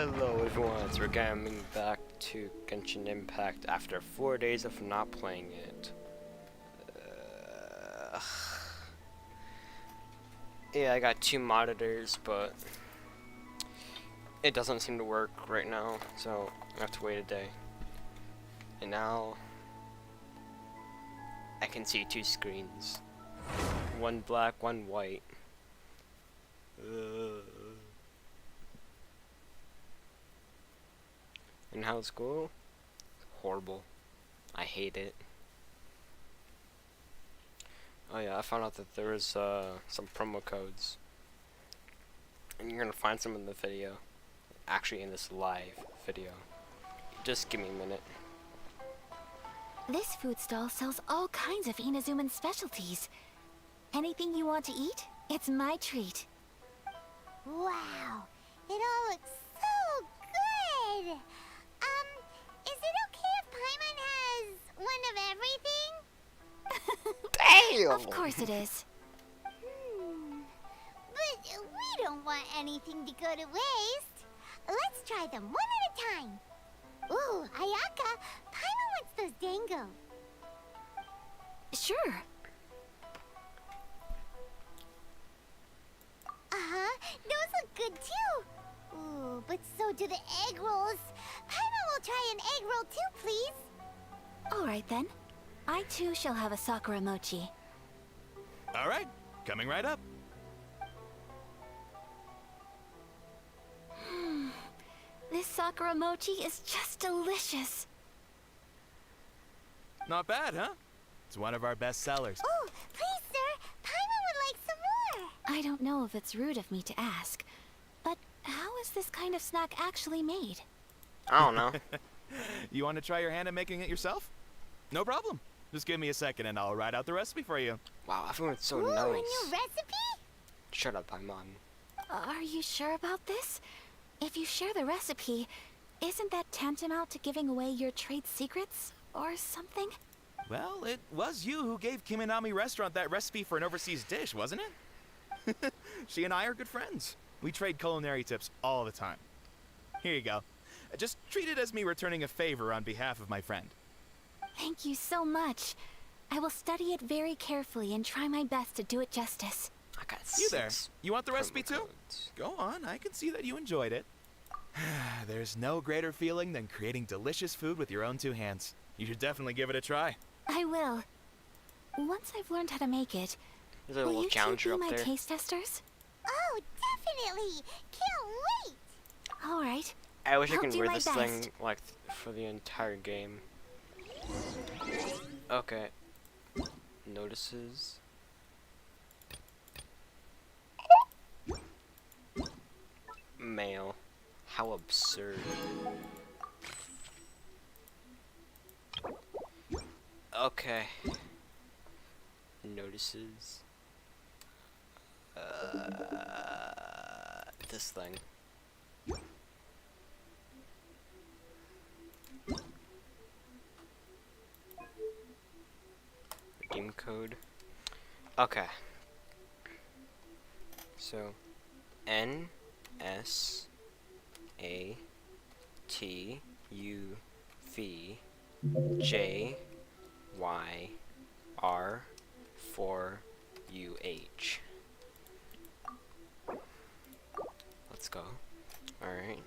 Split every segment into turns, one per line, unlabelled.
Hello everyone, we're coming back to Genshin Impact after 4 days of not playing it. Yeah, I got 2 monitors, but it doesn't seem to work right now, so I have to wait a day. And now I can see 2 screens. One black, one white. And how's school? Horrible. I hate it. Oh yeah, I found out that there was some promo codes. And you're gonna find some in the video. Actually in this live video. Just give me a minute.
This food stall sells all kinds of Inazuman specialties. Anything you want to eat, it's my treat.
Wow, it all looks so good! Is it okay if Paimon has one of everything?
Damn!
Of course it is.
But we don't want anything to go to waste. Let's try them one at a time. Ooh, Ayaka, Paimon wants those dango.
Sure.
Those look good too. Ooh, but so do the egg rolls. Paimon will try an egg roll too, please.
All right then. I too shall have a Sakura mochi.
All right, coming right up.
This Sakura mochi is just delicious.
Not bad, huh? It's one of our best sellers.
Oh, please, sir. Paimon would like some more.
I don't know if it's rude of me to ask, but how is this kind of snack actually made?
I don't know.
You want to try your hand at making it yourself? No problem. Just give me a second and I'll write out the recipe for you.
Wow, everyone's so
Ooh,
nice.
a new recipe?
Shut up, Paimon.
Are you sure about this? If you share the recipe, isn't that tantamount to giving away your trade secrets or something?
Well, it was you who gave Kiminami Restaurant that recipe for an overseas dish, wasn't it? She and I are good friends. We trade culinary tips all the time. Here you go. Just treat it as me returning a favor on behalf of my friend.
Thank you so much. I will study it very carefully and try my best to do it justice.
I got
You there.
6
You want the
promo
recipe too?
codes.
Go on, I can see that you enjoyed it. There's no greater feeling than creating delicious food with your own 2 hands. You should definitely give it a try.
I will. Once I've learned how to make it,
There's a
will
little
you two
challenger
be
up
my
there.
taste testers?
Oh, definitely. Can't wait.
All right.
I wish I
I'll
could
do
wear
my
this
best.
thing like for the entire game. Okay. Notices. Mail. How absurd. Okay. Notices. This thing. Redeem code. Okay. So N S A T U V J Y R 4 U H. Let's go. Alright.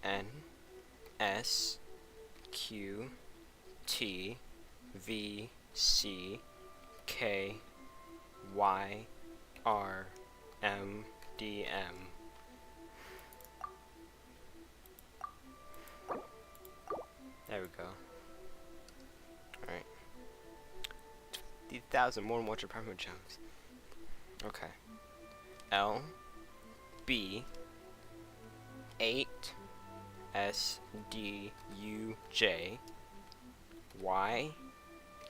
N S Q T V C K Y R M D M. There we go. Alright. 50,000 more and watch your promo jumps. Okay. L B 8 S D U J Y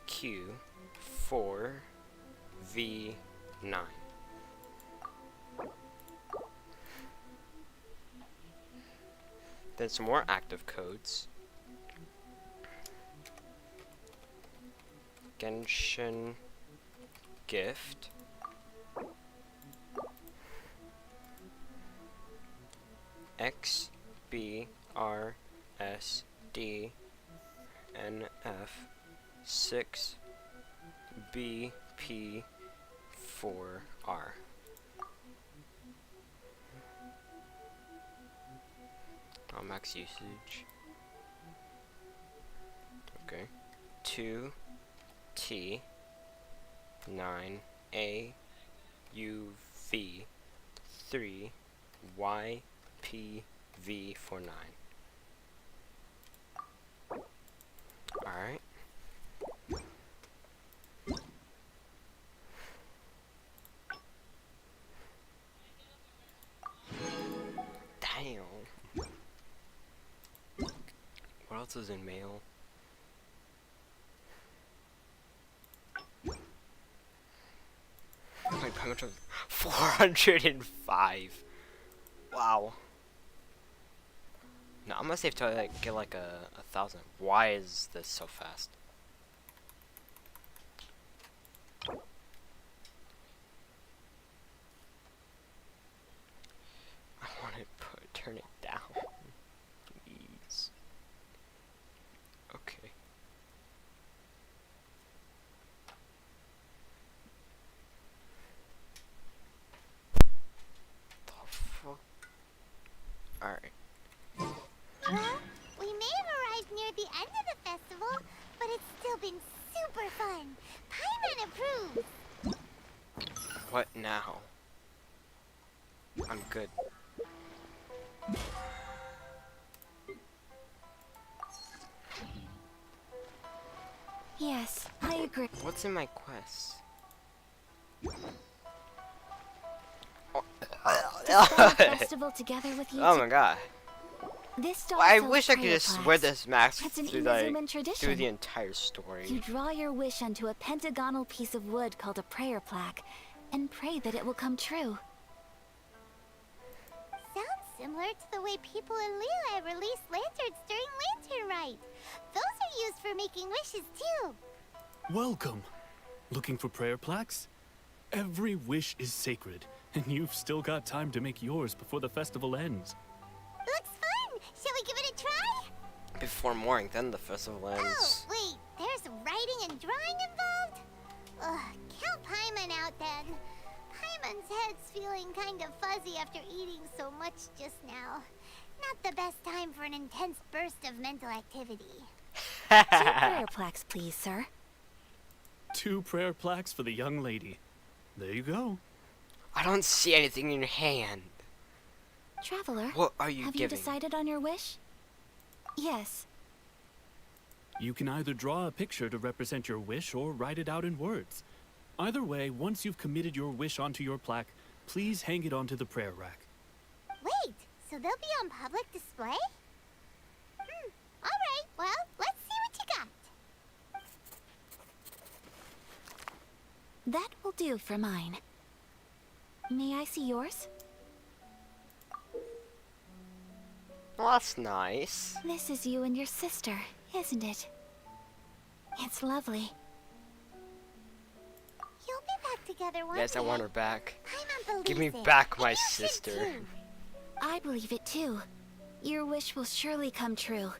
Q 4 V 9. Then some more active codes. Genshin gift. X B R S D N F 6 B P 4 R. Max usage. Okay. 2 T 9 A U V 3 Y P V 49. Alright. Damn. What else is in mail? Wait, how much was 405? Wow. No, I'm gonna save till I like, get like a 1,000. Why is this so fast? I want to turn it down. Please. Okay. The fuck? Alright.
Well, we may have arrived near the end of the festival, but it's still been super fun. Paimon approves.
What now? I'm good.
Yes, I agree.
What's in my quest?
Spend the festival together with you.
Oh my god.
This doll
I
sells
wish I could
prayer
just
plaques.
wear this mask
It's an
through,
Inazuman tradition.
through the entire story.
You draw your wish onto a pentagonal piece of wood called a prayer plaque, and pray that it will come true.
Sounds similar to the way people in Liyue release lanterns during Lantern Rite. Those are used for making wishes too.
Welcome. Looking for prayer plaques? Every wish is sacred, and you've still got time to make yours before the festival ends.
Looks fun. Shall we give it a try?
Before morning, then the festival ends.
Oh, wait. There's writing and drawing involved? Ugh, count Paimon out then. Paimon's head's feeling kind of fuzzy after eating so much just now. Not the best time for an intense burst of mental activity.
2 prayer plaques, please, sir.
2 prayer plaques for the young lady. There you go.
I don't see anything in your hand.
Traveler,
What are you
have
giving?
you decided on your wish? Yes.
You can either draw a picture to represent your wish or write it out in words. Either way, once you've committed your wish onto your plaque, please hang it onto the prayer rack.
Wait, so they'll be on public display? Alright, well, let's see what you got.
That will do for mine. May I see yours?
Well, that's nice.
This is you and your sister, isn't it? It's lovely.
You'll be back together one
Yes,
day.
I want her back.
Paimon believes
Give me
it,
back my
and you should
sister.
too.
I believe it too. Your wish will surely come true.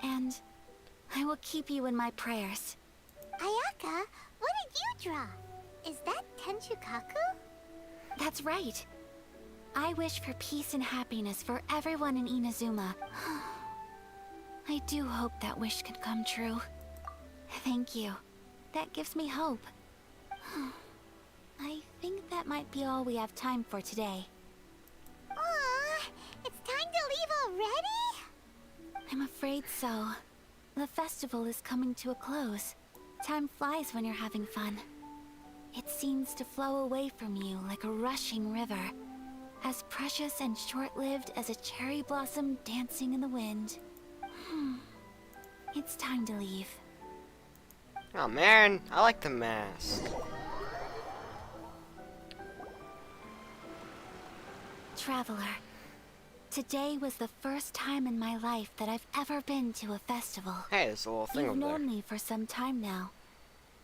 And I will keep you in my prayers.
Ayaka, what did you draw? Is that Tenchukaku?
That's right. I wish for peace and happiness for everyone in Inazuma. I do hope that wish can come true. Thank you. That gives me hope. I think that might be all we have time for today.
Aw, it's time to leave already?
I'm afraid so. The festival is coming to a close. Time flies when you're having fun. It seems to flow away from you like a rushing river, as precious and short-lived as a cherry blossom dancing in the wind. It's time to leave.
Oh man, I like the mask.
Traveler, today was the first time in my life that I've ever been to a festival.
Hey, there's a little thing
You've
over there.
known me for some time now.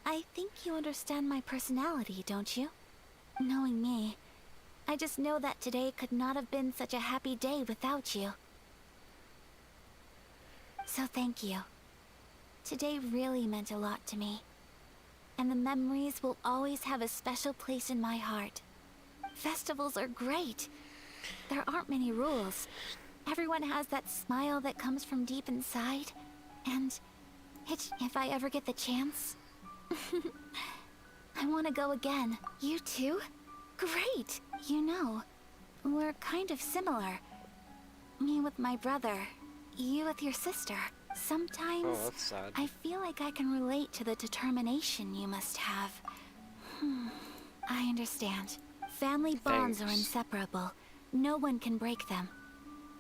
I think you understand my personality, don't you? Knowing me, I just know that today could not have been such a happy day without you. So thank you. Today really meant a lot to me. And the memories will always have a special place in my heart. Festivals are great. There aren't many rules. Everyone has that smile that comes from deep inside. And if I ever get the chance, I want to go again. You too? Great! You know, we're kind of similar. Me with my brother, you with your sister. Sometimes
Oh, that's sad.
I feel like I can relate to the determination you must have. I understand. Family bonds are
Thanks.
inseparable. No one can break them.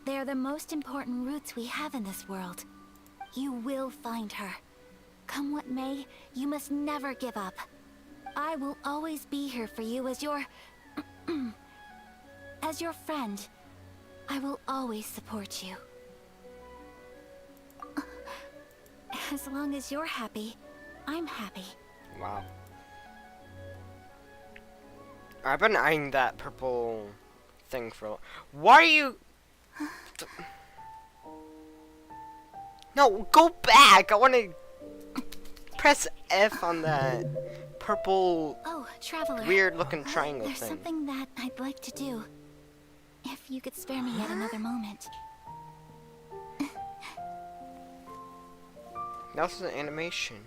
They are the most important roots we have in this world. You will find her. Come what may, you must never give up. I will always be here for you as your... as your friend. I will always support you. As long as you're happy, I'm happy.
Wow. I've been eyeing that purple thing for. Why are you? No, go back. I want to press F on that purple,
Oh, Traveler.
weird-looking triangle
There's
thing.
something that I'd like to do. If you could spare me yet another moment.
That was an animation.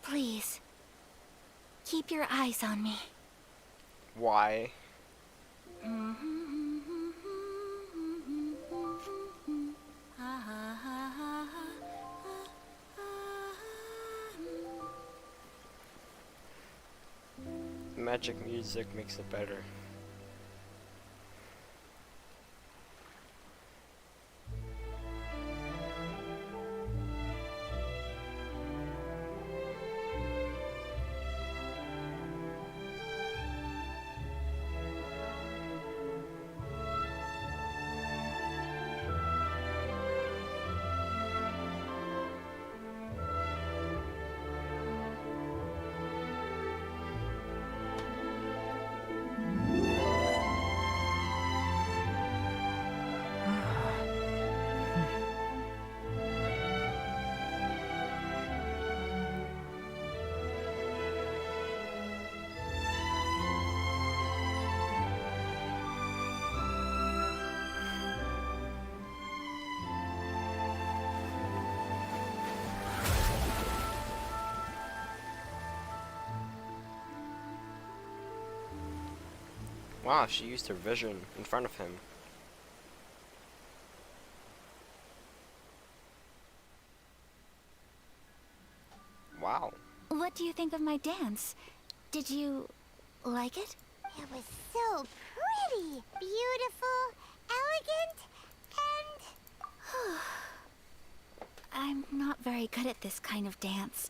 Please. Keep your eyes on me.
Why? Magic music makes it better. Wow, she used her vision in front of him. Wow.
What do you think of my dance? Did you like it?
It was so pretty, beautiful, elegant, and...
I'm not very good at this kind of dance.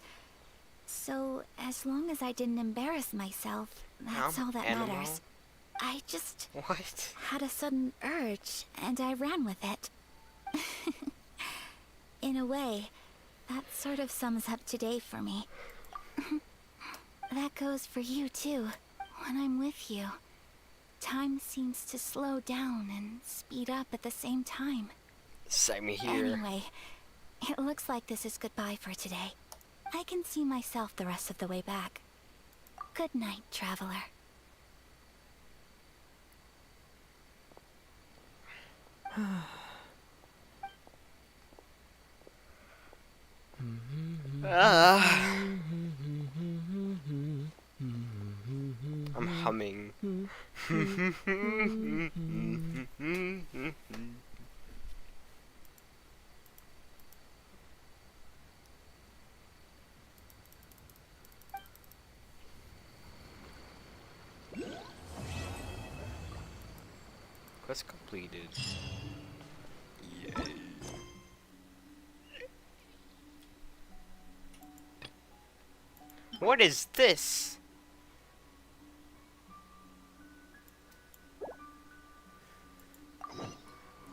So, as long as I didn't embarrass myself, that's all that
Animal?
matters. I just
What?
had a sudden urge, and I ran with it. In a way, that sort of sums up today for me. That goes for you, too. When I'm with you, time seems to slow down and speed up at the same time.
Same here.
Anyway, it looks like this is goodbye for today. I can see myself the rest of the way back. Good night, Traveler.
I'm humming. Quest completed. Yay. What is this?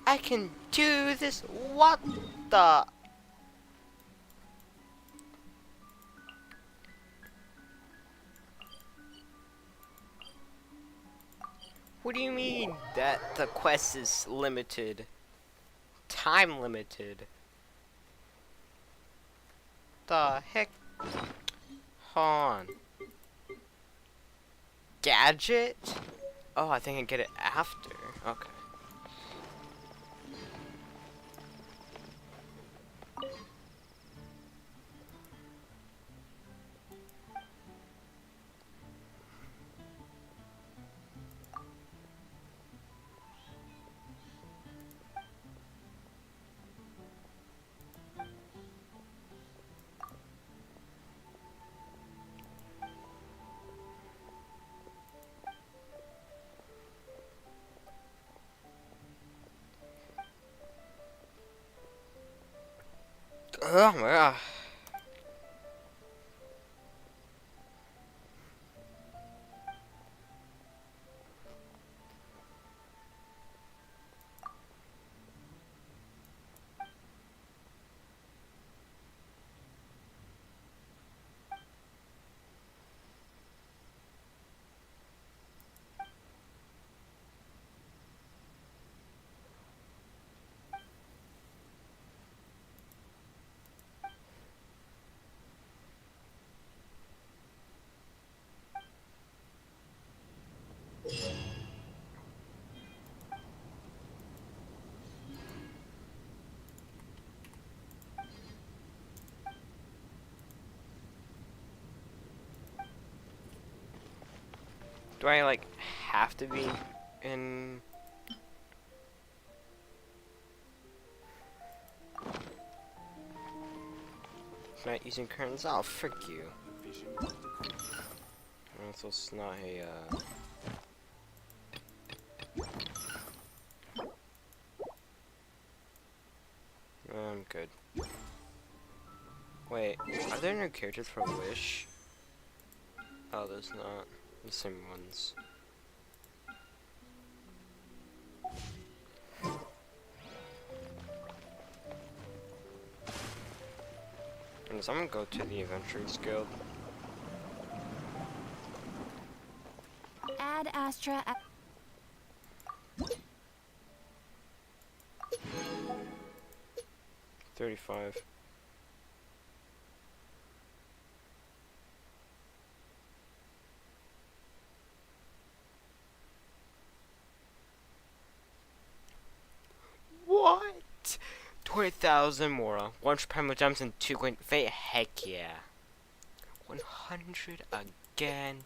I can do this. What the? What do you mean that the quest is limited? Time limited? The heck? Hold on. Gadget? Oh, I think I get it after. Okay. Oh my god. Do I like have to be in? Not using curtains? Oh, frick you. So it's not a I'm good. Wait, are there no characters for Wish? Oh, there's not. The same ones. And someone go to the Adventurers Guild.
Add Astra.
35. What? 20,000 more. 1 primal gems and 2 coin. Heck yeah. 100 again.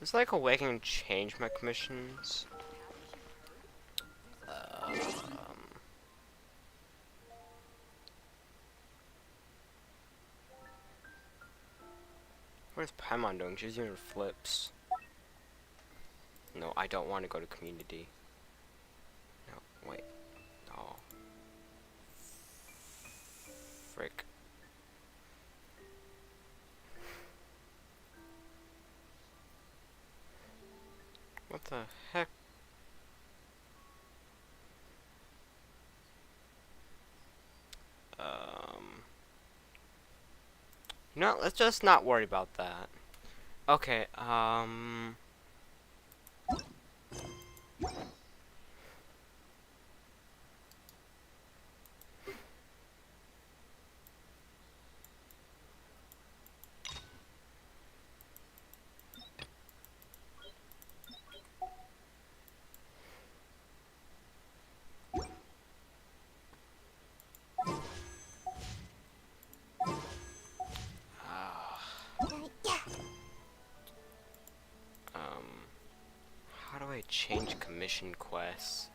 It's like a way I can change my commissions. What is Paimon doing? She's doing her flips. No, I don't want to go to community. No, wait. Oh. Frick. What the heck? You know, let's just not worry about that. Okay, how do I change commission quests?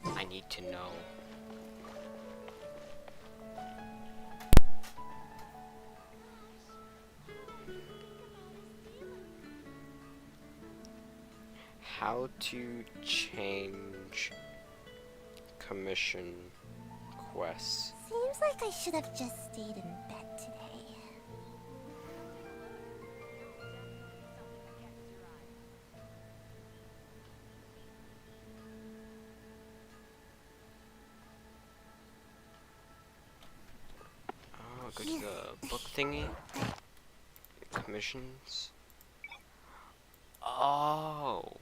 I need to know. How to change commission quests.
Seems like I should have just stayed in bed today.
book thingy. Commissions. Oh.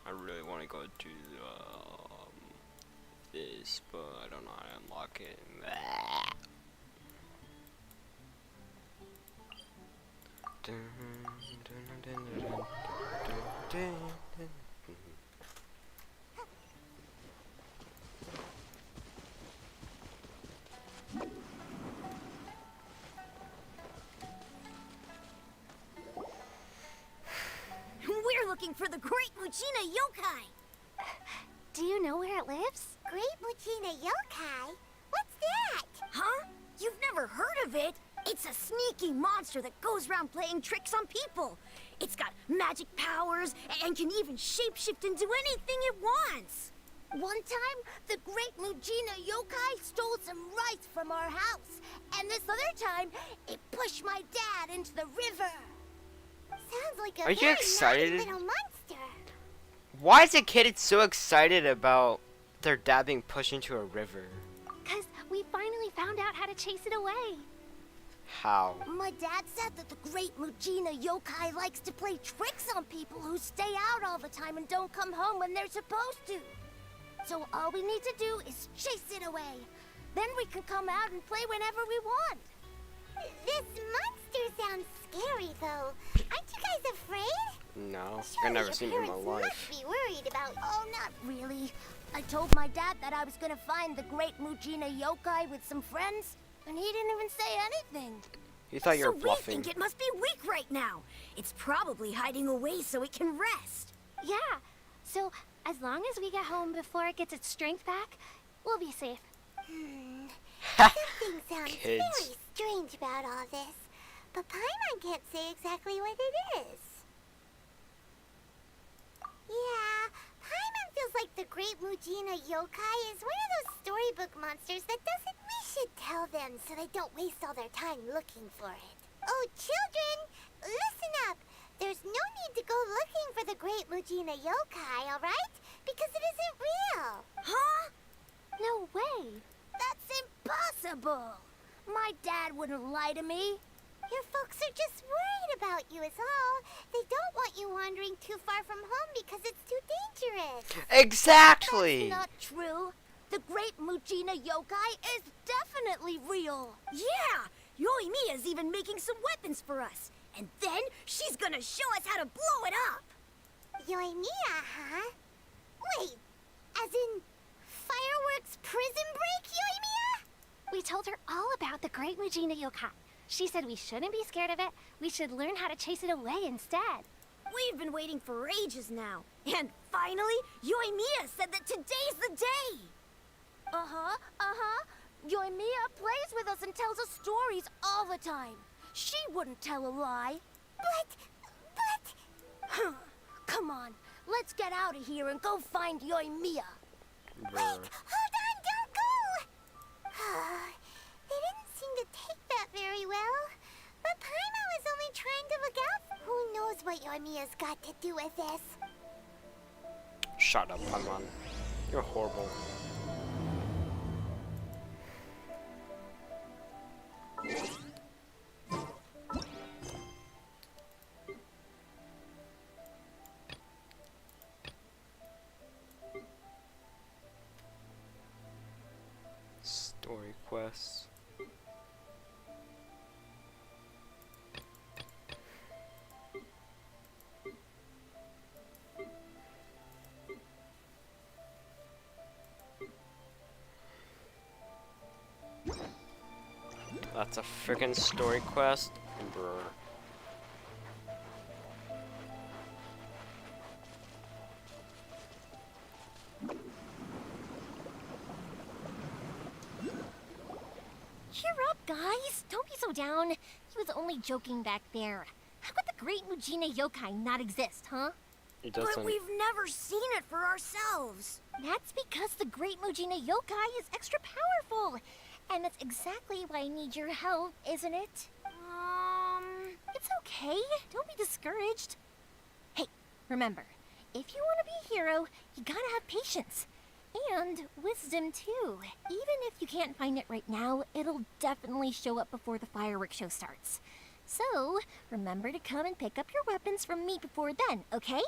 I really want to go to this, but I don't know how to unlock it.
We're looking for the Great Muchina Yokai!
Do you know where it lives? Great Muchina Yokai? What's that?
Huh? You've never heard of it? It's a sneaky monster that goes around playing tricks on people. It's got magic powers and can even shapeshift into anything it wants. One time, the Great Muchina Yokai stole some rice from our house. And this other time, it pushed my dad into the river.
Sounds like a
Are you
very
excited?
naughty little monster.
Why is a kid so excited about their dad being pushed into a river?
'Cause we finally found out how to chase it away.
How?
My dad said that the Great Muchina Yokai likes to play tricks on people who stay out all the time and don't come home when they're supposed to. So all we need to do is chase it away. Then we can come out and play whenever we want.
This monster sounds scary, though. Aren't you guys afraid?
No, I've
Surely
never
your
seen it in my
parents
life.
must be worried about.
Oh, not really. I told my dad that I was gonna find the Great Muchina Yokai with some friends, and he didn't even say anything.
You thought you were
So we
bluffing.
think it must be weak right now. It's probably hiding away so it can rest.
Yeah. So as long as we get home before it gets its strength back, we'll be safe. Something sounds
Kids.
very strange about all this, but Paimon can't say exactly what it is. Yeah, Paimon feels like the Great Muchina Yokai is one of those storybook monsters that doesn't wish it tell them so they don't waste all their time looking for it. Oh, children, listen up. There's no need to go looking for the Great Muchina Yokai, alright? Because it isn't real.
Huh?
No way.
That's impossible. My dad wouldn't lie to me.
Your folks are just worried about you is all. They don't want you wandering too far from home because it's too dangerous.
Exactly.
That's not true. The Great Muchina Yokai is definitely real. Yeah, Yoimiya's even making some weapons for us. And then she's gonna show us how to blow it up.
Yoimiya, huh? Wait, as in fireworks prison break, Yoimiya? We told her all about the Great Muchina Yokai. She said we shouldn't be scared of it. We should learn how to chase it away instead.
We've been waiting for ages now. And finally, Yoimiya said that today's the day. Yoimiya plays with us and tells us stories all the time. She wouldn't tell a lie. But... Come on, let's get out of here and go find Yoimiya.
Brr.
Hold on, don't go! They didn't seem to take that very well. But Paimon was only trying to look out. Who knows what Yoimiya's got to do with this?
Shut up, Paimon. You're horrible. Story quests. That's a freaking story quest. Brr.
Cheer up,
guys, don't be so down. He was only joking back there. How could the great Mujina yokai not exist, huh?
It
But
doesn't.
we've never seen it for ourselves.
That's because the great Mujina yokai is extra powerful. And that's exactly why I need your help, isn't it? It's okay. Don't be discouraged. Hey, remember, if you want to be a hero, you gotta have patience. And wisdom, too. Even if you can't find it right now, it'll definitely show up before the fireworks show starts. So, remember to come and pick up your weapons from me before then, okay?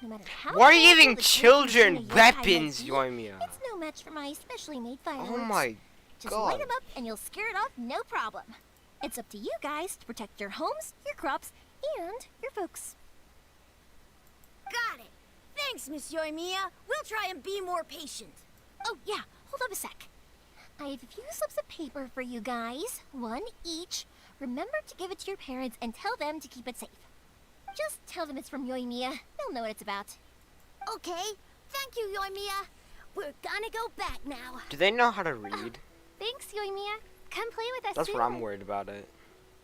No matter how
Why are you
powerful
giving
the
children
Genshin Impact
weapons,
might be,
Yoimiya?
it's no match for my specially made fireworks.
Oh my
Just
god.
light them up and you'll scare it off no problem. It's up to you guys to protect your homes, your crops, and your folks.
Got it. Thanks, Miss Yoimiya. We'll try and be more patient.
Oh, yeah, hold up a sec. I have a few slips of paper for you guys, one each. Remember to give it to your parents and tell them to keep it safe. Just tell them it's from Yoimiya. They'll know what it's about.
Okay. Thank you, Yoimiya. We're gonna go back now.
Do they know how to read?
Thanks, Yoimiya. Come play with us
That's
soon.
what I'm worried about it.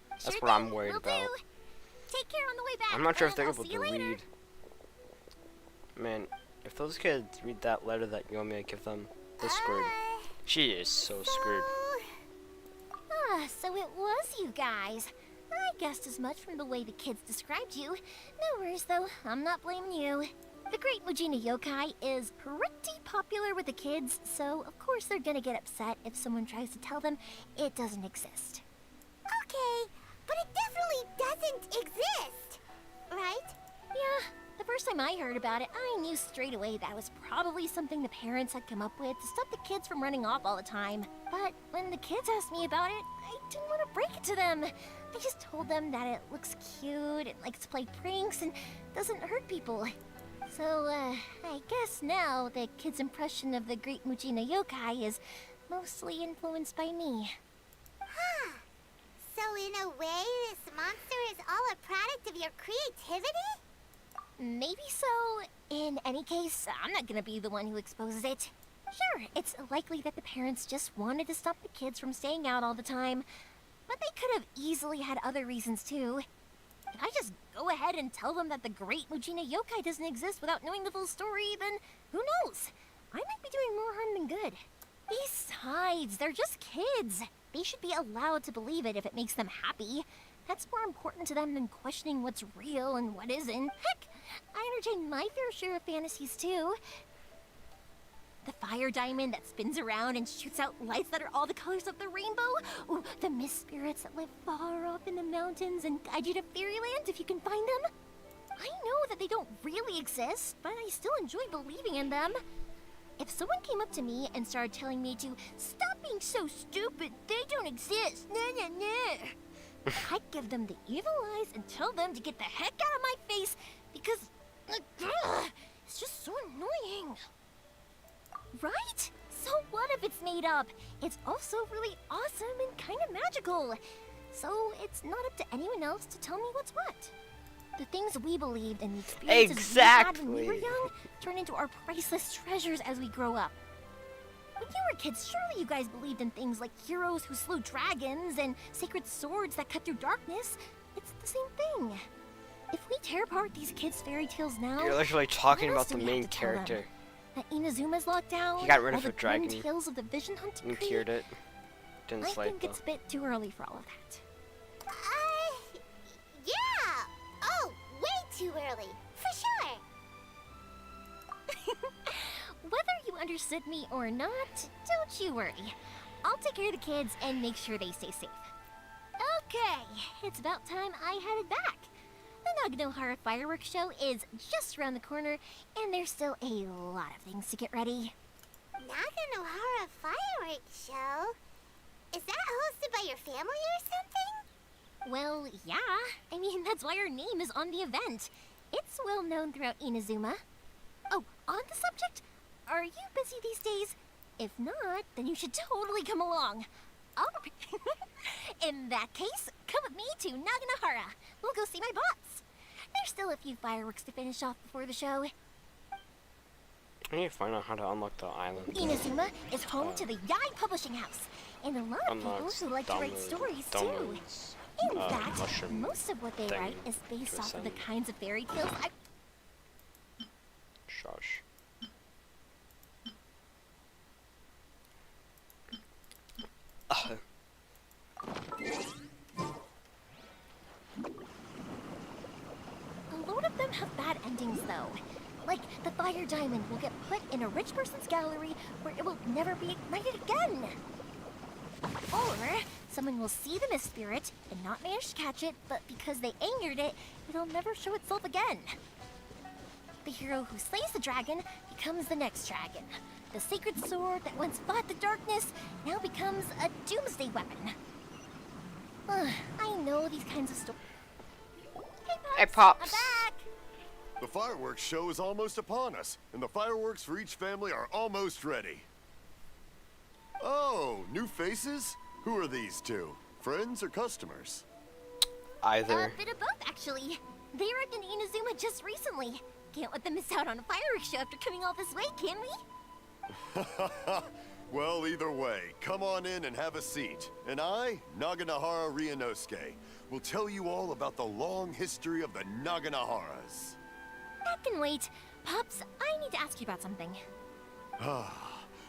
That's
Sure
what I'm
thing,
worried
will
about.
do. Take care on the way back.
I'm not sure if
and
they're
I'll
able
see
to
you later.
read. Man, if those kids read that letter that Yoimiya gave them, they're screwed. She is so screwed.
Ah, so it was you guys. I guessed as much from the way the kids described you. No worries, though. I'm not blaming you. The great Mujina yokai is pretty popular with the kids, so of course they're gonna get upset if someone tries to tell them it doesn't exist.
Okay, but it definitely doesn't exist, right?
Yeah, the first time I heard about it, I knew straight away that was probably something the parents had come up with to stop the kids from running off all the time. But when the kids asked me about it, I didn't want to break it to them. I just told them that it looks cute, it likes to play pranks, and doesn't hurt people. So, I guess now the kids' impression of the great Mujina yokai is mostly influenced by me.
Huh. So in a way, this monster is all a product of your creativity?
Maybe so. In any case, I'm not gonna be the one who exposes it. Sure, it's likely that the parents just wanted to stop the kids from staying out all the time, but they could have easily had other reasons too. If I just go ahead and tell them that the great Mujina yokai doesn't exist without knowing the full story, then who knows? I might be doing more harm than good. Besides, they're just kids. They should be allowed to believe it if it makes them happy. That's more important to them than questioning what's real and what isn't. Heck, I entertain my fair share of fantasies too. The fire diamond that spins around and shoots out lights that are all the colors of the rainbow. Ooh, the mist spirits that live far off in the mountains and guide you to fairyland if you can find them. I know that they don't really exist, but I still enjoy believing in them. If someone came up to me and started telling me to stop being so stupid, they don't exist. Nah. I'd give them the evil eyes and tell them to get the heck out of my face because it's just so annoying. Right? So what if it's made up? It's also really awesome and kind of magical. So it's not up to anyone else to tell me what's what. The things we believed and the experiences we had when we were
Exactly.
young turn into our priceless treasures as we grow up. When you were kids, surely you guys believed in things like heroes who slew dragons and sacred swords that cut through darkness. It's the same thing. If we tear apart these kids' fairy tales now,
You're literally talking
what
about
else
the
do we have
main
to tell them?
character.
That Inazuma's locked down.
He got rid
all
of
the
a dragon
grim tales of the vision hunt
and
decree.
cured it. Didn't
I
slay it
think
though.
it's a bit too early for all of that.
Yeah! Oh, way too early, for sure!
Whether you understood me or not, don't you worry. I'll take care of the kids and make sure they stay safe. Okay, it's about time I headed back. The Naganohara fireworks show is just around the corner, and there's still a lot of things to get ready.
Naganohara fireworks show? Is that hosted by your family or something?
Well, yeah. I mean, that's why our name is on the event. It's well known throughout Inazuma. Oh, on the subject, are you busy these days? If not, then you should totally come along. In that case, come with me to Naganohara. We'll go see my boss. There's still a few fireworks to finish off before the show.
I need to find out how to unlock the island.
Inazuma is home to the Yai Publishing House, and a lot of people
Unlocks
who like to write stories too.
Domu's,
In fact,
mushroom
most of what they
thing
write is based
to
off of the
ascend.
kinds of fairy tales I
Shush.
A lot of them have bad endings, though. Like, the fire diamond will get put in a rich person's gallery where it will never be ignited again. Or, someone will see the mist spirit and not manage to catch it, but because they angered it, it'll never show itself again. The hero who slays the dragon becomes the next dragon. The sacred sword that once fought the darkness now becomes a doomsday weapon. I know these kinds of stories.
Hey, Pops.
I'm back!
The fireworks show is almost upon us, and the fireworks for each family are almost ready. Oh, new faces? Who are these two? Friends or customers?
Either.
A bit of both, actually. They arrived in Inazuma just recently. Can't let them miss out on a fireworks show after coming all this way, can we?
Well, either way, come on in and have a seat. And I, Naganahara Ryunosuke, will tell you all about the long history of the Naganaharas.
That can wait. Pops, I need to ask you about something.
A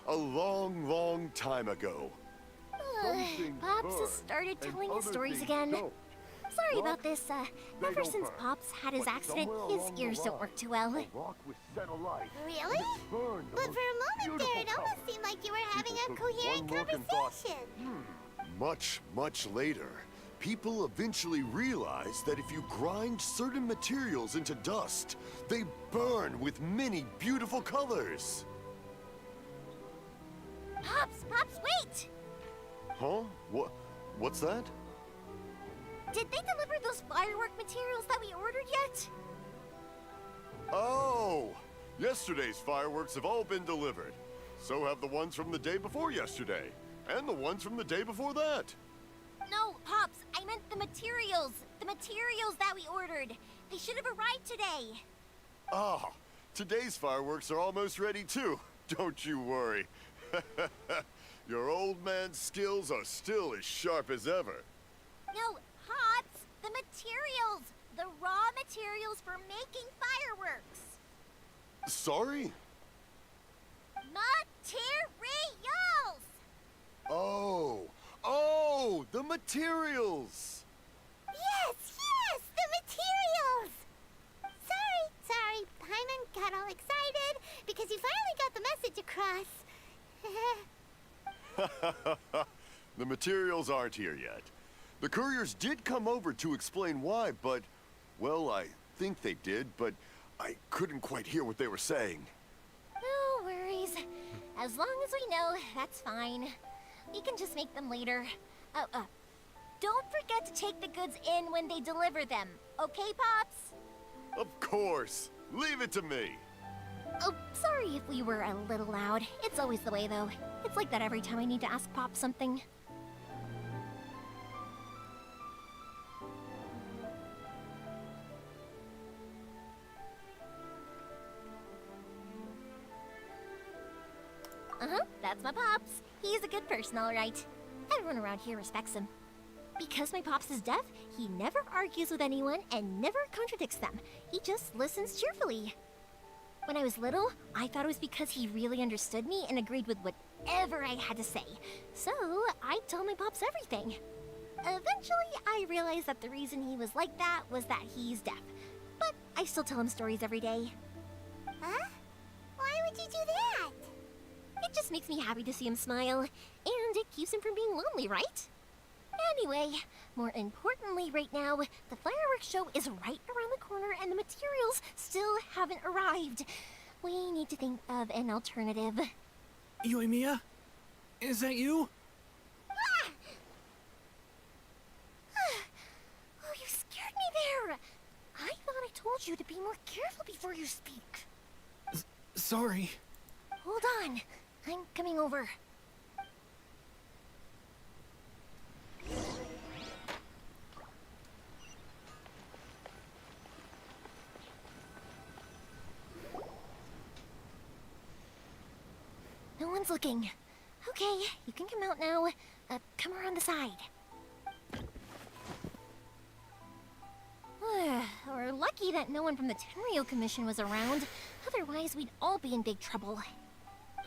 long, long time ago.
Pops has started telling his stories again. Sorry about this. Ever since Pops had his accident, his ears don't work too well.
Really? But for a moment there, it almost seemed like you were having a coherent conversation.
Much, much later, people eventually realized that if you grind certain materials into dust, they burn with many beautiful colors.
Pops, wait!
Huh? What's that?
Did they deliver those firework materials that we ordered yet?
Oh! Yesterday's fireworks have all been delivered. So have the ones from the day before yesterday. And the ones from the day before that.
No, Pops, I meant the materials. The materials that we ordered. They should have arrived today.
Ah, today's fireworks are almost ready too. Don't you worry. Your old man's skills are still as sharp as ever.
No, Pops, the materials. The raw materials for making fireworks.
Sorry?
Materials!
Oh, the materials!
Yes, the materials! Sorry, Paimon got all excited because he finally got the message across.
The materials aren't here yet. The couriers did come over to explain why, but, well, I think they did, but I couldn't quite hear what they were saying.
No worries. As long as we know, that's fine. We can just make them later. Don't forget to take the goods in when they deliver them. Okay, Pops?
Of course. Leave it to me.
Oh, sorry if we were a little loud. It's always the way, though. It's like that every time I need to ask Pop something. That's my Pops. He's a good person, all right. Everyone around here respects him. Because my Pops is deaf, he never argues with anyone and never contradicts them. He just listens cheerfully. When I was little, I thought it was because he really understood me and agreed with whatever I had to say. So, I told my Pops everything. Eventually, I realized that the reason he was like that was that he's deaf. But I still tell him stories every day.
Huh? Why would you do that?
It just makes me happy to see him smile, and it keeps him from being lonely, right? Anyway, more importantly right now, the fireworks show is right around the corner and the materials still haven't arrived. We need to think of an alternative.
Yoimiya? Is that you?
Oh, you scared me there! I thought I told you to be more careful before you speak.
Sorry.
Hold on. I'm coming over. everyone's looking. Okay, you can come out now. Come around the side. We're lucky that no one from the Tenryo Commission was around. Otherwise, we'd all be in big trouble.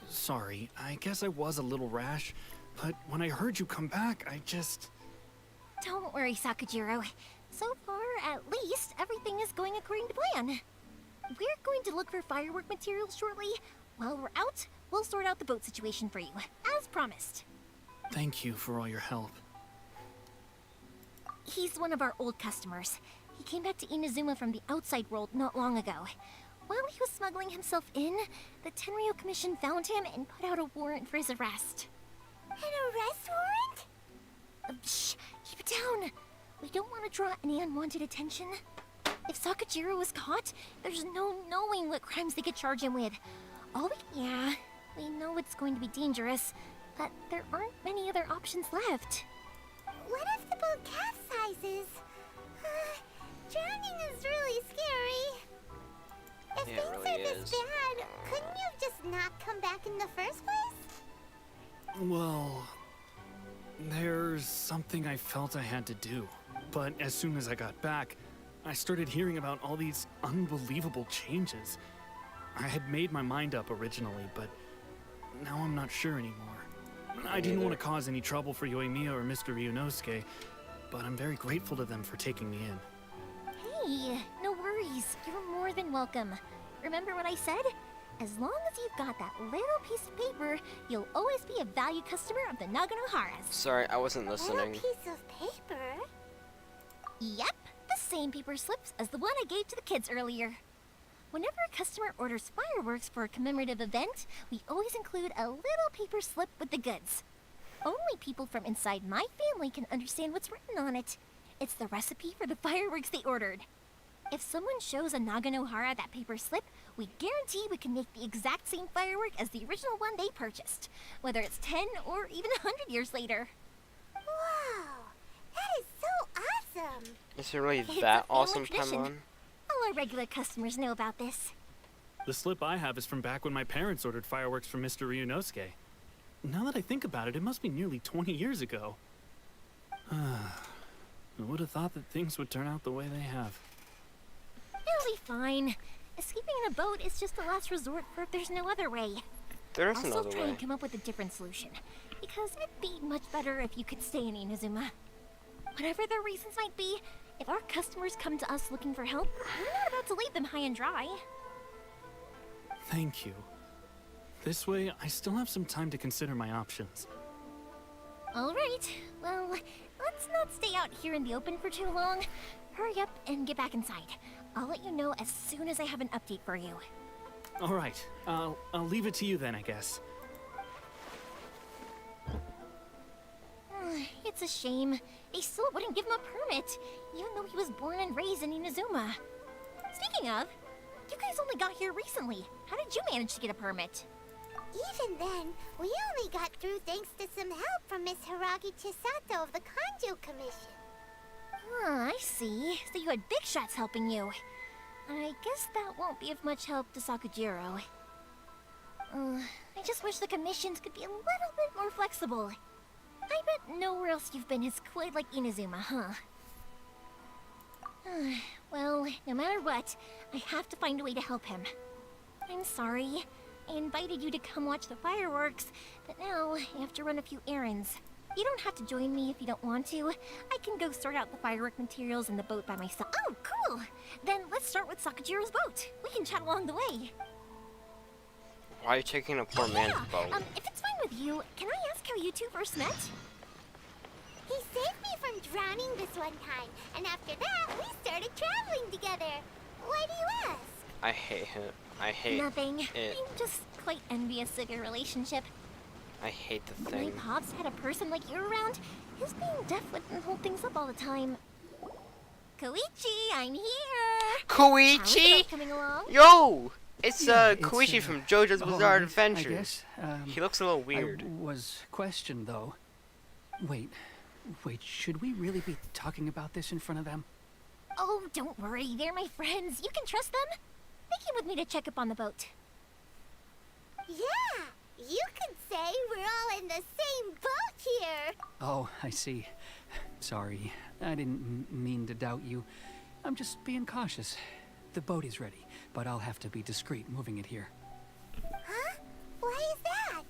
Sorry, I guess I was a little rash, but when I heard you come back, I just...
Don't worry, Sakujiro. So far, at least, everything is going according to plan. We're going to look for firework materials shortly. While we're out, we'll sort out the boat situation for you, as promised.
Thank you for all your help.
He's one of our old customers. He came back to Inazuma from the outside world not long ago. While he was smuggling himself in, the Tenryo Commission found him and put out a warrant for his arrest.
An arrest warrant?
Shh! Keep it down! We don't want to draw any unwanted attention. If Sakujiro was caught, there's no knowing what crimes they could charge him with. We know it's going to be dangerous, but there aren't many other options left.
What if the boat capsizes? Drowning is really scary. If
Yeah, it
things
really
are this
is.
bad, couldn't you have just not come back in the first place?
Well, there's something I felt I had to do. But as soon as I got back, I started hearing about all these unbelievable changes. I had made my mind up originally, but now I'm not sure anymore. I didn't want to cause any trouble for Yoimiya or Mr. Ryunosuke, but I'm very grateful to them for taking me in.
Hey, no worries. You're more than welcome. Remember what I said? As long as you've got that little piece of paper, you'll always be a valued customer of the Naganoharas.
Sorry, I wasn't
A
listening.
piece of paper?
Yep, the same paper slips as the one I gave to the kids earlier. Whenever a customer orders fireworks for a commemorative event, we always include a little paper slip with the goods. Only people from inside my family can understand what's written on it. It's the recipe for the fireworks they ordered. If someone shows a Naganohara that paper slip, we guarantee we can make the exact same firework as the original one they purchased, whether it's 10 or even 100 years later.
Wow, that is so awesome.
Is it really
It's
that
a family
awesome,
tradition.
Paimon?
All our regular customers know about this.
The slip I have is from back when my parents ordered fireworks from Mr. Ryunosuke. Now that I think about it, it must be nearly 20 years ago. I would have thought that things would turn out the way they have.
It'll be fine. Escaping in a boat is just a last resort for if there's no other way.
There is
I'll still
another
try
way.
and come up with a different solution, because it'd be much better if you could stay in Inazuma. Whatever their reasons might be, if our customers come to us looking for help, we're not about to leave them high and dry.
Thank you. This way, I still have some time to consider my options.
All right, well, let's not stay out here in the open for too long. Hurry up and get back inside. I'll let you know as soon as I have an update for you.
All right, I'll leave it to you then, I guess.
It's a shame. They still wouldn't give him a permit, even though he was born and raised in Inazuma. Speaking of, you guys only got here recently. How did you manage to get a permit?
Even then, we only got through thanks to some help from Miss Hiragi Chisato of the Kanjo Commission.
Ah, I see. So you had big shots helping you. I guess that won't be of much help to Sakujiro. I just wish the commissions could be a little bit more flexible. I bet nowhere else you've been is quite like Inazuma, huh? Well, no matter what, I have to find a way to help him. I'm sorry. I invited you to come watch the fireworks, but now I have to run a few errands. You don't have to join me if you don't want to. I can go sort out the firework materials in the boat by myself. Oh, cool! Then let's start with Sakujiro's boat. We can chat along the way.
Why are you taking a poor man's boat?
If it's fine with you, can I ask how you two first met?
He saved me from drowning this one time, and after that, we started traveling together. Why do you ask?
I hate him. I hate
Nothing.
it.
I'm just quite envious of your relationship.
I hate the
If my
thing.
pops had a person like you around, his being deaf wouldn't hold things up all the time. Koichi, I'm here! How's the
Koichi!
boat coming along?
Yo! It's
Yeah,
Koichi
it's,
from JoJo's
all
Bizarre
right,
Adventures.
I guess.
He looks a little weird.
I was questioned, though. Wait, should we really be talking about this in front of them?
Oh, don't worry, they're my friends. You can trust them. They came with me to check up on the boat.
Yeah, You could say we're all in the same boat here.
Oh, I see. Sorry, I didn't mean to doubt you. I'm just being cautious. The boat is ready, but I'll have to be discreet moving it here.
Huh? Why is that?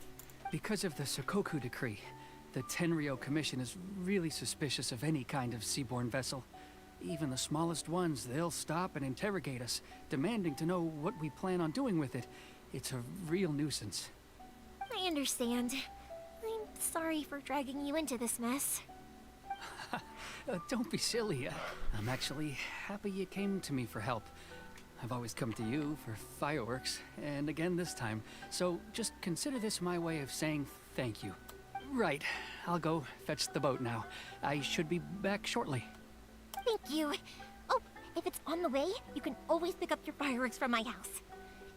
Because of the Sokoku decree, the Tenryou Commission is really suspicious of any kind of seaborne vessel. Even the smallest ones, they'll stop and interrogate us, demanding to know what we plan on doing with it. It's a real nuisance.
I understand. I'm sorry for dragging you into this mess.
Don't be silly. I'm actually happy you came to me for help. I've always come to you for fireworks, and again this time. So just consider this my way of saying thank you. Right, I'll go fetch the boat now. I should be back shortly.
Thank you. Oh, if it's on the way, you can always pick up your fireworks from my house.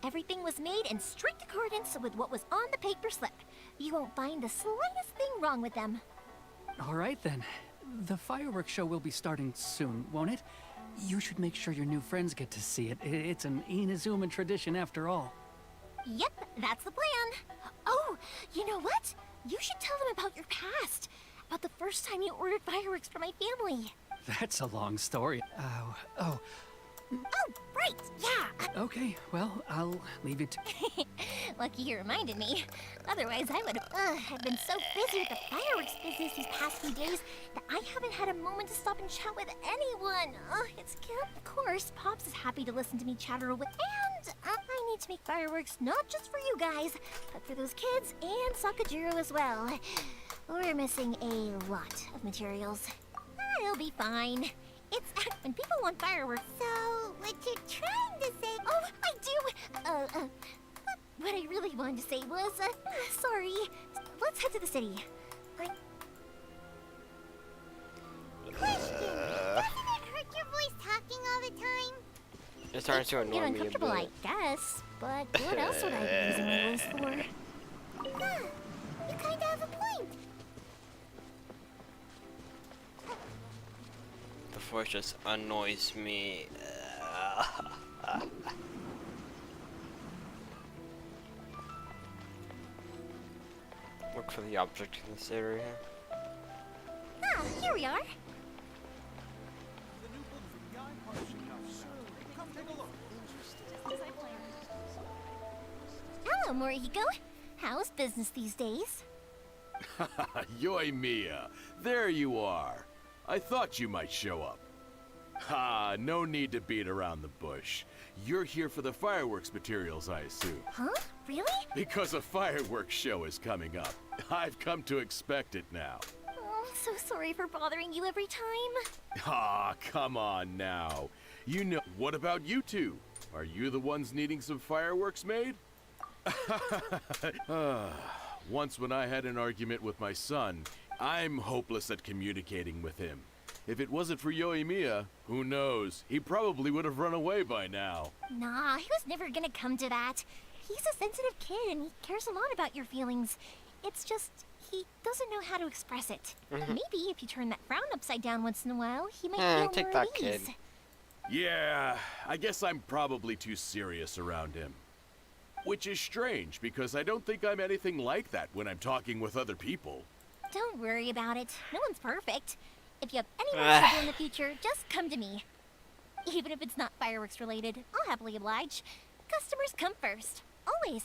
Everything was made in strict accordance with what was on the paper slip. You won't find the slightest thing wrong with them.
All right then. The fireworks show will be starting soon, won't it? You should make sure your new friends get to see it. It's an Inazuman tradition after all.
Yep, that's the plan. Oh, you know what? You should tell them about your past. About the first time you ordered fireworks for my family.
That's a long story. Oh,
Oh, right, yeah.
okay, well, I'll leave it to...
Lucky you reminded me. Otherwise, I would have I've been so busy with the fireworks business these past few days that I haven't had a moment to stop and chat with anyone. It's cute. Of course, Pops is happy to listen to me chatter away. And I need to make fireworks not just for you guys, but for those kids and Sakajiro as well. We're missing a lot of materials. It'll be fine. It's when people want fireworks.
So, what you're trying to say...
Oh, I do! What I really wanted to say was, sorry. Let's head to the city.
Question, doesn't it hurt your voice talking all the time?
It's starting to
Get
annoy me a
uncomfortable, I
bit.
guess. But what else would I be using my voice for?
Huh, you kinda have a point.
The voice just annoys me. Look for the object in this area.
Ah, here we are. Hello, Morihiko. How's business these days?
Yoimiya, there you are. I thought you might show up. Ha, no need to beat around the bush. You're here for the fireworks materials, I assume.
Huh? Really?
Because a fireworks show is coming up. I've come to expect it now.
Oh, I'm so sorry for bothering you every time.
Ah, come on now. You know, what about you two? Are you the ones needing some fireworks made? Once when I had an argument with my son, I'm hopeless at communicating with him. If it wasn't for Yoimiya, who knows? He probably would have run away by now.
Nah, he was never gonna come to that. He's a sensitive kid and he cares a lot about your feelings. It's just, he doesn't know how to express it. Maybe if you turn that frown upside down once in a while, he might feel
take
more
that,
at ease.
kid.
Yeah, I guess I'm probably too serious around him. Which is strange, because I don't think I'm anything like that when I'm talking with other people.
Don't worry about it. No one's perfect. If you have any more trouble in the future, just come to me. Even if it's not fireworks related, I'll happily oblige. Customers come first. Always.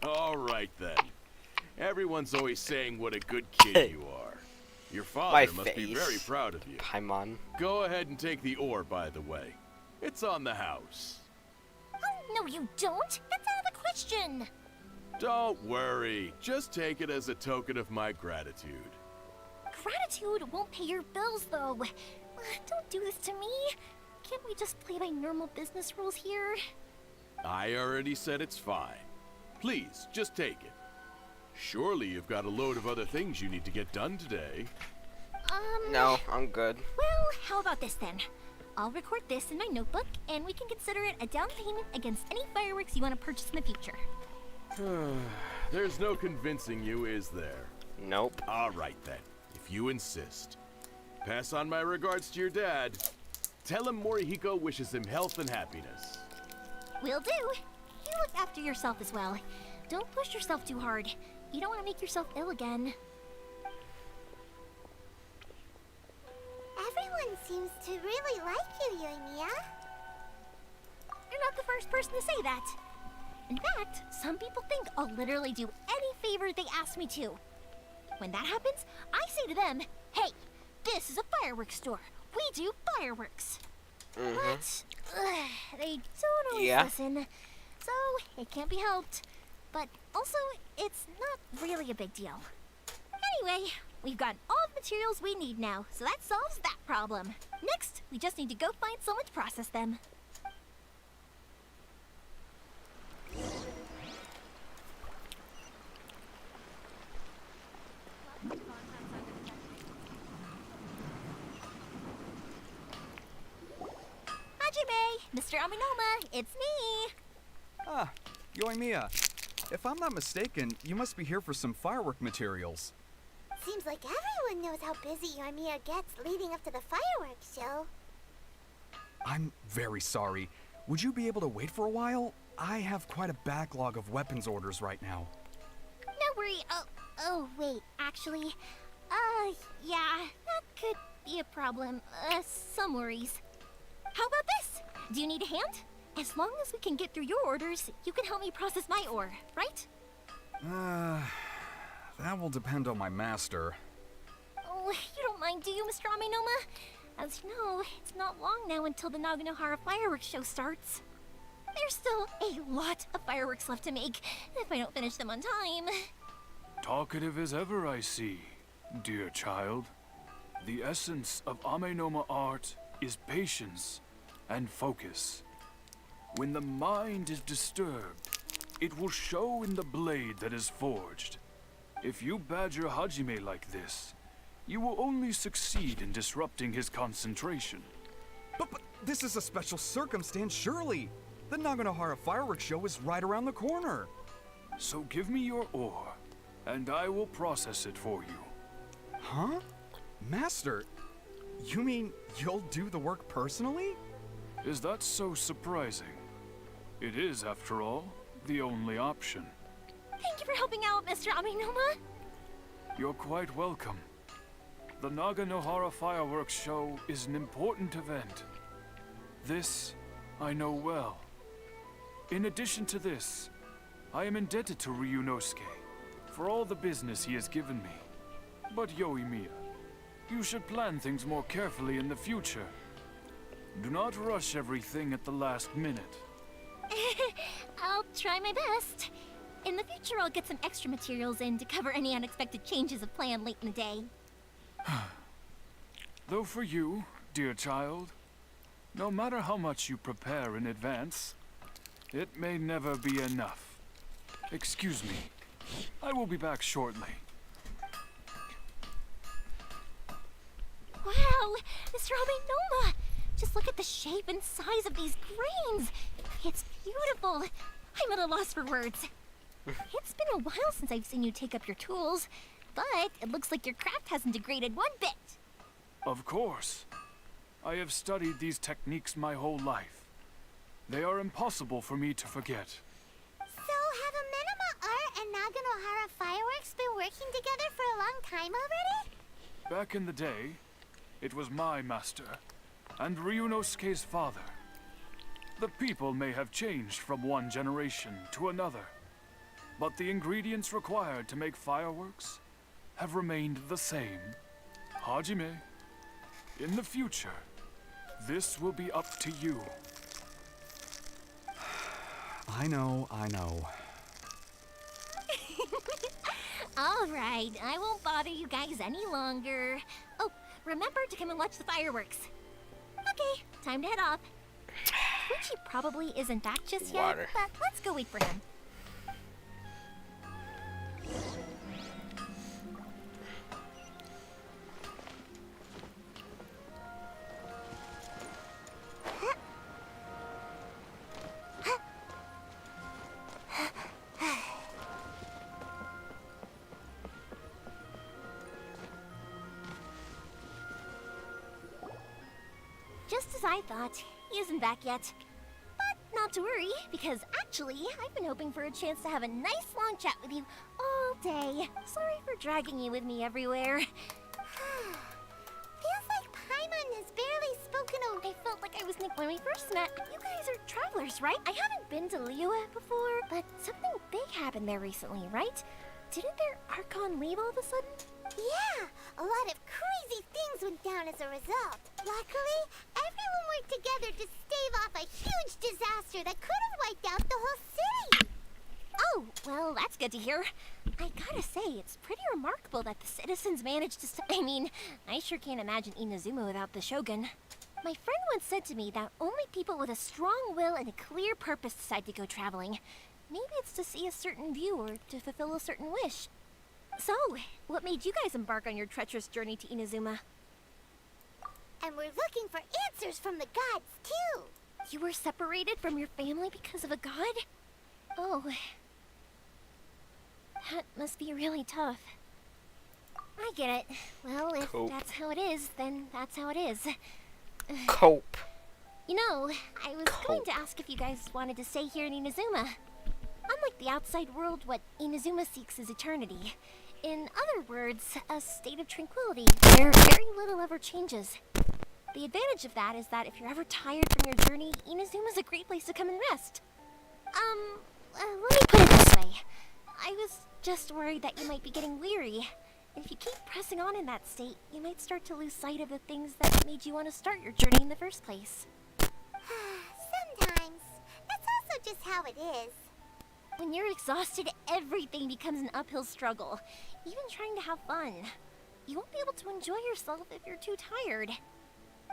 All right then. Everyone's always saying what a good kid you are. Your father must be very proud of you.
Paimon.
Go ahead and take the ore, by the way. It's on the house.
Oh, no you don't. That's out of the question.
Don't worry. Just take it as a token of my gratitude.
Gratitude won't pay your bills, though. Don't do this to me. Can't we just play by normal business rules here?
I already said it's fine. Please, just take it. Surely you've got a load of other things you need to get done today.
No, I'm good.
Well, how about this then? I'll record this in my notebook, and we can consider it a down payment against any fireworks you want to purchase in the future.
There's no convincing you, is there?
Nope.
All right then, if you insist. Pass on my regards to your dad. Tell him Morihiko wishes him health and happiness.
Will do. You look after yourself as well. don't push yourself too hard. You don't want to make yourself ill again.
Everyone seems to really like you, Yoimiya.
You're not the first person to say that. In fact, some people think I'll literally do any favor they ask me to. When that happens, I say to them, hey, this is a fireworks store. We do fireworks. But they don't always listen, so it can't be helped. But also, it's not really a big deal. Anyway, we've got all the materials we need now, so that solves that problem. Next, we just need to go find someone to process them. Hajime, Mr. Aminoma, it's me.
Ah, Yoimiya. If I'm not mistaken, you must be here for some firework materials.
Seems like everyone knows how busy Yoimiya gets leading up to the fireworks show.
I'm very sorry. Would you be able to wait for a while? I have quite a backlog of weapons orders right now.
No worry. Oh, wait, actually, yeah, that could be a problem. Some worries. How about this? Do you need a hand? As long as we can get through your orders, you can help me process my ore, right?
That will depend on my master.
Oh, you don't mind, do you, Mr. Aminoma? As you know, it's not long now until the Naganohara fireworks show starts. There's still a lot of fireworks left to make, if I don't finish them on time.
Talkative as ever, I see, dear child. The essence of Amenoma art is patience and focus. When the mind is disturbed, it will show in the blade that is forged. If you badger Hajime like this, you will only succeed in disrupting his concentration.
But this is a special circumstance, surely. The Naganohara fireworks show is right around the corner.
So give me your ore, and I will process it for you.
Huh? Master, you mean you'll do the work personally?
Is that so surprising? It is, after all, the only option.
Thank you for helping out, Mr. Aminoma.
You're quite welcome. The Naganohara fireworks show is an important event. This I know well. In addition to this, I am indebted to Ryunosuke for all the business he has given me. But Yoimiya, you should plan things more carefully in the future. Do not rush everything at the last minute.
I'll try my best. In the future, I'll get some extra materials in to cover any unexpected changes of plan late in the day.
Though for you, dear child, no matter how much you prepare in advance, it may never be enough. Excuse me. I will be back shortly.
Wow, Mr. Aminoma! Just look at the shape and size of these grains! It's beautiful! I'm at a loss for words. It's been a while since I've seen you take up your tools, but it looks like your craft hasn't degraded one bit.
Of course. I have studied these techniques my whole life. They are impossible for me to forget.
So, have Amenoma Art and Naganohara Fireworks been working together for a long time already?
Back in the day, it was my master, and Ryunosuke's father. The people may have changed from one generation to another, but the ingredients required to make fireworks have remained the same. Hajime, in the future, this will be up to you.
I know.
All right, I won't bother you guys any longer. Oh, remember to come and watch the fireworks. Okay, time to head off. Twitchy probably isn't back just yet, but let's go wait for him. Just as I thought, he isn't back yet. But not to worry, because actually, I've been hoping for a chance to have a nice long chat with you all day. Sorry for dragging you with me everywhere.
Feels like Paimon has barely spoken a...
I felt like I was Nick when we first met. You guys are travelers, right? I haven't been to Liyue before, but something big happened there recently, right? Didn't their Archon leave all of a sudden?
Yeah, a lot of crazy things went down as a result. Luckily, everyone worked together to stave off a huge disaster that could have wiped out the whole city.
Oh, well, that's good to hear. I gotta say, it's pretty remarkable that the citizens managed to I mean, I sure can't imagine Inazuma without the Shogun. My friend once said to me that only people with a strong will and a clear purpose decide to go traveling. Maybe it's to see a certain view or to fulfill a certain wish. So, what made you guys embark on your treacherous journey to Inazuma?
And we're looking for answers from the gods, too.
You were separated from your family because of a god? Oh. That must be really tough. I get it. Well, if that's how it is, then that's how it is.
Cope.
You know, I was going to ask if you guys wanted to stay here in Inazuma. Unlike the outside world, what Inazuma seeks is eternity. In other words, a state of tranquility, where very little ever changes. The advantage of that is that if you're ever tired from your journey, Inazuma's a great place to come and rest. Let me put it this way. I was just worried that you might be getting weary. If you keep pressing on in that state, you might start to lose sight of the things that made you want to start your journey in the first place.
Sometimes. That's also just how it is.
When you're exhausted, everything becomes an uphill struggle. Even trying to have fun. You won't be able to enjoy yourself if you're too tired.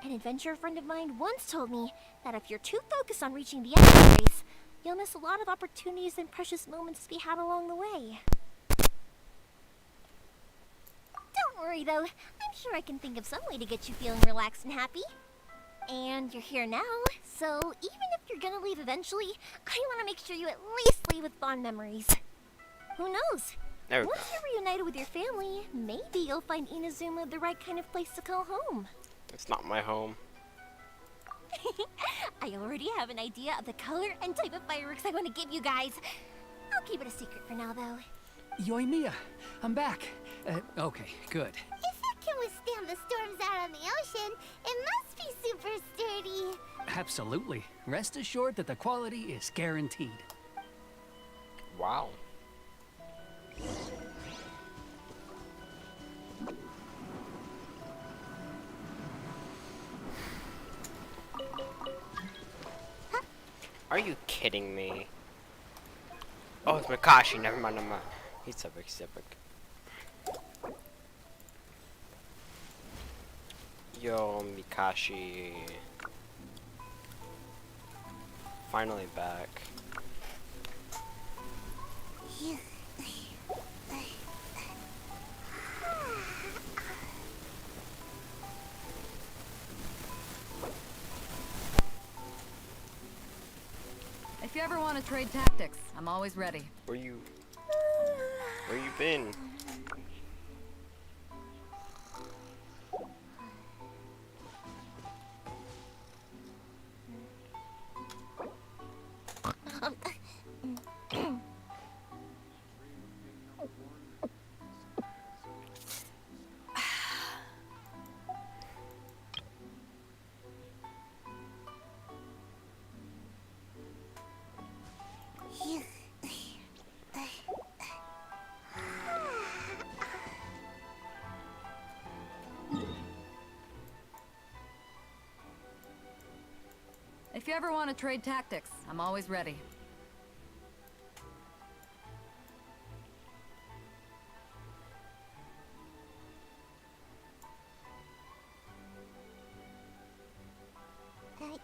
An adventurer friend of mine once told me that if you're too focused on reaching the end of the race, you'll miss a lot of opportunities and precious moments to be had along the way. Don't worry though, I'm sure I can think of some way to get you feeling relaxed and happy. And you're here now, so even if you're gonna leave eventually, I want to make sure you at least leave with fond memories. Who knows?
There we
Once
go.
you're reunited with your family, maybe you'll find Inazuma the right kind of place to call home.
It's not my home.
I already have an idea of the color and type of fireworks I want to give you guys. I'll keep it a secret for now, though.
Yoimiya, I'm back. Okay, good.
If it can withstand the storms out on the ocean, it must be super sturdy.
Absolutely. Rest assured that the quality is guaranteed.
Wow. Are you kidding me? Oh, it's Makashi. Never mind, never mind. He's epic, he's epic. Yo, Mikashi. Finally back.
If you ever want to trade tactics, I'm always ready.
Where you been?
If you ever want to trade tactics, I'm always ready.
Yeah.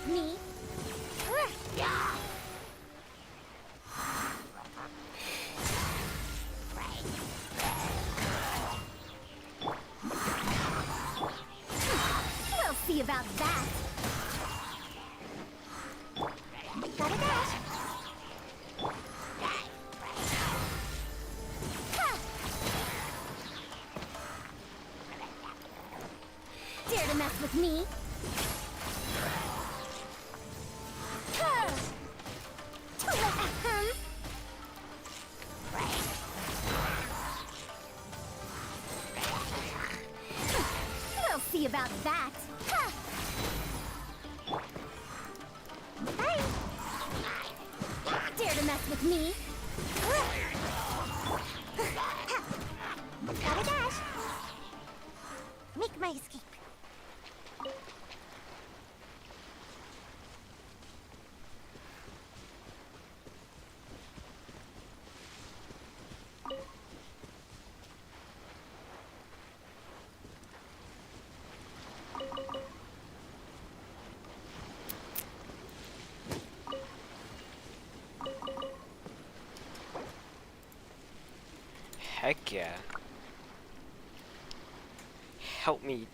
me. We'll see about that. Gotta dash. Dare to mess with me? We'll see about that. Bye. Dare to mess with me? Gotta dash. Make my escape.
Heck yeah. Help me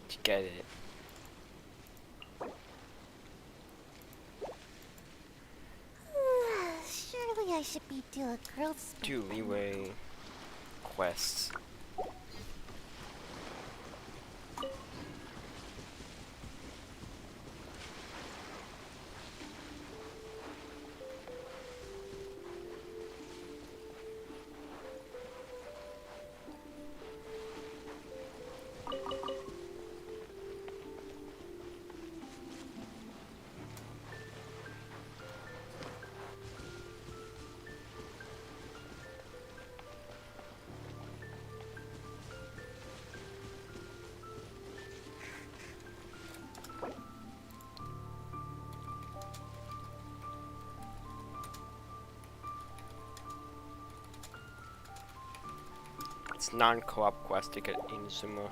to get it.
Surely I should be due a growth spurt.
Do leeway quests. It's non-co-op quest to get Inazuma.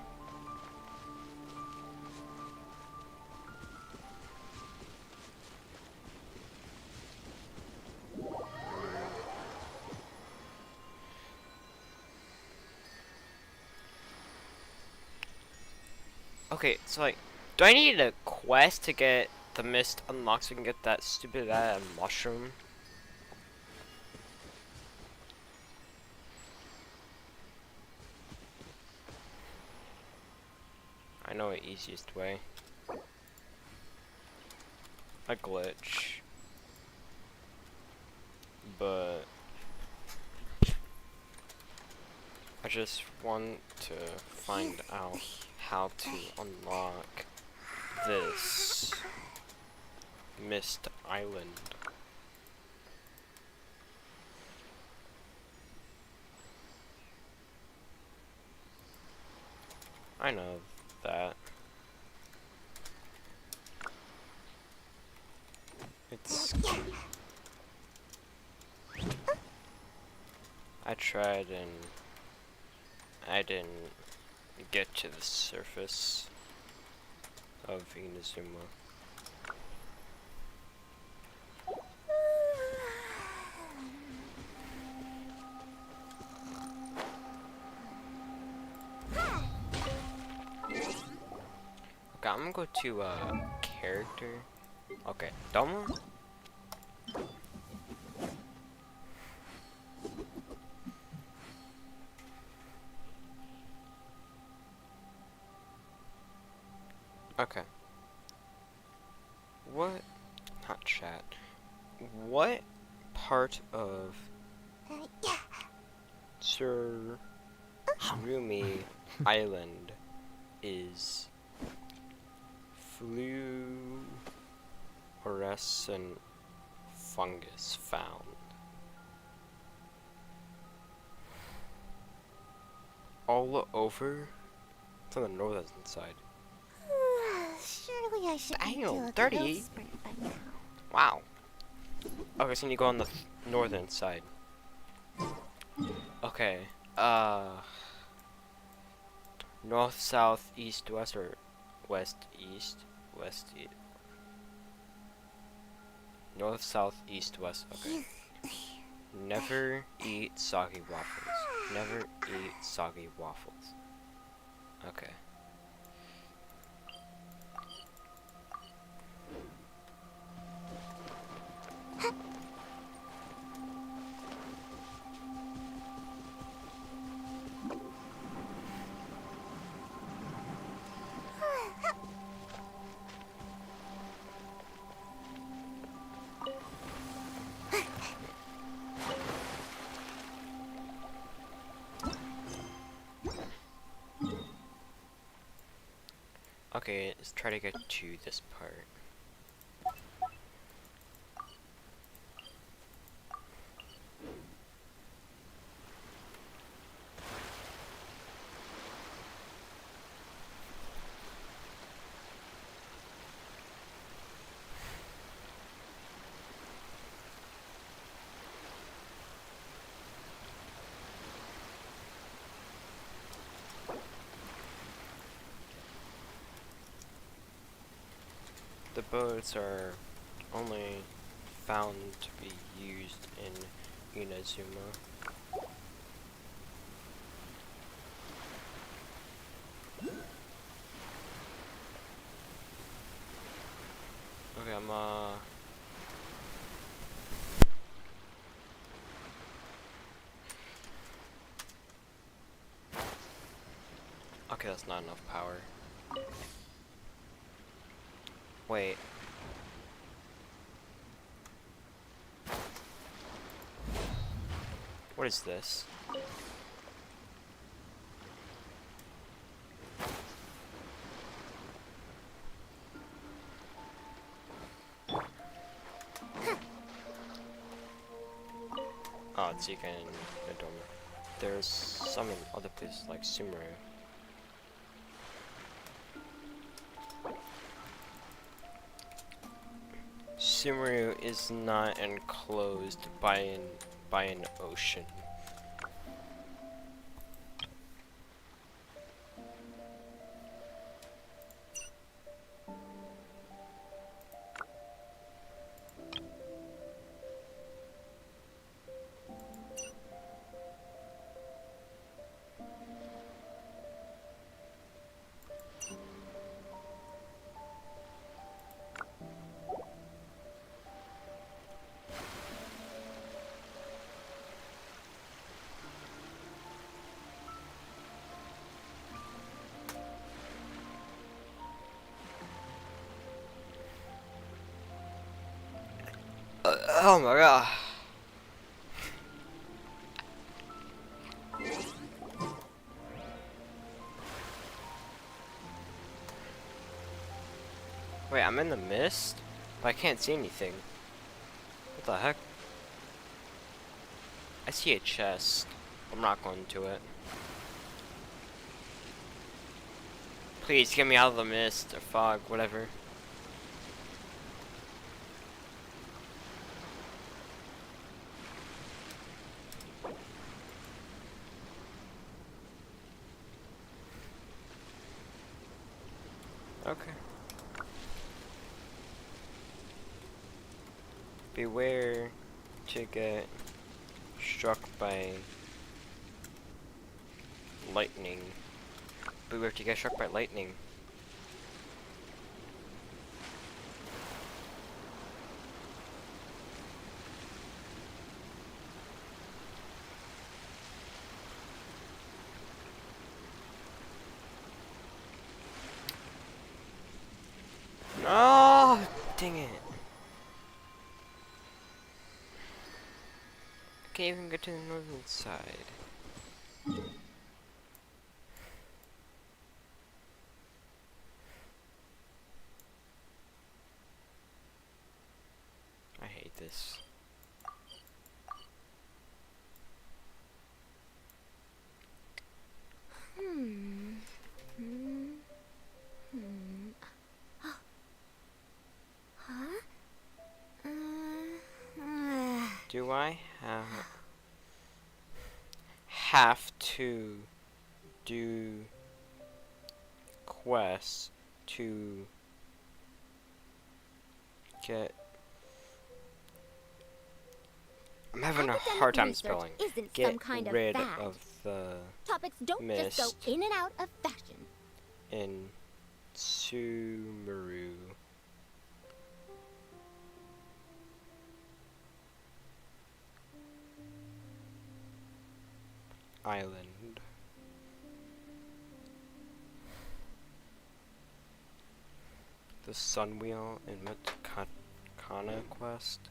Okay, so like, do I need a quest to get the mist unlocked so I can get that stupid mushroom? I know the easiest way. A glitch. But I just want to find out how to unlock this Mist Island. I know that. It's... I tried and I didn't get to the surface of Inazuma. Okay, I'm gonna go to character. Okay, Domo. Okay. What? Not chat. What part of Surumi Island is fluorescent fungus found? All over? It's on the northern side.
Surely I should be
Dang,
due a
38.
growth spurt by now.
Wow. Okay, so you go on the northern side. Okay. North, south, east, west, or west, east, west, east. North, south, east, west. Okay. Never eat soggy waffles. Never eat soggy waffles. Okay. Okay, let's try to get to this part. The boats are only found to be used in Inazuma. Okay, okay, that's not enough power. Wait. What is this? Oh, it's you can adorn. There's some in other places like Sumeru. Sumeru is not enclosed by an ocean. Oh my god. Wait, I'm in the mist? But I can't see anything. What the heck? I see a chest. I'm not going to it. Please get me out of the mist or fog, whatever. Okay. Beware to get struck by lightning. Beware to get struck by lightning. Oh, dang it. I can't even get to the northern side. I hate this. Do I have to do quests to get having a hard time spelling.
Isn't
Get
some kind
rid
of fad.
of the
Topics don't just
mist
go in and out of fashion.
in Sumeru. Island. The Sun Wheel in Mitkana Quest.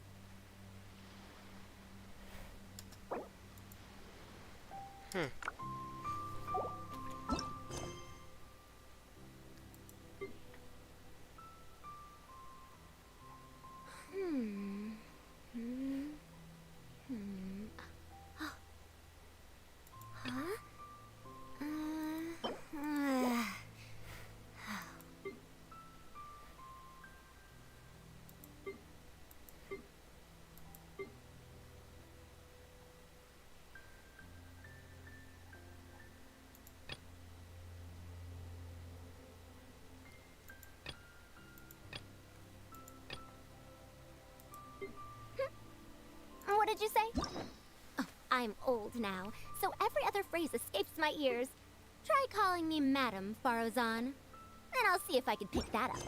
What did you say? Oh, I'm old now, so every other phrase escapes my ears. Try calling me Madam Farozan, and I'll see if I can pick that up.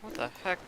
What the heck?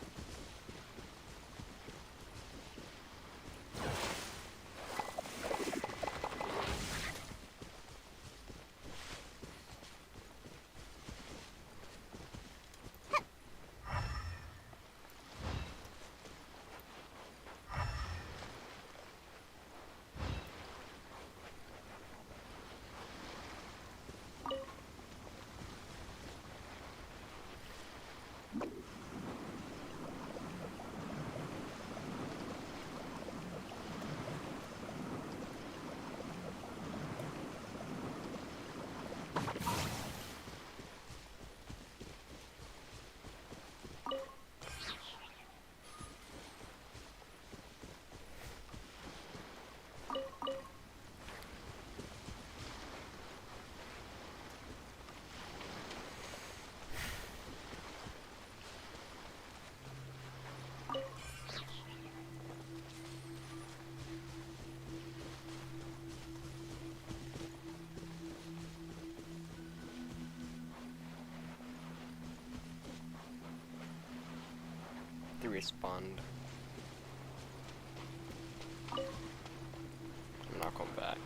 To respond. I'm not going back.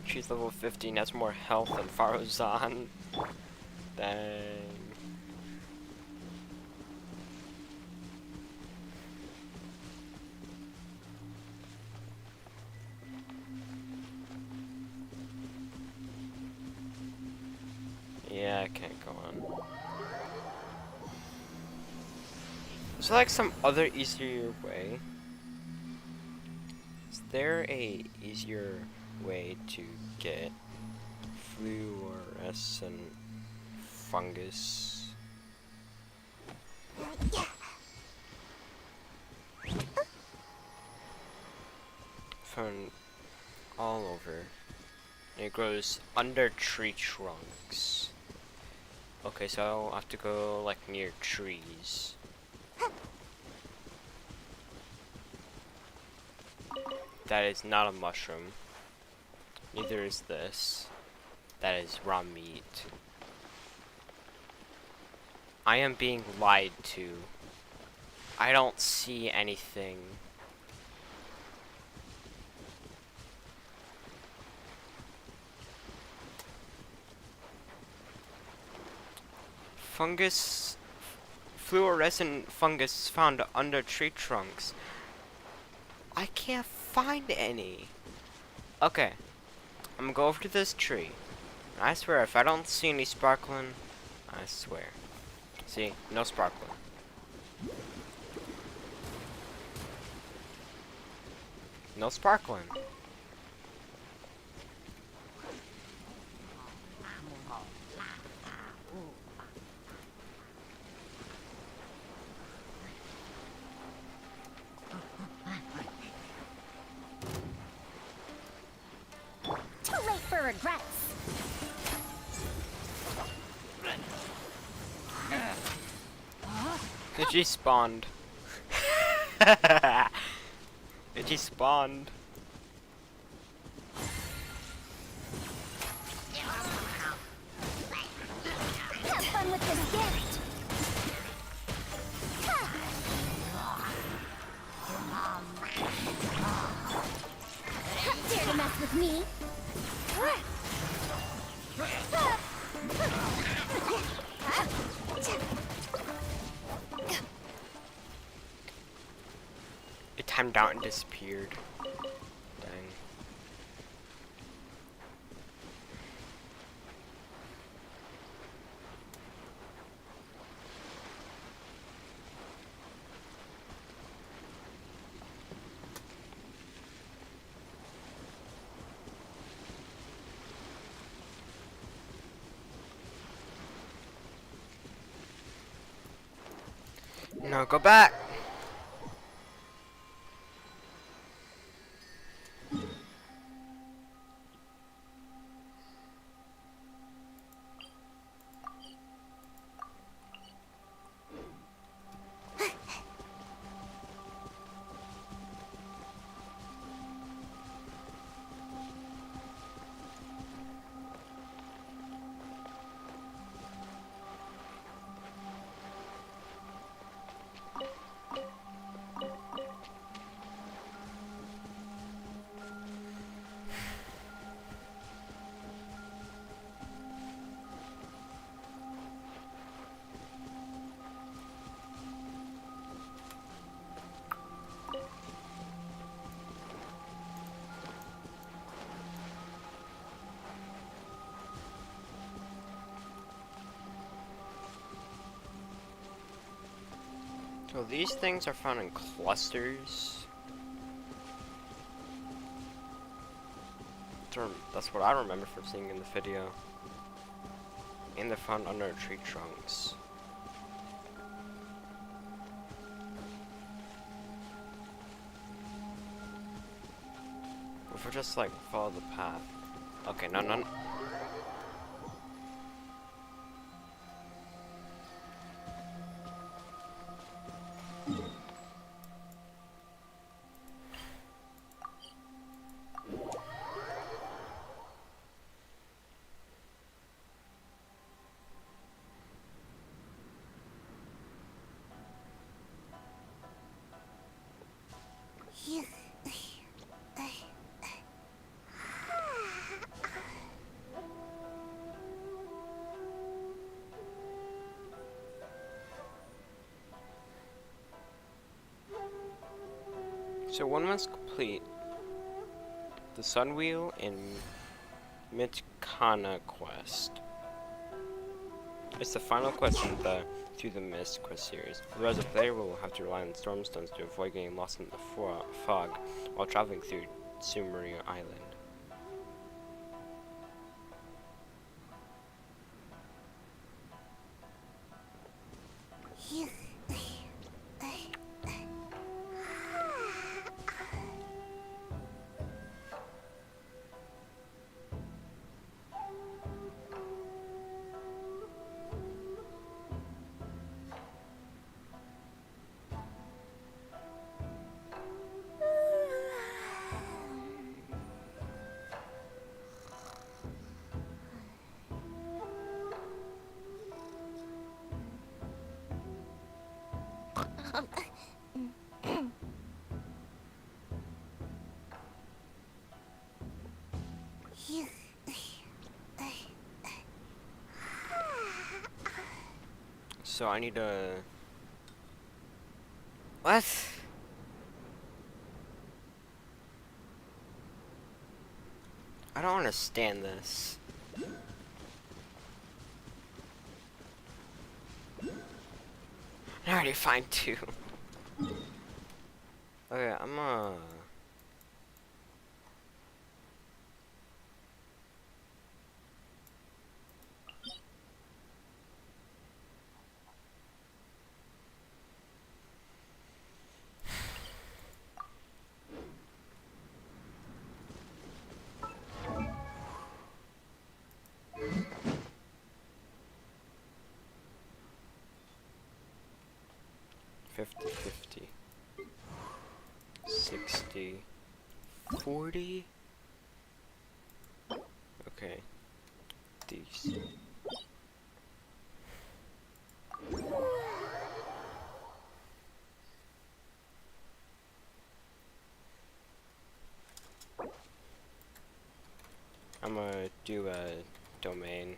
She's level 15, has more health than Farozan. Dang. Yeah, I can't go on. Is there like some other easier way? Is there a easier way to get fluorescent fungus? Found all over. It grows under tree trunks. Okay, so I'll have to go like near trees. That is not a mushroom. Neither is this. That is raw meat. I am being lied to. I don't see anything. Fungus, fluorescent fungus found under tree trunks. I can't find any. Okay, I'm gonna go over to this tree. I swear, if I don't see any sparkling, I swear. See, no sparkling. No sparkling.
Too late for regrets.
Itchy spawned. Itchy spawned.
Have fun with this gift. Dare to mess with me?
It timed out and disappeared. Dang. No, go back! So these things are found in clusters. That's what I remember from seeing in the video. And they're found under tree trunks. If we just like follow the path. Okay, no. So one must complete the Sun Wheel and Mitkana quest. It's the final quest in the Through the Mist quest series. Otherwise, the player will have to rely on stormstones to avoid getting lost in the fog while traveling through Sumeria Island. So I need to... What? I don't understand this. already find 2. Okay, I'm 50-50. 60. 40. Okay. These. I'm gonna do a domain.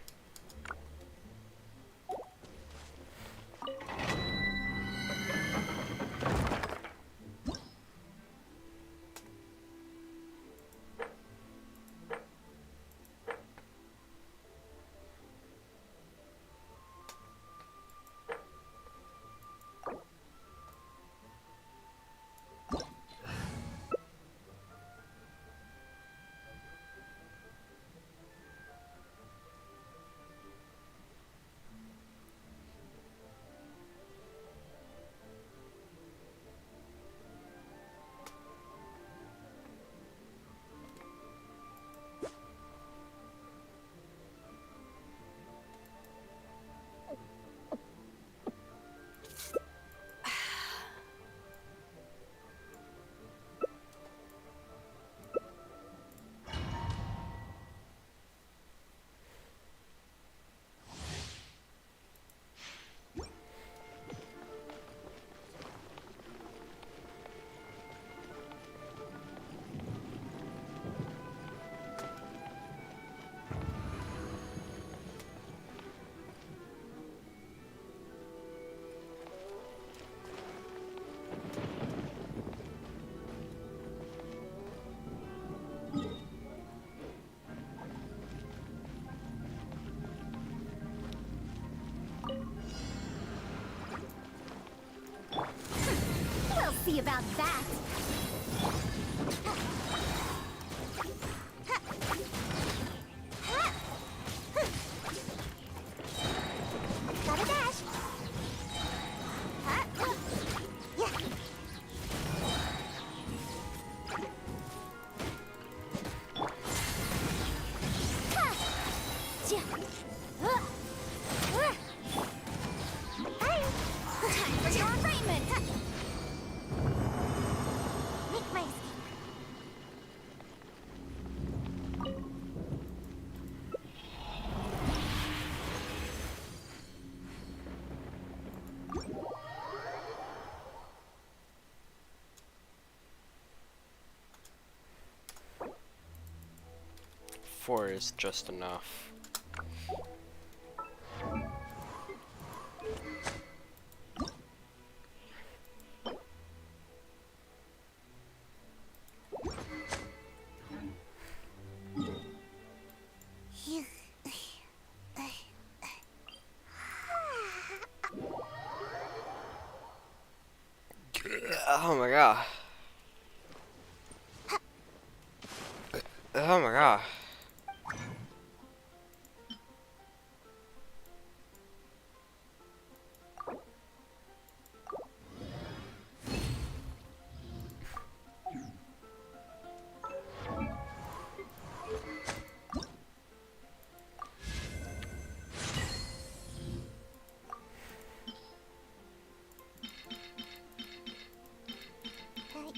We'll see about that. Gotta dash. Yeah. Time for your arraignment. Make my escape.
Four is just enough. Oh my god. Oh my god.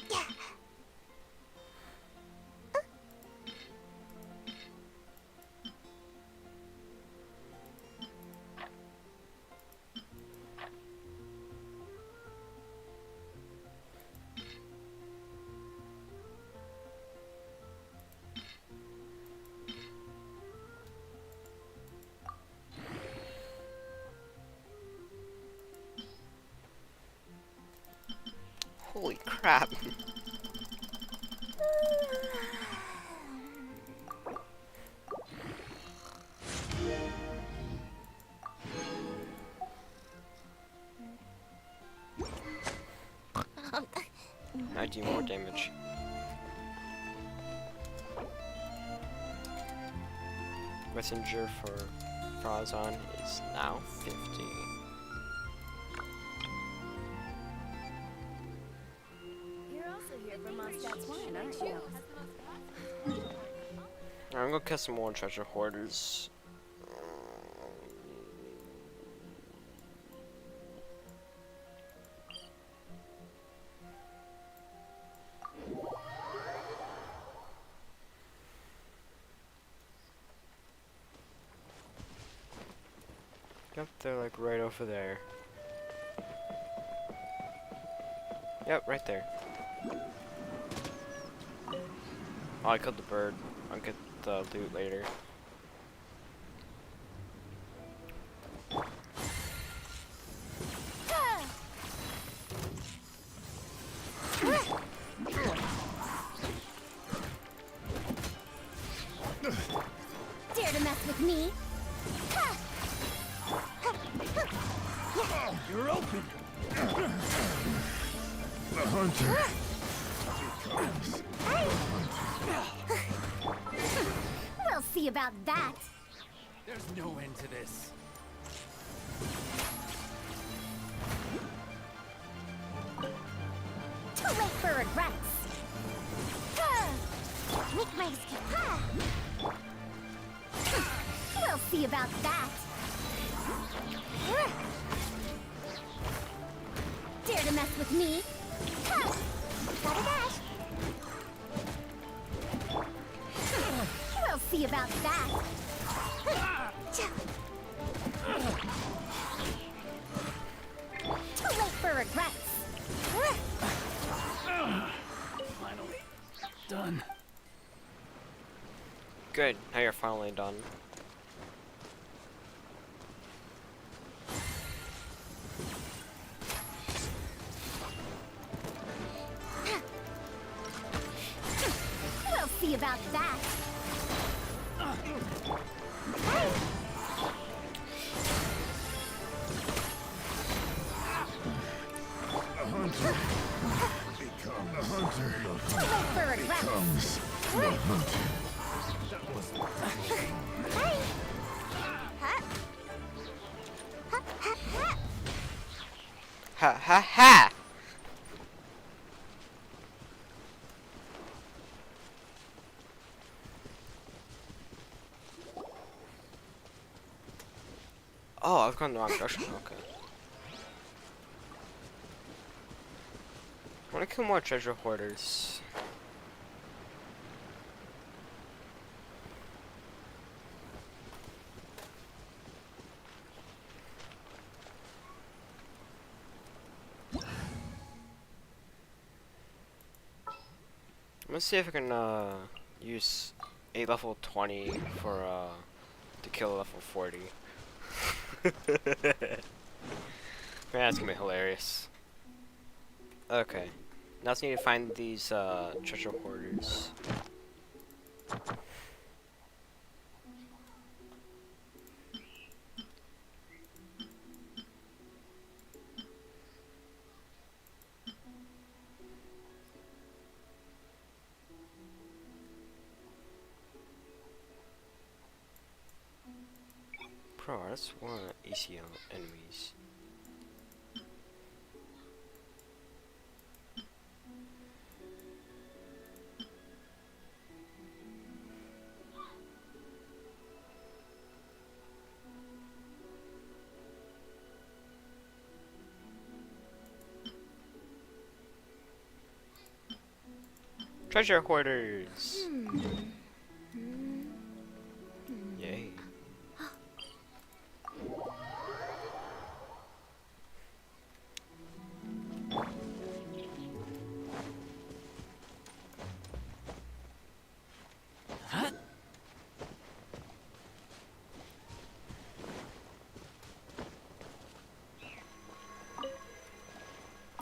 Yeah.
Holy crap. might do more damage. Messenger for Frazon is now 50.
You're also here for Mondstadt's wine, aren't you?
I'm gonna kill some more treasure hoarders. Yep, they're like right over there. Yep, right there. Oh, I killed the bird. I'll get the loot later.
Dare to mess with me?
You're open.
The hunter.
We'll see about that.
There's no end to this.
Too late for regrets. Make my escape. We'll see about that. Dare to mess with me? Gotta dash. We'll see about that. Too late for regrets.
Finally done.
Good, now you're finally done.
We'll see about that.
The hunter becomes the hunter.
Too late for regrets.
Becomes the hunter.
Ha ha ha! Oh, I've gone the wrong direction. Okay. I want to kill more treasure hoarders. Let's see if I can use a level 20 for to kill a level 40. Man, that's gonna be hilarious. Okay, now I just need to find these treasure hoarders. Bro, that's one of the ACL enemies. Treasure hoarders! Yay.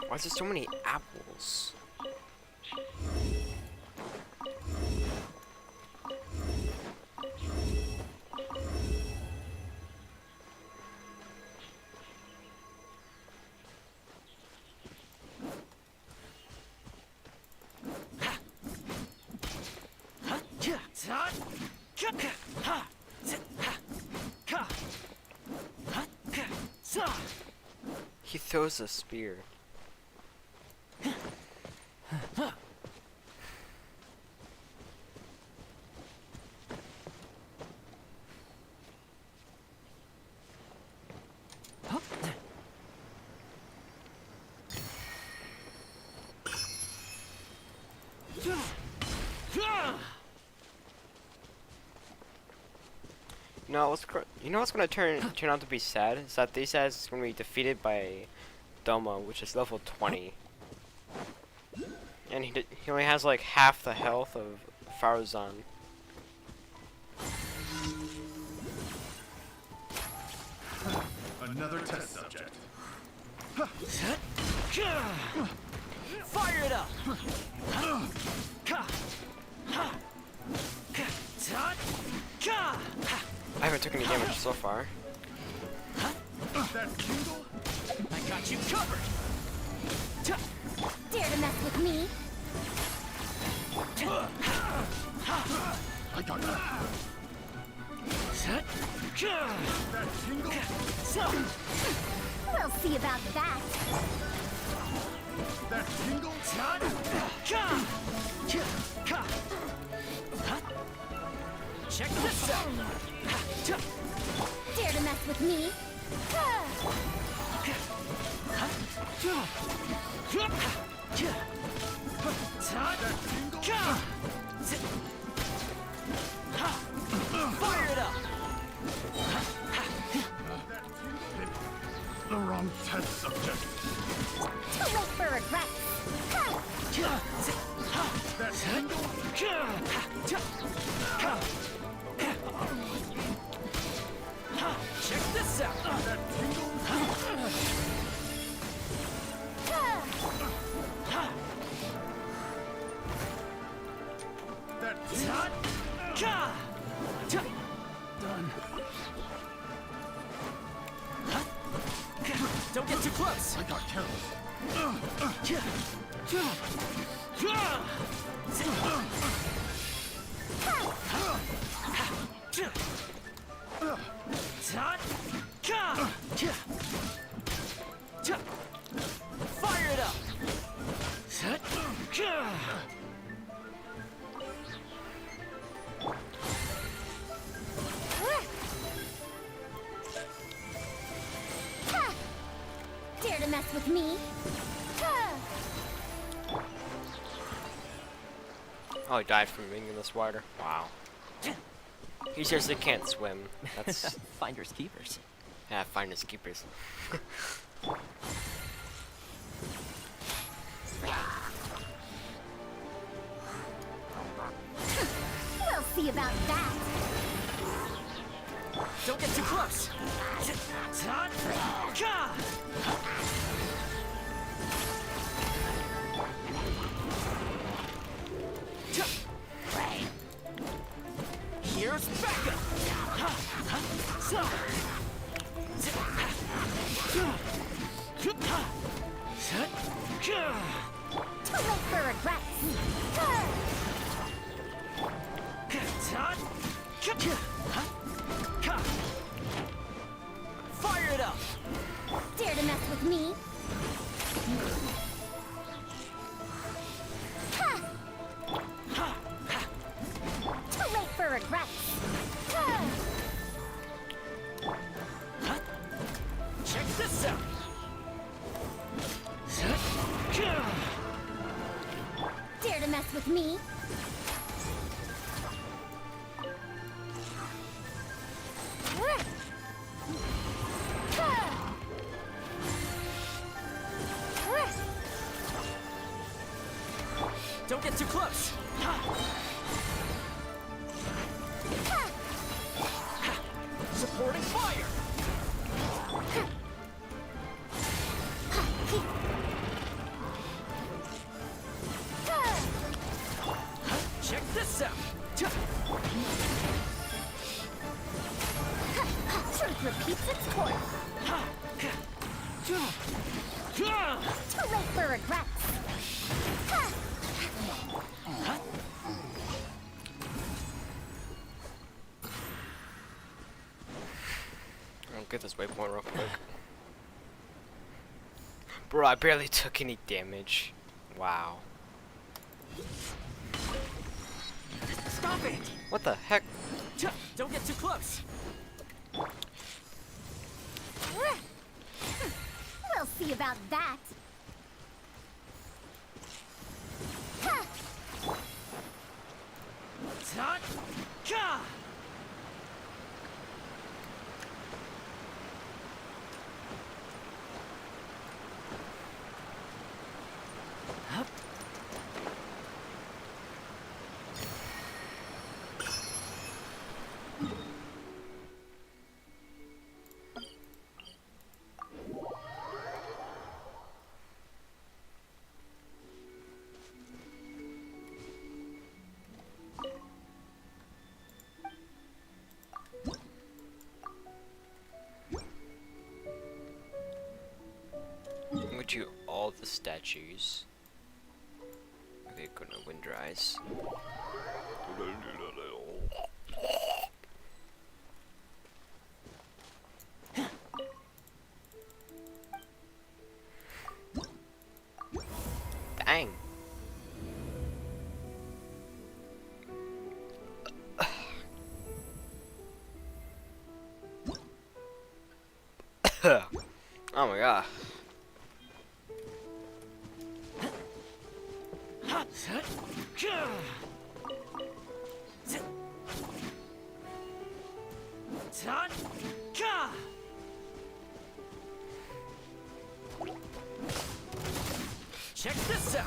Why is there so many apples? He throws a spear. You know what's gonna turn out to be sad is that these guys is gonna be defeated by Doma, which is level 20, and he only has like half the health of Faruzan.
Another test subject.
Fire it up!
I haven't taken any damage so far.
That tingle?
I got you covered!
Dare to mess with me?
I got that. That tingle?
We'll see about that.
That tingle?
Check this out!
Dare to mess with me?
Fire it up!
The wrong test subject.
Too late for regret.
That tingle?
Check this out!
That tingle? That
Done. Don't get too close!
I got careless.
Fire it up!
Dare to mess with me?
Oh, he died from being in this water. Wow. He seriously can't swim. That's
Finders keepers.
yeah, finders keepers.
We'll see about that.
Don't get too close! Here's backup!
Too late for regrets.
Fire it up!
Dare to mess with me? Too late for regrets.
Check this out!
Dare to mess with me?
Don't get too close! Supporting fire! Check this out!
Truth repeats its course. Too late for regrets.
I'll get this waypoint real quick. Bro, I barely took any damage. Wow.
Stop it!
What the heck?
Don't get too close.
We'll see about that.
Tut! Ka!
Would you all the statues? Okay, gonna wind rise. Dang. Oh my god.
Tut! Ka! Check this out.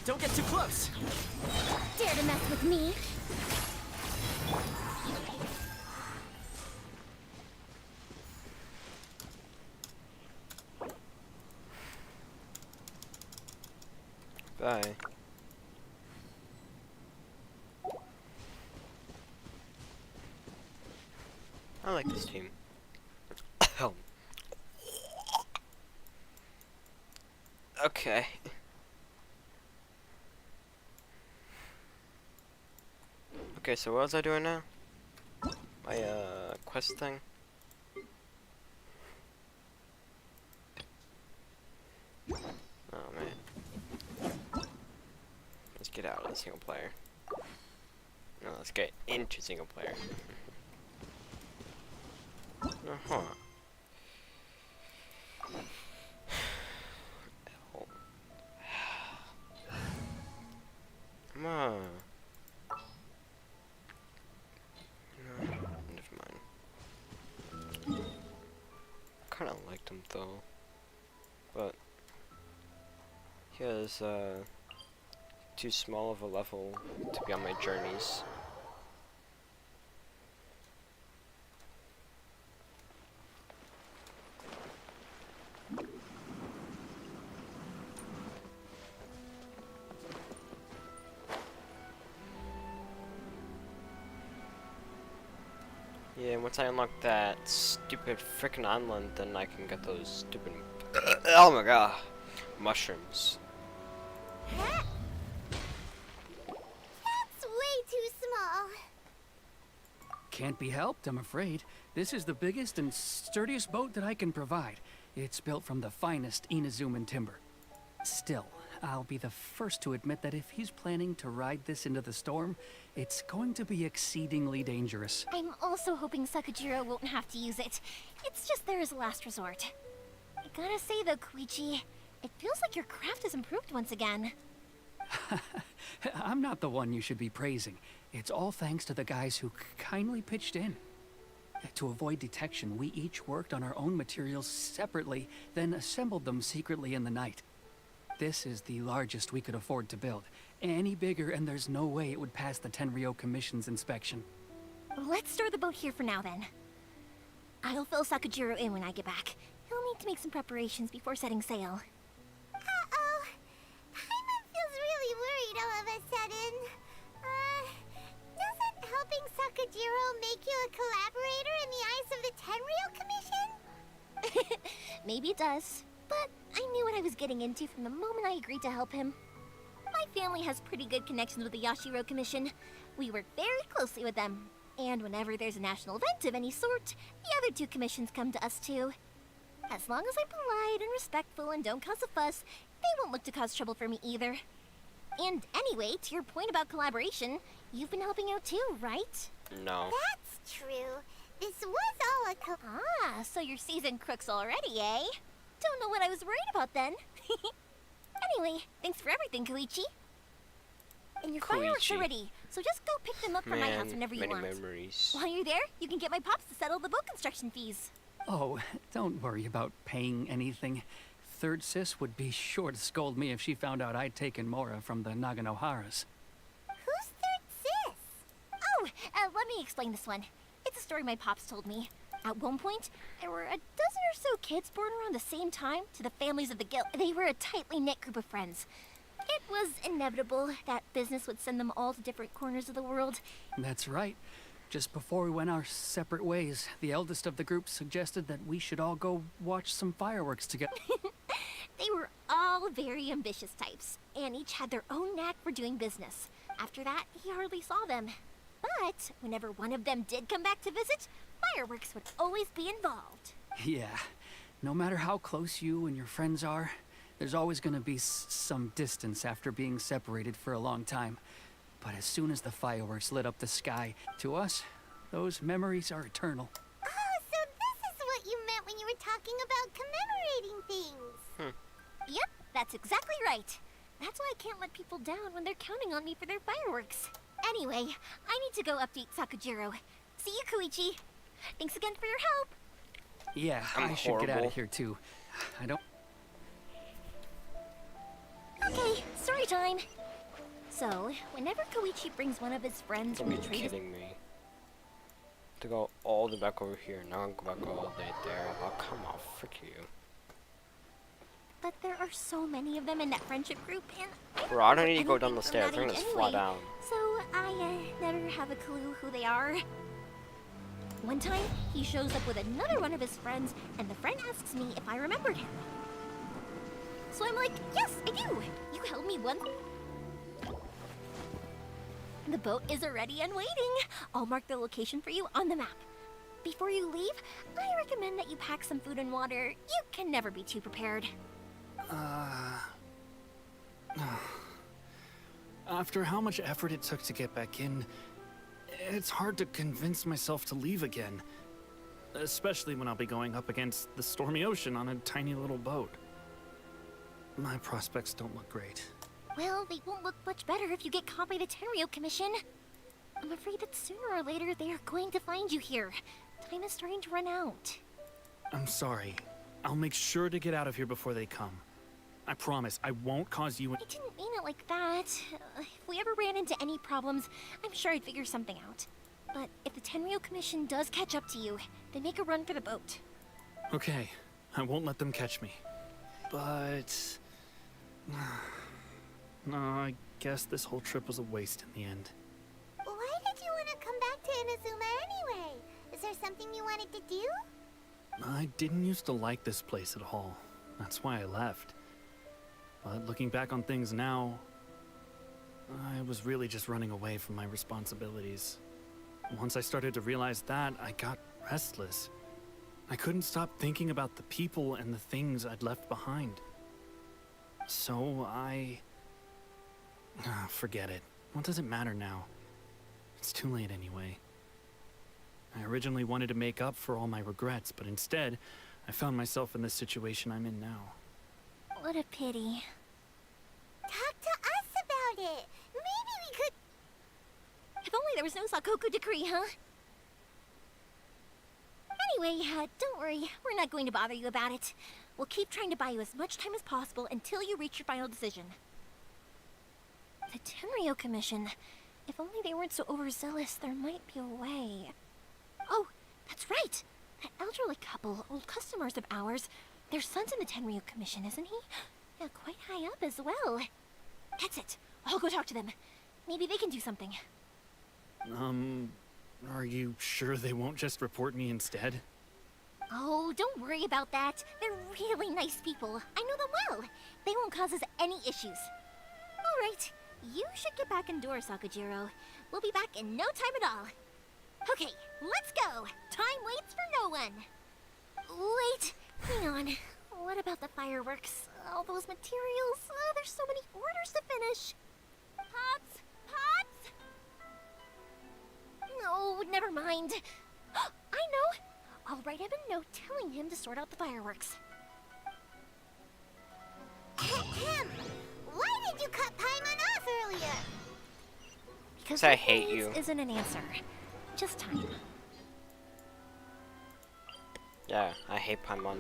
Don't get too close.
Dare to mess with me?
Bye. I like this team. Okay. Okay, so what was I doing now? My quest thing? Oh man. Let's get out of the single player. No, let's get into single player. Uh-huh. Come on. No, never mind. Kinda liked him though. But he has too small of a level to be on my journeys. Yeah, once I unlock that stupid frickin' island, then I can get those stupid oh my god, mushrooms.
That's way too small.
Can't be helped, I'm afraid. This is the biggest and sturdiest boat that I can provide. It's built from the finest Inazuman timber. Still, I'll be the first to admit that if he's planning to ride this into the storm, it's going to be exceedingly dangerous.
I'm also hoping Sakajiro won't have to use it. It's just there as a last resort. I gotta say though, Koichi, it feels like your craft has improved once again.
I'm not the one you should be praising. It's all thanks to the guys who kindly pitched in. To avoid detection, we each worked on our own materials separately, then assembled them secretly in the night. This is the largest we could afford to build. Any bigger and there's no way it would pass the Tenryo Commission's inspection.
Let's store the boat here for now then. I'll fill Sakajiro in when I get back. He'll need to make some preparations before setting sail.
Uh-oh. Paimon feels really worried all of a sudden. Doesn't helping Sakajiro you a collaborator in the eyes of the Tenryou Commission?
Maybe it does, but I knew what I was getting into from the moment I agreed to help him. My family has pretty good connections with the Yashiro Commission. We work very closely with them, and whenever there's a national event of any sort, the other two commissions come to us too. As long as I'm polite and respectful and don't cause a fuss, they won't look to cause trouble for me either. And anyway, to your point about collaboration, you've been helping out too, right?
No.
That's true. This was all a
Ah, so you're seasoned crooks already, eh? Don't know what I was worried about then. Anyway, thanks for everything, Koichi. And your fireworks are ready, so just go pick them up from my house whenever you want.
Memories.
While you're there, you can get my pops to settle the boat construction fees.
Oh, don't worry about paying anything. Third Sis would be sure to scold me if she found out I'd taken Mora from the Naganoharas.
Who's Third Sis?
Oh, let me explain this one. It's a story my pops told me. At one point, there were a dozen or so kids born around the same time to the families of the guild. They were a tightly knit group of friends. It was inevitable that business would send them all to different corners of the world.
That's right. Just before we went our separate ways, the eldest of the group suggested that we should all go watch some fireworks together.
They were all very ambitious types, and each had their own knack for doing business. After that, he hardly saw them. But whenever one of them did come back to visit, fireworks would always be involved.
Yeah, no matter how close you and your friends are, there's always gonna be some distance after being separated for a long time. But as soon as the fireworks lit up the sky, to us, those memories are eternal.
Oh, so this is what you meant when you were talking about commemorating things.
Yep, that's exactly right. That's why I can't let people down when they're counting on me for their fireworks. Anyway, I need to go update Sakujiro. See you, Koichi. Thanks again for your help.
Yeah,
I'm
I should get out
horrible.
of here too. I don't...
Okay, story time. So, whenever Koichi brings one of his friends from
Are
the
you
trade...
kidding me? To go all the way back over here, now I'm go back all the way there. Oh, come on, frick you.
But there are so many of them in that friendship group, and
Bro, I don't need to go
anything
down the
from
stairs.
that
I'm gonna
age
just fly
anyway.
down.
So I never have a clue who they are. One time, he shows up with another one of his friends, and the friend asks me if I remembered him. So I'm like, yes, I do. You helped me once. The boat is ready and waiting. I'll mark the location for you on the map. Before you leave, I recommend that you pack some food and water. You can never be too prepared.
After how much effort it took to get back in, it's hard to convince myself to leave again. Especially when I'll be going up against the stormy ocean on a tiny little boat. My prospects don't look great.
Well, they won't look much better if you get caught by the Tenryou Commission. I'm afraid that sooner or later they are going to find you here. Time is starting to run out.
I'm sorry. I'll make sure to get out of here before they come. I promise, I won't cause you
I didn't mean it like that. If we ever ran into any problems, I'm sure I'd figure something out. But if the Tenryou Commission does catch up to you, then make a run for the boat.
Okay, I won't let them catch me. But... no, I guess this whole trip was a waste in the end.
Why did you want to come back to Inazuma anyway? Is there something you wanted to do?
I didn't used to like this place at all. That's why I left. But looking back on things now, I was really just running away from my responsibilities. Once I started to realize that, I got restless. I couldn't stop thinking about the people and the things I'd left behind. So forget it. What does it matter now? It's too late anyway. I originally wanted to make up for all my regrets, but instead, I found myself in the situation I'm in now.
What a pity.
Talk to us about it. Maybe we could...
If only there was no Sakoku decree, huh? Anyway, don't worry. We're not going to bother you about it. We'll keep trying to buy you as much time as possible until you reach your final decision. The Tenryou Commission. If only they weren't so overzealous, there might be a way. Oh, that's right! That elderly couple, old customers of ours, their son's in the Tenryou Commission, isn't he? Yeah, quite high up as well. That's it. I'll go talk to them. Maybe they can do something.
Are you sure they won't just report me instead?
Oh, don't worry about that. They're really nice people. I know them well. They won't cause us any issues. Alright, you should get back indoors, Sakajiro. We'll be back in no time at all. Okay, let's go. Time waits for no one. Wait, hang on. What about the fireworks? All those materials? There's so many orders to finish. Pops? Pops? No, never mind. I know. I'll write him a note telling him to sort out the fireworks.
Ahem. Why did you cut Paimon off earlier?
Because
I
what
hate
he needs
you.
isn't an answer. Just time.
Yeah, I hate Paimon.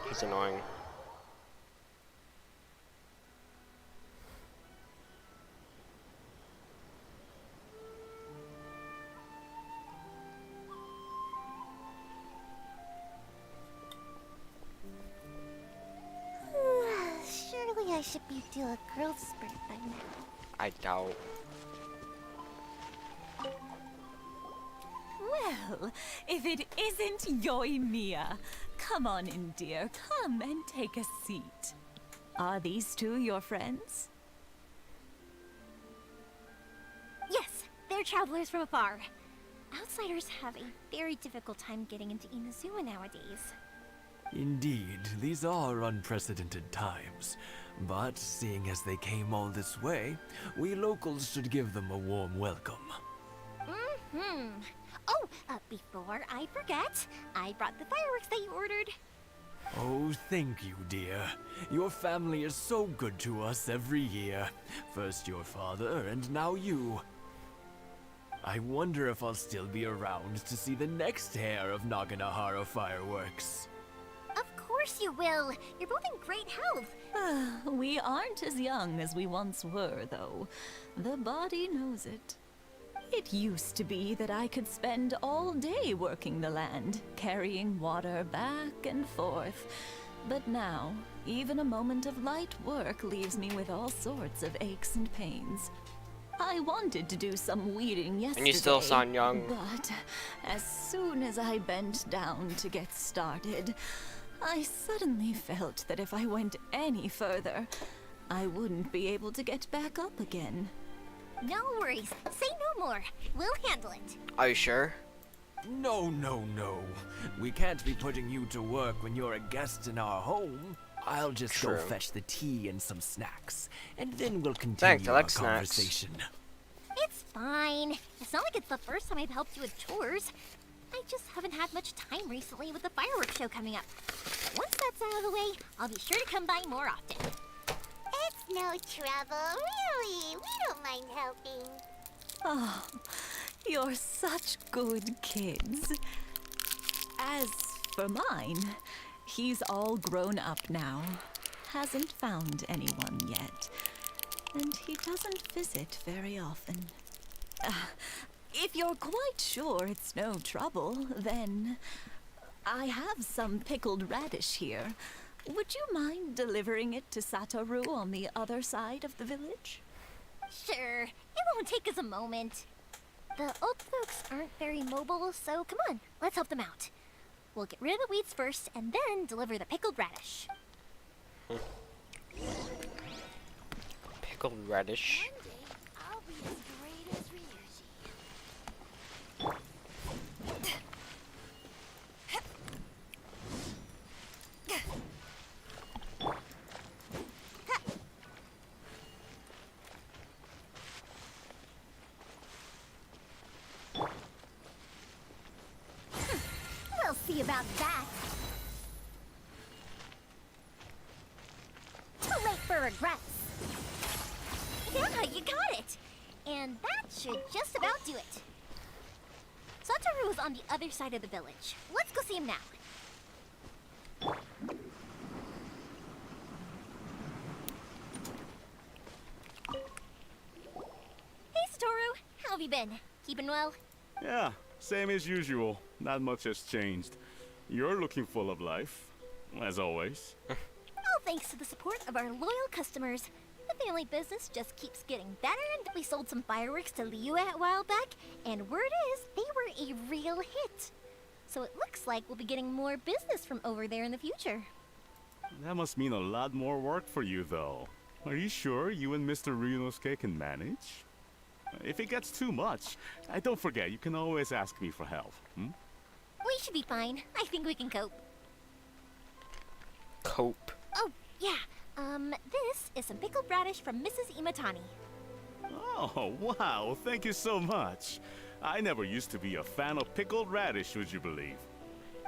He's annoying.
Surely I should be due a growth spurt by now.
I doubt.
Well, if it isn't Yoimiya, come on in, dear. Come and take a seat. Are these two your friends?
Yes, they're travelers from afar. Outsiders have a very difficult time getting into Inazuma nowadays.
Indeed, these are unprecedented times. But seeing as they came all this way, we locals should give them a warm welcome.
Mm-hmm. Oh, before I forget, I brought the fireworks that you ordered.
Oh, thank you, dear. Your family is so good to us every year. First your father, and now you. I wonder if I'll still be around to see the next hair of Naganahara fireworks.
Of course you will. You're both in great health.
We aren't as young as we once were, though. The body knows it. It used to be that I could spend all day working the land, carrying water back and forth. But now, even a moment of light work leaves me with all sorts of aches and pains. I wanted to do some weeding yesterday.
And you still sound young.
But as soon as I bent down to get started, I suddenly felt that if I went any further, I wouldn't be able to get back up again.
No worries. Say no more. We'll handle it.
Are you sure?
No, no, no. We can't be putting you to work when you're a guest in our home. I'll just go
True.
fetch the tea and some snacks, and then we'll continue
Thanks, I like
our
snacks.
conversation.
It's fine. It's not like it's the first time I've helped you with chores. I just haven't had much time recently with the fireworks show coming up. But once that's out of the way, I'll be sure to come by more often.
It's no trouble, really. We don't mind helping.
Oh, you're such good kids. As for mine, he's all grown up now. Hasn't found anyone yet. And he doesn't visit very often. If you're quite sure it's no trouble, then I have some pickled radish here. Would you mind delivering it to Satoru on the other side of the village?
Sure. It won't take us a moment. The old folks aren't very mobile, so come on, let's help them out. We'll get rid of the weeds first, and then deliver the pickled radish.
Pickled radish.
One day, I'll be as great as Ryuji.
We'll see about that. Too late for regrets. Yeah, you got it. And that should just about do it. Satoru is on the other side of the village. Let's go see him now. Hey, Satoru. How have you been? Keeping well?
Yeah, same as usual. Not much has changed. You're looking full of life, as always.
All thanks to the support of our loyal customers. The family business just keeps getting better, and we sold some fireworks to Liyue a while back, and word is they were real hit. So it looks like we'll be getting more business from over there in the future.
That must mean a lot more work for you, though. Are you sure you and Mr. Ryunosuke can manage? If it gets too much, don't forget, you can always ask me for help.
We should be fine. I think we can cope.
Cope.
Oh, yeah. This is some pickled radish from Mrs. Imatani.
Oh, wow, thank you so much. I never used to be a fan of pickled radish, would you believe?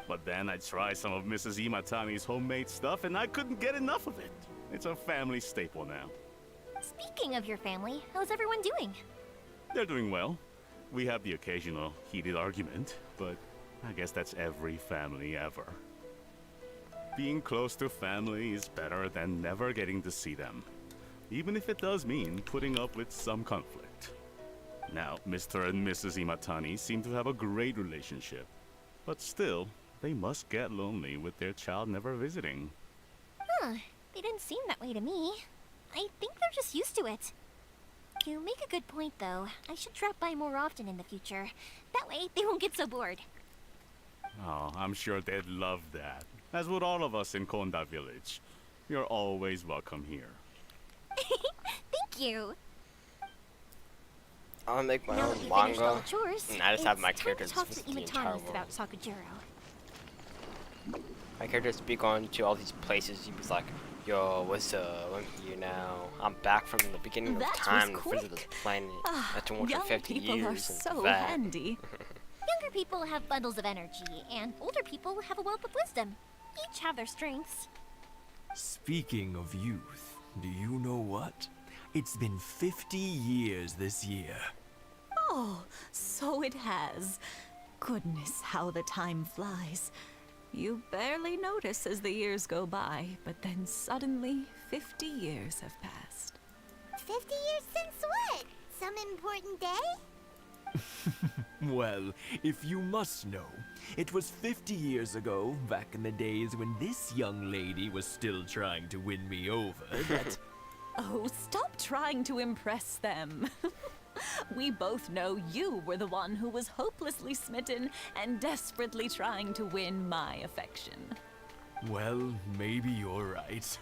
But then I tried some of Mrs. Imatani's homemade stuff and I couldn't get enough of it. It's a family staple now.
Speaking of your family, how's everyone doing?
They're doing well. We have the occasional heated argument, but I guess that's every family ever. Being close to family is better than never getting to see them, even if it does mean putting up with some conflict. Now, Mr. and Mrs. Imatani seem to have a great relationship, but still, they must get lonely with their child never visiting.
Huh, they didn't seem that way to me. I think they're just used to it. You make a good point, though. I should drop by more often in the future. That way, they won't get so bored.
Oh, I'm sure they'd love that, as would all of us in Konda Village. You're always welcome here.
Thank you.
I'll make my
Now
own
that you've finished all
manga.
the chores,
And I just have my
it's time to
characters
talk
visit
to
the entire
Imatanis
world.
about Sakujiro.
My characters be going to all these places. You'd be like, yo, what's up? I'm here now. I'm back from the beginning of
That
time
was
to visit this planet.
Ah,
That's
young
150
people
years.
are
and
so
that.
handy.
Younger people have bundles of energy, and older people have a wealth of wisdom. Each have their strengths.
Speaking of youth, do you know what? It's been 50 years this year.
Oh, so it has. Goodness, how the time flies. You barely notice as the years go by, but then suddenly 50 years have passed.
50 years since what? Some important day?
Well, if you must know, it was 50 years ago, back in the days when this young lady was still trying to win me over, that...
Oh, stop trying to impress them. We both know you were the one who was hopelessly smitten and desperately trying to win my affection.
Well, maybe you're right.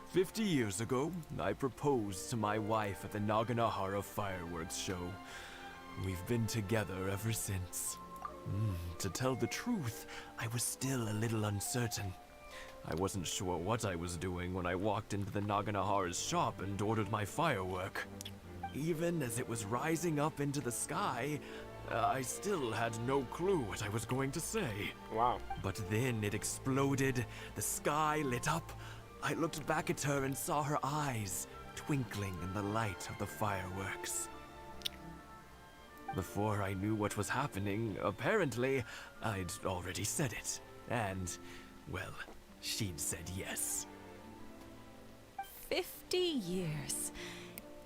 50 years ago, I proposed to my wife at the Naganahara fireworks show. We've been together ever since. To tell the truth, I was still a little uncertain. I wasn't sure what I was doing when I walked into the Naganahara's shop and ordered my firework. Even as it was rising up into the sky, I still had no clue what I was going to say.
Wow.
But then it exploded, the sky lit up. I looked back at her and saw her eyes twinkling in the light of the fireworks. Before I knew what was happening, apparently, I'd already said it. And, well, she'd said yes.
50 years.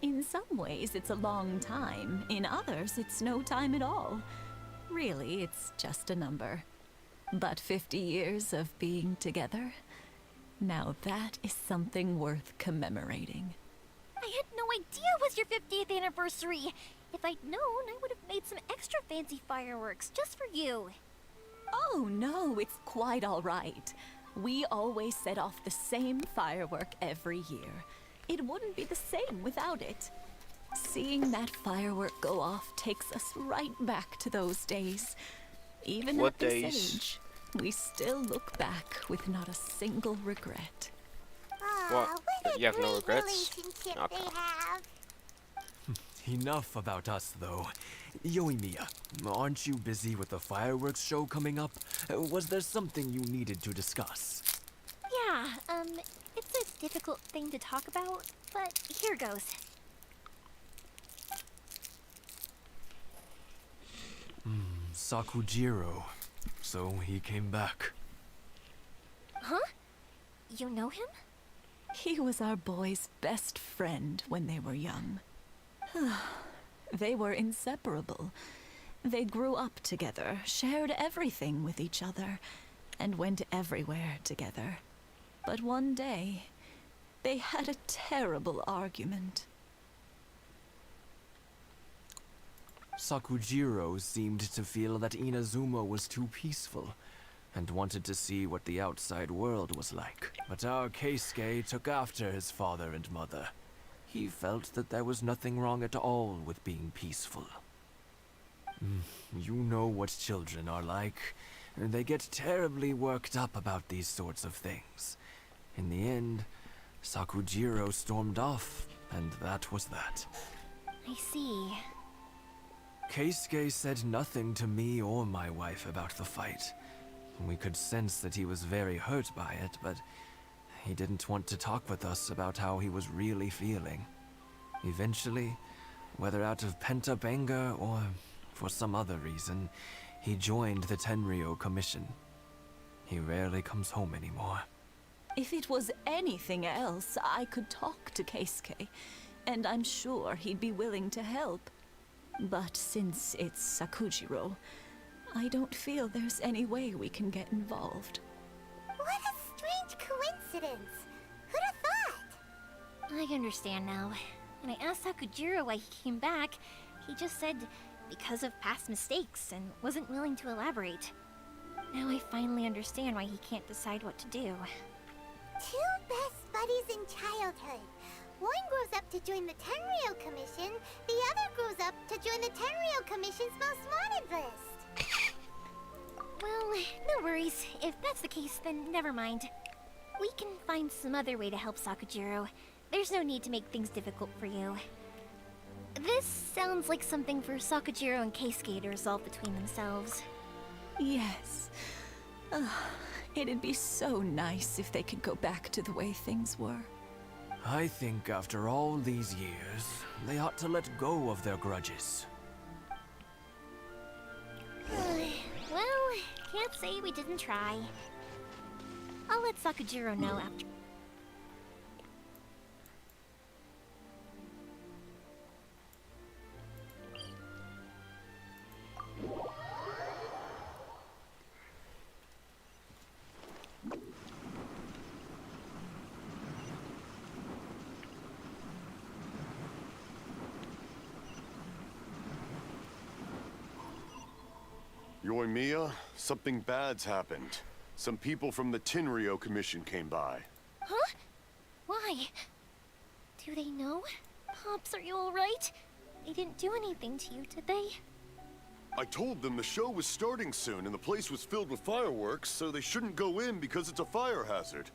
In some ways, it's a long time. In others, it's no time at all. Really, it's just a number. But 50 years of being together? Now that is something worth commemorating.
I had no idea it was your 50th anniversary. If I'd known, I would have made some extra fancy fireworks just for you.
Oh no, it's quite all right. We always set off the same firework every year. It wouldn't be the same without it. Seeing that firework go off takes us right back to those days. Even
What
at this
days?
age, we still look back with not a single regret.
What?
What a
You have no
great
regrets?
relationship
Okay.
they have.
Enough about us, though. Yoimiya, aren't you busy with the fireworks show coming up? Was there something you needed to discuss?
Yeah, it's a difficult thing to talk about, but here goes.
Sakujiro. So he came back.
Huh? You know him?
He was our boy's best friend when they were young. They were inseparable. They grew up together, shared everything with each other, and went everywhere together. But one day, they had a terrible argument.
Sakujiro seemed to feel that Inazuma was too peaceful and wanted to see what the outside world was like. But our Keisuke took after his father and mother. He felt that there was nothing wrong at all with being peaceful. You know what children are like. They get terribly worked up about these sorts of things. In the end, Sakujiro stormed off, and that was that.
I see.
Keisuke said nothing to me or my wife about the fight. We could sense that he was very hurt by it, but he didn't want to talk with us about how he was really feeling. Eventually, whether out of pent-up anger or for some other reason, he joined the Tenryou Commission. He rarely comes home anymore.
If it was anything else, I could talk to Keisuke, and I'm sure he'd be willing to help. But since it's Sakujiro, I don't feel there's any way we can get involved.
What a strange coincidence! Who'd have thought?
I understand now. When I asked Sakujiro why he came back, he just said because of past mistakes and wasn't willing to elaborate. Now I finally understand why he can't decide what to do.
Two best buddies in childhood. One grows up to join the Tenryou Commission, the other grows up to join the Tenryou Commission's most wanted list.
Well, no worries. If that's the case, then never mind. We can find some other way to help Sakujiro. There's no need to make things difficult for you. This sounds like something for Sakujiro and Keisuke to resolve between themselves.
Yes. It'd be so nice if they could go back to the way things were.
I think after all these years, they ought to let go of their grudges.
Well, can't say we didn't try. I'll let Sakujiro know after.
Yoimiya, something bad's happened. Some people from the Tenryou Commission came by.
Huh? Why? Do they know? Pops, are you alright? They didn't do anything to you, did they?
I told them the show was starting soon and the place was filled with fireworks, so they shouldn't go in because it's a fire hazard.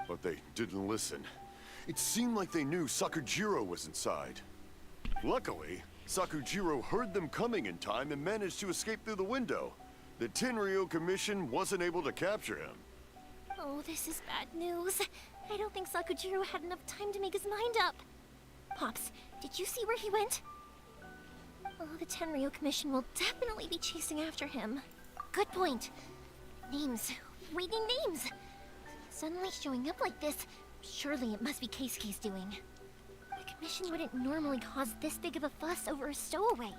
But they didn't listen. It seemed like they knew Sakujiro was inside. Luckily, Sakujiro heard them coming in time and managed to escape through the window. The Tenryou Commission wasn't able to capture him.
Oh, this is bad news. I don't think Sakujiro had enough time to make his mind up. Pops, did you see where he went? Oh, the Tenryou Commission will definitely be chasing after him. Good point. Names. Reading names. Suddenly showing up like this, surely it must be Keisuke's doing. The Commission wouldn't normally cause this big of a fuss over a stowaway.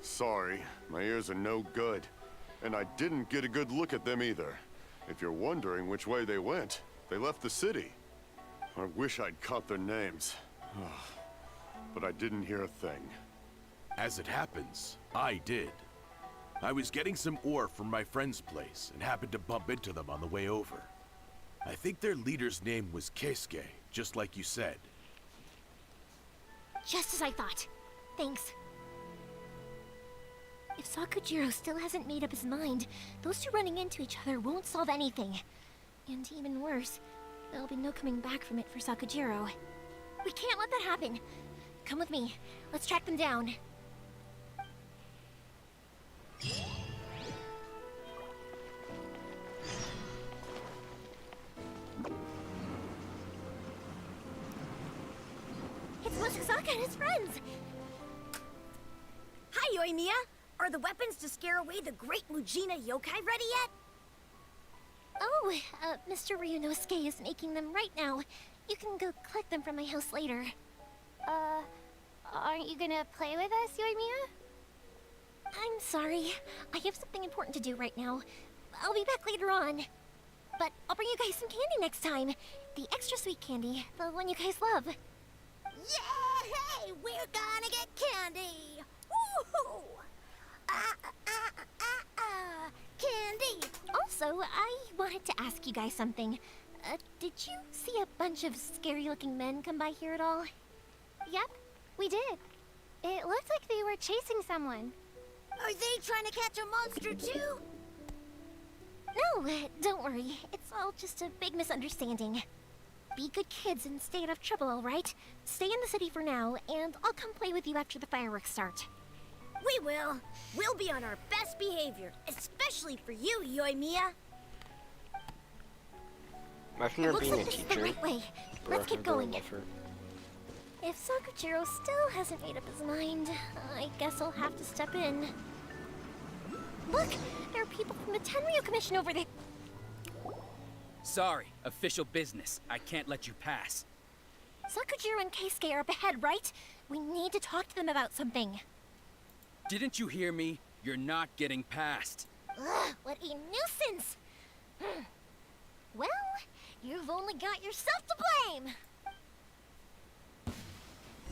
Sorry, my ears are no good. And I didn't get a good look at them either. If you're wondering which way they went, they left the city. I wish I'd caught their names. But I didn't hear a thing.
As it happens, I did. I was getting some ore from my friend's place and happened to bump into them on the way over. I think their leader's name was Keisuke, just like you said.
Just as I thought. Thanks. If Sakujiro still hasn't made up his mind, those two running into each other won't solve anything. And even worse, there'll be no coming back from it for Sakujiro. We can't let that happen. Come with me. Let's track them down. It's Mochizaka and his friends!
Hi, Yoimiya! Are the weapons to scare away the great Mujina yokai ready yet?
Oh, Mr. Ryunosuke is making them right now. You can go collect them from my house later.
Aren't you gonna play with us, Yoimiya?
I'm sorry. I have something important to do right now. I'll be back later on. But I'll bring you guys some candy next time. The extra sweet candy, the one you guys love.
Yay! We're gonna get candy! Woohoo! Candy!
Also, I wanted to ask you guys something. Did you see a bunch of scary-looking men come by here at all?
Yep, we did. It looked like they were chasing someone.
Are they trying to catch a monster too?
No, don't worry. It's all just a big misunderstanding. Be good kids and stay out of trouble, all right? Stay in the city for now, and I'll come play with you after the fireworks start.
We will. We'll be on our best behavior, especially for you, Yoimiya.
Imagine her
Looks
being
like
a
this is the
teacher.
right way.
Bro,
Let's keep
I'm gonna
going.
love her.
If Sakujiro still hasn't made up his mind, I guess I'll have to step in. Look! There are people from the Tenryu Commission over there.
Sorry, official business. I can't let you pass.
Sakujiro and Keisuke are up ahead, right? We need to talk to them about something.
Didn't you hear me? You're not getting past.
Ugh, what a nuisance! Well, you've only got yourself to blame!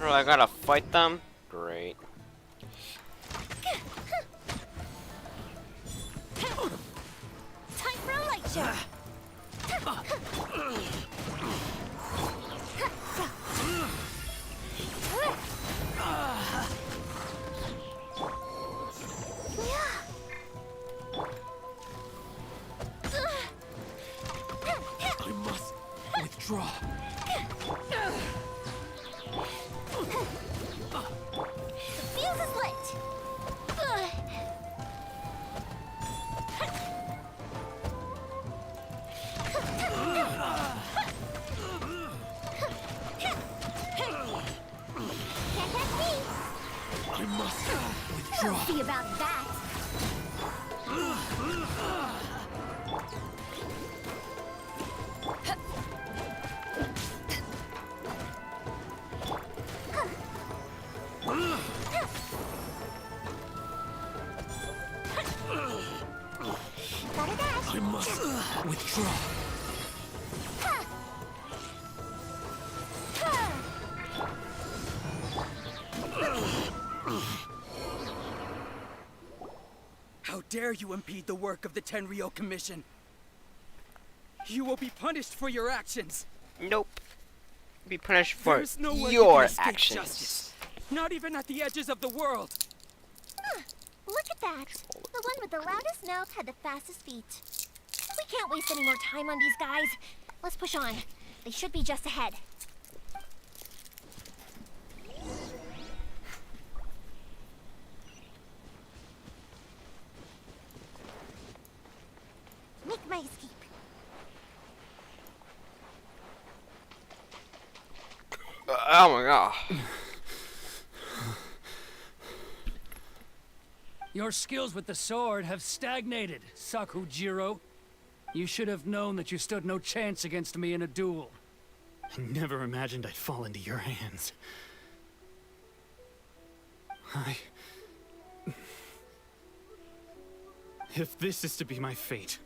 Oh, I gotta fight them? Great.
Time for a light show!
I must withdraw.
The fuse is lit! Can't catch me!
I must withdraw.
See about that! Gotta dash!
I must withdraw.
How dare you impede the work of the Tenryo Commission? You will be punished for your actions.
Nope. Be punished for
There's no way
your
you can escape
actions.
justice. Not even at the edges of the world.
Look at that! The one with the loudest mouth had the fastest feet. We can't waste any more time on these guys. Let's push on. They should be just ahead. Make my escape.
Oh my god.
Your skills with the sword have stagnated, Sakujiro. You should have known that you stood no chance against me in a duel.
I never imagined I'd fall into your hands. If this is to be my fate,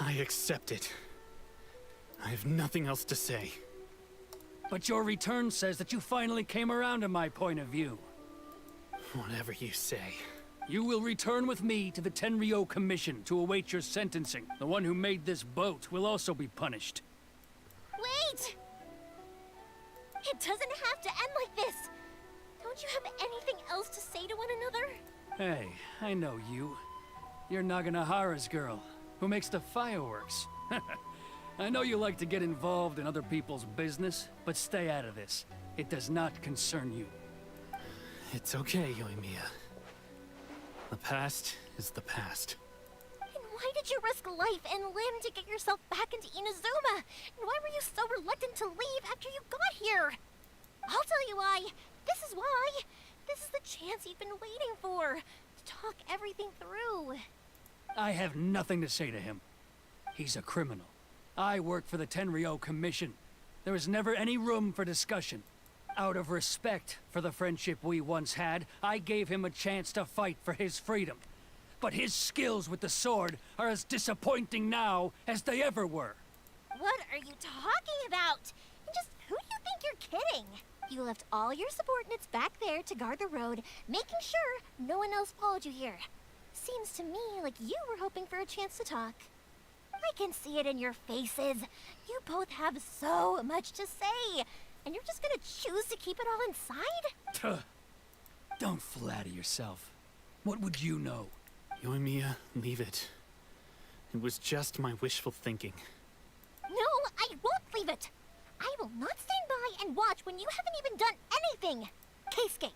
I accept it. I have nothing else to say.
But your return says that you finally came around to my point of view.
Whatever you say.
You will return with me to the Tenryo Commission to await your sentencing. The one who made this boat will also be punished.
Wait! It doesn't have to end like this! Don't you have anything else to say to one another?
Hey, I know you. You're Naganahara's girl, who makes the fireworks. I know you like to get involved in other people's business, but stay out of this. It does not concern you.
It's okay, Yoimiya. The past is the past.
And why did you risk life and limb to get yourself back into Inazuma? And why were you so reluctant to leave after you got here? I'll tell you why. This is why. This is the chance you've been waiting for. To talk everything through.
I have nothing to say to him. He's a criminal. I work for the Tenryo Commission. There is never any room for discussion. Out of respect for the friendship we once had, I gave him a chance to fight for his freedom. But his skills with the sword are as disappointing now as they ever were.
What are you talking about? And just who do you think you're kidding? You left all your subordinates back there to guard the road, making sure no one else followed you here. Seems to me like you were hoping for a chance to talk. I can see it in your faces. You both have so much to say, and you're just gonna choose to keep it all inside?
Tuh. Don't flatter yourself. What would you know?
Yoimiya, leave it. It was just my wishful thinking.
No, I won't leave it. I will not stand by and watch when you haven't even done anything. Keisuke,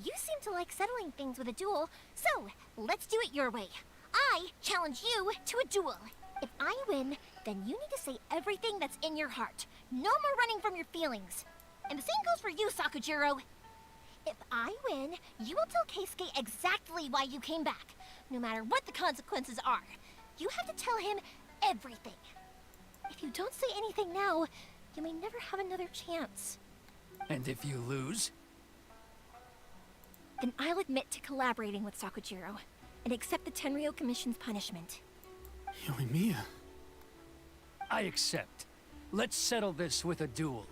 you seem to like settling things with a duel, so let's do it your way. I challenge you to a duel. If I win, then you need to say everything that's in your heart. No more running from your feelings. And the same goes for you, Sakujiro. If I win, you will tell Keisuke exactly why you came back, no matter what the consequences are. You have to tell him everything. If you don't say anything now, you may never have another chance.
And if you lose?
Then I'll admit to collaborating with Sakujiro and accept the Tenryou Commission's punishment.
Yoimiya.
I accept. Let's settle this with a duel.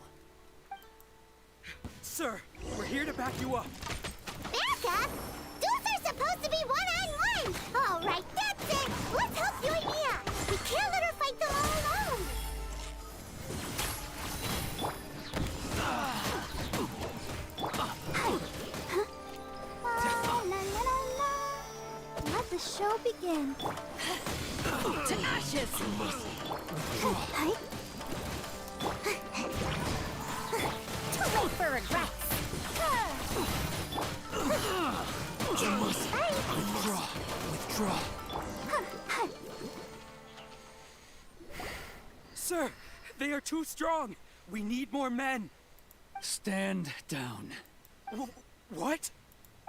Sir, we're here to back you up.
Back up? Duels are supposed to be one-on-one! Alright, that's it! Let's help Yoimiya! We can't let her fight them all alone! La, la, la, la. Let the show begin.
To ashes!
Too late for regrets!
Withdraw.
Sir, they are too strong. We need more men.
Stand down.
What?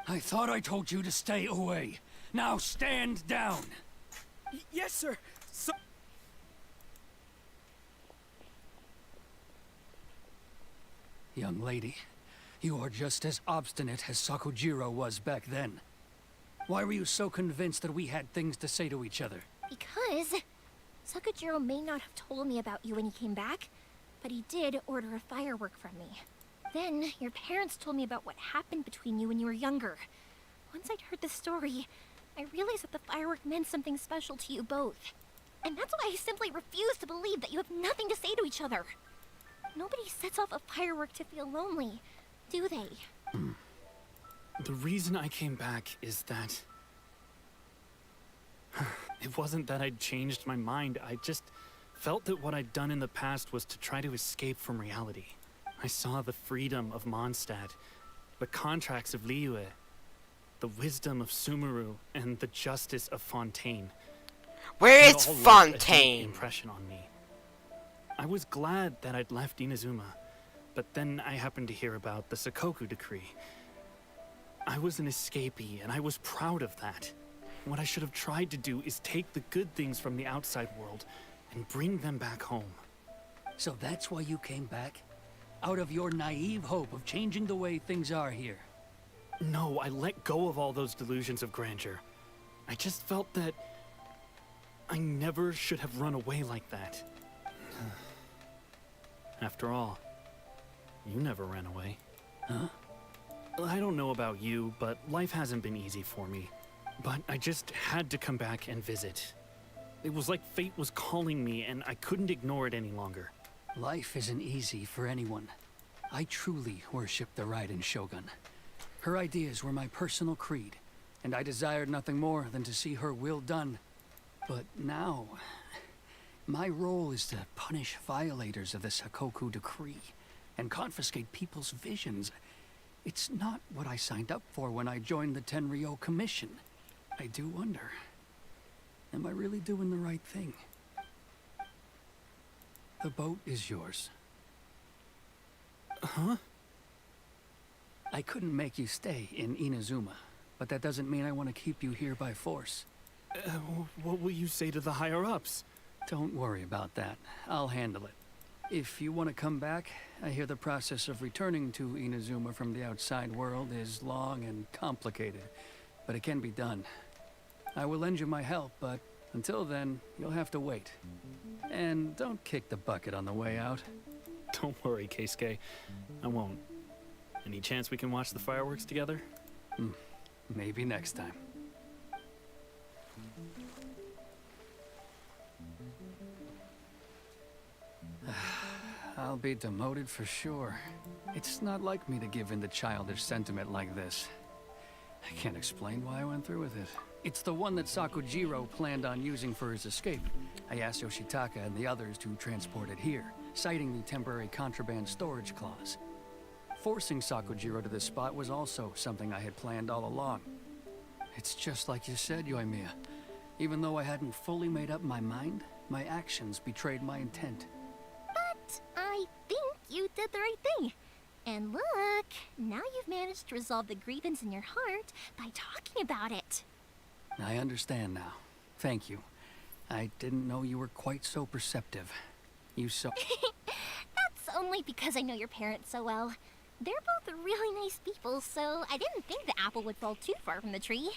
I thought I told you to stay away. Now stand down.
Yes, sir.
Young lady, you are just as obstinate as Sakujiro was back then. Why were you so convinced that we had things to say to each other?
Because Sakujiro may not have told me about you when he came back, but he did order a firework from me. Then your parents told me about what happened between you when you were younger. Once I'd heard the story, I realized that the firework meant something special to you both. And that's why I simply refuse to believe that you have nothing to say to each other. Nobody sets off a firework to feel lonely, do they?
The reason I came back is that... It wasn't that I'd changed my mind, I just felt that what I'd done in the past was to try to escape from reality. I saw the freedom of Mondstadt, the contracts of Liyue, the wisdom of Sumeru, and the justice of Fontaine.
Where
It
is
all left a deep
Fontaine?
impression on me. I was glad that I'd left Inazuma, but then I happened to hear about the Sakoku decree. I was an escapee, and I was proud of that. What I should have tried to do is take the good things from the outside world and bring them back home.
So that's why you came back? Out of your naive hope of changing the way things are here?
No, I let go of all those delusions of grandeur. I just felt that I never should have run away like that. After all, you never ran away.
Huh?
I don't know about you, but life hasn't been easy for me. But I just had to come back and visit. It was like fate was calling me, and I couldn't ignore it any longer.
Life isn't easy for anyone. I truly worship the Raiden Shogun. Her ideas were my personal creed, and I desired nothing more than to see her will done. But now, my role is to punish violators of the Sakoku decree and confiscate people's visions. It's not what I signed up for when I joined the Tenryou Commission. I do wonder, am I really doing the right thing? The boat is yours.
Huh?
I couldn't make you stay in Inazuma, but that doesn't mean I want to keep you here by force.
What will you say to the higher-ups?
Don't worry about that. I'll handle it. If you want to come back, I hear the process of returning to Inazuma from the outside world is long and complicated, but it can be done. I will lend you my help, but until then, you'll have to wait. And don't kick the bucket on the way out.
Don't worry, Keisuke. I won't. Any chance we can watch the fireworks together?
Maybe next time. I'll be demoted for sure. It's not like me to give in to childish sentiment like this. I can't explain why I went through with it. It's the one that Sakujiro planned on using for his escape. I asked Yoshitaka and the others to transport it here, citing the temporary contraband storage clause. Forcing Sakujiro to this spot was also something I had planned all along. It's just like you said, Yoimiya. Even though I hadn't fully made up my mind, my actions betrayed my intent.
But I think you did the right thing. And look, now you've managed to resolve the grievance in your heart by talking about it.
I understand now. Thank you. I didn't know you were quite so perceptive. You so...
That's only because I know your parents so well. They're both really nice people, so I didn't think the apple would fall too far from the tree.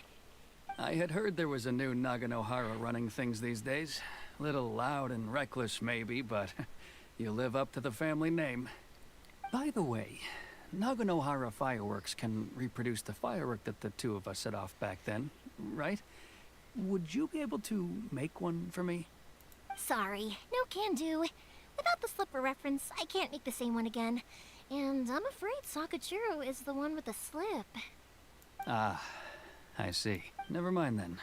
I had heard there was a new Naganohara running things these days. Little loud and reckless, maybe, but you live up to the family name. By the way, Naganohara fireworks can reproduce the firework that the two of us set off back then, right? Would you be able to make one for me?
Sorry, no can do. Without the slipper reference, I can't make the same one again. And I'm afraid Sakujiro is the one with the slip.
Ah, I see. Never mind then.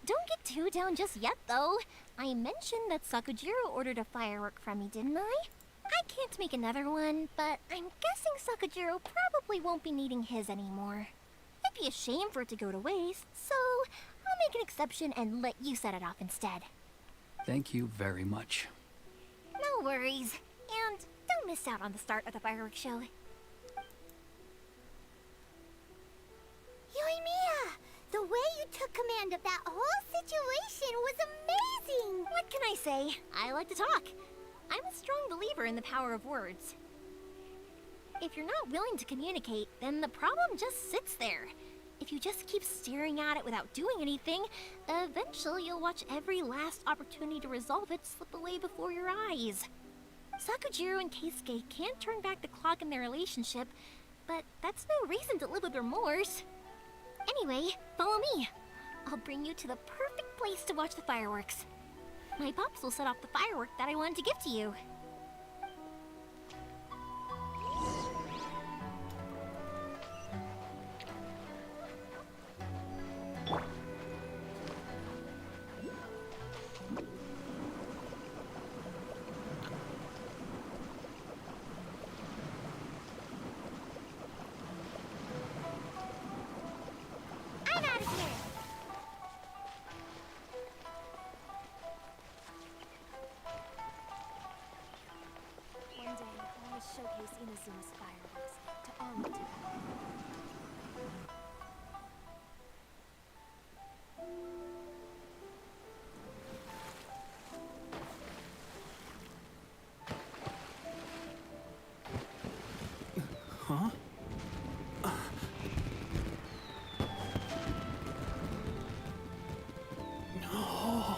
Don't get too down just yet, though. I mentioned that Sakujiro ordered a firework from me, didn't I? I can't make another one, but I'm guessing Sakujiro probably won't be needing his anymore. It'd be a shame for it to go to waste, so I'll make an exception and let you set it off instead.
Thank you very much.
No worries. And don't miss out on the start of the fireworks show.
Yoimiya, the way you took command of that whole situation was amazing!
What can I say? I like to talk. I'm a strong believer in the power of words. If you're not willing to communicate, then the problem just sits there. If you just keep staring at it without doing anything, eventually you'll watch every last opportunity to resolve it slip away before your eyes. Sakujiro and Keisuke can't turn back the clock in their relationship, but that's no reason to live with remorse. Anyway, follow me. I'll bring you to the perfect place to watch the fireworks. My pops will set off the firework that I wanted to give to you. I'm out of here!
One day, I want to showcase Inazuma's fireworks to all of you.
Huh? No.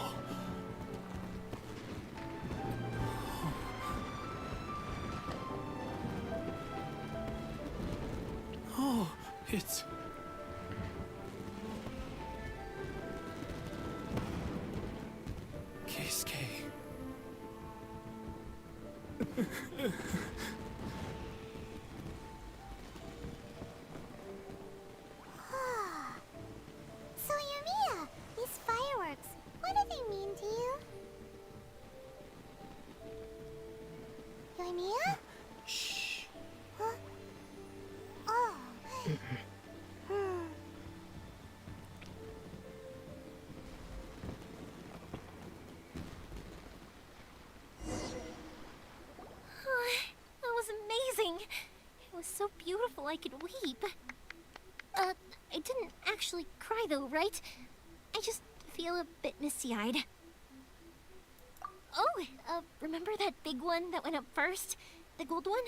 Oh, it's... Keisuke.
So Yoimiya, these fireworks, what do they mean to you? Yoimiya?
Shh.
Huh? Oh.
Oh, that was amazing. It was so beautiful I could weep. I didn't actually cry though, right? I just feel a bit misty-eyed. Oh, remember that big one that went up first? The gold one?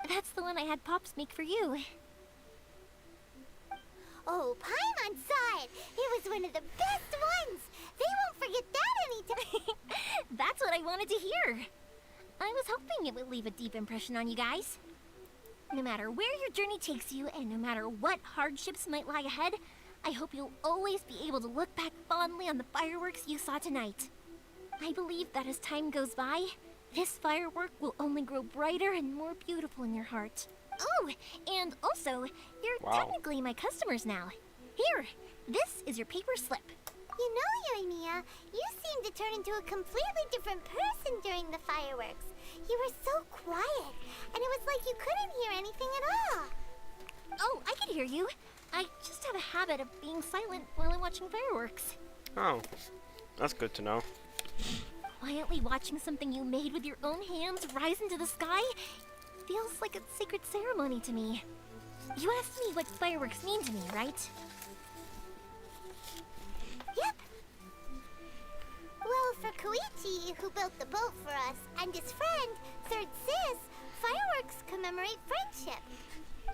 That's the one I had Pops make for you.
Oh, Paimon saw it! It was one of the best ones! They won't forget that anytime!
That's what I wanted to hear. I was hoping it would leave a deep impression on you guys. No matter where your journey takes you, and no matter what hardships might lie ahead, I hope you'll always be able to look back fondly on the fireworks you saw tonight. I believe that as time goes by, this firework will only grow brighter and more beautiful in your heart. Oh, and also, you're technically my customers now. Here, this is your paper slip.
You know, Yoimiya, you seemed to turn into a completely different person during the fireworks. You were so quiet, and it was like you couldn't hear anything at all.
Oh, I can hear you. I just have a habit of being silent while I'm watching fireworks.
Oh, that's good to know.
Quietly watching something you made with your own hands rise into the sky feels like a sacred ceremony to me. You asked me what fireworks mean to me, right?
Yep. Well, for Koichi, who built the boat for us, and his friend, Third Sis, fireworks commemorate friendship.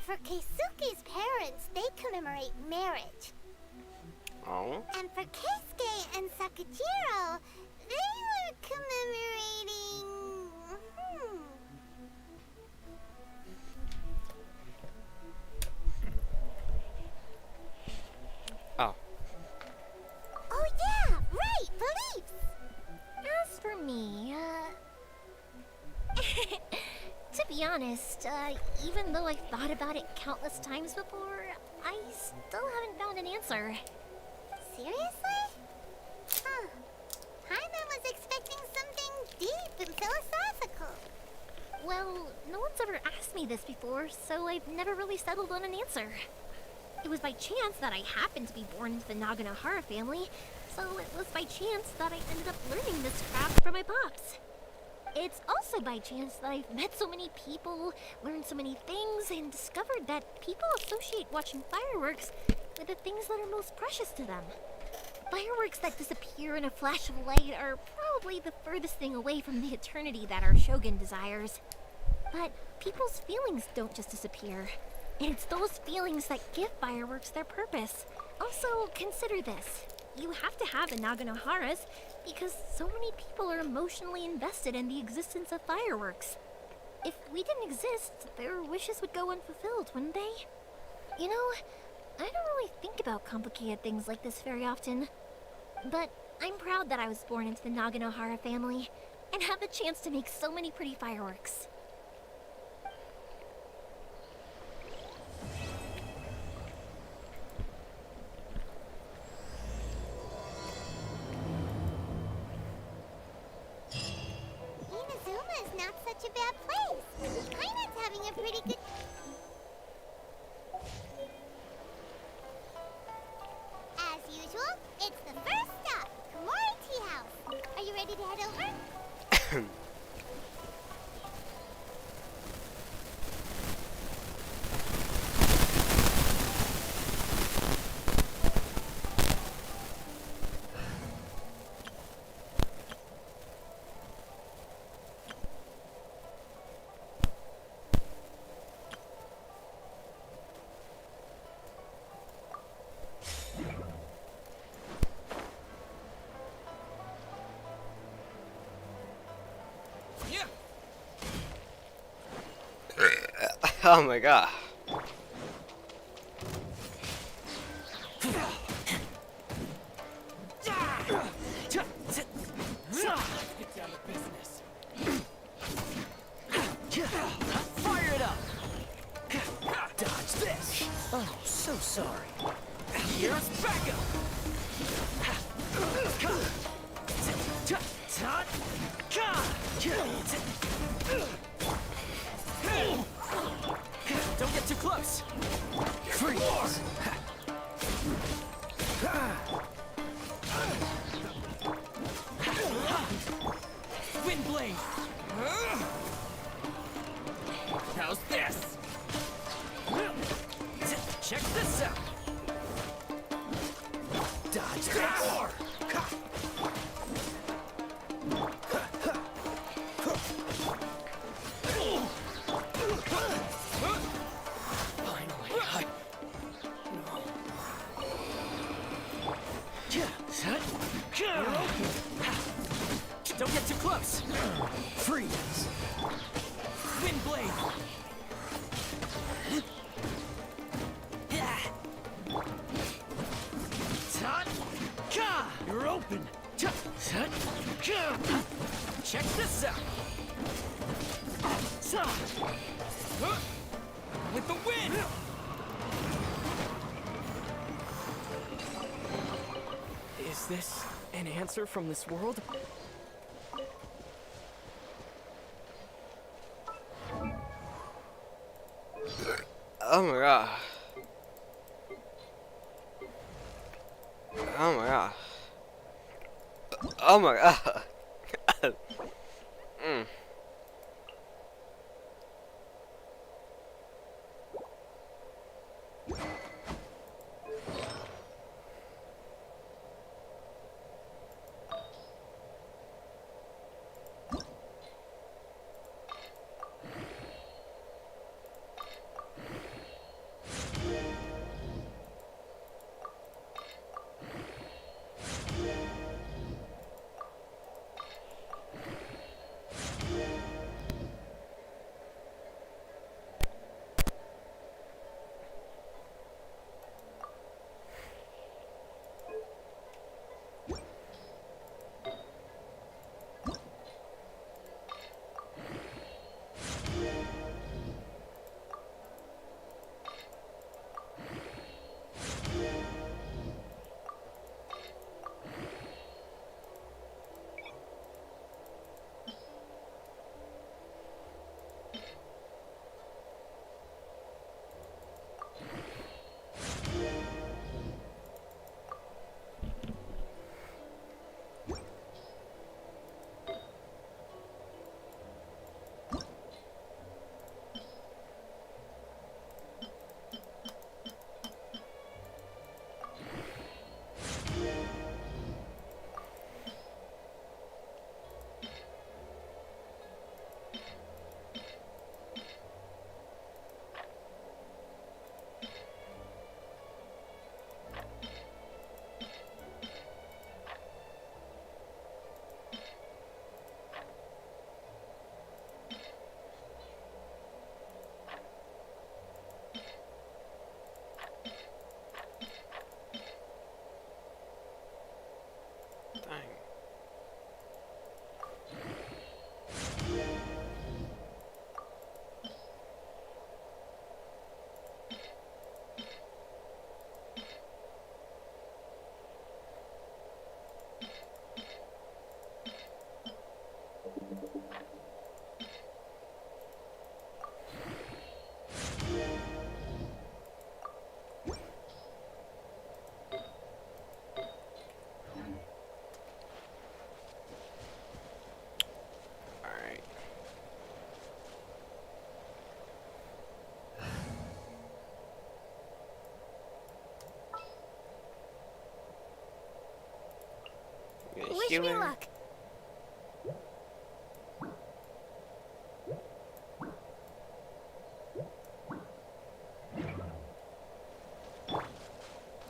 For Keisuke's parents, they commemorate marriage.
Oh?
And for Keisuke and Sakajiro, they were commemorating...
Oh.
Oh yeah, right, beliefs!
As for me, to be honest, even though I've thought about it countless times before, I still haven't found an answer.
Seriously? Huh. Paimon was expecting something deep and philosophical.
Well, no one's ever asked me this before, so I've never really settled on an answer. It was by chance that I happened to be born into the Naganohara family, so it was by chance that I ended up learning this craft from my pops. It's also by chance that I've met so many people, learned so many things, and discovered that people associate watching fireworks with the things that are most precious to them. Fireworks that disappear in a flash of light are probably the furthest thing away from the eternity that our shogun desires. But people's feelings don't just disappear. It's those feelings that give fireworks their purpose. Also, consider this. You have to have the Naganoharas because so many people are emotionally invested in the existence of fireworks. If we didn't exist, their wishes would go unfulfilled, wouldn't they? You know, I don't really think about complicated things like this very often. But I'm proud that I was born into the Naganohara family and have the chance to make so many pretty fireworks.
Inazuma is not such a bad place. Paimon's having a pretty good... As usual, it's the first stop, Komori Tea House. Are you ready to head over?
Oh my god.
Fire it up! Dodge this! Oh, so sorry. Here's backup! Don't get too close! Freeze! Wind blade! How's this? Check this out! Dodge this! Don't get too close! Freeze! Wind blade! open! Check this out! With the wind!
Is this an answer from this world?
Oh my god. Oh my god. Oh my god. mm.
Wish me luck.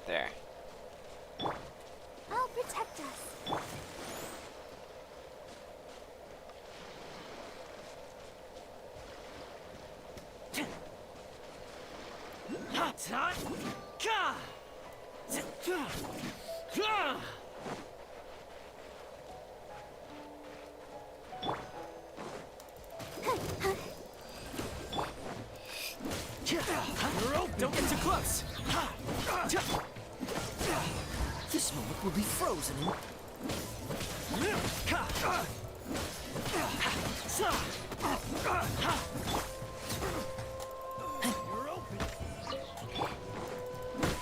There.
I'll protect us.
Don't get too close! This moment will be frozen in...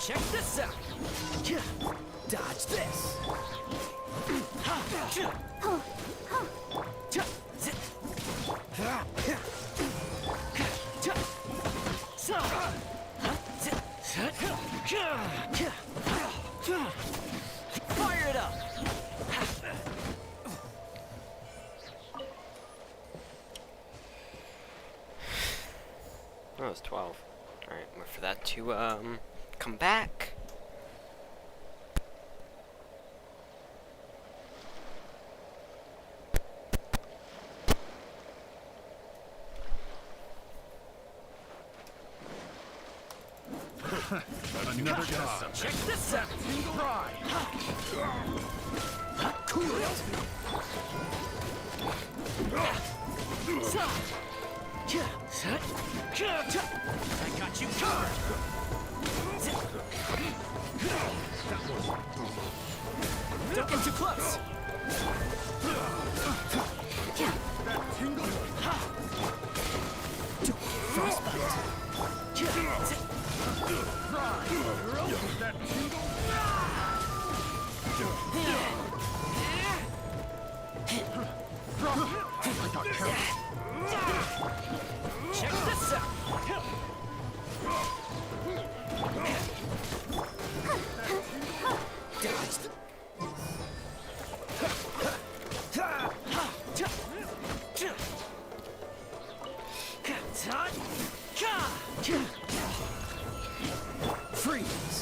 Check this out! Dodge this! Fire it up!
That was 12. Alright, wait for that to come back.
Another job.
Check this out! Cool it! I got you covered! Don't get too close! Frostbite! Check this out! Dodged! Freeze!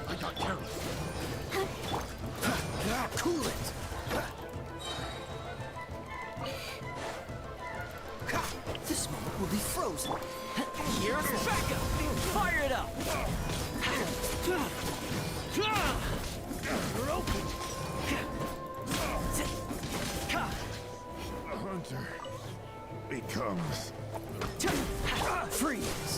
I got carried.
Cool it! This moment will be frozen. Here's backup! Fire it up! You're open!
Hunter becomes
freeze!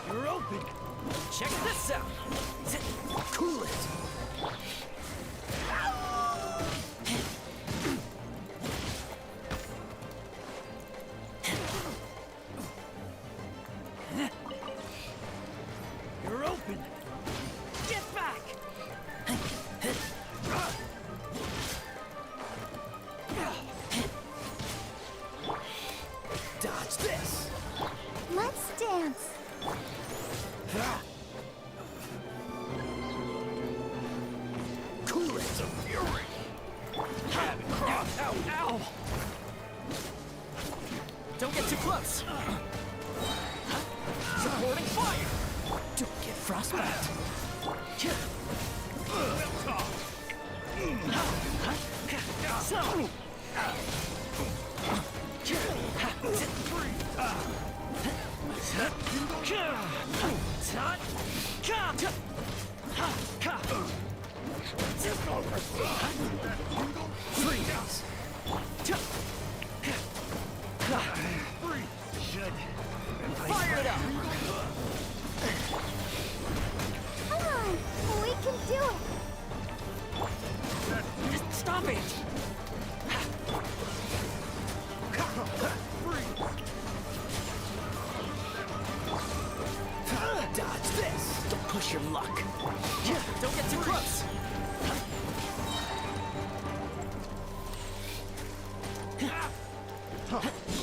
You're open! Check this out! Cool it! You're open! Get back! Dodge this!
Let's dance.
Cool it! It's a fury! Ow, ow, ow! Don't get too close! Supporting fire! Don't get frostbite! Freeze! Fire it up!
Come on, we can do it.
Stop it! Dodge this! Don't push your luck. Don't get too close!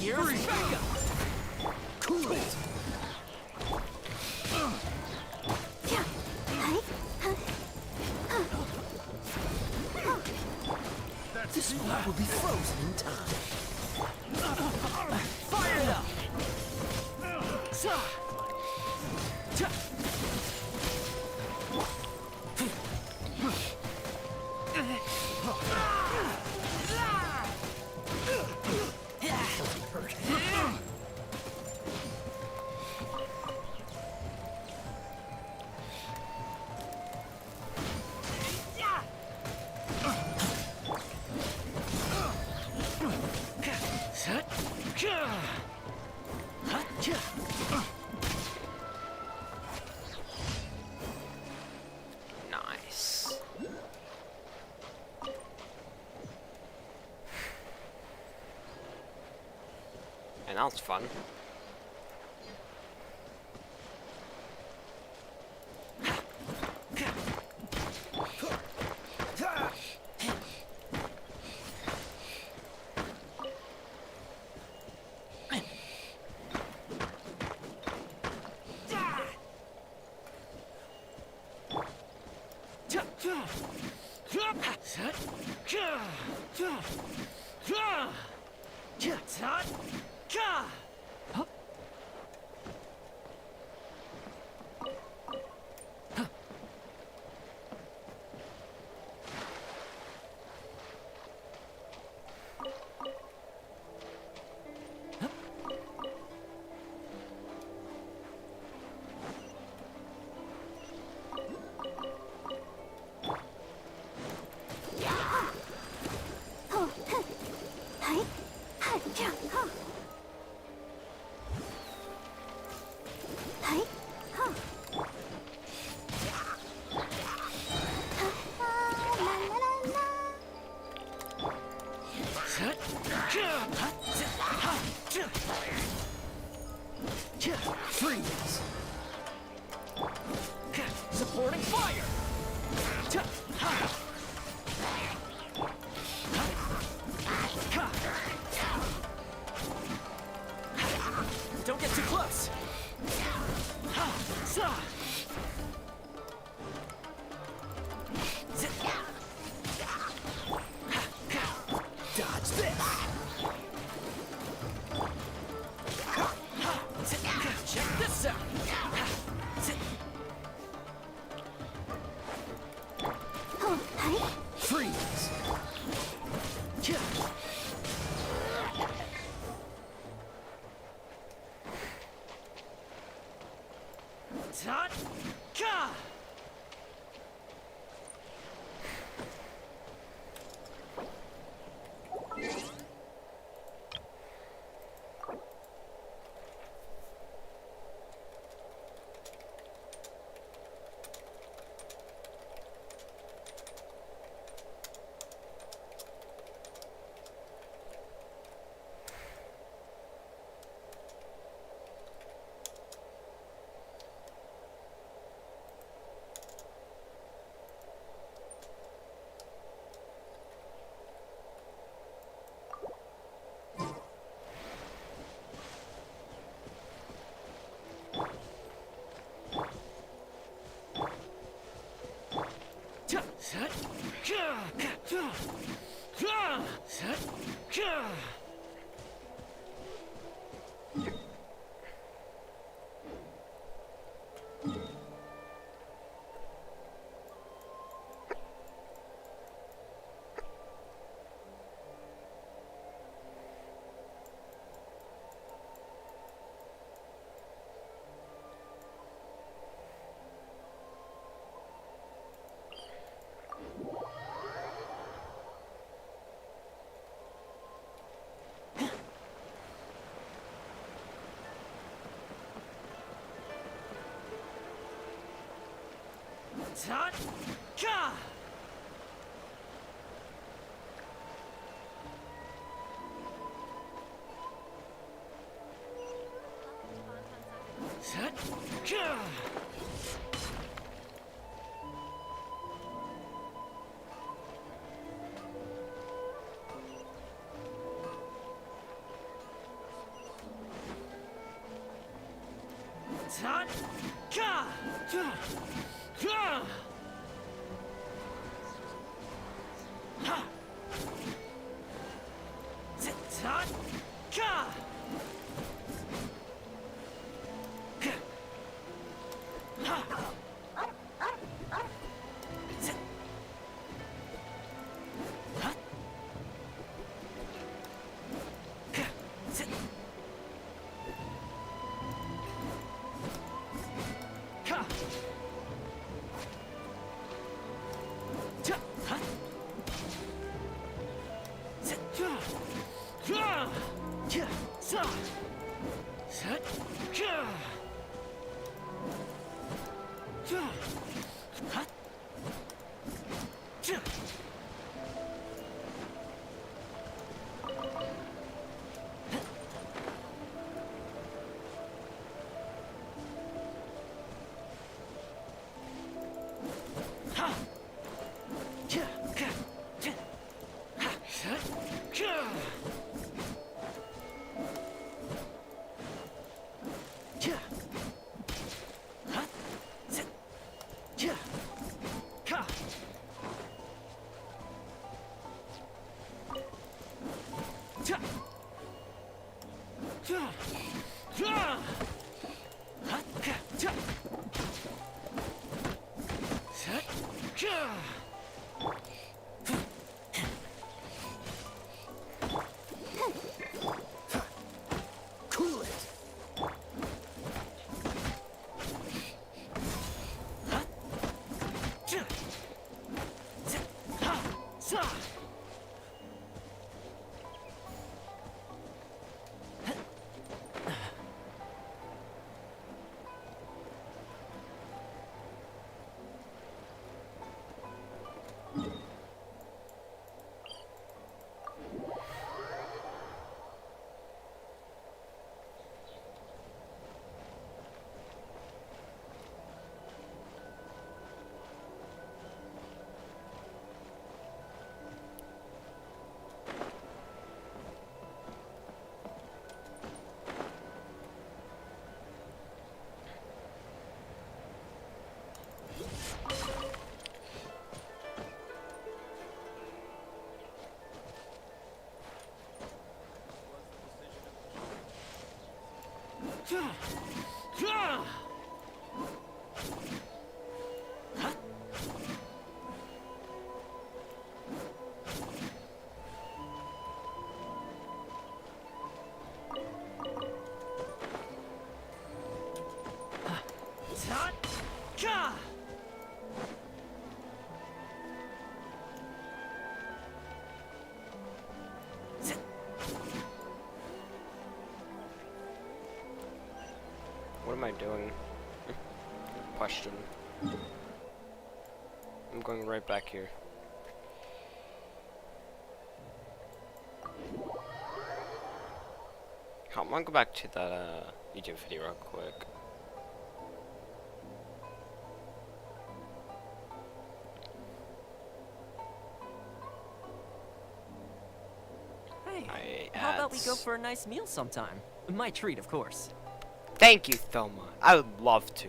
Here's backup! Cool it! This one will be frozen in time. Fire it up!
Nice. And that was fun. What am I doing? Question. I'm going right back here. I'm gonna go back to that YouTube video real quick.
Hey, how about we go for a nice meal sometime? My treat, of course.
Thank you, Thelma. I would love to.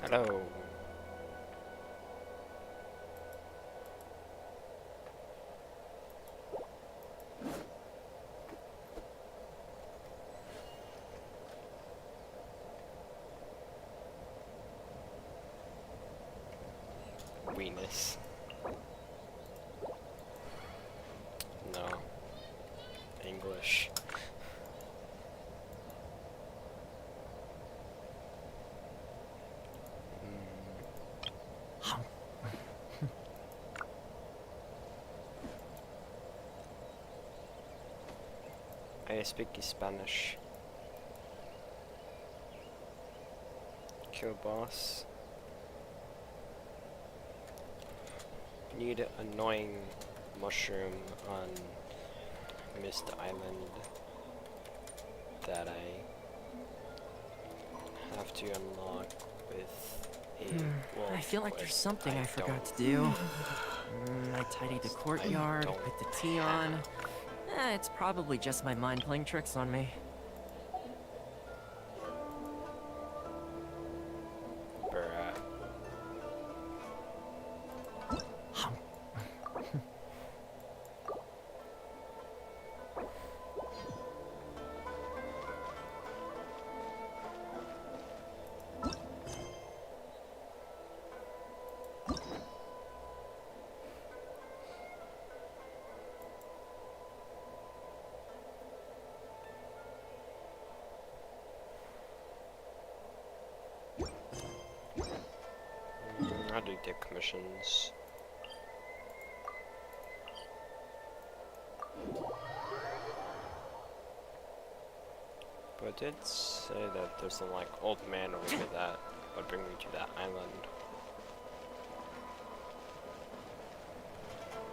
Hello. Venus. No. English. I speak Spanish. Kill boss. Need annoying mushroom on Mist Island that I have to unlock with a wolf.
I feel like there's something I forgot to do. I tidied the courtyard, put the tea on. It's probably just my mind playing tricks on me.
How do you get commissions? But it did say that there's some like old man over here that would bring me to that island.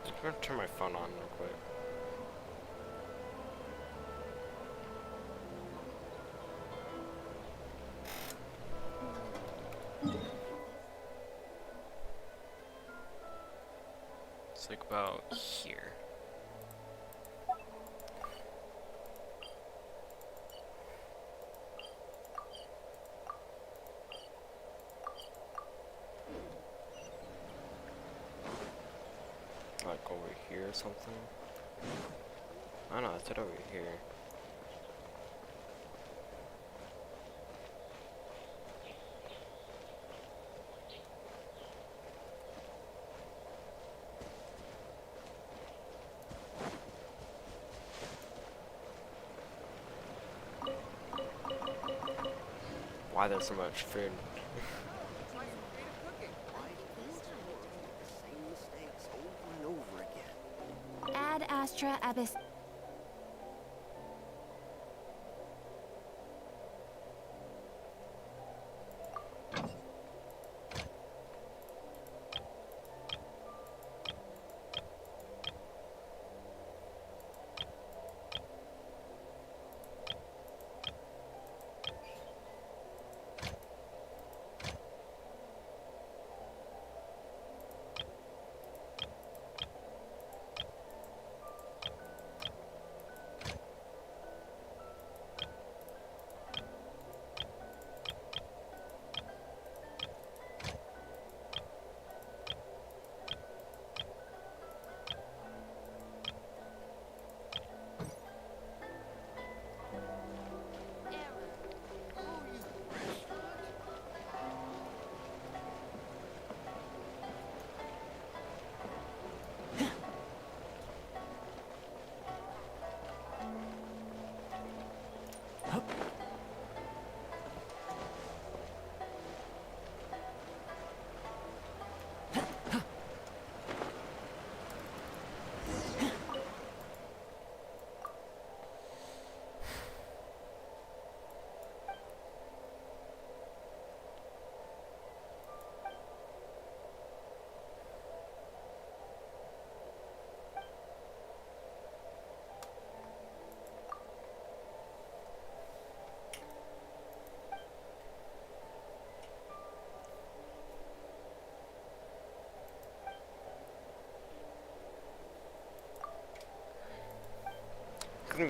I'm gonna turn my phone on real quick. It's like about here. Like over here or something? I don't know, it's it over here. why there's so much food.
Ad Astra Abyss.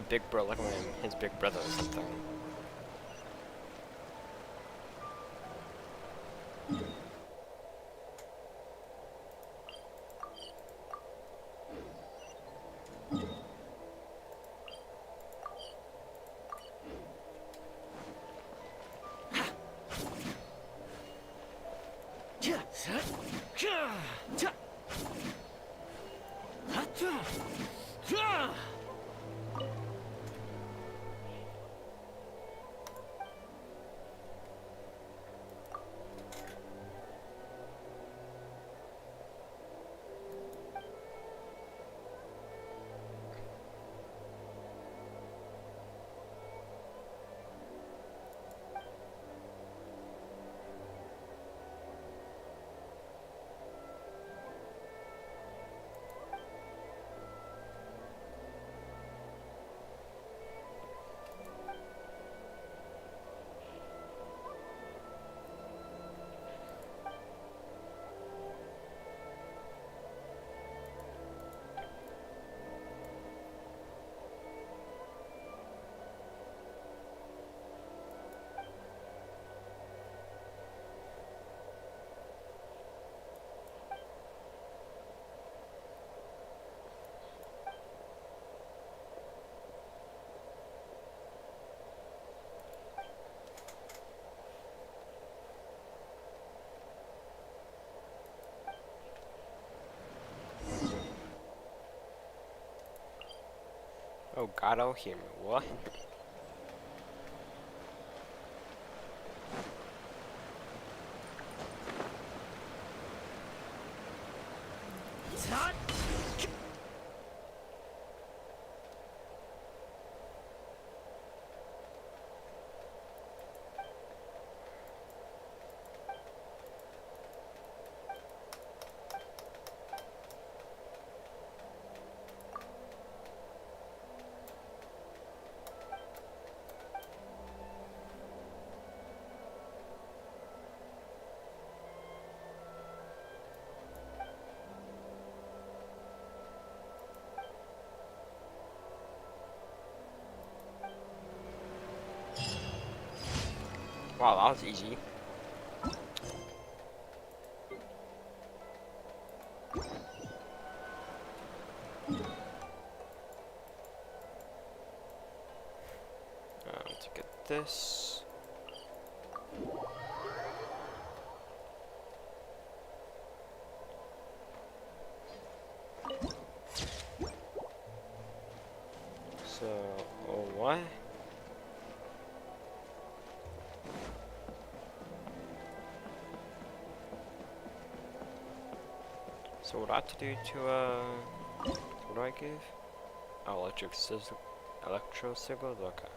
Big bro, like his big brother or something. Oh God, oh hear me. What? Wow, that was easy. To get this. So, oh what? So what I have to do to what do I give? Oh, electro signals. Okay.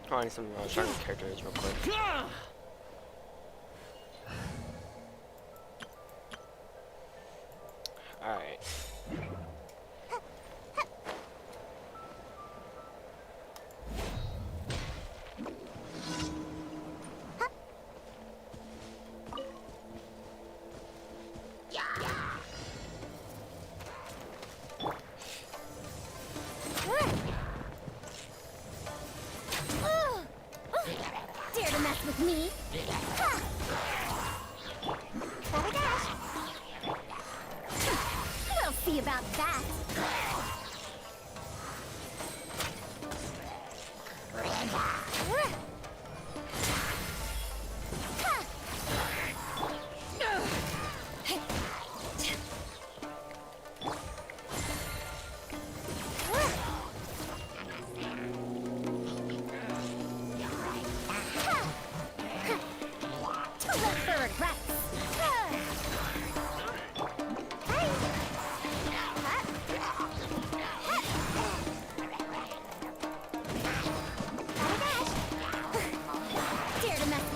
Oh, I need some starting characters real quick. Alright.
Dare to mess with me? Ha! Gotta dash. We'll see about that.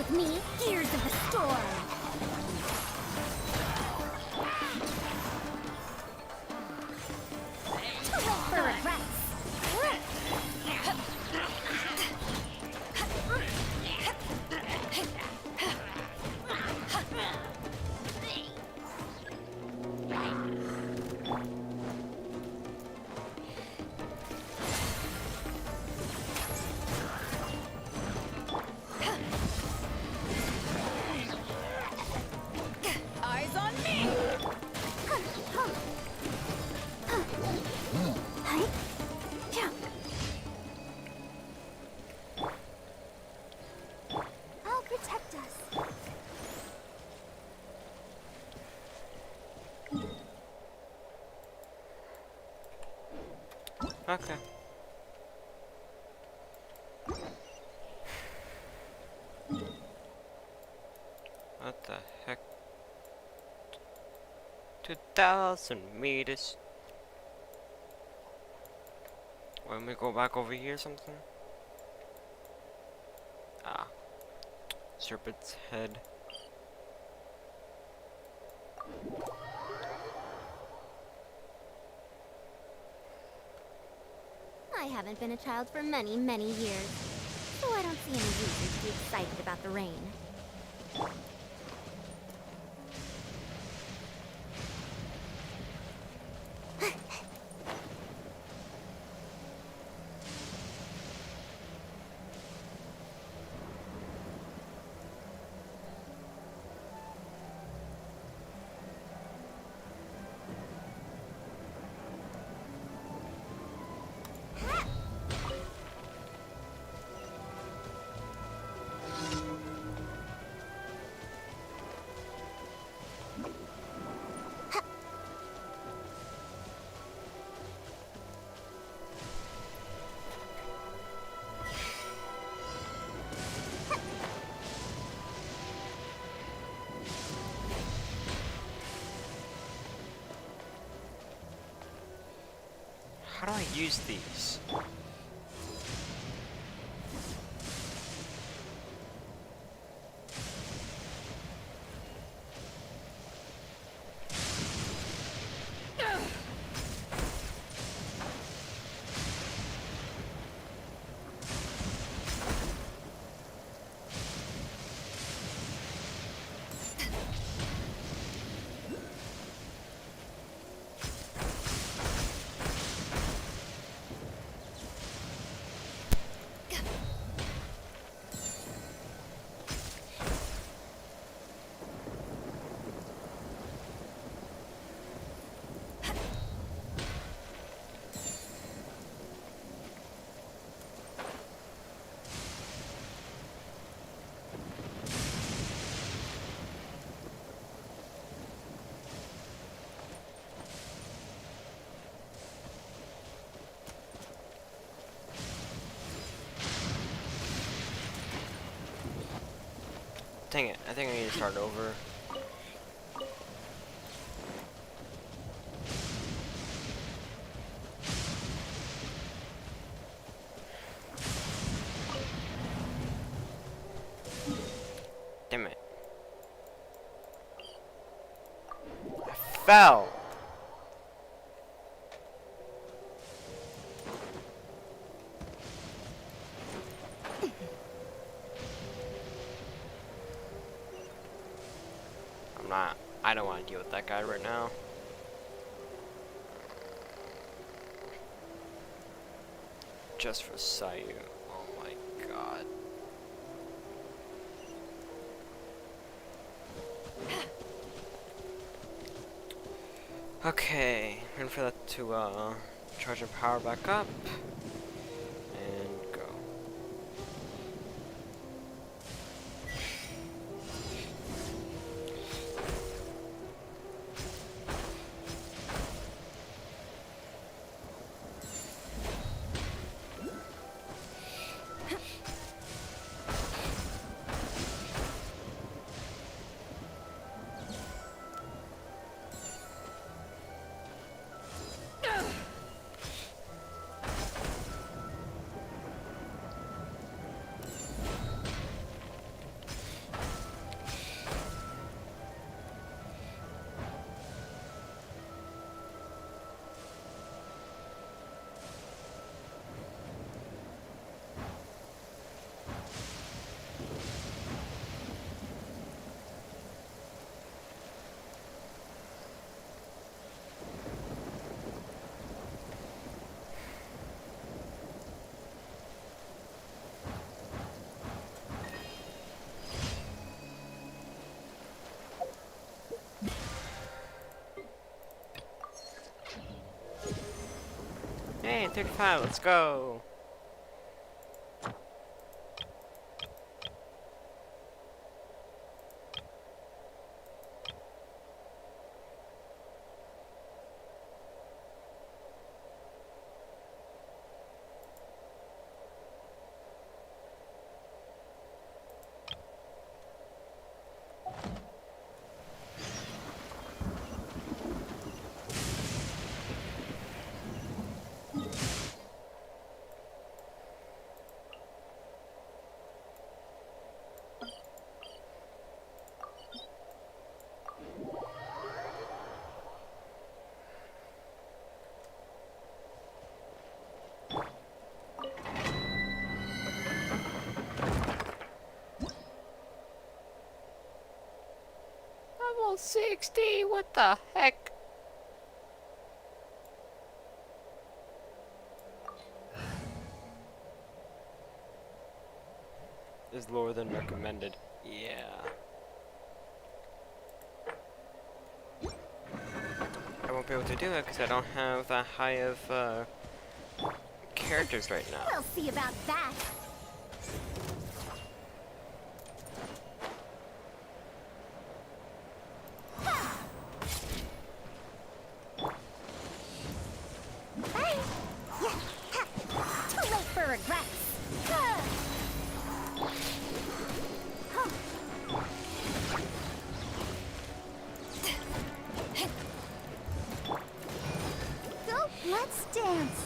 Me, Gears of the Storm. Too late for regrets.
Eyes on me!
I'll protect us.
Okay. What the heck? 2,000 meters. Let me go back over here or something. Ah. Serpent's head.
I haven't been a child for many, many years, so I don't see any reason to be excited about the rain.
How do I use these? Dang it, I think I need to start over. Damn it. I fell! I don't want to deal with that guy right now. Just for Sayu. Oh my god. Okay, and for that to charge and power back up. And go. Hey, 35, let's go! Level 60, what the heck? Is lower than recommended. Yeah. I won't be able to do it because I don't have that high of characters right now.
We'll see about that. Too late for regrets. So, let's
dance.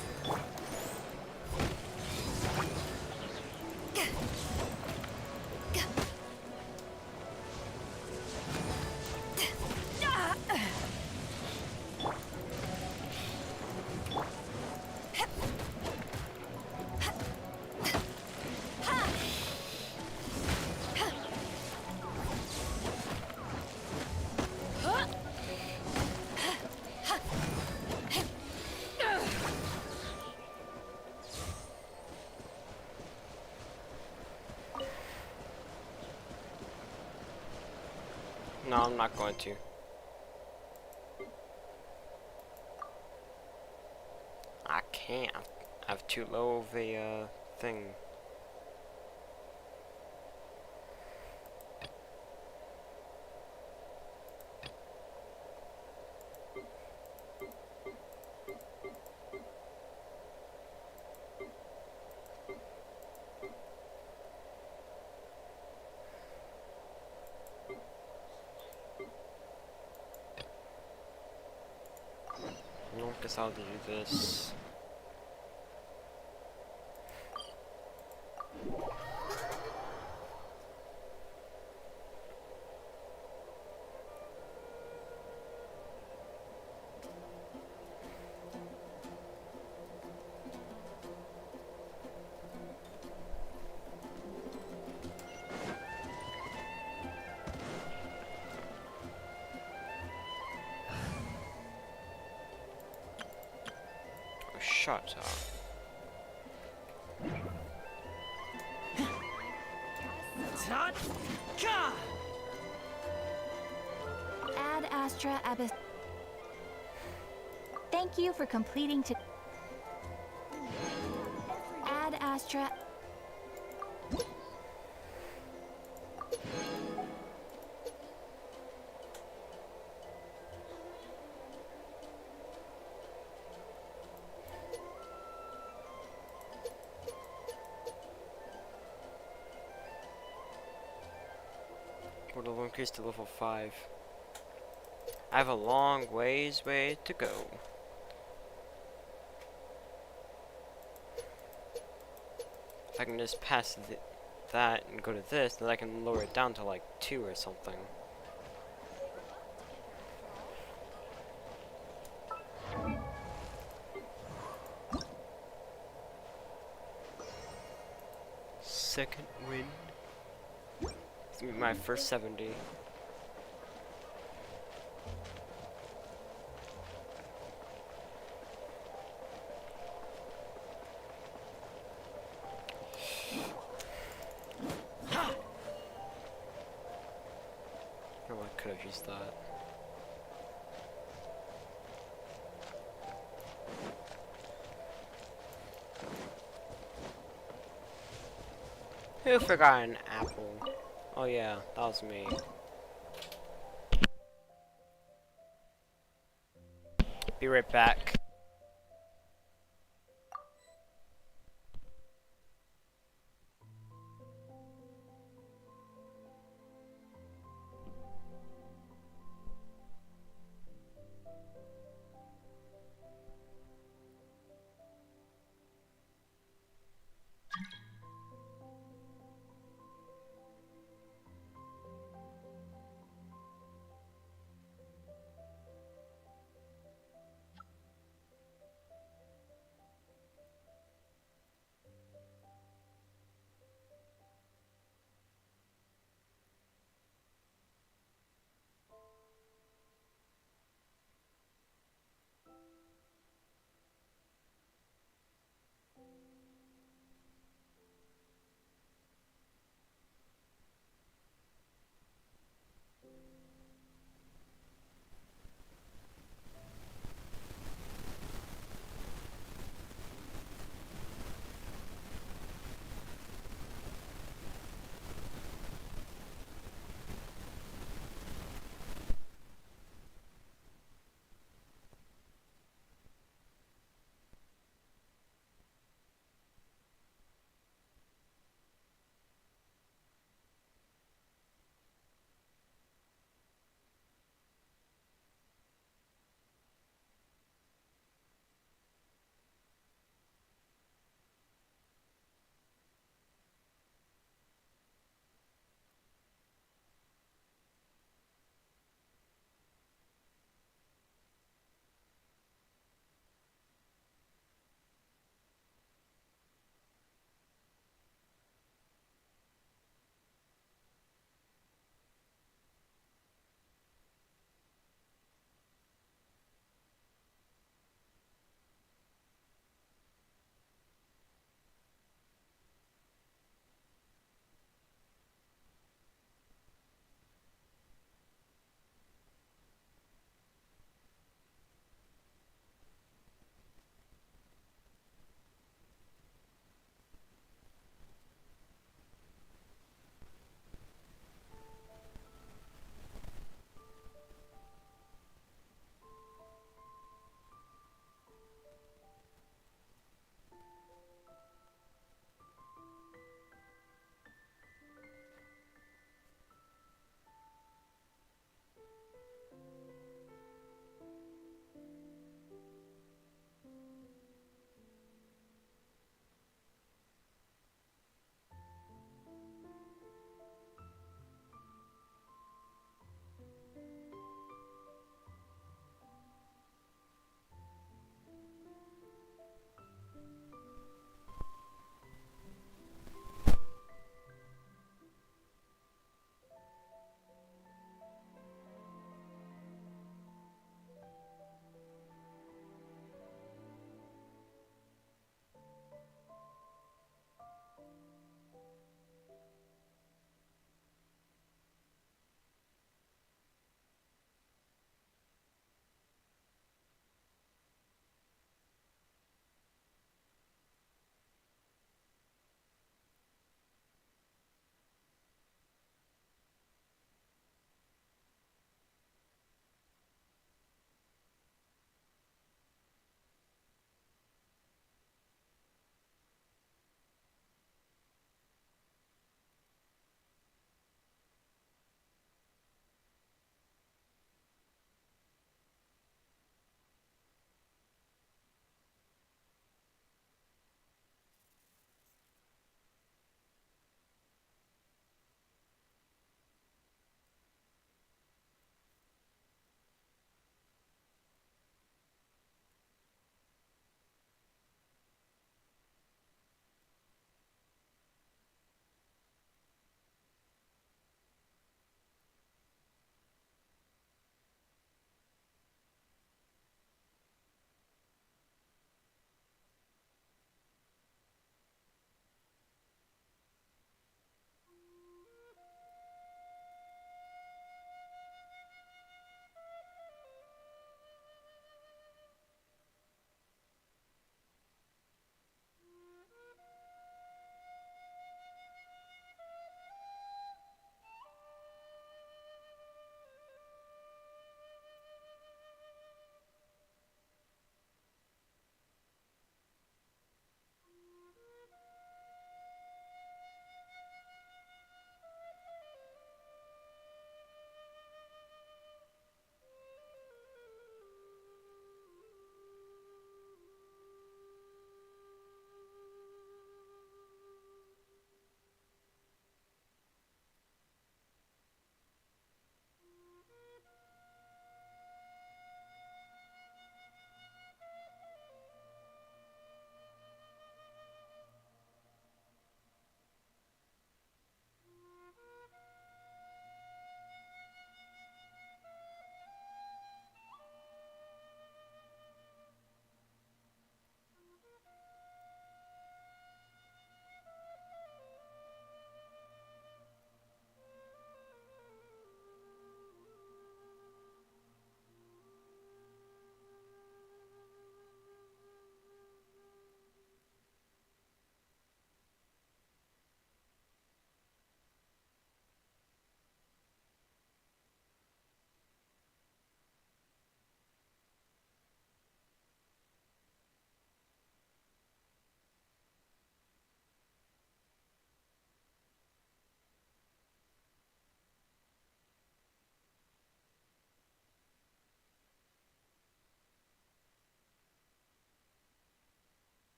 No, I'm not going to. I can't. I have too low of a thing. No, guess I'll do this. Shut up.
Ad Astra Abyss. Thank you for completing to Ad Astra.
Portal will increase to level 5. I have a long way to go. If I can just pass that and go to this, then I can lower it down to like 2 or something. Second win. It's gonna be my first 70. Oh, I could have used that. Who forgot an apple? Oh yeah, that was me. Be right back.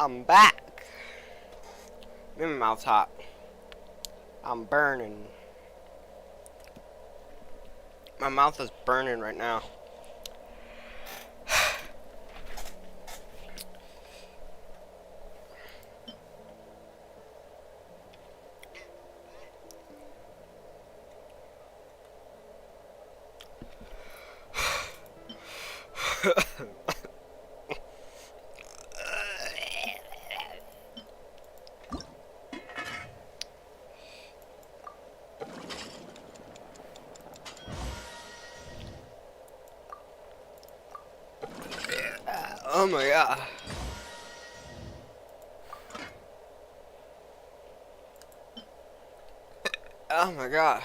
I'm back. Give me my mouth hot. I'm burning. My mouth is burning right now. Oh my god. Oh my god.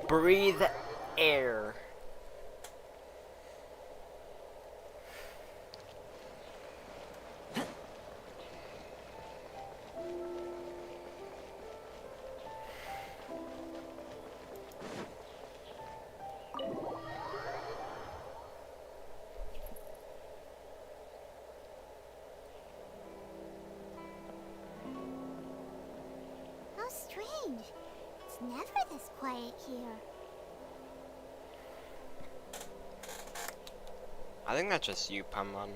Breathe air.
How strange. It's never this quiet here.
I think that's just you, Paimon.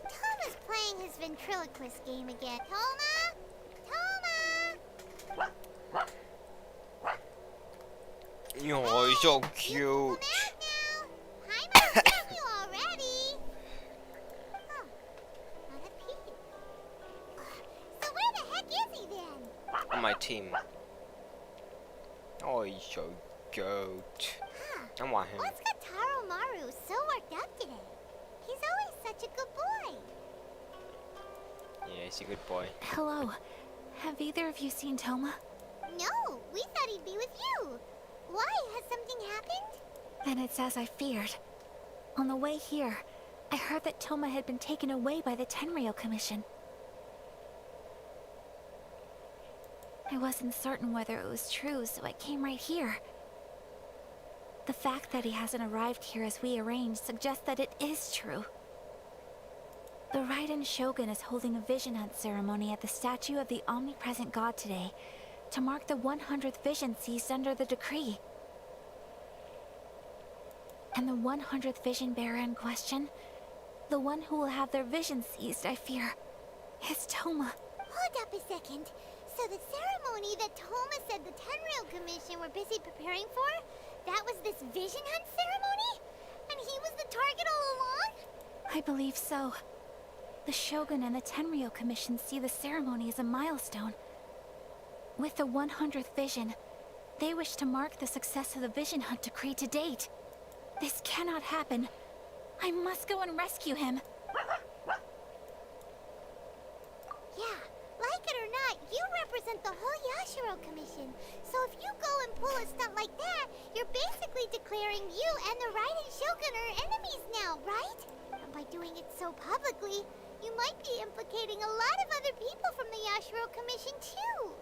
Toma's playing his ventriloquist game again. Toma? Toma!
Oh, he's so cute.
Paimon's seen you already. Huh. Not a peep. So where the heck is he then?
On my team. Oh, he's so cute. I want him.
What's got Taro Maru so worked up today? He's always such a good boy.
Yeah, he's a good boy.
Hello. Have either of you seen Toma?
No, we thought he'd be with you. Why? Has something happened?
Then it's as I feared. On the way here, I heard that Toma had been taken away by the Tenryou Commission. I wasn't certain whether it was true, so I came right here. The fact that he hasn't arrived here as we arranged suggests that it is true. The Raiden Shogun is holding a vision hunt ceremony at the statue of the omnipresent god today to mark the 100th vision seized under the decree. And the 100th vision bearer in question, the one who will have their vision seized, I fear, is Toma.
Hold up a second. So the ceremony that Toma said the Tenryou Commission were busy preparing for, that was this vision hunt ceremony? And he was the target all along?
I believe so. The Shogun and the Tenryou Commission see the ceremony as a milestone. With the 100th vision, they wish to mark the success of the vision hunt decree to date. This cannot happen. I must go and rescue him.
Yeah, like it or not, you represent the whole Yashiro Commission. So if you go and pull a stunt like that, you're basically declaring you and the Raiden Shogun are enemies now, right? And by doing it so publicly, you might be implicating a lot of other people from the Yashiro Commission too.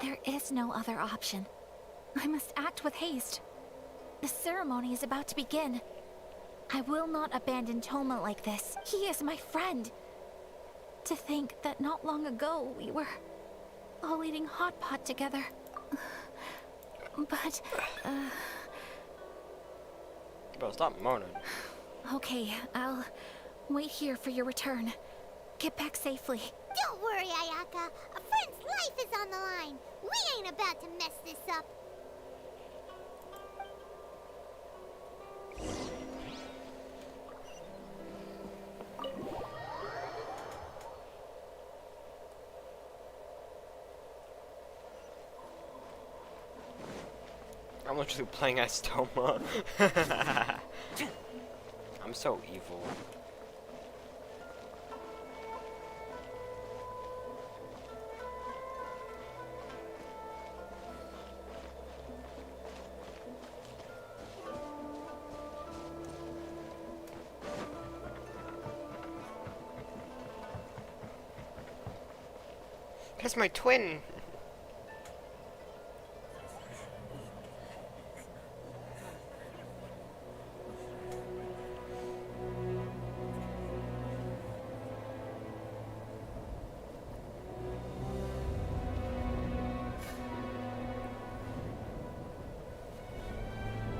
There is no other option. I must act with haste. The ceremony is about to begin. I will not abandon Toma like this. He is my friend. To think that not long ago we were all eating hot pot together. But,
Bro, stop moaning.
okay, I'll wait here for your return. get back safely.
Don't worry, Ayaka. A friend's life is on the line. We ain't about to mess this up.
I'm literally playing as Toma. I'm so evil. That's my twin.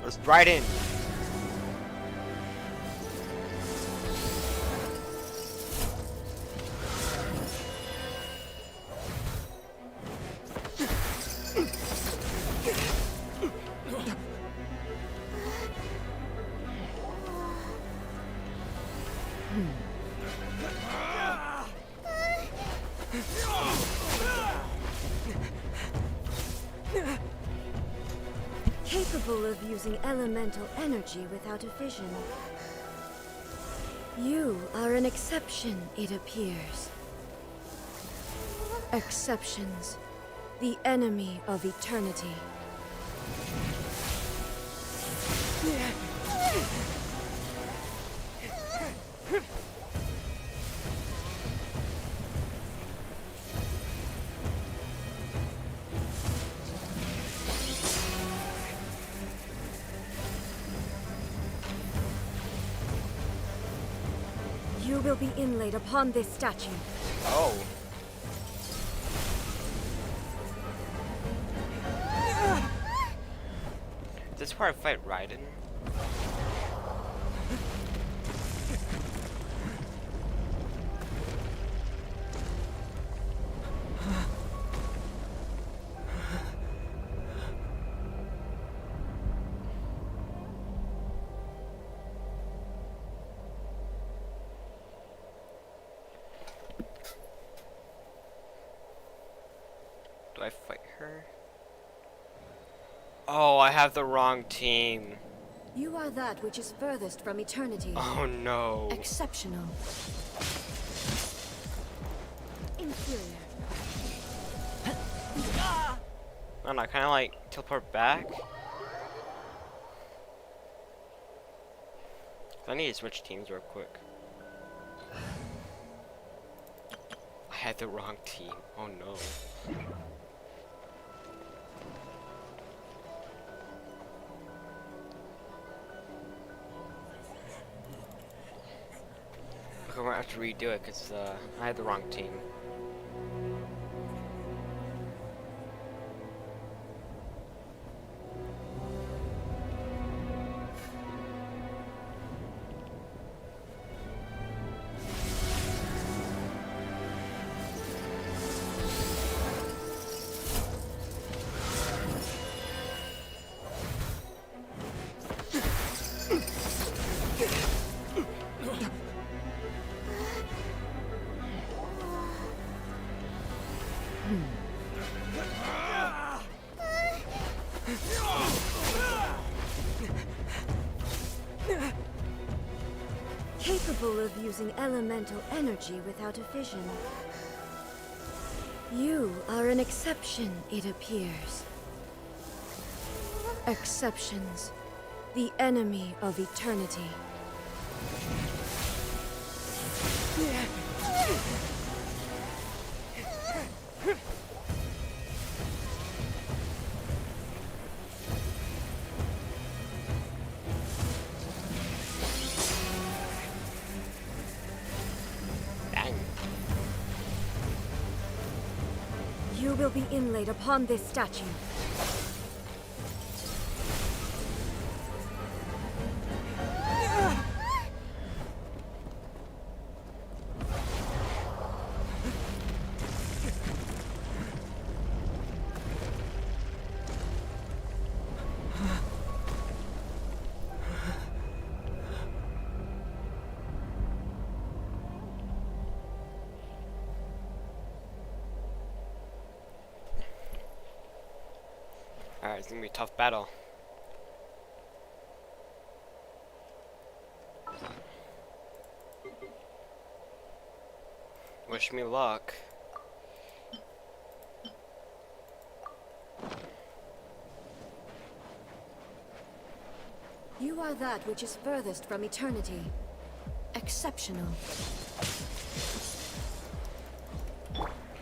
Let's ride in.
Capable of using elemental energy without a fission. You are an exception, it appears. Exceptions. The enemy of eternity. You will be inlaid upon this statue.
Oh. Is this where I fight Raiden? Do I fight her? Oh, I have the wrong team.
You are that which is furthest from eternity.
Oh no.
Exceptional. Inferior.
I don't know, kinda like teleport back. I need to switch teams real quick. I had the wrong team. Oh no. I'm gonna have to redo it because I had the wrong team.
Capable of using elemental energy without a fission. You are an exception, it appears. Exceptions. The enemy of eternity. You will be inlaid upon this statue.
It's gonna be a tough battle. Wish me luck.
You are that which is furthest from eternity. Exceptional.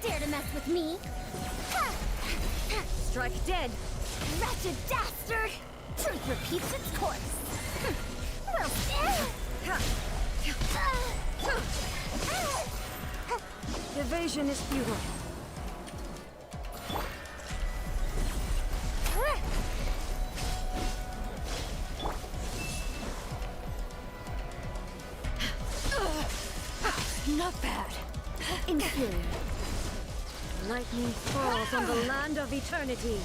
Dare to mess with me?
Strike dead.
Wretched dastard! Truth repeats its course.
Evasion is futile.
Not bad.
Inferior. Lightning falls on the land of eternity.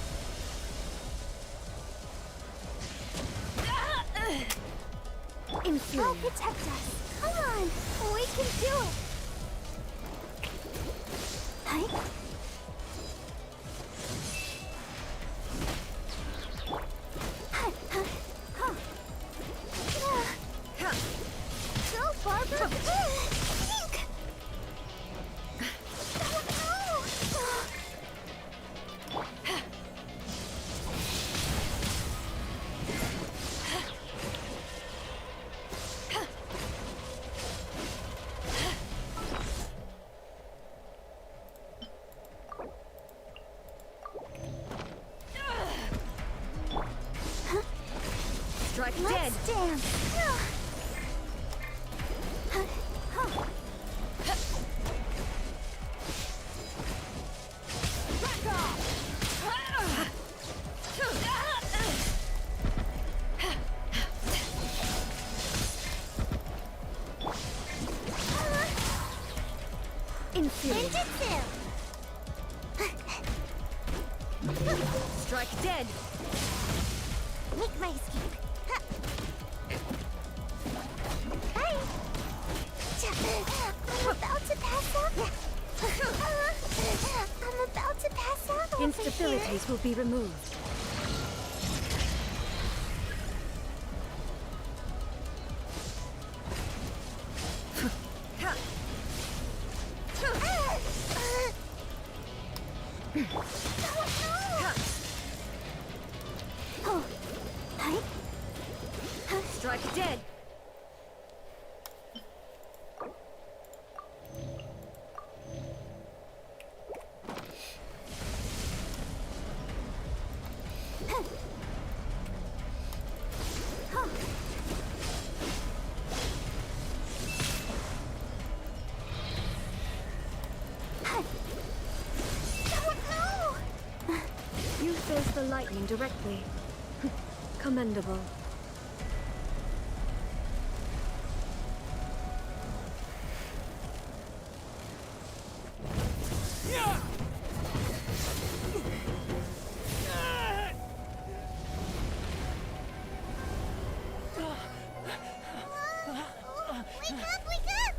Inferior.
I'll protect us. Come on, we can do it. Hi. Go, Barbara. Pink.
Strike dead.
Let's dance.
Inferior.
Ninjutsu.
Strike dead.
Make my escape. Hi. I'm about to pass out. I'm about to pass out over here.
Instabilities will be removed.
Oh, hi.
Strike dead. You face the lightning directly. Commendable.
Wake up, wake up!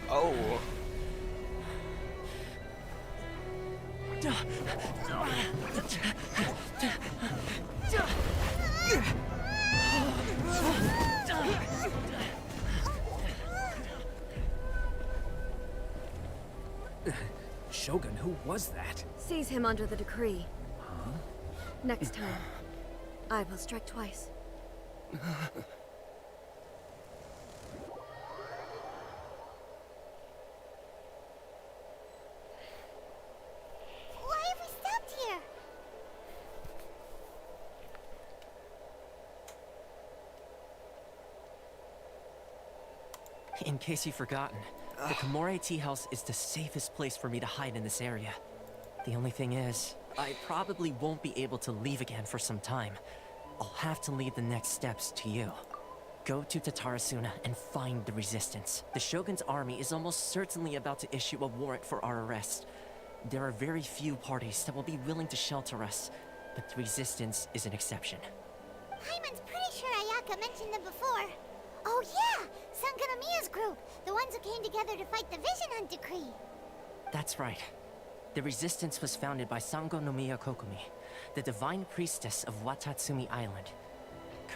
Oh.
Shogun, who was that?
Seize him under the decree. Next time, I will strike twice.
Why have we stopped here?
In case you've forgotten, the Komore Tea House is the safest place for me to hide in this area. The only thing is, I probably won't be able to leave again for some time. I'll have to leave the next steps to you. Go to Tatarasuna and find the resistance. The Shogun's army is almost certainly about to issue a warrant for our arrest. There are very few parties that will be willing to shelter us, but the resistance is an exception.
Paimon's pretty sure Ayaka mentioned them before. Oh yeah! Sangonomiya's group! The ones who came together to fight the Vision Hunt Decree!
That's right. The resistance was founded by Sangonomiya Kokumi, the divine priestess of Watatsumi Island.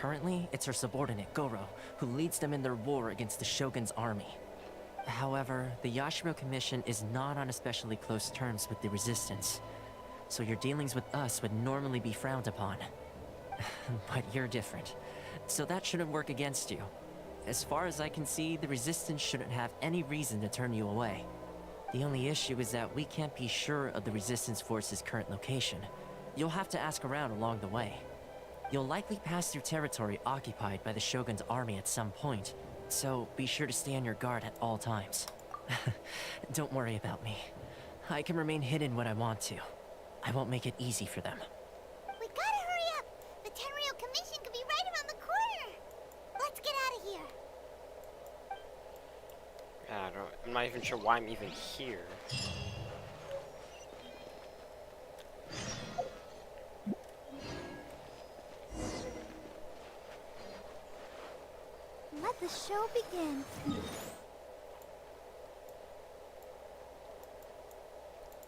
Currently, it's her subordinate, Goro, who leads them in their war against the Shogun's army. However, the Yashiro Commission is not on especially close terms with the resistance, so your dealings with us would normally be frowned upon. But you're different, so that shouldn't work against you. As far as I can see, the resistance shouldn't have any reason to turn you away. The only issue is that we can't be sure of the resistance force's current location. You'll have to ask around along the way. You'll likely pass through territory occupied by the Shogun's army at some point, so be sure to stay on your guard at all times. Don't worry about me. I can remain hidden when I want to. I won't make it easy for them.
We gotta hurry up! The Tenryou Commission could be right around the corner! Let's get out of here!
I'm not even sure why I'm even here.
Let the show begin.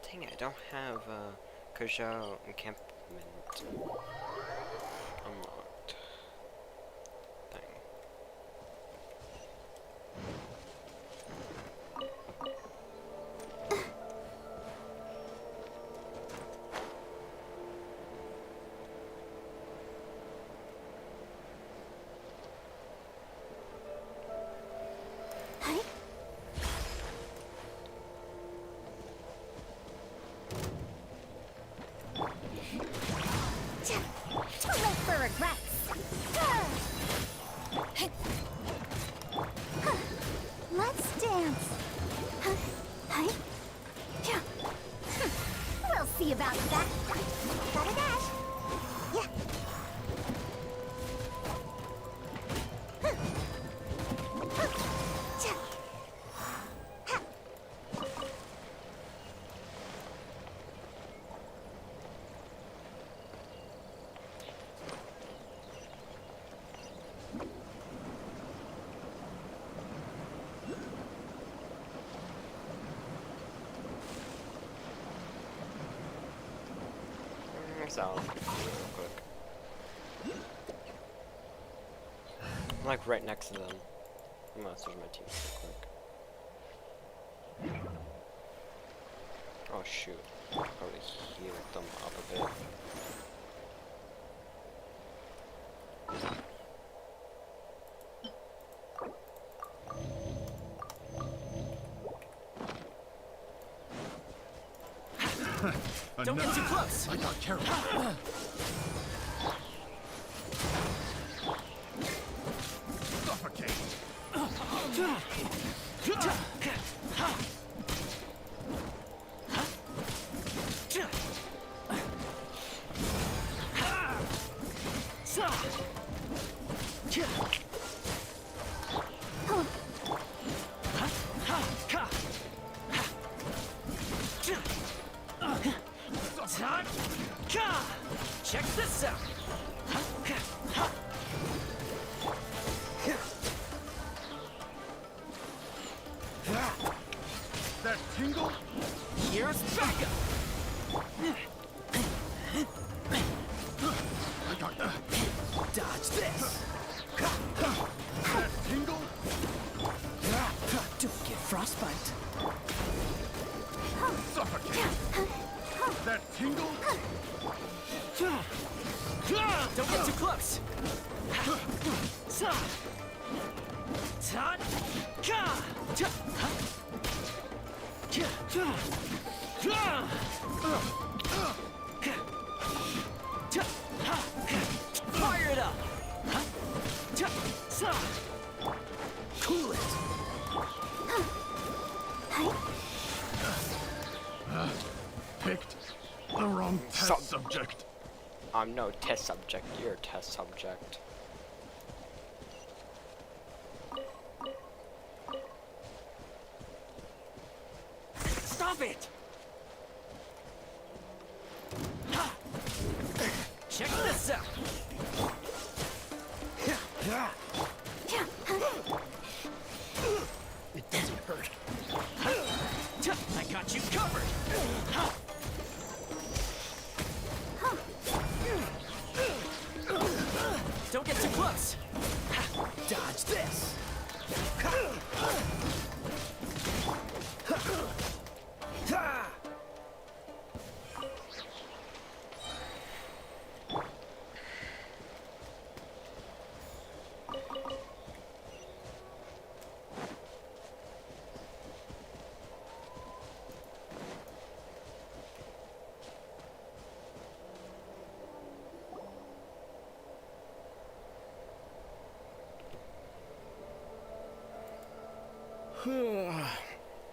Dang it, I don't have Kujou encampment unlocked. Dang.
Too late for regrets. Let's dance. We'll see about that. Gotta dash. Yeah.
Out real quick. I'm like right next to them. I'm gonna switch my team real quick. Oh shoot. I already healed them up a bit.
Don't get too close!
I got carried. Suffocate!
Check this out!
That tingle?
Here's backup!
I got that.
Dodge this!
That tingle?
Don't get frostbite!
Suffocate! That tingle?
Don't get too close! Fire it up! Cool it!
Picked the wrong test subject.
I'm no test subject, you're a test subject.
Stop it! Check this out! It doesn't hurt. I got you covered! Don't get too close! Dodge this!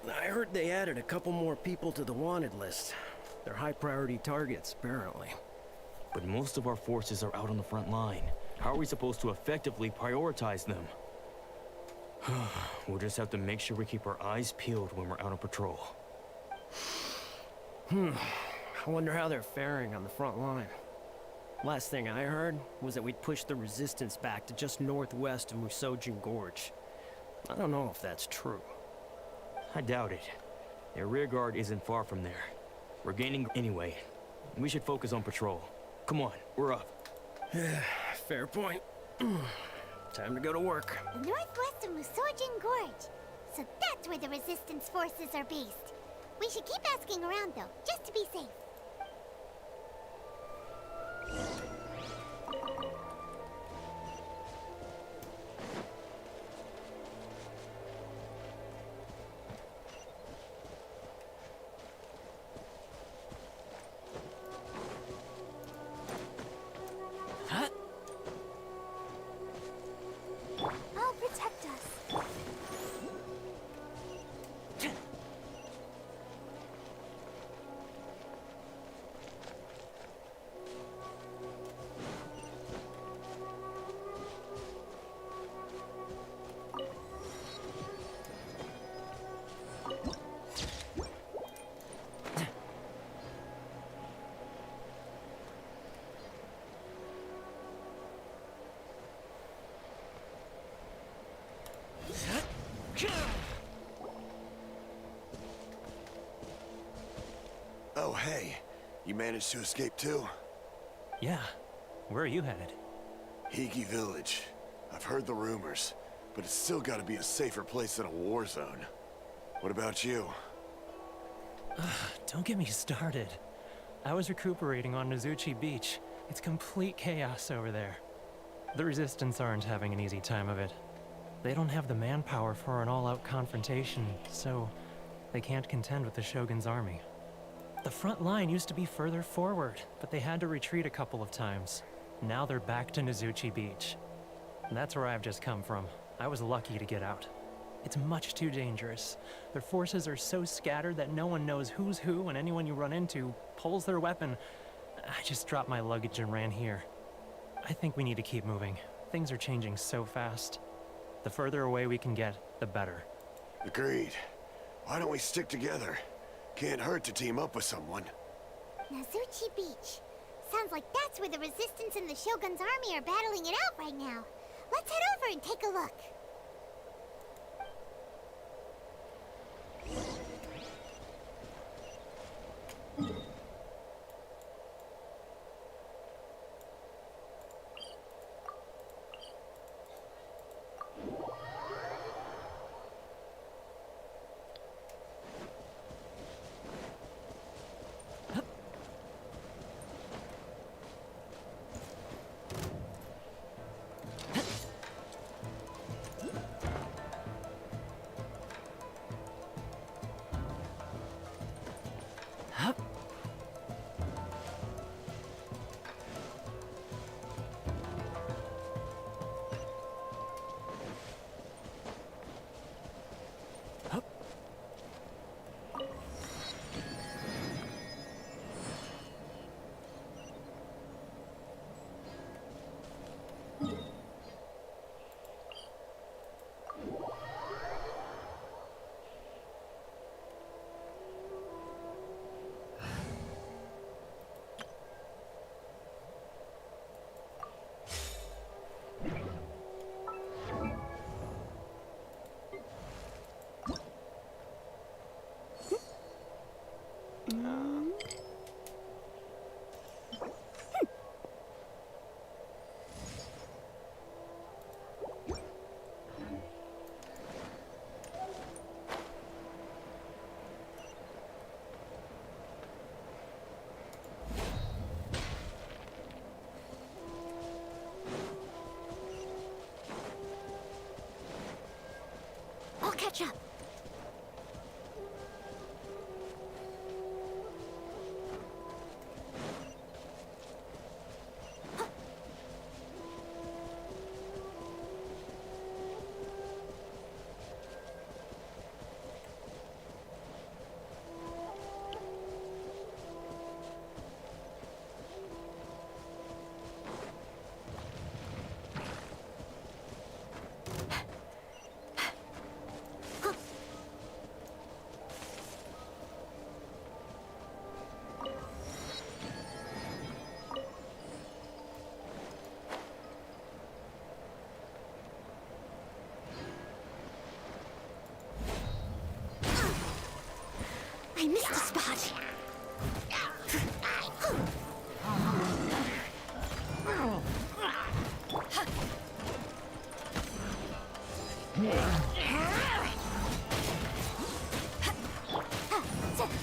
I heard they added a couple more people to the wanted list. They're high priority targets, apparently.
But most of our forces are out on the front line. How are we supposed to effectively prioritize them? We'll just have to make sure we keep our eyes peeled when we're out on patrol.
I wonder how they're faring on the front line. Last thing I heard was that we'd pushed the resistance back to just northwest of Musojin Gorge. I don't know if that's true.
I doubt it. Their rear guard isn't far from there. We're gaining anyway. We should focus on patrol. Come on, we're up.
Fair point. Time to go to work.
Northwest of Musojin Gorge. So that's where the resistance forces are based. We should keep asking around though, just to be safe.
I'll protect us.
Oh, hey. You managed to escape too?
Yeah. Where are you headed?
Higi Village. I've heard the rumors, but it's still gotta be a safer place than a war zone. What about you?
Don't get me started. I was recuperating on Nozuchi Beach. It's complete chaos over there. The Resistance aren't having an easy time of it. They don't have the manpower for an all-out confrontation, so they can't contend with the Shogun's army. The front line used to be further forward, but they had to retreat a couple of times. Now they're back to Nozuchi Beach. That's where I've just come from. I was lucky to get out. It's much too dangerous. Their forces are so scattered that no one knows who's who, and anyone you run into pulls their weapon. I just dropped my luggage and ran here. I think we need to keep moving. Things are changing so fast. The further away we can get, the better.
Agreed. Why don't we stick together? Can't hurt to team up with someone.
Nozuchi Beach. Sounds like that's where the Resistance and the Shogun's army are battling it out right now. Let's head over and take a look.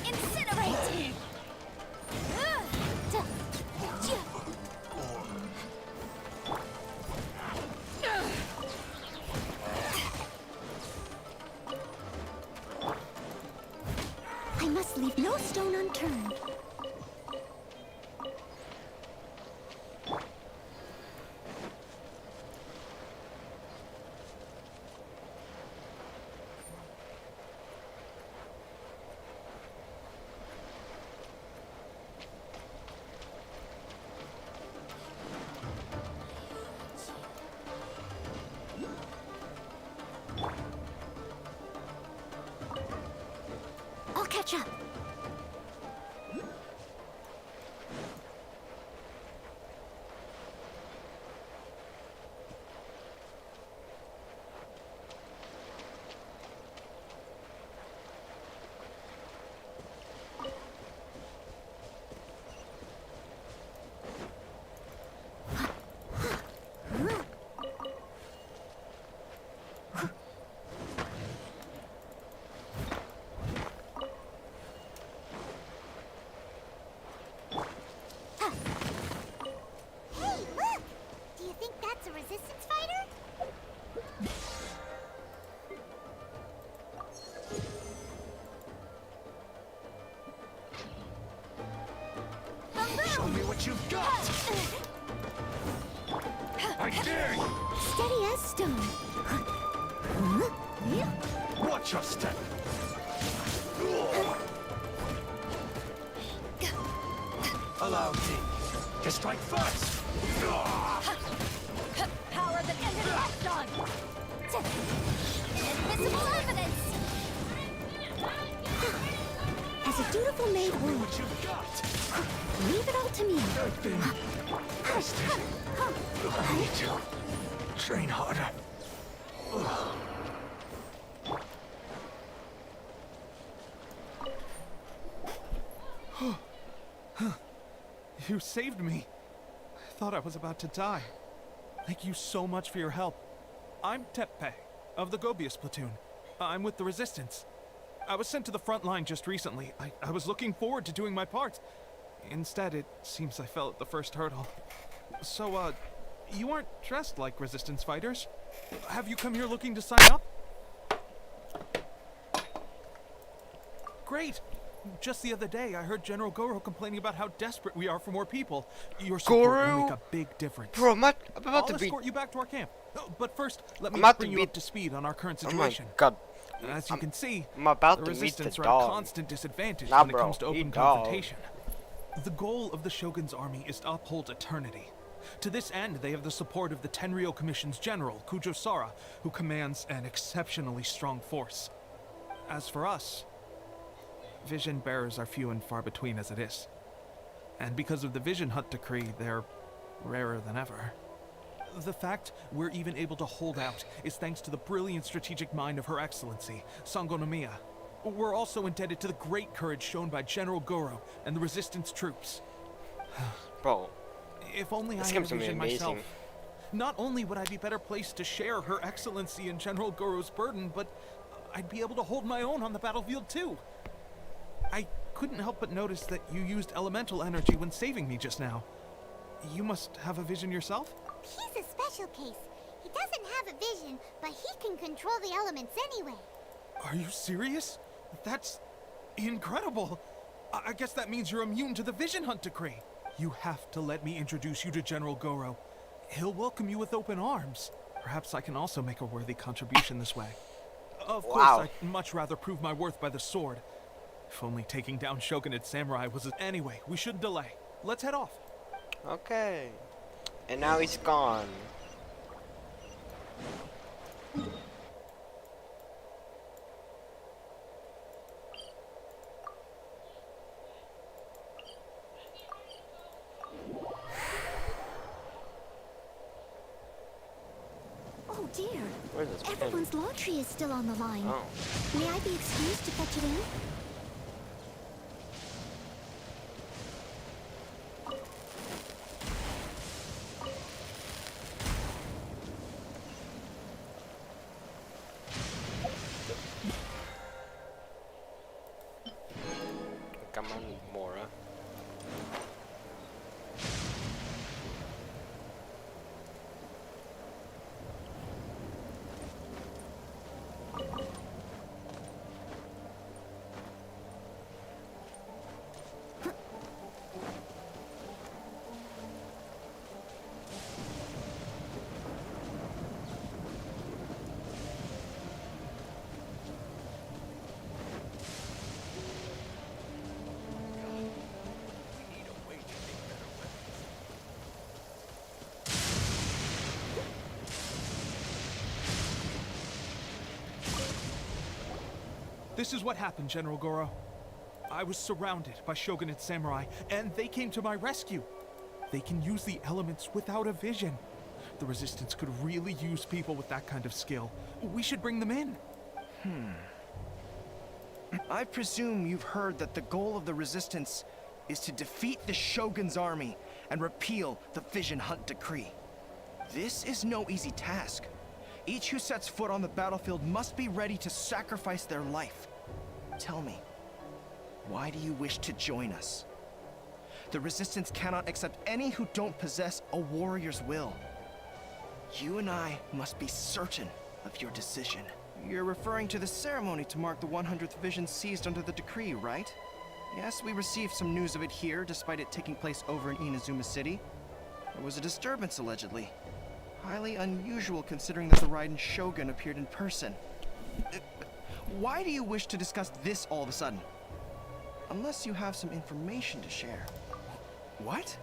Incinerate! I must leave no stone unturned. I'll catch up.
Hey, look! Do you think that's a resistance fighter?
Show me what you've got! I dare you!
Steady as stone.
Watch your step! Allow me to strike first!
Power that ended left on. Invisible evidence. As a dutiful maid would.
What you've got!
Leave it all to me.
I've been tested. I need to train harder.
You saved me. I thought I was about to die. Thank you so much for your help. I'm Tepe, of the Gobius platoon. I'm with the Resistance. I was sent to the front line just recently. I was looking forward to doing my part. Instead, it seems I fell at the first hurdle. So, you aren't dressed like Resistance fighters. Have you come here looking to sign up? Great! Just the other day, I heard General Goro complaining about how desperate we are for more people. Your support will make a big difference.
Bro, I'm about to
I'll
be...
escort you back to our camp. But first, let me
I'm about
bring
to
you
be...
up to speed on our current
Oh my
situation.
god.
As you can see,
I'm about
the
to meet
Resistance
the
are at a
dog.
constant disadvantage
Nah,
when it
bro,
comes to open
eat dog.
confrontation. The goal of the Shogun's army is to uphold eternity. To this end, they have the support of the Tenryou Commission's general, Kujo Sara, who commands an exceptionally strong force. As for us, vision bearers are few and far between as it is. And because of the Vision Hut decree, they're rarer than ever. The fact we're even able to hold out is thanks to the brilliant strategic mind of Her Excellency, Sango no Miya. We're also indebted to the great courage shown by General Goro and the Resistance troops.
Bro,
if only I
this
had
game's
a
gonna be
vision
amazing.
myself. Not only would I be better placed to share Her Excellency and General Goro's burden, but I'd be able to hold my own on the battlefield too. I couldn't help but notice that you used elemental energy when saving me just now. You must have a vision yourself?
He's a special case. He doesn't have a vision, but he can control the elements anyway.
Are you serious? That's incredible. I guess that means you're immune to the Vision Hunt decree. You have to let me introduce you to General Goro. He'll welcome you with open arms. Perhaps I can also make a worthy contribution this way. Of course, I'd much rather prove my worth by the sword. If only taking down Shogunate Samurai was Anyway, we shouldn't delay. Let's head off.
Okay. And now he's gone.
Oh dear.
Where's this pen?
Everyone's law tree is still on the line.
Oh.
May I be excused to fetch it in?
This is what happened, General Goro. I was surrounded by Shogunate samurai, and they came to my rescue. They can use the elements without a vision. The Resistance could really use people with that kind of skill. We should bring them in.
I presume you've heard that the goal of the Resistance is to defeat the Shogun's army and repeal the Vision Hunt Decree. This is no easy task. Each who sets foot on the battlefield must be ready to sacrifice their life. Tell me, why do you wish to join us? The Resistance cannot accept any who don't possess a warrior's will. You and I must be certain of your decision. You're referring to the ceremony to mark the 100th Vision seized under the decree, right? Yes, we received some news of it here, despite it taking place over in Inazuma City. There was a disturbance, allegedly. Highly unusual considering that the Raiden Shogun appeared in person. Why do you wish to discuss this all of a sudden? Unless you have some information to share. What?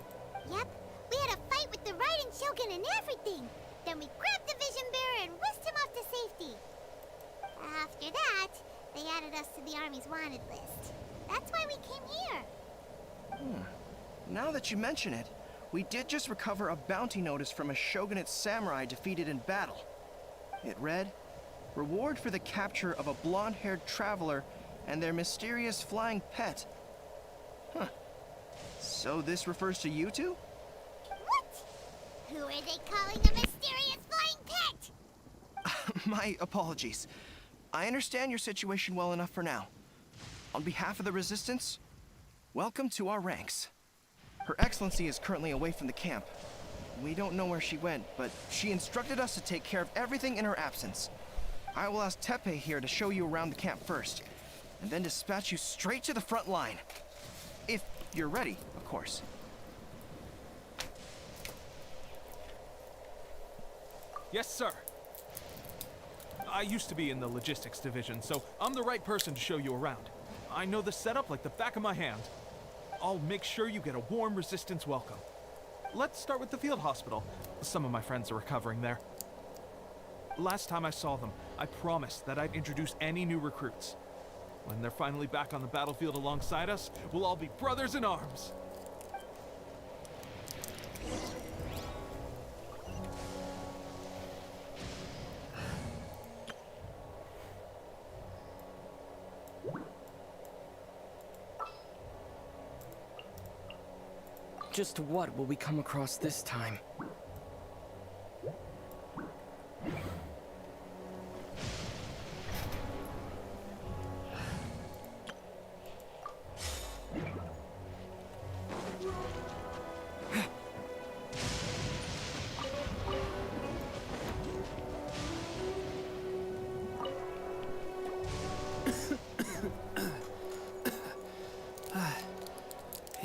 Yep, we had a fight with the Raiden Shogun and everything. Then we grabbed the Vision Bearer and whisked him off to safety. After that, they added us to the Army's wanted list. That's why we came here.
Now that you mention it, we did just recover a bounty notice from a Shogunate samurai defeated in battle. It read, "Reward for the capture of a blonde-haired traveler and their mysterious flying pet." So this refers to you two?
What? Who are they calling a mysterious flying pet?
My apologies. I understand your situation well enough for now. On behalf of the Resistance, welcome to our ranks. Her Excellency is currently away from the camp. We don't know where she went, but she instructed us to take care of everything in her absence. I will ask Teppei here to show you around the camp first, and then dispatch you straight to the front line. If you're ready, of course.
Yes, sir. I used to be in the logistics division, so I'm the right person to show you around. I know the setup like the back of my hand. I'll make sure you get a warm Resistance welcome. Let's start with the field hospital. Some of my friends are recovering there. Last time I saw them, I promised that I'd introduce any new recruits. When they're finally back on the battlefield alongside us, we'll all be brothers in arms.
Just what will we come across this time?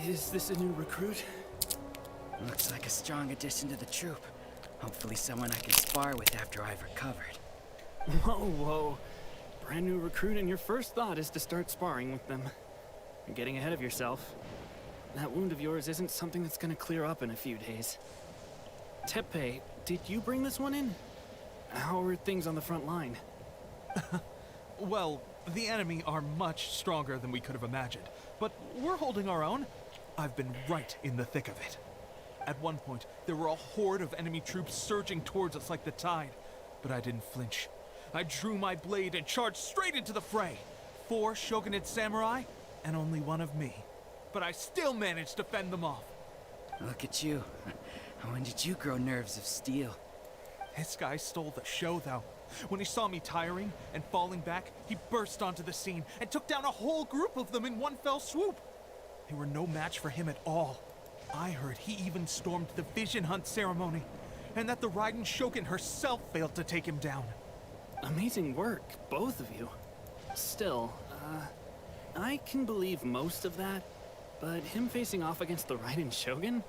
Is this a new recruit?
Looks like a strong addition to the troop. Hopefully someone I can spar with after I've recovered.
Whoa. Brand new recruit and your first thought is to start sparring with them. You're getting ahead of yourself. That wound of yours isn't something that's gonna clear up in a few days. Teppei, did you bring this one in? How are things on the front line?
Well, the enemy are much stronger than we could have imagined, but we're holding our own. I've been right in the thick of it. At one point, there were a horde of enemy troops surging towards us like the tide, but I didn't flinch. I drew my blade and charged straight into the fray. 4 Shogunate samurai, and only 1 of me. But I still managed to fend them off.
Look at you. When did you grow nerves of steel?
This guy stole the show, though. When he saw me tiring and falling back, he burst onto the scene and took down a whole group of them in one fell swoop. They were no match for him at all. I heard he even stormed the Vision Hunt ceremony, and that the Raiden Shogun herself failed to take him down.
Amazing work, both of you. Still, I can believe most of that, but him facing off against the Raiden Shogun?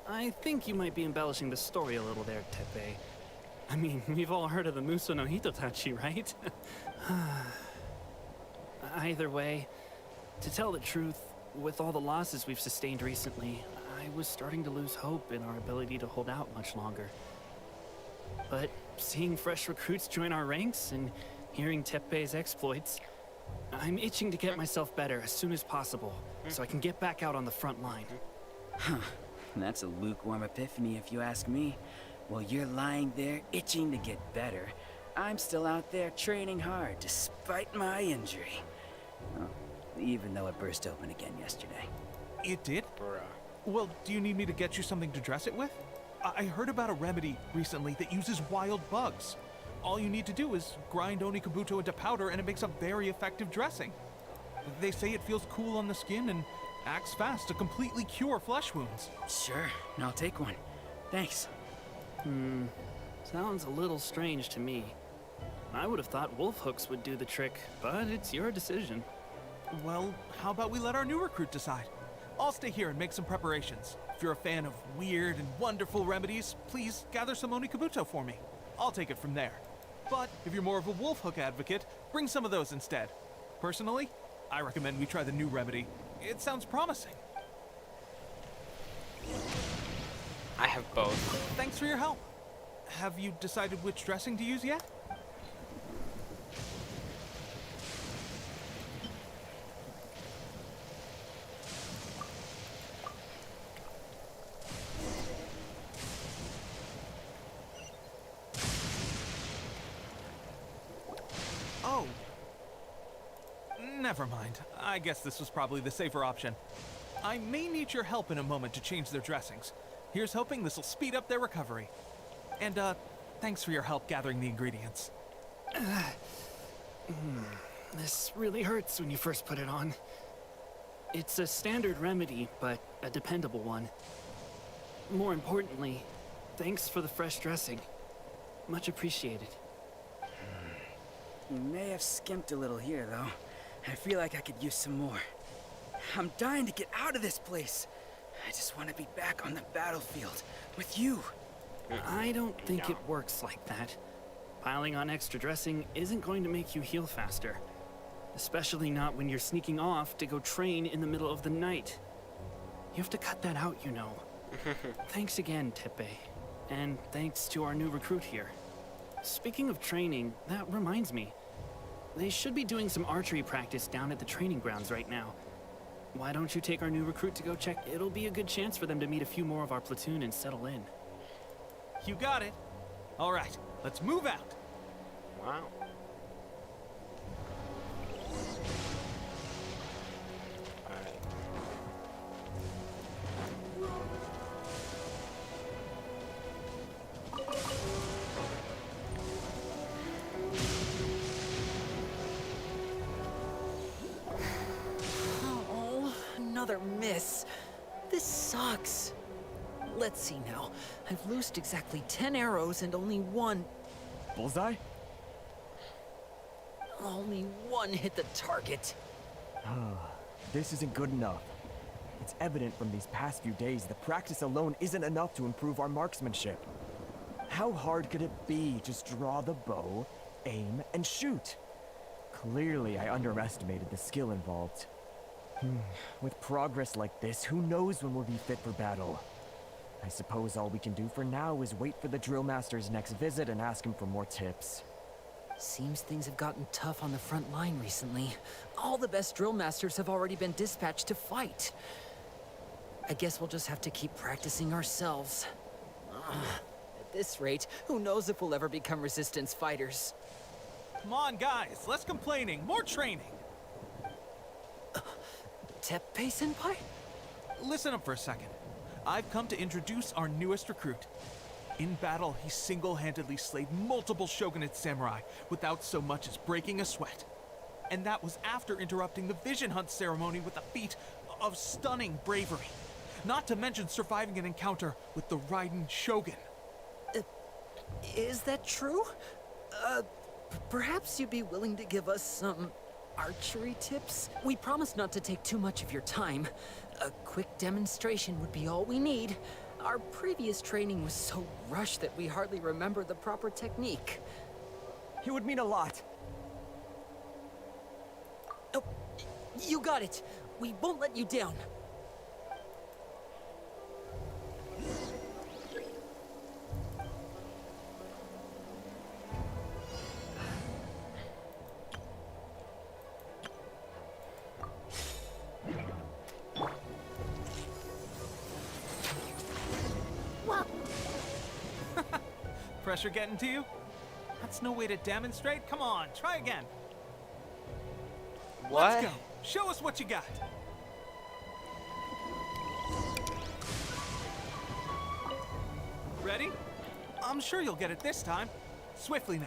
I think you might be embellishing the story a little there, Teppei. I mean, we've all heard of the Muso no Hitotachi, right? Either way, to tell the truth, with all the losses we've sustained recently, I was starting to lose hope in our ability to hold out much longer. But seeing fresh recruits join our ranks and hearing Teppei's exploits, I'm itching to get myself better as soon as possible, so I can get back out on the front line.
Huh. That's a lukewarm epiphany if you ask me. While you're lying there itching to get better, I'm still out there training hard despite my injury. Well, even though it burst open again yesterday.
It did?
Bruh.
Well, do you need me to get you something to dress it with? I heard about a remedy recently that uses wild bugs. All you need to do is grind Onikabuto into powder and it makes a very effective dressing. They say it feels cool on the skin and acts fast to completely cure flesh wounds.
Sure, I'll take one. Thanks.
Sounds a little strange to me. I would have thought wolf hooks would do the trick, but it's your decision.
Well, how about we let our new recruit decide? I'll stay here and make some preparations. If you're a fan of weird and wonderful remedies, please gather some Onikabuto for me. I'll take it from there. But if you're more of a wolf hook advocate, bring some of those instead. Personally, I recommend we try the new remedy. It sounds promising.
I have both.
Thanks for your help. Have you decided which dressing to use yet? Oh. Never mind. I guess this was probably the safer option. I may need your help in a moment to change their dressings. Here's hoping this'll speed up their recovery. And, thanks for your help gathering the ingredients.
This really hurts when you first put it on. It's a standard remedy, but a dependable one. More importantly, thanks for the fresh dressing. Much appreciated.
You may have skimped a little here, though. I feel like I could use some more. I'm dying to get out of this place. I just want to be back on the battlefield with you.
I don't think it works like that. Piling on extra dressing isn't going to make you heal faster. Especially not when you're sneaking off to go train in the middle of the night. You have to cut that out, you know. Thanks again, Tepe. And thanks to our new recruit here. Speaking of training, that reminds me. They should be doing some archery practice down at the training grounds right now. Why don't you take our new recruit to go check? It'll be a good chance for them to meet a few more of our platoon and settle in.
You got it. All right, let's move out.
Wow.
Oh, another miss. This sucks. Let's see now. I've loosed exactly 10 arrows and only one...
Bullseye?
Only one hit the target.
This isn't good enough. It's evident from these past few days that practice alone isn't enough to improve our marksmanship. How hard could it be? Just draw the bow, aim, and shoot. Clearly, I underestimated the skill involved. With progress like this, who knows when we'll be fit for battle? I suppose all we can do for now is wait for the drill master's next visit and ask him for more tips.
Seems things have gotten tough on the front line recently. All the best drill masters have already been dispatched to fight. I guess we'll just have to keep practicing ourselves. At this rate, who knows if we'll ever become resistance fighters.
Come on, guys, less complaining, more training.
Teppei-senpai?
Listen up for a second. I've come to introduce our newest recruit. In battle, he single-handedly slayed multiple shogunate samurai without so much as breaking a sweat. And that was after interrupting the vision hunt ceremony with a feat of stunning bravery. Not to mention surviving an encounter with the Raiden Shogun.
Is that true? Perhaps you'd be willing to give us some archery tips? We promise not to take too much of your time. A quick demonstration would be all we need. Our previous training was so rushed that we hardly remember the proper technique.
It would mean a lot.
Oh, you got it. We won't let you down.
Pressure getting to you? That's no way to demonstrate. Come on, try again.
What?
Let's go. Show us what you got. Ready? I'm sure you'll get it this time. Swiftly now.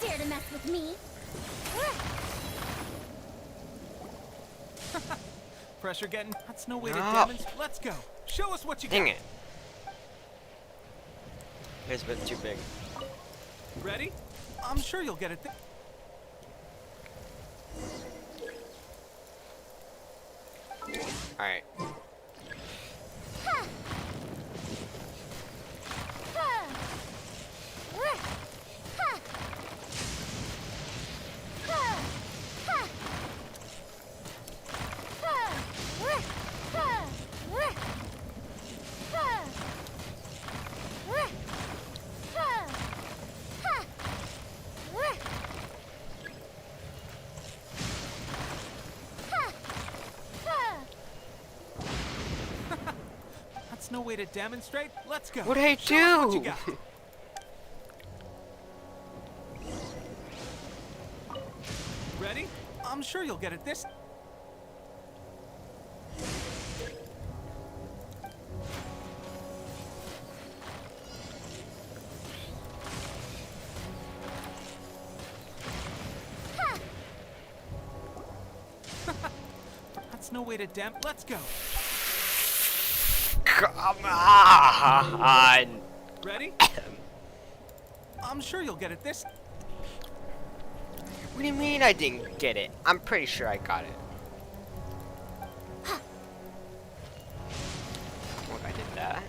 Dare to mess with me?
Pressure getting. That's no way to
No.
demonstrate. Let's go. Show us what you got.
Dang it. It's a bit too big.
Ready? I'm sure you'll get it.
Alright.
That's no way to demonstrate. Let's go.
What'd I
Show us what you
do?
got. Ready? I'm sure you'll get it this. That's no way to Let's go.
Come on.
Ready? I'm sure you'll get it this.
What do you mean I didn't get it? I'm pretty sure I got it. What if I did that?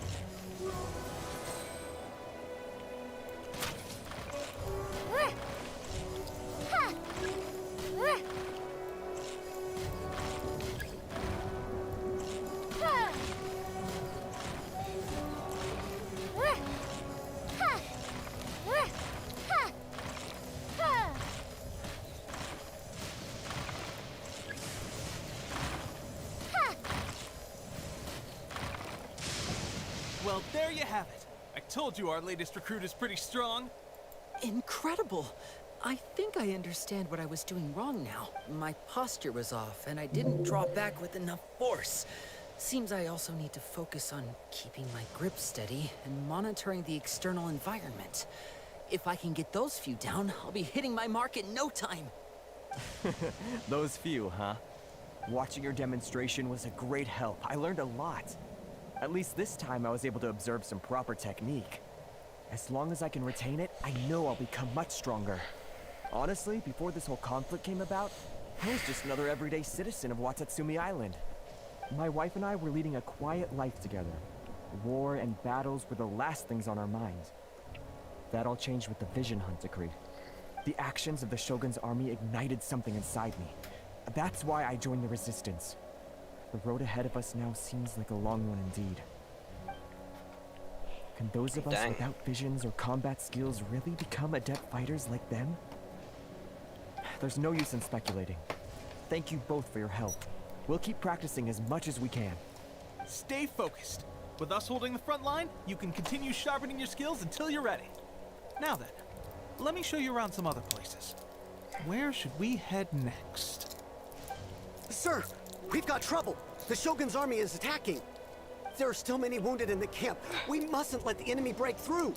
Well, there you have it. I told you our latest recruit is pretty strong.
Incredible! I think I understand what I was doing wrong now. My posture was off, and I didn't draw back with enough force. Seems I also need to focus on keeping my grip steady and monitoring the external environment. If I can get those few down, I'll be hitting my mark in no time.
Those few, huh? Watching your demonstration was a great help. I learned a lot. At least this time I was able to observe some proper technique. As long as I can retain it, I know I'll become much stronger. Honestly, before this whole conflict came about, I was just another everyday citizen of Watatsumi Island. My wife and I were leading a quiet life together. War and battles were the last things on our minds. That all changed with the Vision Hunt decree. The actions of the Shogun's army ignited something inside me. That's why I joined the Resistance. The road ahead of us now seems like a long one indeed. Can those of us
Dang.
without visions or combat skills really become adept fighters like them? There's no use in speculating. Thank you both for your help. We'll keep practicing as much as we can.
Stay focused. With us holding the front line, you can continue sharpening your skills until you're ready. Now then, let me show you around some other places. Where should we head next?
Sir, we've got trouble. The Shogun's army is attacking. There are still many wounded in the camp. We mustn't let the enemy break through.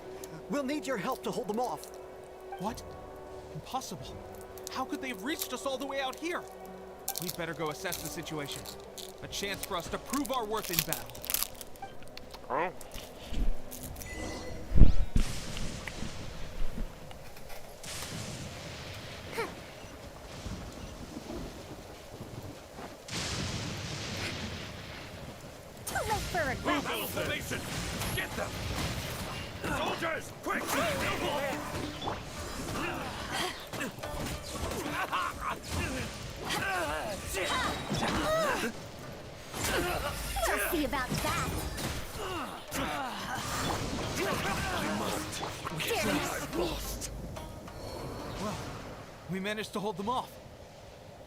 We'll need your help to hold them off.
What? Impossible. How could they have reached us all the way out here? We'd better go assess the situation. A chance for us to prove our worth in battle.
Oh.
Too late for regret.
Battle formation! Get them! Soldiers, quick!
Bastards!
Well, we managed to hold them off.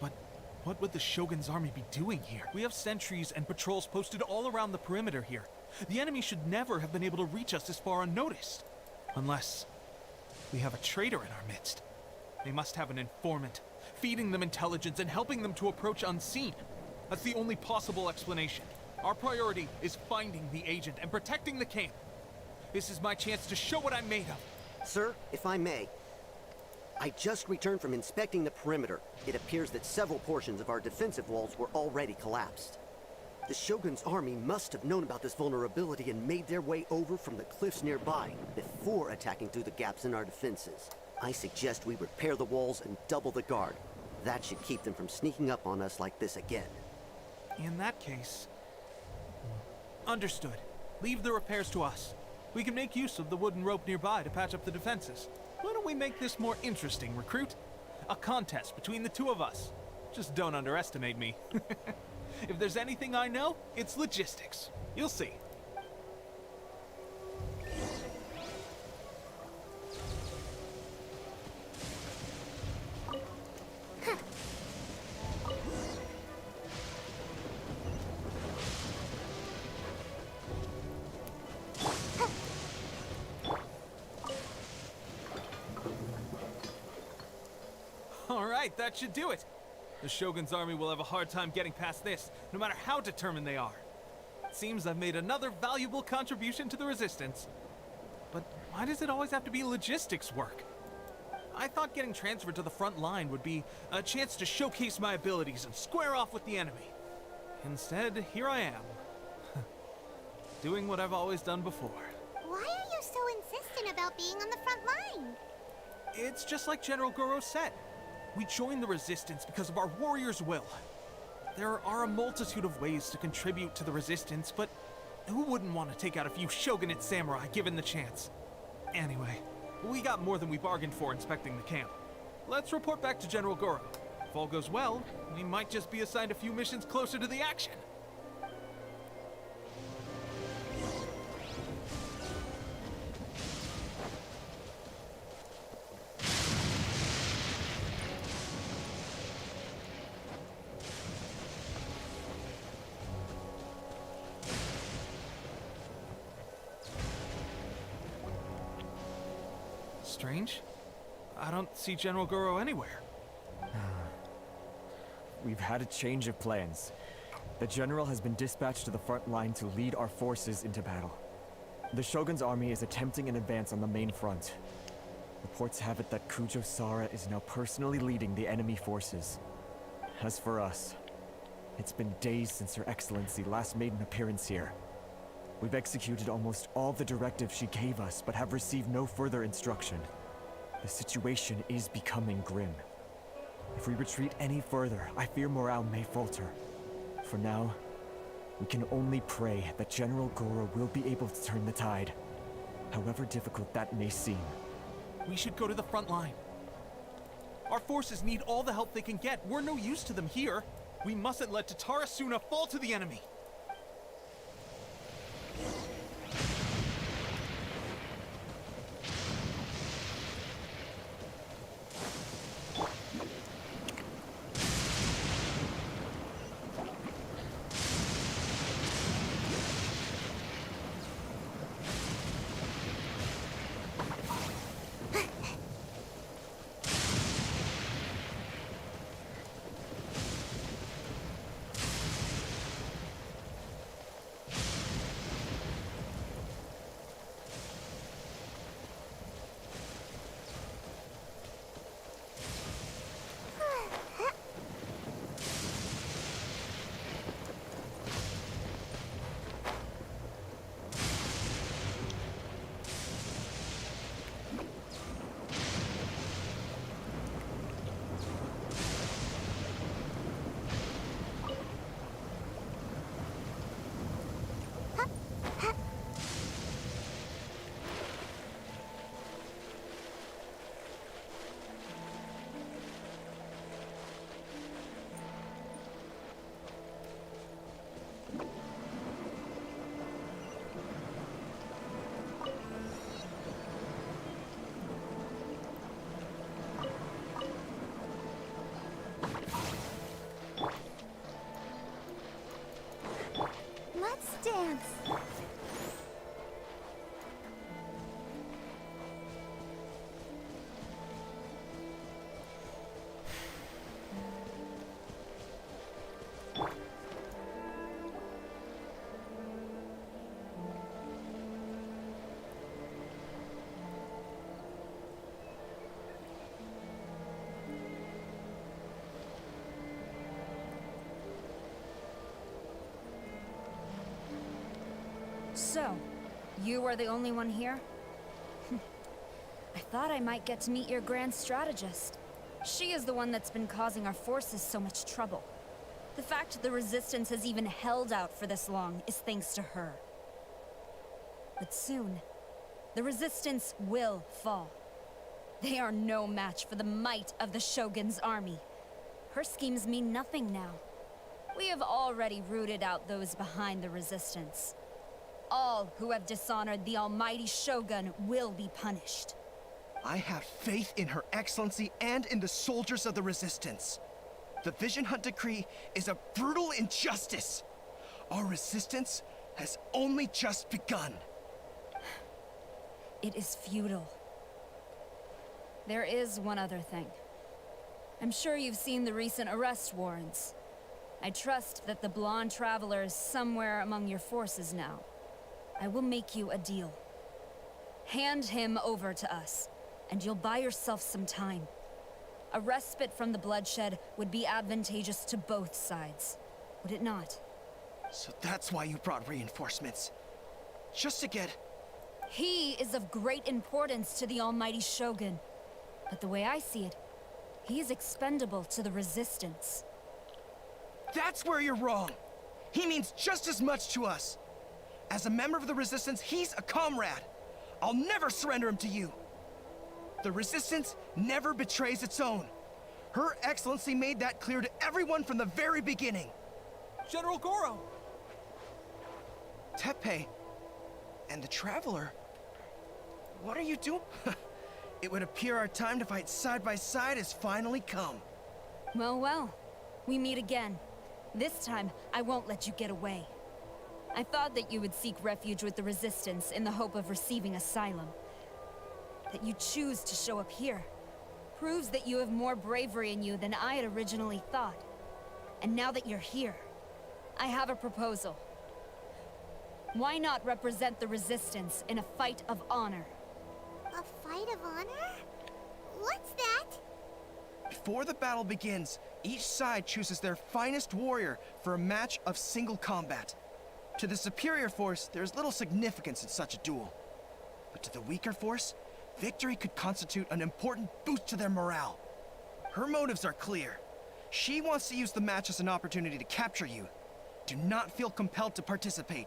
But what would the Shogun's army be doing here? We have sentries and patrols posted all around the perimeter here. The enemy should never have been able to reach us this far unnoticed. Unless we have a traitor in our midst. They must have an informant, feeding them intelligence and helping them to approach unseen. That's the only possible explanation. Our priority is finding the agent and protecting the camp. This is my chance to show what I'm made of.
Sir, if I may, I just returned from inspecting the perimeter. It appears that several portions of our defensive walls were already collapsed. The Shogun's army must have known about this vulnerability and made their way over from the cliffs nearby before attacking through the gaps in our defenses. I suggest we repair the walls and double the guard. That should keep them from sneaking up on us like this again.
In that case... Understood. Leave the repairs to us. We can make use of the wooden rope nearby to patch up the defenses. Why don't we make this more interesting, recruit? A contest between the two of us. Just don't underestimate me. If there's anything I know, it's logistics. You'll see. All right, that should do it. The Shogun's army will have a hard time getting past this, no matter how determined they are. It seems I've made another valuable contribution to the resistance. But why does it always have to be logistics work? I thought getting transferred to the front line would be a chance to showcase my abilities and square off with the enemy. Instead, here I am. Doing what I've always done before.
Why are you so insistent about being on the front line?
It's just like General Goro said. We joined the resistance because of our warrior's will. There are a multitude of ways to contribute to the resistance, but who wouldn't want to take out a few shogunate samurai given the chance? Anyway, we got more than we bargained for inspecting the camp. Let's report back to General Goro. If all goes well, we might just be assigned a few missions closer to the action. Strange. I don't see General Goro anywhere.
We've had a change of plans. The general has been dispatched to the front line to lead our forces into battle. The Shogun's army is attempting an advance on the main front. Reports have it that Kujo Sara is now personally leading the enemy forces. As for us, it's been days since Her Excellency last made an appearance here. We've executed almost all the directives she gave us, but have received no further instruction. The situation is becoming grim. If we retreat any further, I fear morale may falter. For now, we can only pray that General Goro will be able to turn the tide, however difficult that may seem.
We should go to the front line. Our forces need all the help they can get. We're no use to them here. We mustn't let Tatara Suna fall to the enemy.
chance.
So, you are the only one here? I thought I might get to meet your grand strategist. She is the one that's been causing our forces so much trouble. The fact the Resistance has even held out for this long is thanks to her. But soon, the Resistance will fall. They are no match for the might of the Shogun's army. Her schemes mean nothing now. We have already rooted out those behind the Resistance. All who have dishonored the almighty Shogun will be punished.
I have faith in Her Excellency and in the soldiers of the Resistance. The Vision Hunt Decree is a brutal injustice. Our resistance has only just begun.
It is futile. There is one other thing. I'm sure you've seen the recent arrest warrants. I trust that the blonde traveler is somewhere among your forces now. I will make you a deal. Hand him over to us, and you'll buy yourself some time. A respite from the bloodshed would be advantageous to both sides, would it not?
So that's why you brought reinforcements. Just to get...
He is of great importance to the almighty Shogun. But the way I see it, he is expendable to the Resistance.
That's where you're wrong. He means just as much to us. As a member of the Resistance, he's a comrade. I'll never surrender him to you. The Resistance never betrays its own. Her Excellency made that clear to everyone from the very beginning.
General Goro!
Teppei and the Traveler. What are you doing? It would appear our time to fight side by side has finally come.
Well, well. We meet again. This time, I won't let you get away. I thought that you would seek refuge with the Resistance in the hope of receiving asylum. That you choose to show up here proves that you have more bravery in you than I had originally thought. And now that you're here, I have a proposal. Why not represent the Resistance in a fight of honor?
A fight of honor? What's that?
Before the battle begins, each side chooses their finest warrior for a match of single combat. To the superior force, there is little significance in such a duel. But to the weaker force, victory could constitute an important boost to their morale. Her motives are clear. She wants to use the match as an opportunity to capture you. Do not feel compelled to participate.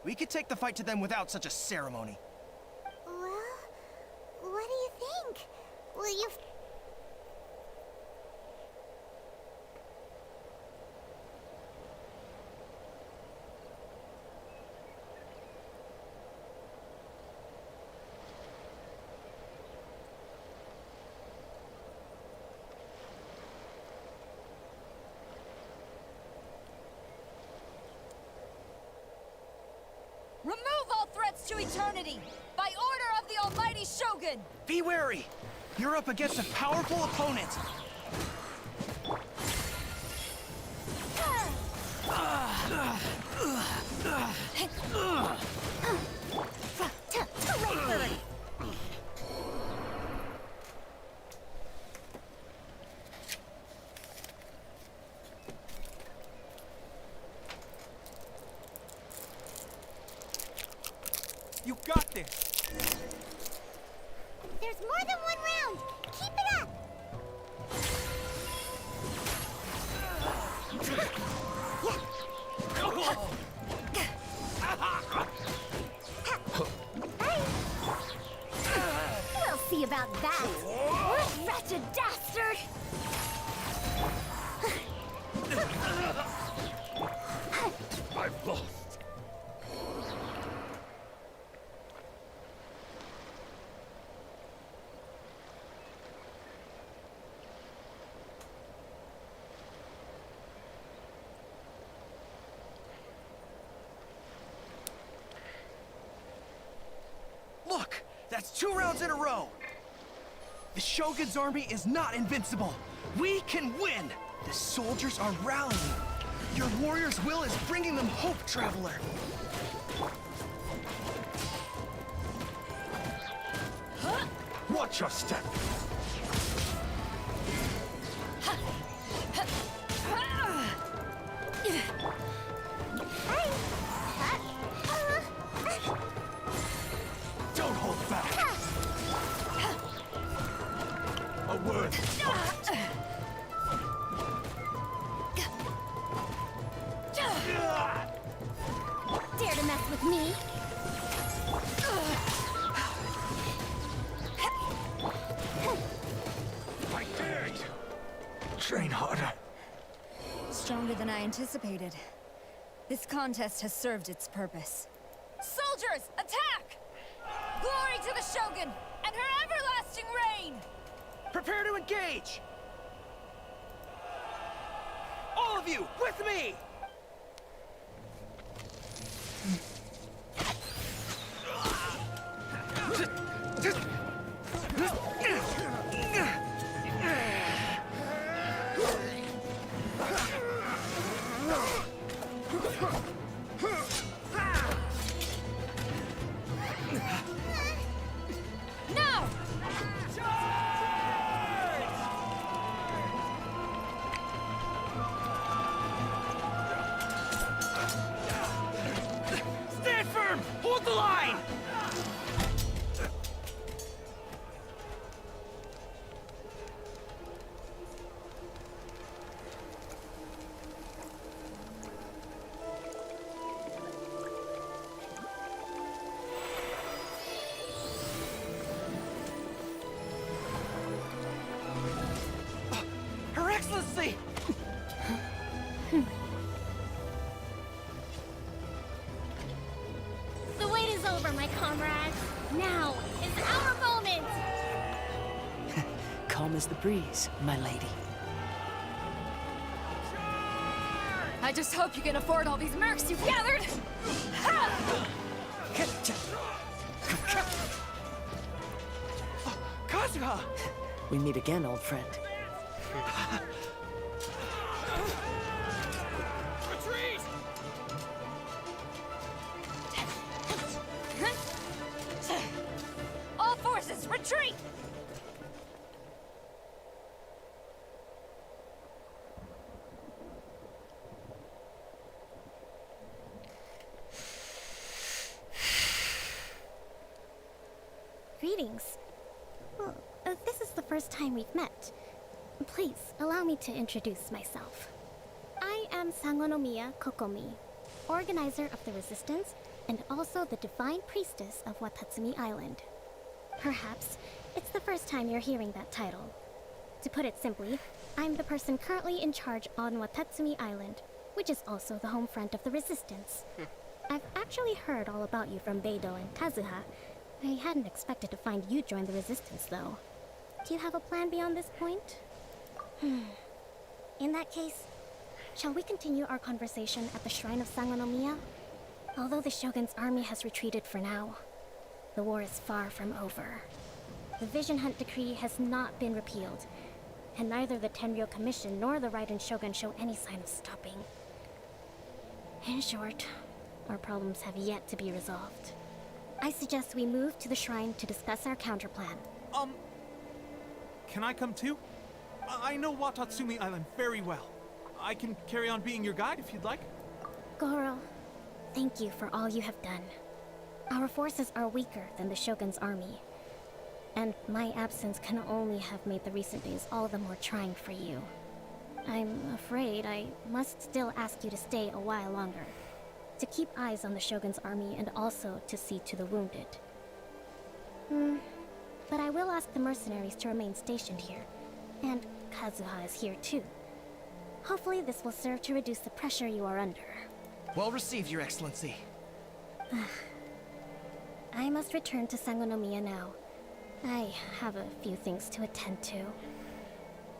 We could take the fight to them without such a ceremony.
Well, what do you think? Will you...
Remove all threats to eternity! By order of the almighty Shogun!
Be wary! You're up against a powerful opponent!
You got this!
There's more than one round! Keep it up!
We'll see about that! Wretched dastard!
I've lost.
2 rounds in a row! The Shogun's army is not invincible! We can win! The soldiers are rallying! Your warrior's will is bringing them hope, Traveler!
Watch your step! Don't hold back! A word!
Dare to mess with me?
I dare you! Train harder.
Stronger than I anticipated. This contest has served its purpose. Soldiers, attack! Glory to the Shogun and her everlasting reign!
Prepare to engage! All of you, with me!
No!
Stand firm! Hold the line! Her Excellency!
The wait is over, my comrades. Now is our moment!
Calm as the breeze, my lady.
I just hope you can afford all these mercs you've gathered! Ha!
Kazuha!
We meet again, old friend.
Retreat!
All forces, retreat!
Greetings. Well, this is the first time we've met. Please, allow me to introduce myself. I am Sangonomiya Kokomi, organizer of the Resistance and also the Divine Priestess of Watatsumi Island. Perhaps it's the first time you're hearing that title. To put it simply, I'm the person currently in charge on Watatsumi Island, which is also the home front of the Resistance. I've actually heard all about you from Beidou and Kazuha. I hadn't expected to find you join the Resistance, though. Do you have a plan beyond this point? In that case, shall we continue our conversation at the Shrine of Sangonomiya? Although the Shogun's army has retreated for now, the war is far from over. The Vision Hunt Decree has not been repealed, and neither the Tenryou Commission nor the Raiden Shogun show any sign of stopping. In short, our problems have yet to be resolved. I suggest we move to the shrine to discuss our counterplan.
Can I come too? I know Watatsumi Island very well. I can carry on being your guide if you'd like.
Goro, thank you for all you have done. Our forces are weaker than the Shogun's army, and my absence can only have made the recent days all the more trying for you. I'm afraid I must still ask you to stay a while longer, to keep eyes on the Shogun's army and also to see to the wounded. But I will ask the mercenaries to remain stationed here, and Kazuha is here too. Hopefully this will serve to reduce the pressure you are under.
Well received, Your Excellency.
I must return to Sangonomiya now. I have a few things to attend to.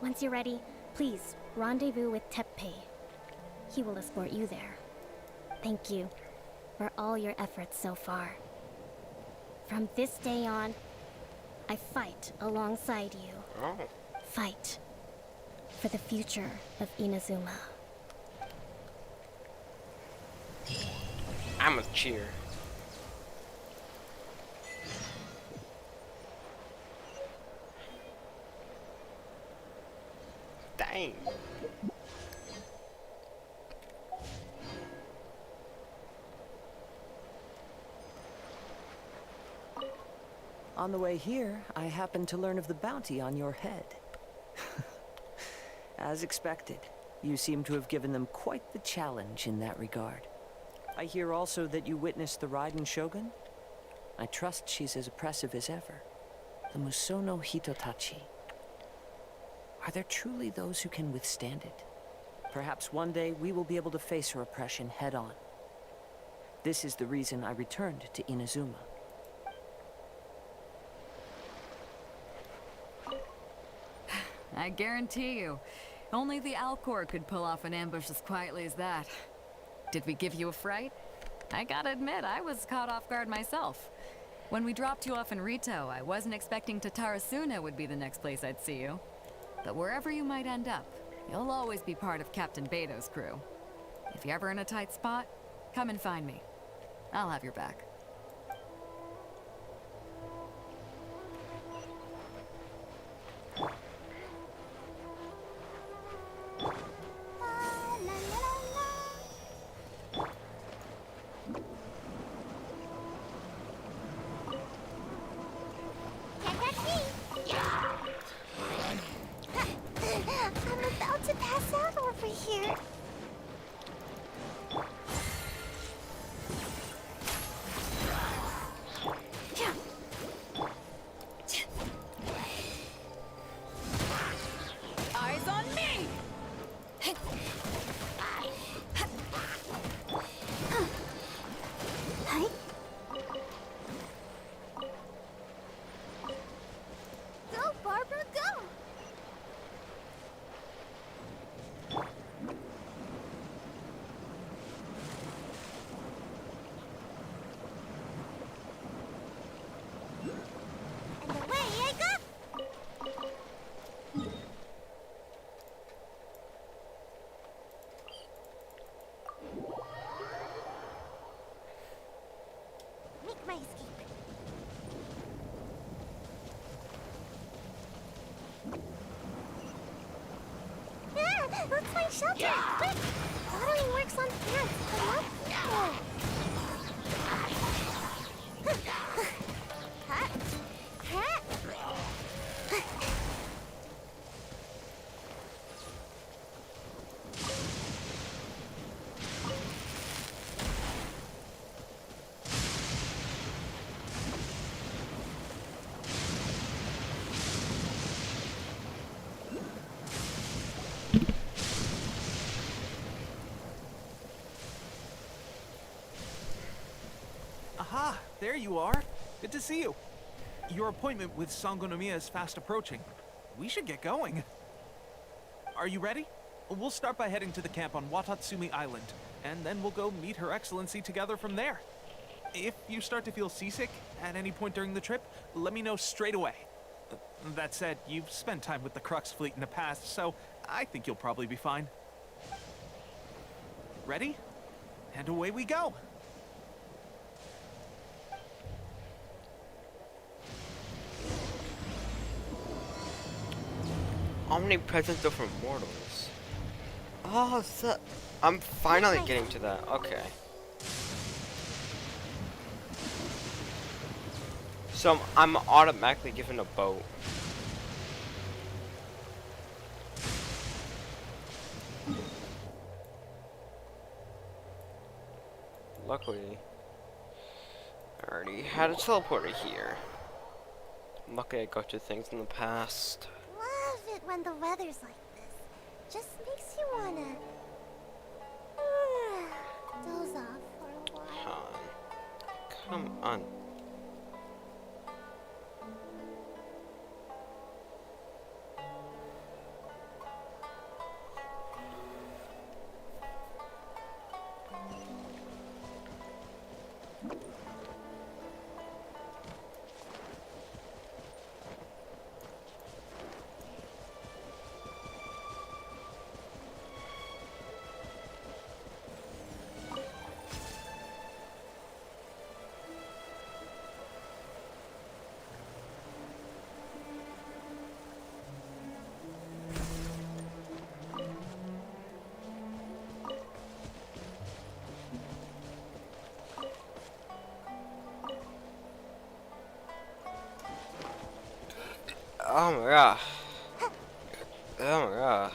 Once you're ready, please rendezvous with Teppei. He will escort you there. Thank you for all your efforts so far. From this day on,
I fight alongside you.
Oh.
Fight for the future of Inazuma.
I'm a cheer. Dang.
On the way here, I happened to learn of the bounty on your head. As expected, you seem to have given them quite the challenge in that regard. I hear also that you witnessed the Raiden Shogun. I trust she's as oppressive as ever. The Musono Hitotachi. Are there truly those who can withstand it? Perhaps one day we will be able to face her oppression head on. This is the reason I returned to Inazuma.
I guarantee you, only the Alcor could pull off an ambush as quietly as that. Did we give you a fright? I gotta admit, I was caught off guard myself. When we dropped you off in Rito, I wasn't expecting Tatarasuna would be the next place I'd see you. But wherever you might end up, you'll always be part of Captain Beto's crew. If you're ever in a tight spot, come and find me. I'll have your back.
I'm about to pass out over here.
Eyes on me!
Go, Barbara, go! And away I go! Make my escape. Ah, let's find shelter! Quick! That only works on plants, but not people. Huh? Huh?
Aha! There you are. Good to see you. Your appointment with Sangonomiya is fast approaching. We should get going. Are you ready? We'll start by heading to the camp on Watatsumi Island, and then we'll go meet Her Excellency together from there. If you start to feel seasick at any point during the trip, let me know straight away. That said, you've spent time with the Crux fleet in the past, so I think you'll probably be fine. Ready? And away we go!
Omnipresent over mortals. Oh, I'm finally getting to that. Okay. So I'm automatically given a boat. Luckily, I already had a teleporter here. Luckily I got to things in the past.
Love it when the weather's like this. Just makes you wanna doze off for a while.
Come on. Oh my god. Oh my god.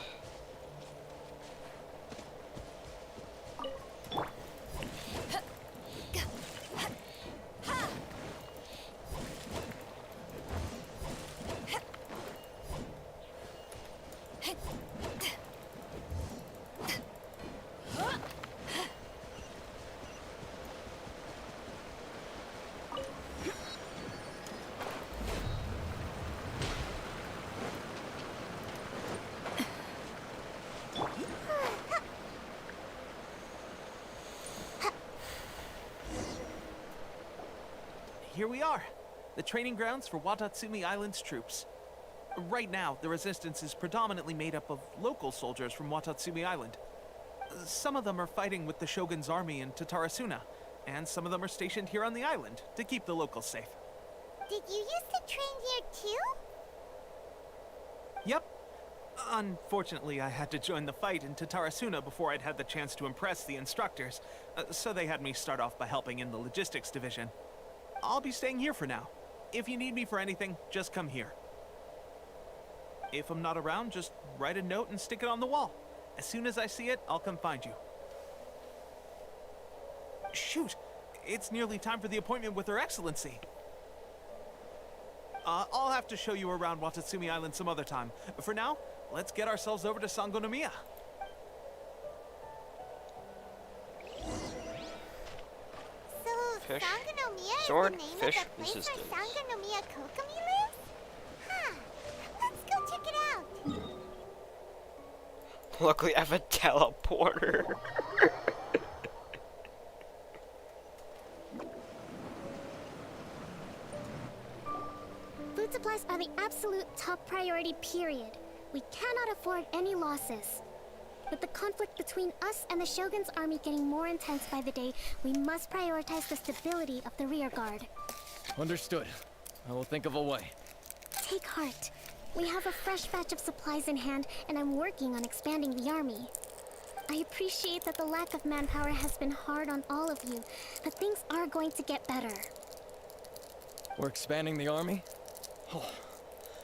Here we are, the training grounds for Watatsumi Island's troops. Right now, the resistance is predominantly made up of local soldiers from Watatsumi Island. Some of them are fighting with the Shogun's army in Tatarasuna, and some of them are stationed here on the island to keep the locals safe.
Did you used to train here too?
Yep. Unfortunately, I had to join the fight in Tatarasuna before I'd had the chance to impress the instructors, so they had me start off by helping in the logistics division. I'll be staying here for now. If you need me for anything, just come here. If I'm not around, just write a note and stick it on the wall. As soon as I see it, I'll come find you. Shoot! It's nearly time for the appointment with Her Excellency. I'll have to show you around Watatsumi Island some other time. For now, let's get ourselves over to Sangonomiya.
Fish.
Sangonomiya
Sword,
is the name
fish,
of the place
resistance.
where Sangonomiya Kokomi lives? Huh. Let's go check it out.
Luckily, I have a teleporter.
Food supplies are the absolute top priority, period. We cannot afford any losses. With the conflict between us and the Shogun's army getting more intense by the day, we must prioritize the stability of the rear guard.
Understood. I will think of a way.
Take heart. We have a fresh batch of supplies in hand, and I'm working on expanding the army. I appreciate that the lack of manpower has been hard on all of you, but things are going to get better.
We're expanding the army? Oh,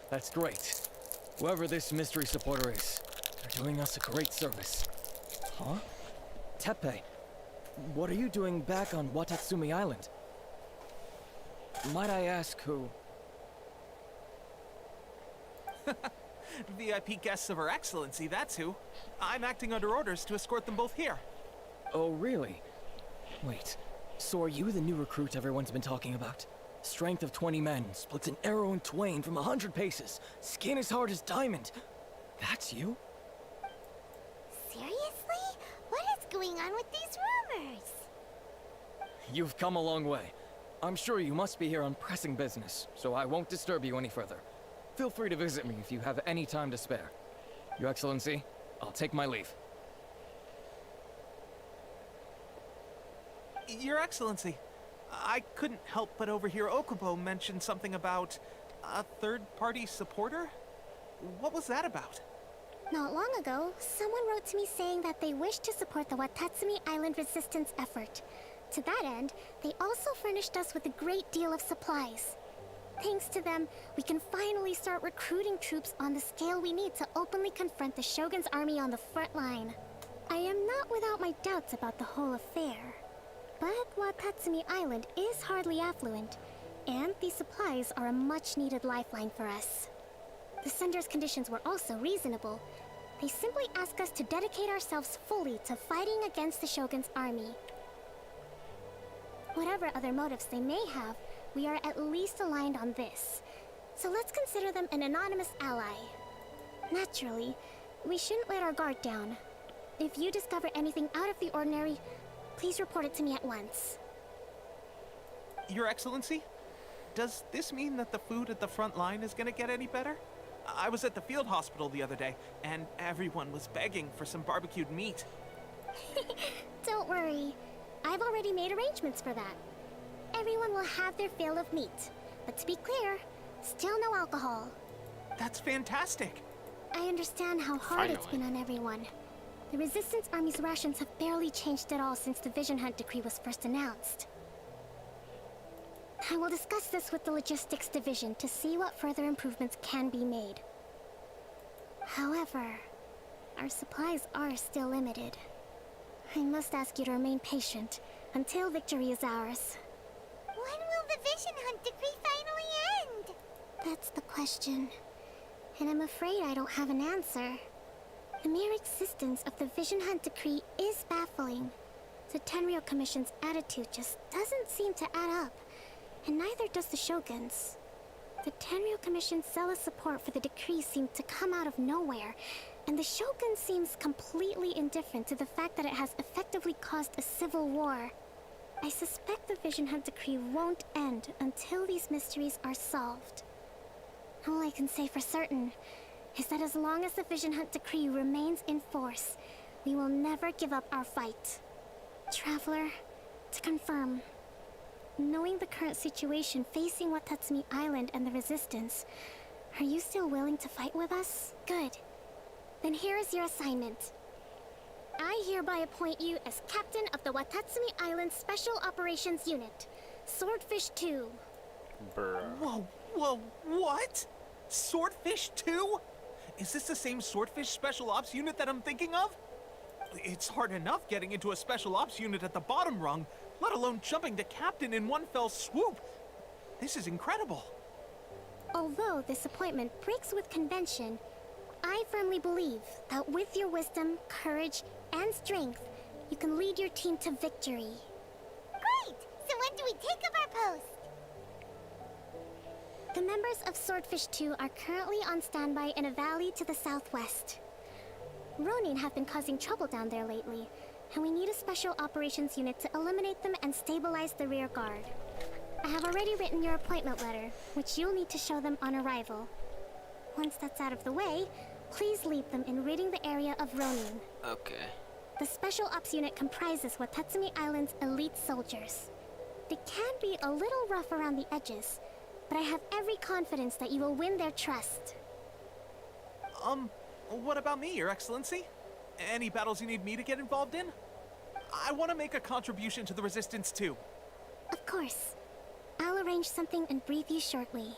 that's great. Whoever this mystery supporter is, they're doing us a great service. Huh? Teppei, what are you doing back on Watatsumi Island? Might I ask who?
VIP guests of Her Excellency, that's who. I'm acting under orders to escort them both here.
Oh, really? Wait, so are you the new recruit everyone's been talking about? Strength of 20 men, splits an arrow in twain from 100 paces, skin as hard as diamond. That's you?
Seriously? What is going on with these rumors?
You've come a long way. I'm sure you must be here on pressing business, so I won't disturb you any further. Feel free to visit me if you have any time to spare. Your Excellency, I'll take my leave.
Your Excellency, I couldn't help but overhear Okubo mention something about a third-party supporter? What was that about?
Not long ago, someone wrote to me saying that they wish to support the Watatsumi Island resistance effort. To that end, they also furnished us with a great deal of supplies. Thanks to them, we can finally start recruiting troops on the scale we need to openly confront the Shogun's army on the front line. I am not without my doubts about the whole affair. But Watatsumi Island is hardly affluent, and these supplies are a much-needed lifeline for us. The sender's conditions were also reasonable. They simply ask us to dedicate ourselves fully to fighting against the Shogun's army. Whatever other motives they may have, we are at least aligned on this. So let's consider them an anonymous ally. Naturally, we shouldn't let our guard down. If you discover anything out of the ordinary, please report it to me at once.
Your Excellency, does this mean that the food at the front line is gonna get any better? I was at the field hospital the other day, and everyone was begging for some barbecued meat.
Don't worry. I've already made arrangements for that. Everyone will have their fill of meat. But to be clear, still no alcohol.
That's fantastic.
I understand how hard it's been on everyone. The Resistance Army's rations have barely changed at all since the Vision Hunt decree was first announced. I will discuss this with the logistics division to see what further improvements can be made. However, our supplies are still limited. I must ask you to remain patient until victory is ours.
When will the Vision Hunt decree finally end?
That's the question. And I'm afraid I don't have an answer. The mere existence of the Vision Hunt decree is baffling. The Tenryou Commission's attitude just doesn't seem to add up, and neither does the Shogun's. The Tenryou Commission's zealous support for the decree seemed to come out of nowhere, and the Shogun seems completely indifferent to the fact that it has effectively caused a civil war. I suspect the Vision Hunt decree won't end until these mysteries are solved. All I can say for certain is that as long as the Vision Hunt decree remains in force, we will never give up our fight. Traveler, to confirm, knowing the current situation facing Watatsumi Island and the Resistance, are you still willing to fight with us? Good. Then here is your assignment. I hereby appoint you as captain of the Watatsumi Island Special Operations Unit, Swordfish 2.
Bruh. Whoa, what? Swordfish 2? Is this the same Swordfish Special Ops unit that I'm thinking of? It's hard enough getting into a Special Ops unit at the bottom rung, let alone jumping to captain in one fell swoop. This is incredible.
Although this appointment breaks with convention, I firmly believe that with your wisdom, courage, and strength, you can lead your team to victory.
Great! So when do we take up our post?
The members of Swordfish 2 are currently on standby in a valley to the southwest. Ronin have been causing trouble down there lately, and we need a special operations unit to eliminate them and stabilize the rear guard. I have already written your appointment letter, which you'll need to show them on arrival. Once that's out of the way, please lead them in ridding the area of Ronin.
Okay.
The Special Ops unit comprises Watatsumi Island's elite soldiers. They can be a little rough around the edges, but I have every confidence that you will win their trust.
What about me, Your Excellency? Any battles you need me to get involved in? I want to make a contribution to the Resistance too.
Of course. I'll arrange something and brief you shortly.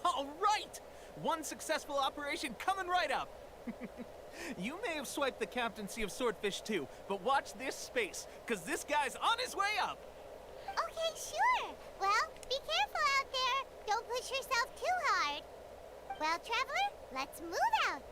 All right! One successful operation coming right up! You may have swiped the captaincy of Swordfish 2, but watch this space, because this guy's on his way up!
Okay, sure. Well, be careful out there. Don't push yourself too hard. Well, Traveler, let's move out.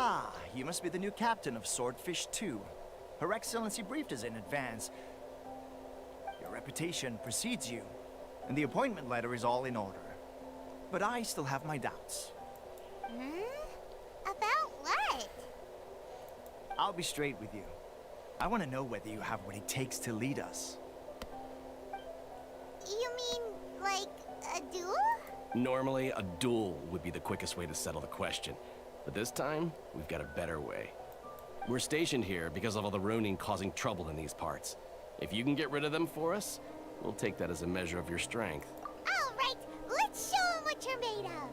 Ah, you must be the new captain of Swordfish 2. Her Excellency briefed us in advance. Your reputation precedes you, and the appointment letter is all in order. But I still have my doubts.
About what?
I'll be straight with you. I want to know whether you have what it takes to lead us.
You mean, like, a duel?
Normally, a duel would be the quickest way to settle the question. But this time, we've got a better way. We're stationed here because of all the Ronin causing trouble in these parts. If you can get rid of them for us, we'll take that as a measure of your strength.
All right, let's show them what you're made of.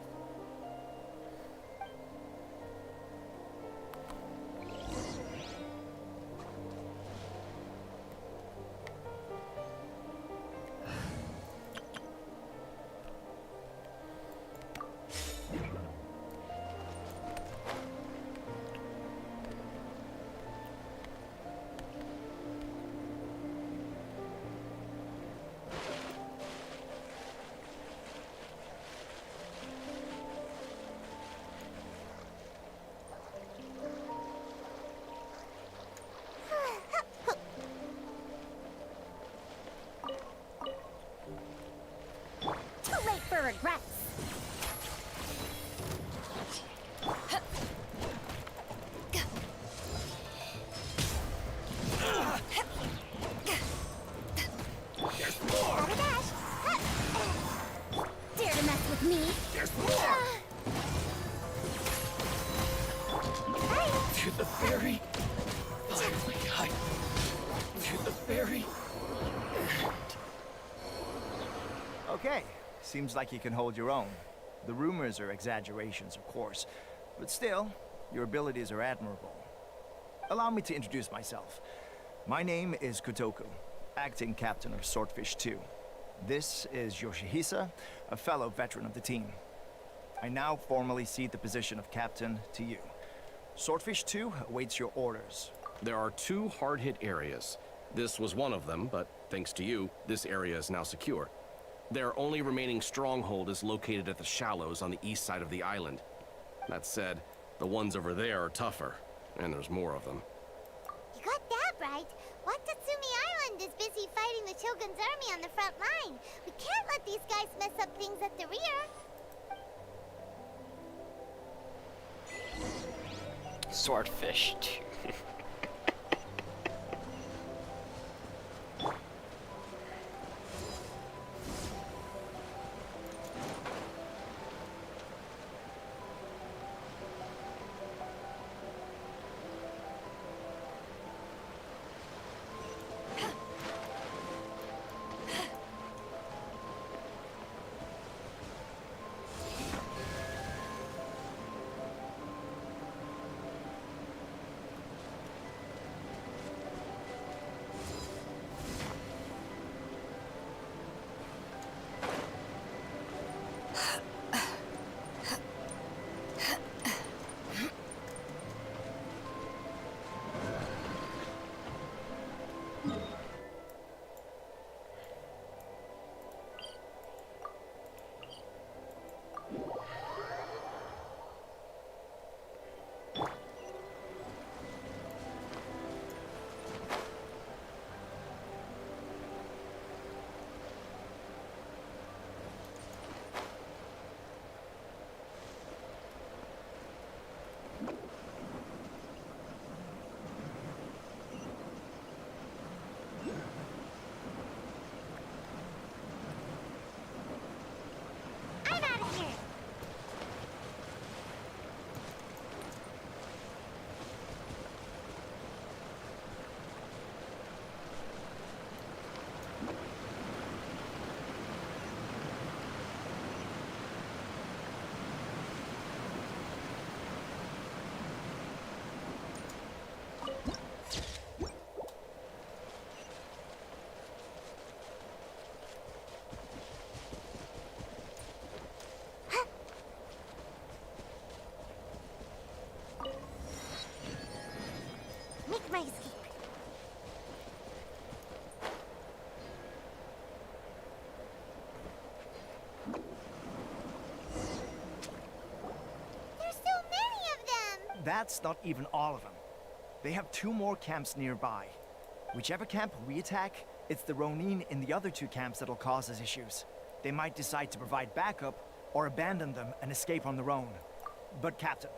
for regrets.
There's more! Gotta dash! Dare to mess with me? There's more!
To the ferry. Finally, to the ferry.
Okay, seems like you can hold your own. The rumors are exaggerations, of course, but still, your abilities are admirable. Allow me to introduce myself. My name is Kotoku, acting captain of Swordfish 2. This is Yoshihisa, a fellow veteran of the team. I now formally cede the position of captain to you. Swordfish 2 awaits your orders.
There are 2 hard-hit areas. This was one of them, but thanks to you, this area is now secure. Their only remaining stronghold is located at the shallows on the east side of the island. That said, the ones over there are tougher, and there's more of them.
You got that right. Watatsumi Island is busy fighting the Shogun's army on the front line. We can't let these guys mess up things at the rear.
Swordfish 2.
Make my escape. There's so many of them!
That's not even all of them. They have 2 more camps nearby. Whichever camp we attack, it's the Ronin in the other 2 camps that'll cause us issues. They might decide to provide backup or abandon them and escape on their own. But Captain,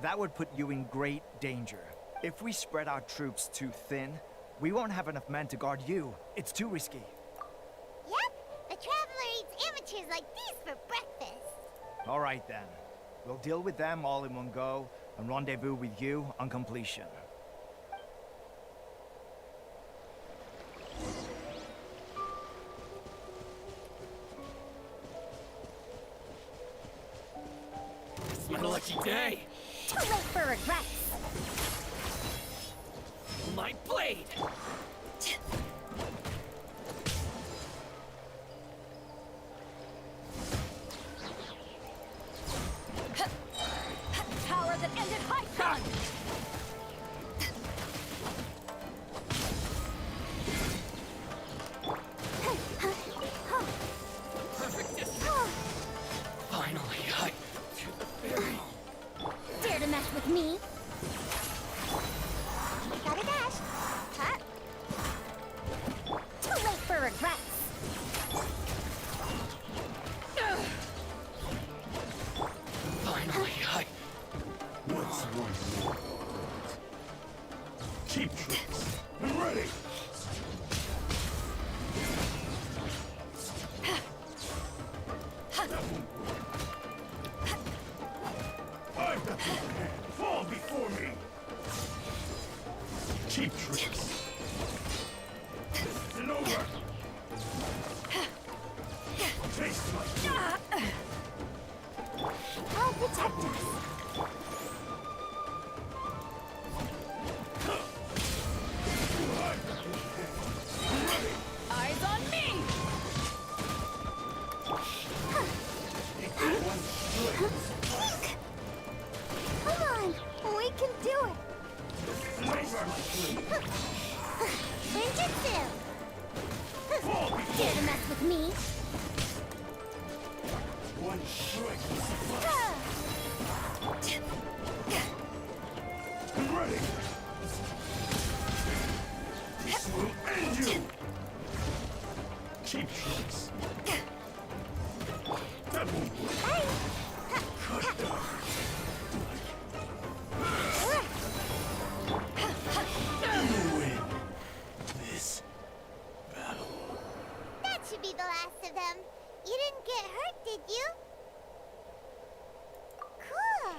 that would put you in great danger. If we spread our troops too thin, we won't have enough men to guard you. It's too risky.
Yep, the Traveler eats amateurs like these for breakfast.
All right then. We'll deal with them all in one go and rendezvous with you on completion.
It's my lucky day.
Too late for regrets.
My blade.
Power that ended Hypron!
Perfect distance. Finally, to the ferry.
Dare to mess with me?
Gotta dash. Huh?
Too late for regrets.
I've got your hand. Fall before me. Cheap tricks. This isn't over. Taste my food.
I'll protect us.
Eyes on me!
Come on, we can do it. Ninjutsu. Dare to mess with me?
One strike. Be ready. This will end you. Cheap tricks. That won't work. Cut down. You win this battle.
That should be the last of them. You didn't get hurt, did you? Cool.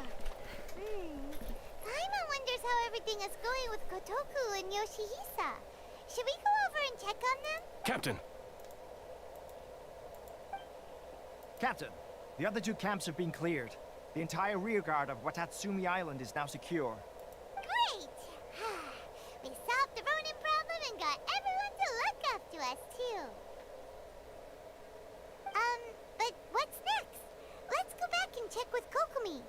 Paimon wonders how everything is going with Kotoku and Yoshihisa. Should we go over and check on them?
Captain!
Captain, the other two camps have been cleared. The entire rearguard of Watatsumi Island is now secure.
Great! We solved the Ronin problem and got everyone to look after us, too. But what's next? Let's go back and check with Kokomi.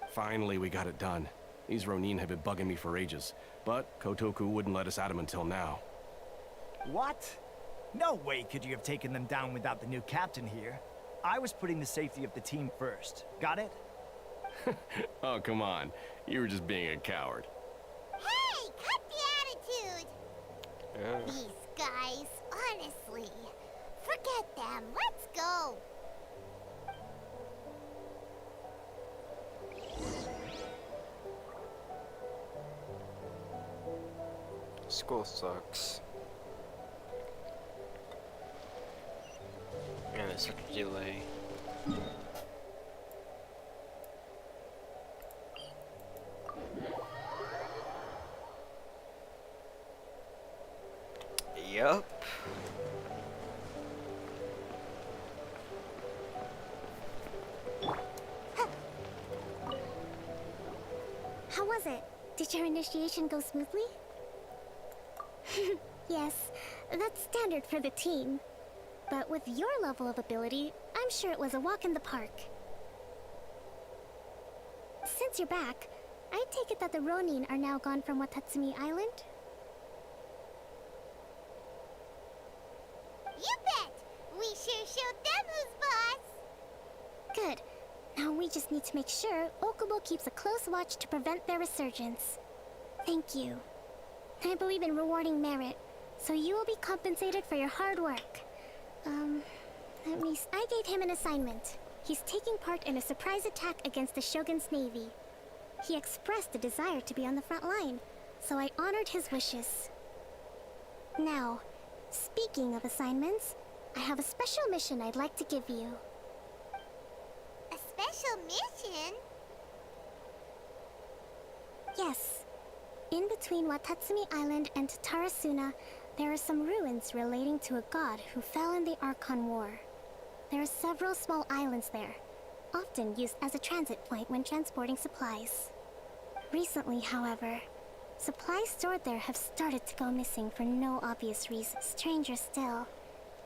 Finally, we got it done. These Ronin have been bugging me for ages, but Kotoku wouldn't let us at them until now.
What? No way could you have taken them down without the new captain here. I was putting the safety of the team first. Got it?
Oh, come on. You were just being a coward.
Hey, cut the attitude! These guys, honestly. Forget them. Let's go.
School sucks. And there's such a delay. Yup.
How was it? Did your initiation go smoothly? Yes, that's standard for the team. But with your level of ability, I'm sure it was a walk in the park. Since you're back, I take it that the Ronin are now gone from Watatsumi Island?
You bet! We sure showed them who's boss!
Good. Now we just need to make sure Okubo keeps a close watch to prevent their resurgence. Thank you. I believe in rewarding merit, so you will be compensated for your hard work. I gave him an assignment. He's taking part in a surprise attack against the Shogun's navy. He expressed a desire to be on the front line, so I honored his wishes. Now, speaking of assignments, I have a special mission I'd like to give you.
A special mission?
Yes. In between Watatsumi Island and Tarasuna, there are some ruins relating to a god who fell in the Archon War. There are several small islands there, often used as a transit point when transporting supplies. Recently, however, supplies stored there have started to go missing for no obvious reason. Stranger still,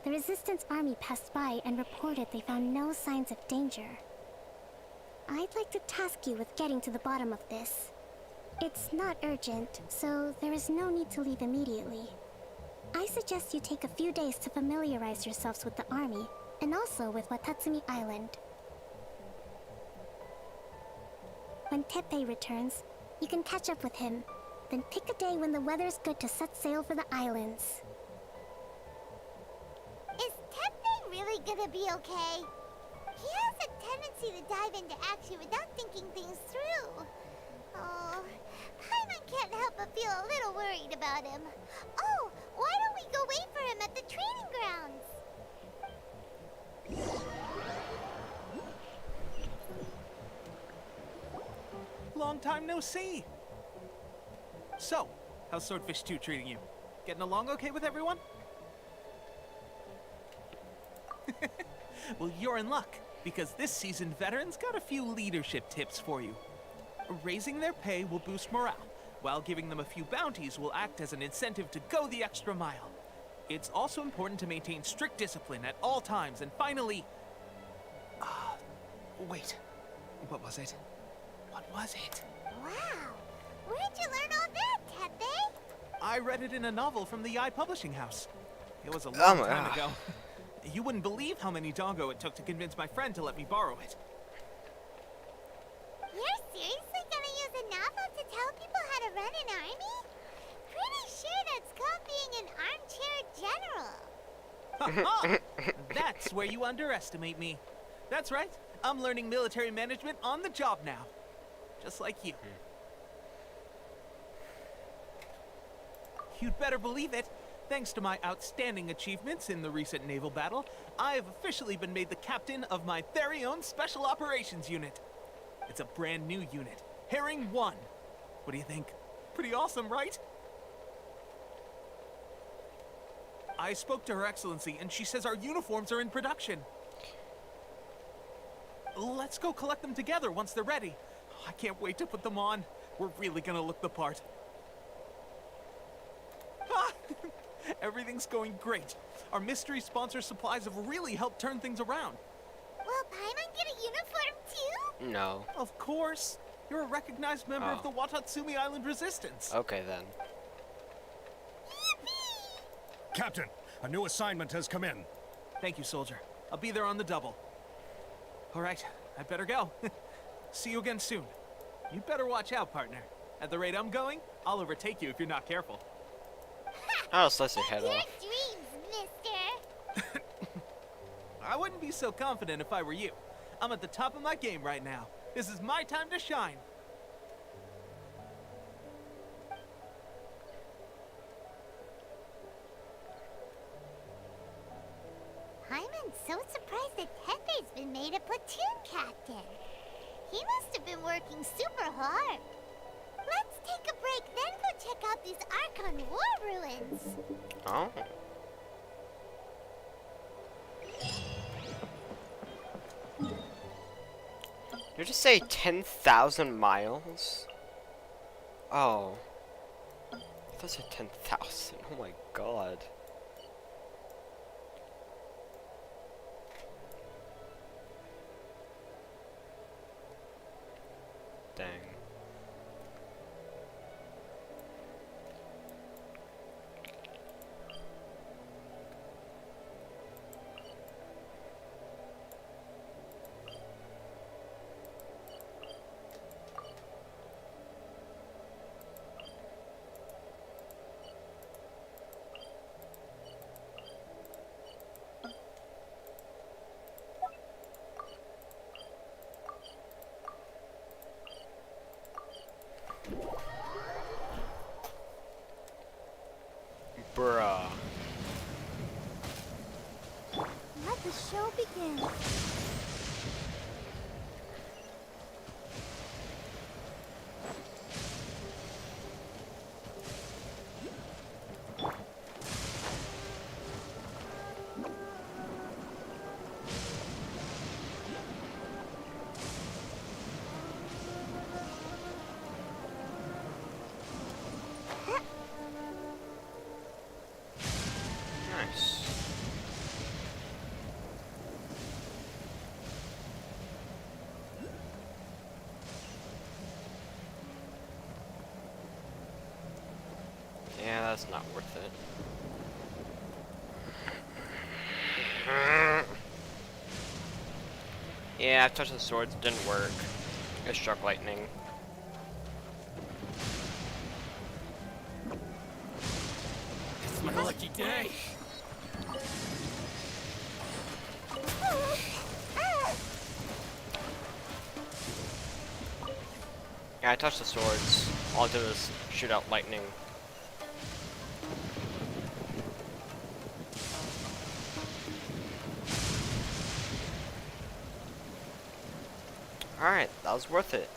the Resistance army passed by and reported they found no signs of danger. I'd like to task you with getting to the bottom of this. It's not urgent, so there is no need to leave immediately. I suggest you take a few days to familiarize yourselves with the army, and also with Watatsumi Island. When Teppei returns, you can catch up with him, then pick a day when the weather's good to set sail for the islands.
Is Teppei really gonna be okay? He has a tendency to dive into action without thinking things through. Oh, Paimon can't help but feel a little worried about him. Oh, why don't we go wait for him at the training grounds?
long time no see. So, how's Swordfish 2 treating you? Getting along okay with everyone? Well, you're in luck, because this season veterans got a few leadership tips for you. Raising their pay will boost morale, while giving them a few bounties will act as an incentive to go the extra mile. It's also important to maintain strict discipline at all times, and finally... wait. What was it? What was it?
Wow! Where'd you learn all that, Tepe?
I read it in a novel from the Publishing House. It was a
Oh
long
my
time
God.
ago. You wouldn't believe how many dongo it took to convince my friend to let me borrow it.
You're seriously gonna use a novel to tell people how to run an army? Pretty sure that's called being an armchair general.
That's where you underestimate me. That's right. I'm learning military management on the job now. Just like you. You'd better believe it. Thanks to my outstanding achievements in the recent naval battle, I have officially been made the captain of my very own Special Operations Unit. It's a brand new unit, Herring 1. What do you think? Pretty awesome, right? I spoke to Her Excellency, and she says our uniforms are in production. Let's go collect them together once they're ready. I can't wait to put them on. We're really gonna look the part. Ah! Everything's going great. Our mystery sponsor supplies have really helped turn things around.
Will Paimon get a uniform too?
No.
Of course. You're a recognized member of
Oh.
the Watatsumi Island Resistance.
Okay then.
Captain, a new assignment has come in.
Thank you, soldier. I'll be there on the double. All right, I better go. See you again soon. You better watch out, partner. At the rate I'm going, I'll overtake you if you're not careful.
I'll slice your head
Your
off.
dreams, mister.
I wouldn't be so confident if I were you. I'm at the top of my game right now. This is my time to shine.
Paimon's so surprised that Tepe's been made a platoon captain. He must have been working super hard. Let's take a break, then go check out these Archon War ruins.
Oh. Did you just say 10,000 miles? Oh. I thought it said 10,000. Oh my god. Dang. Bruh.
Let the show begin.
Nice. Yeah, that's not worth it. Yeah, I touched the swords, didn't work. It struck lightning.
It's my lucky day.
Yeah, I touched the swords. All I did was shoot out lightning. Alright, that was worth it.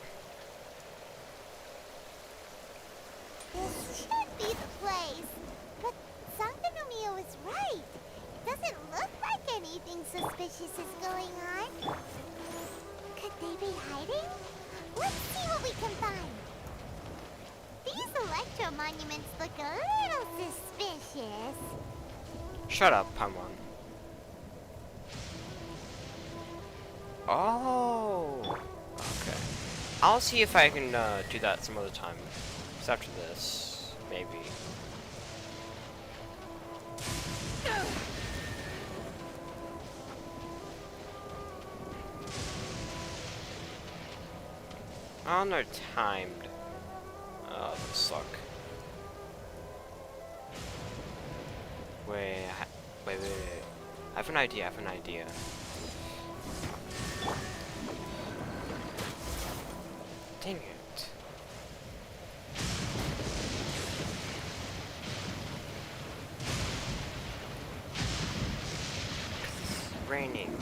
Maybe hiding? Let's see what we can find. These electro monuments look a little suspicious.
Shut up, Paimon. Oh. Okay. I'll see if I can do that some other time. Just after this, maybe. Oh, they're timed. Oh, that suck. Wait. I have an idea. Dang it. It's raining.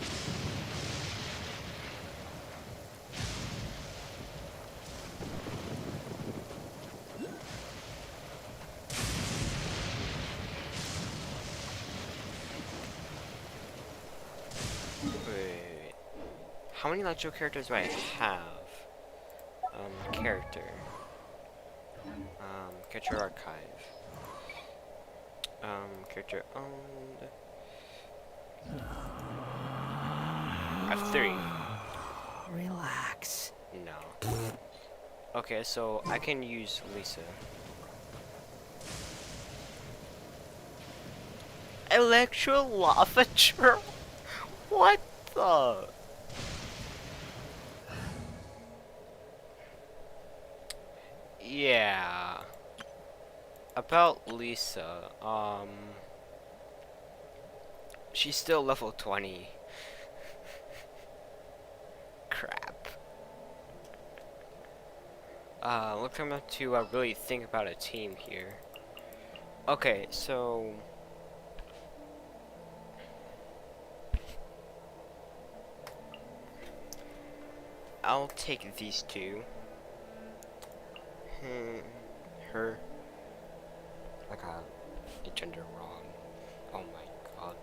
Wait. How many electro characters do I have? Character. Character archive. Character owned. I have 3.
Relax.
No. Okay, so I can use Lisa. Electro lava drill? What the? Yeah. About Lisa, she's still level 20. Crap. Looks like I'm going to really think about a team here. Okay, so I'll take these 2. Her. I got the gender wrong. Oh my god.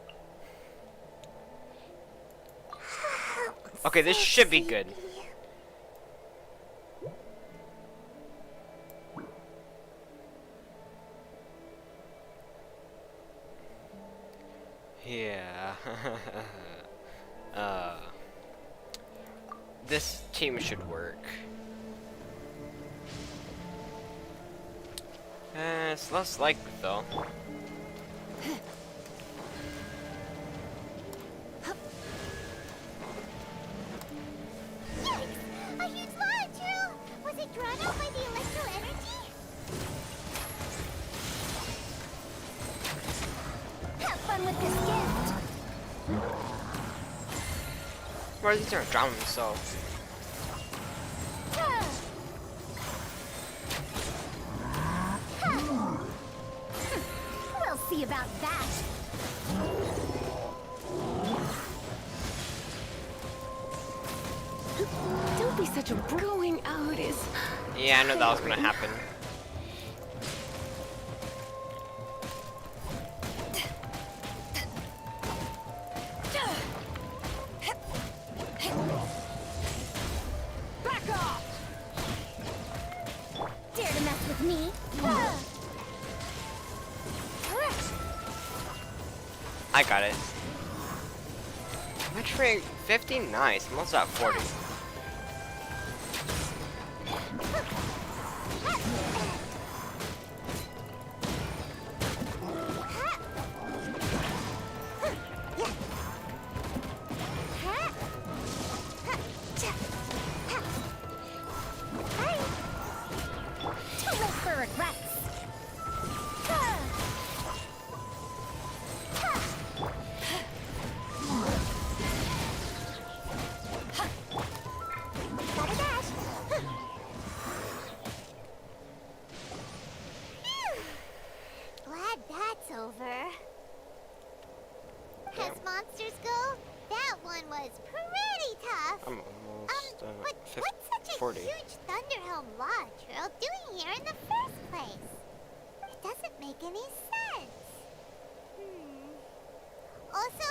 Okay, this should be good. Yeah. This team should work. It's less likely though.
Yikes! A huge lava drill! Was it drawn out by the electro energy? Have fun with this gift!
Why are these gonna drown themselves?
We'll see about that.
Don't be such a going out is.
Yeah, I know that was gonna happen.
Back off! Dare to mess with me?
I got it. Match rate 50, nice. I'm almost at 40.
Too late for regrets. Gotta dash. Phew. Glad that's over. As monsters go, that one was pretty tough.
I'm almost
But what's such a
40.
huge Thunderhelm lava drill doing here in the first place? It doesn't make any sense. Also,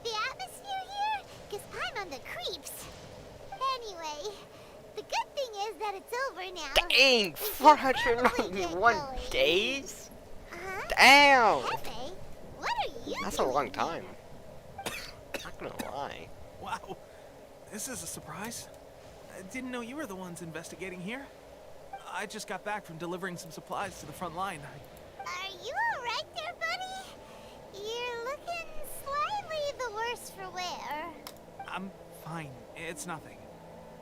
the atmosphere here gives Paimon the creeps. Anyway, Anyway, the good thing is that it's over now.
Dang, 491 days? Damn!
Pepe, what are you
That's a
doing
long
here?
time. Not gonna lie.
Wow, this is a surprise. I didn't know you were the ones investigating here. I just got back from delivering some supplies to the front line.
Are you alright there, buddy? You're looking slightly the worse for wear.
I'm fine. It's nothing.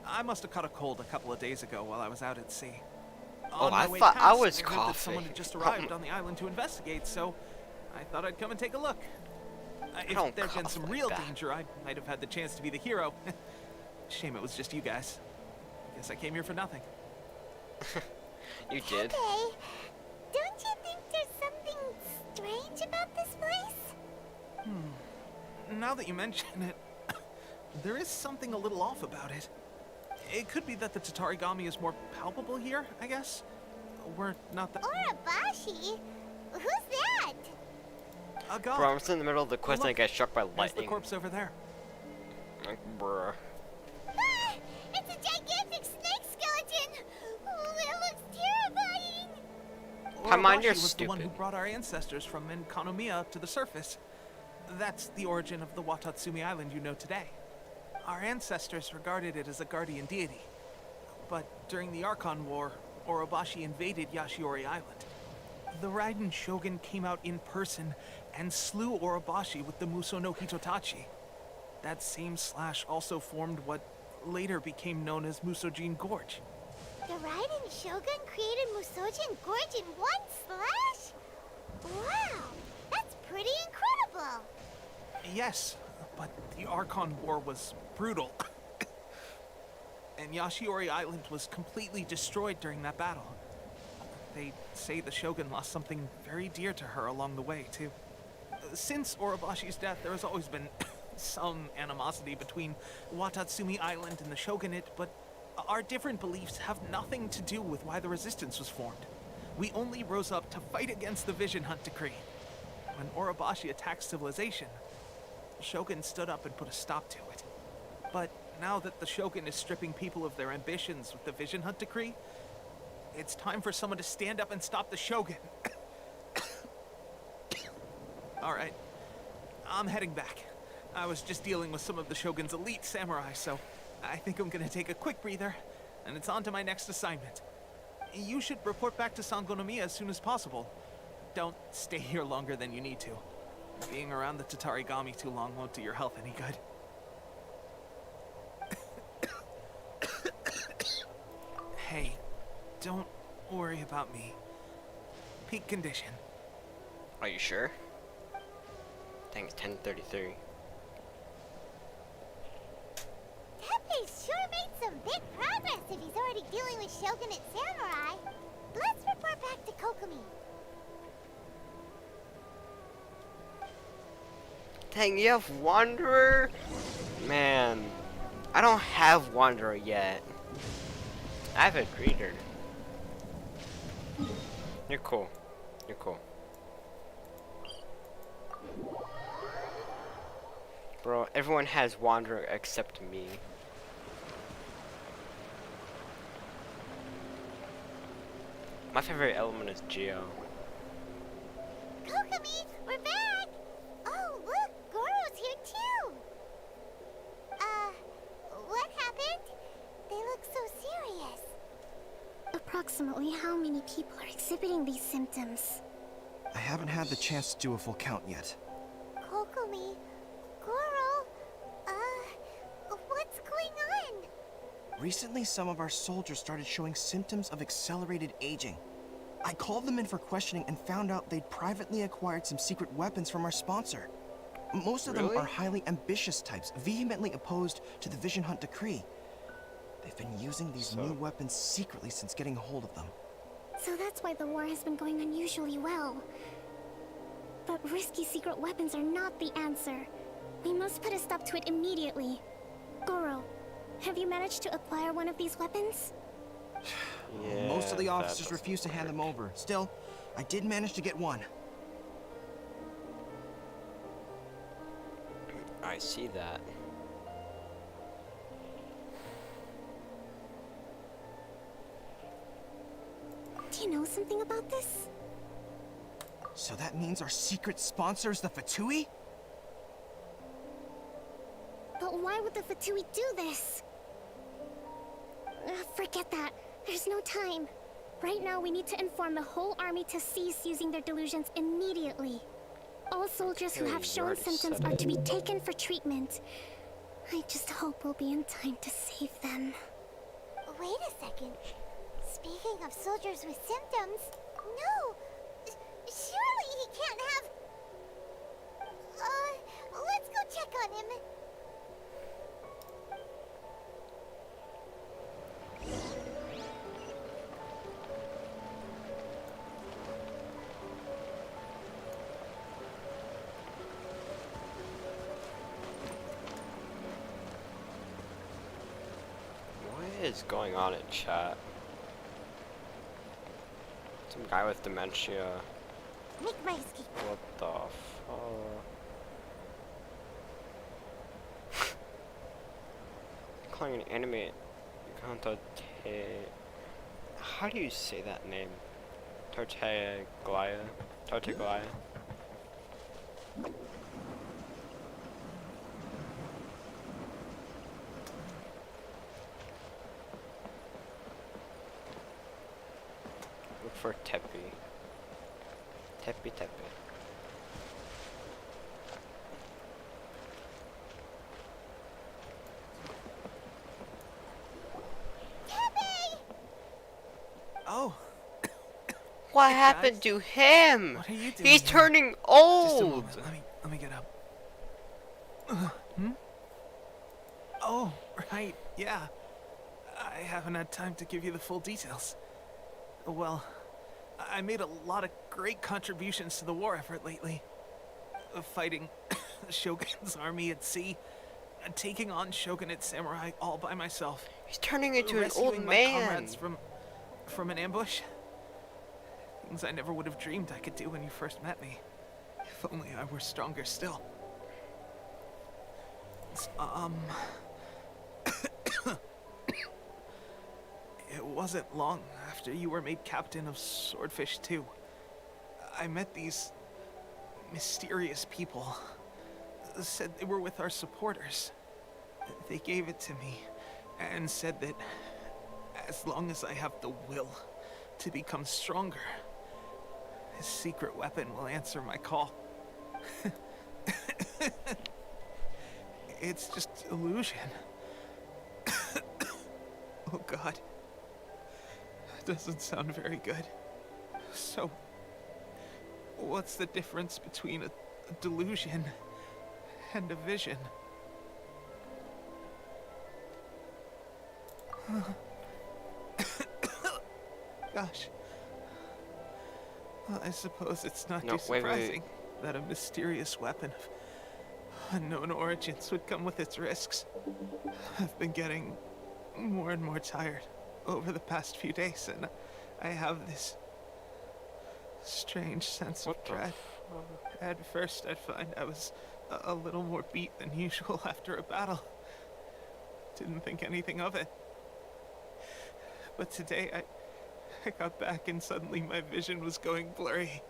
I must have caught a cold a couple of days ago while I was out at sea.
Oh,
On my
I
way
thought I
past,
was
heard that
coughing.
someone had just arrived on the island to investigate, so I thought I'd come and take a look. If
don't
there'd been
cough
some
like
real
that.
danger, I might have had the chance to be the hero. Shame it was just you guys. Guess I came here for nothing.
You did?
Pepe, don't you think there's something strange about this place?
Now that you mention it, there is something a little off about it. It could be that the Tatarigami is more palpable here, I guess. We're not that...
Orabashi? Who's that?
A god.
Bro, I was in the middle of the quest and I got struck by
There's the
lightning.
corpse over there.
Like, bruh.
Ah, it's a gigantic snake skeleton! Oh, it looks terrifying!
Come on, you're
Orobashi was the one who
stupid.
Oh,
brought our ancestors from Enkanomiya to the surface. That's the origin of the Watatsumi Island you know today. Our ancestors regarded it as a guardian deity. But during the Archon War, Orobashi invaded Yashiori Island. The Raiden Shogun came out in person and slew Orobashi with the Muso no Hitotachi. That same slash also formed what later became known as Musojin Gorge.
The Raiden Shogun created Musojin Gorge in one slash? Wow, that's pretty incredible!
Yes, but the Archon War was brutal. And Yashiori Island was completely destroyed during that battle. They say the Shogun lost something very dear to her along the way, too. Since Orobashi's death, there has always been some animosity between Watatsumi Island and the Shogunate, but our different beliefs have nothing to do with why the resistance was formed. We only rose up to fight against the Vision Hunt Decree. When Orobashi attacked civilization, the Shogun stood up and put a stop to it. But now that the Shogun is stripping people of their ambitions with the Vision Hunt Decree, it's time for someone to stand up and stop the Shogun. Alright, I'm heading back. I was just dealing with some of the Shogun's elite samurai, so I think I'm gonna take a quick breather, and it's on to my next assignment. You should report back to Sangonomiya as soon as possible. Don't stay here longer than you need to. Being around the Tatarigami too long won't do your health any good. Hey, don't worry about me. Peak condition.
Are you sure? Thanks, 10:33.
Pepe sure made some big progress if he's already dealing with Shogunate samurai. Let's report back to Kokomi.
Dang, you have Wanderer? Man, I don't have Wanderer yet. I have a Greeter. You're cool. You're cool. Bro, everyone has Wanderer except me. My favorite element is Geo.
Kokomi, we're back! Oh, look, Goro's here too! What happened? They look so serious.
Approximately how many people are exhibiting these symptoms?
I haven't had the chance to do a full count yet.
Kokomi, Goro, what's going on?
Recently, some of our soldiers started showing symptoms of accelerated aging. I called them in for questioning and found out they'd privately acquired some secret weapons from our sponsor. Most of them
Really?
are highly ambitious types, vehemently opposed to the Vision Hunt Decree. They've been using these new weapons secretly since getting a hold of them.
So that's why the war has been going unusually well. But risky secret weapons are not the answer. We must put a stop to it immediately. Goro, have you managed to acquire one of these weapons?
Yeah,
Most of the
that
officers
doesn't
refuse to hand them over. Still, I did manage to get one.
I see that.
something about this?
So that means our secret sponsor is the Fatui?
But why would the Fatui do this? Forget that. There's no time. Right now, we need to inform the whole army to cease using their delusions immediately. All soldiers who have shown symptoms are to be taken for treatment. I just hope we'll be in time to save them.
Wait a second. Speaking of soldiers with symptoms, no! Surely he can't have... let's go check on him.
What is going on in chat? Some guy with dementia.
Make my escape.
What the fuck? Calling an anime Kanto Te... How do you say that name? Torteglaya? Torteglaya? Look for Teppy. Teppy Teppy.
Oh.
What happened to him?
What are you doing
He's
here?
turning
Just a
old.
moment. Let me get up. Hmm? Oh, right. Yeah. I haven't had time to give you the full details. Well, I made a lot of great contributions to the war effort lately. Fighting the Shogun's army at sea, and taking on Shogunate samurai all by myself.
He's turning into an
Rescuing
old
my
man.
comrades from an ambush. Things I never would have dreamed I could do when you first met me. If only I were stronger still. It wasn't long after you were made captain of Swordfish 2. I met these mysterious people. Said they were with our supporters. They gave it to me and said that as long as I have the will to become stronger, his secret weapon will answer my call. It's just illusion. Oh God. That doesn't sound very good. So, what's the difference between a delusion and a vision? Gosh. Well, I suppose it's not too surprising that a mysterious weapon of unknown origins would come with its risks. I've been getting more and more tired over the past few days, and I have this strange sense of dread. At first, I'd find I was a little more beat than usual after a battle. Didn't think anything of it. But today, I got back and suddenly my vision was going blurry.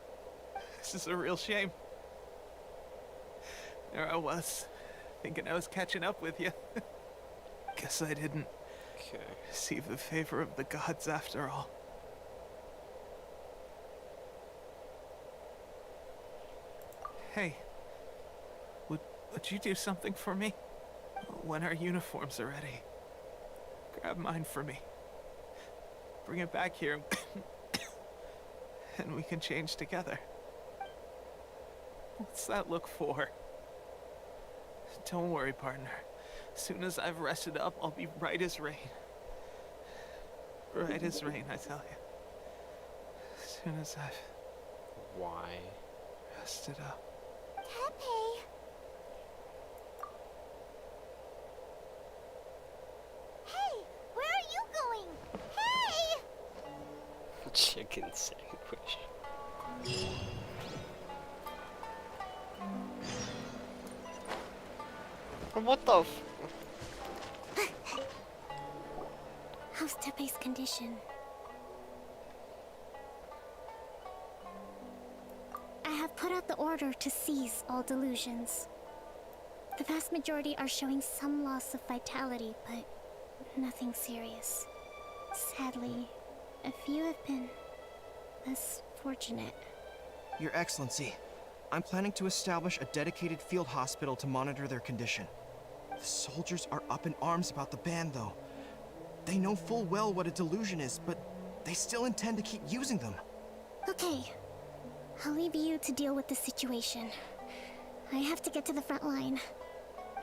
This is a real shame. There I was, thinking I was catching up with you. Guess I didn't receive the favor of the gods after all. Hey, would you do something for me? When our uniforms are ready, grab mine for me. Bring it back here, and we can change together. What's that look for? Don't worry, partner. As soon as I've rested up, I'll be right as rain. Right as rain, I tell you. As soon as I've...
Why?
Rested up.
Pepe. Hey, where are you going? Hey!
Chicken sandwich. What the f...
How's Tepe's condition? to seize all delusions. The vast majority are showing some loss of vitality, but nothing serious. Sadly, a few have been less fortunate.
Your Excellency, I'm planning to establish a dedicated field hospital to monitor their condition. The soldiers are up in arms about the ban, though. They know full well what a delusion is, but they still intend to keep using them.
Okay, I'll leave you to deal with the situation. I have to get to the front line.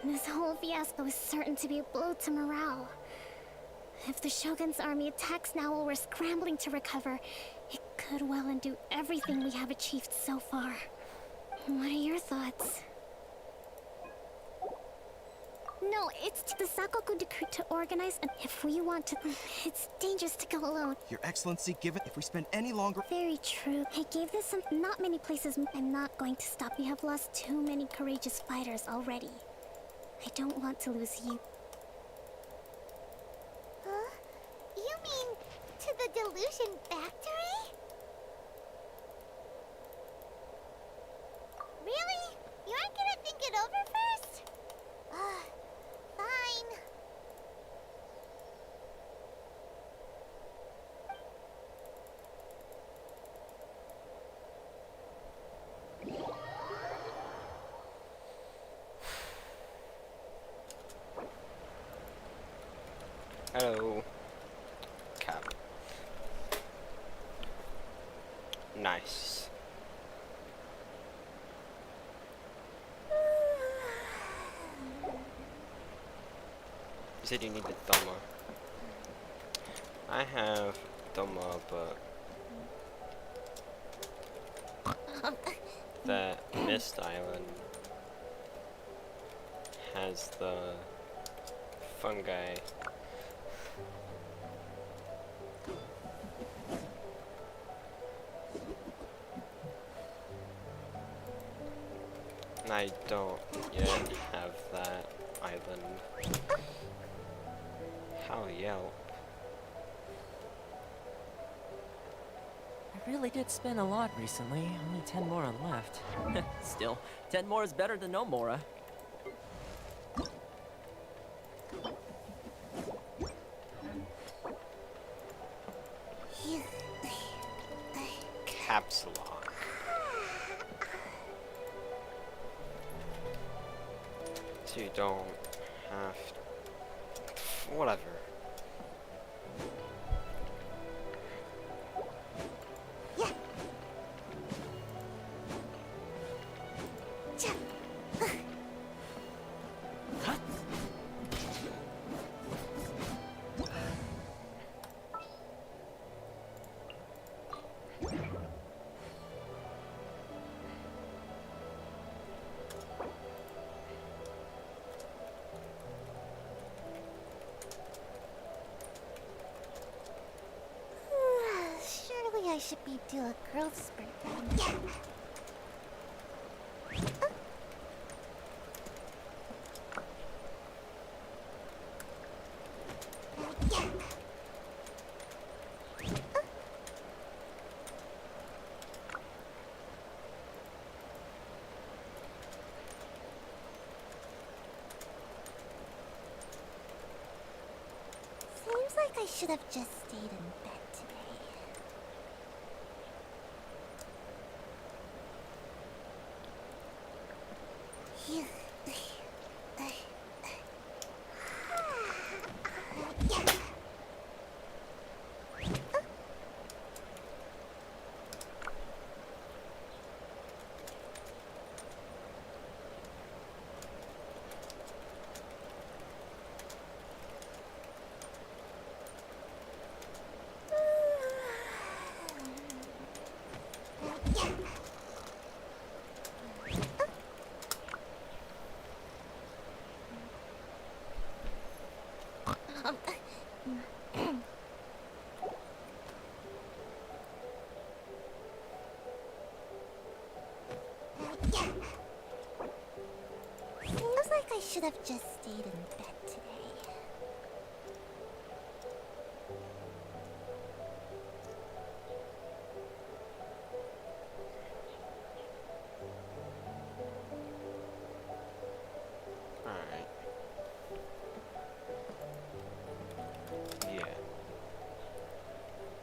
This whole fiasco is certain to be a blow to morale. If the Shogun's army attacks now while we're scrambling to recover, it could well undo everything we have achieved so far. What are your thoughts? No, it's to the Sakoku decree to organize, and if we want to, it's dangerous to go alone.
Your Excellency, given if we spend any longer—
Very true. I gave this some not many places. I'm not going to stop. We have lost too many courageous fighters already. I don't want to lose you.
Huh? You mean to the Delusion Factory? Really? You aren't gonna think it over first? Fine.
Hello. Cap. Nice. You said you needed Thoma. I have Thoma, but that Mist Island has the fungi. And I don't yet have that island. How Yelp.
I really did spend a lot recently. Only 10 more are left. Still, 10 more is better than no more.
Caps lock. So you don't have to, whatever.
Surely I should be due a growth spurt by now. Seems like I should have just stayed in bed today. Phew. Seems like I should have just stayed in bed today.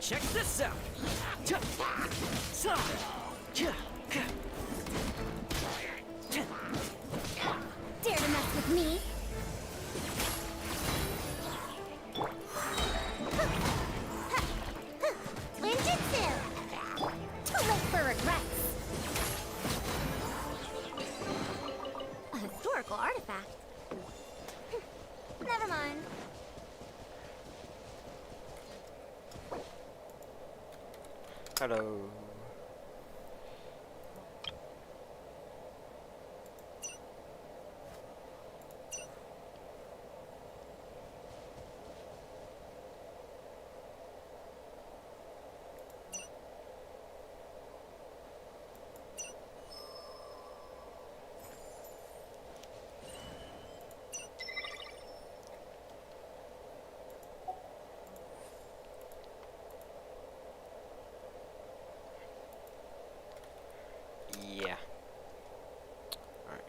Check this out!
Dare to mess with me? Ninjutsu! Too late for regrets.
A historical artifact. Never mind.
Hello. Yeah. Alright.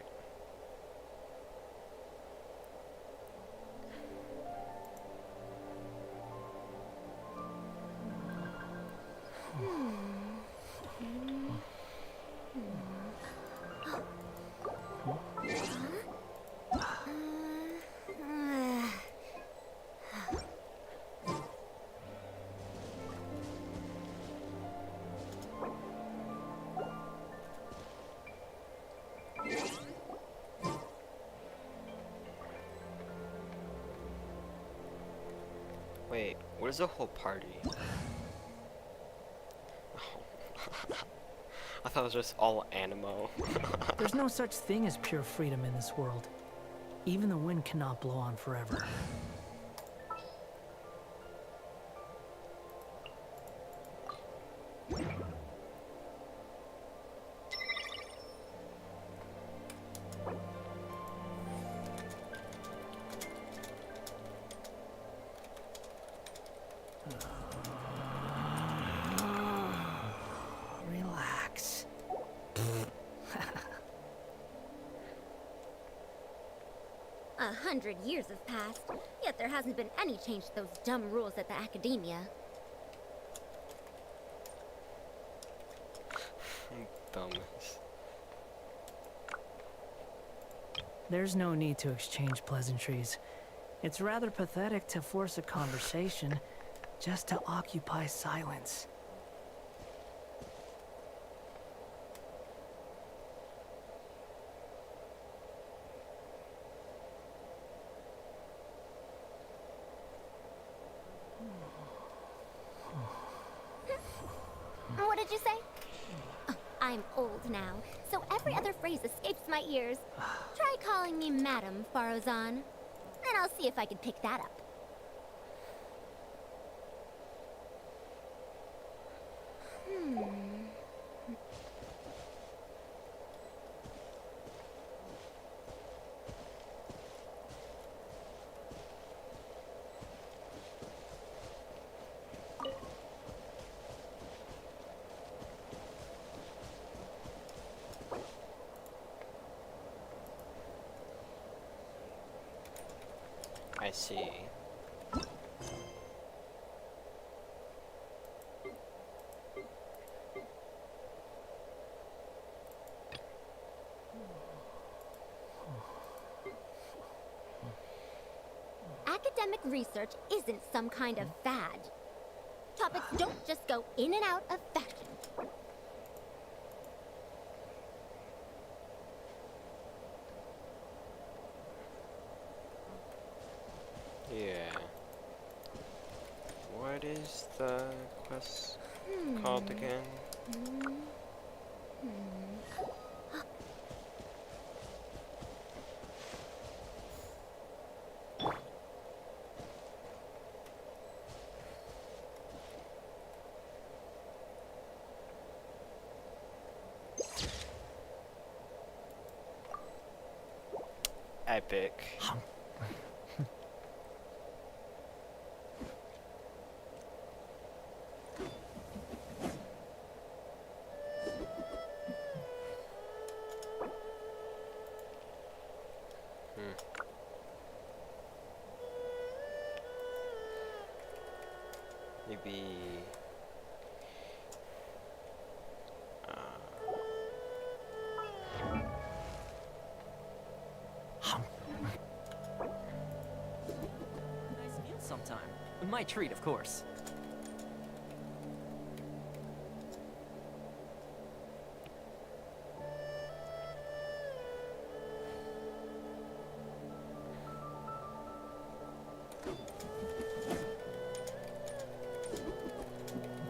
Wait, where's the whole party? I thought it was just all animo.
There's no such thing as pure freedom in this world. Even the wind cannot blow on forever. Relax.
100 years have passed, yet there hasn't been any change to those dumb rules at the academia.
Dumbest.
There's no need to exchange pleasantries. It's rather pathetic to force a conversation just to occupy silence.
What did you say? I'm old now, so every other phrase escapes my ears. Try calling me Madam Farozan, and I'll see if I can pick that up.
I see.
Academic research isn't some kind of fad. Topics don't just go in and out of fashion.
Yeah. What is the quest called again? Epic.
My treat, of course.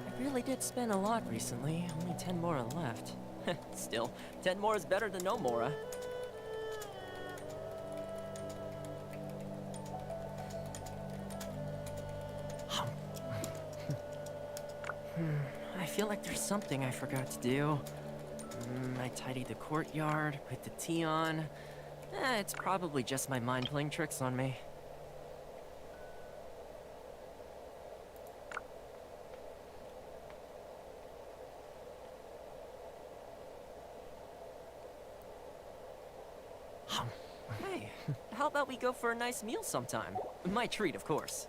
I really did spend a lot recently. Only 10 more are left. Still, 10 more is better than no more. I feel like there's something I forgot to do. I tidied the courtyard, put the tea on. It's probably just my mind playing tricks on me. Hey, how about we go for a nice meal sometime? My treat, of course.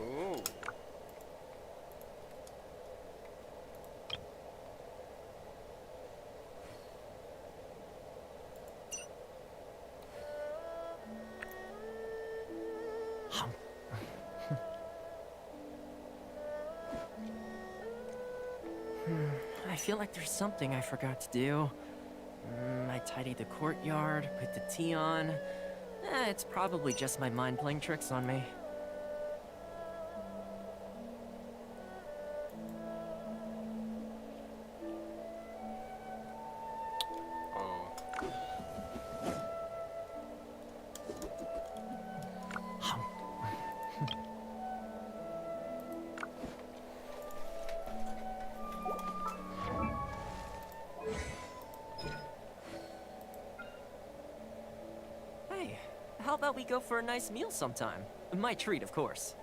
Ooh.
I feel like there's something I forgot to do. I tidied the courtyard, put the tea on. It's probably just my mind playing tricks on me. Hey, how about we go for a nice meal sometime? My treat, of course.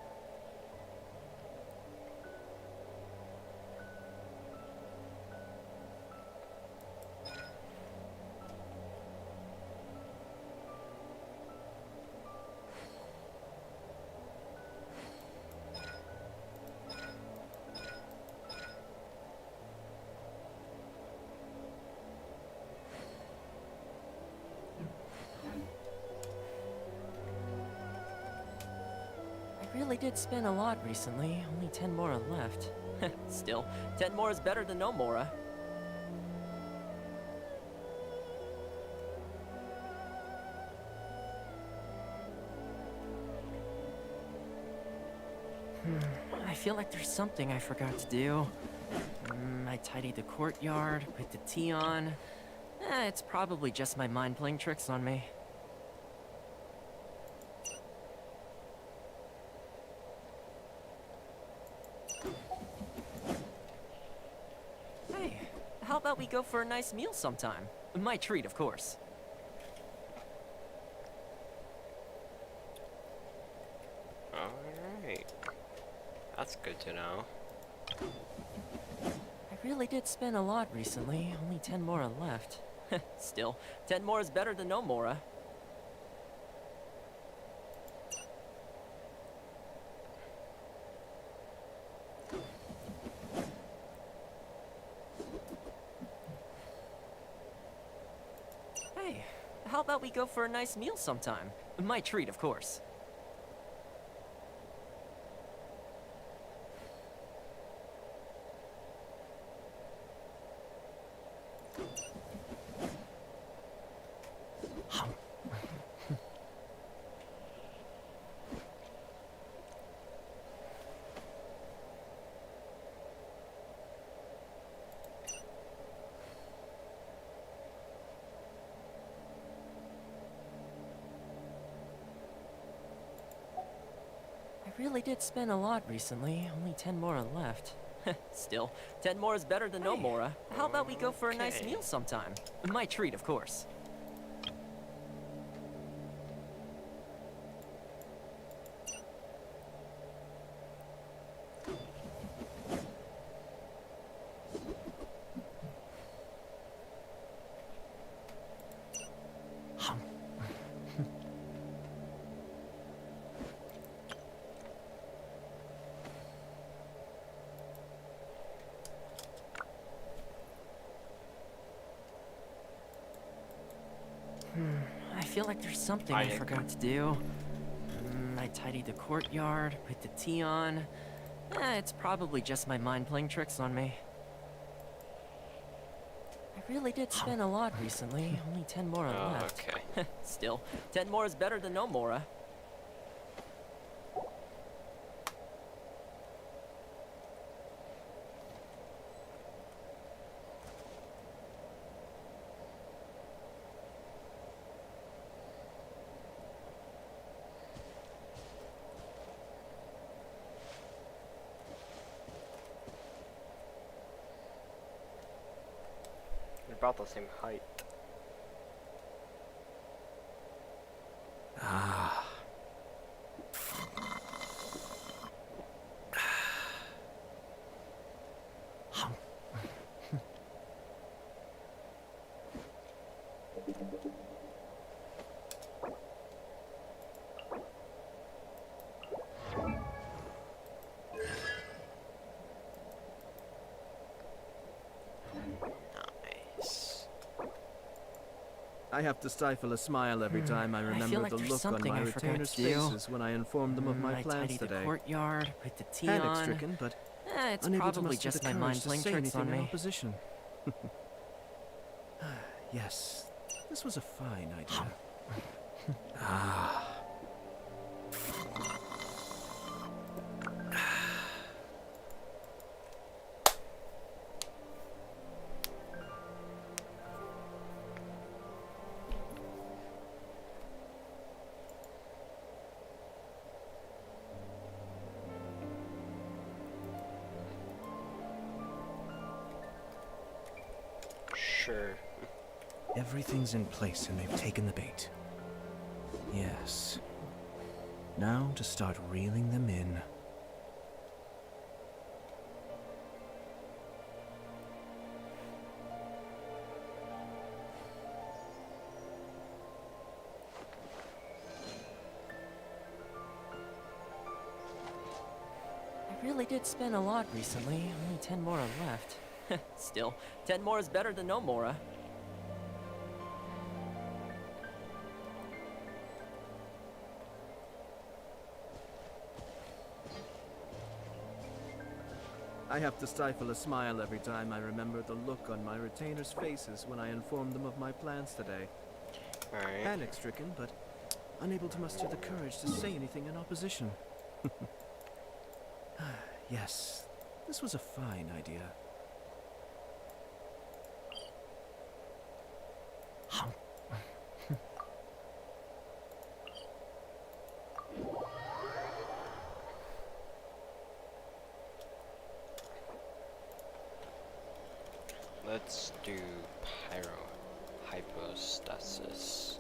I really did spend a lot recently. Only 10 more are left. Still, 10 more is better than no more. I feel like there's something I forgot to do. I tidied the courtyard, put the tea on. It's probably just my mind playing tricks on me. Hey, how about we go for a nice meal sometime? My treat, of course.
Alright. That's good to know.
I really did spend a lot recently. Only 10 more are left. Still, 10 more is better than no more. Hey, how about we go for a nice meal sometime? My treat, of course. really did spend a lot recently. Only 10 more are left. Still, 10 more is better than no more. How about we go for a nice
Okay.
meal sometime? My treat, of course. I feel like there's something I forgot to do. I tidied the courtyard, put the tea on. It's probably just my mind playing tricks on me. I really did spend a lot recently. Only 10 more are left.
Okay.
Still, 10 more is better than no more.
They're about the same height.
Ah.
Nice.
I have to stifle a smile every time I remember
like
the
there's
look on
something
my
I forgot
retainers'
to do.
faces when I informed them of my
I
plans
tidied
today.
the courtyard, put the tea on.
Panic-stricken, but
It's
unable to
probably
muster
just
the
my
courage
mind
to
playing
say
tricks on
anything in
me.
opposition. Yes, this was a fine idea.
Ah.
Sure.
Everything's in place and they've taken the bait. Yes. Now to start reeling them in.
I really did spend a lot recently. Only 10 more are left. Still, 10 more is better than no more.
I have to stifle a smile every time I remember the look on my retainers' faces when I informed them of my plans today.
Alright.
Panic-stricken, but unable to muster the courage to say anything in opposition. Yes, this was a fine idea.
Let's do pyro hypostasis.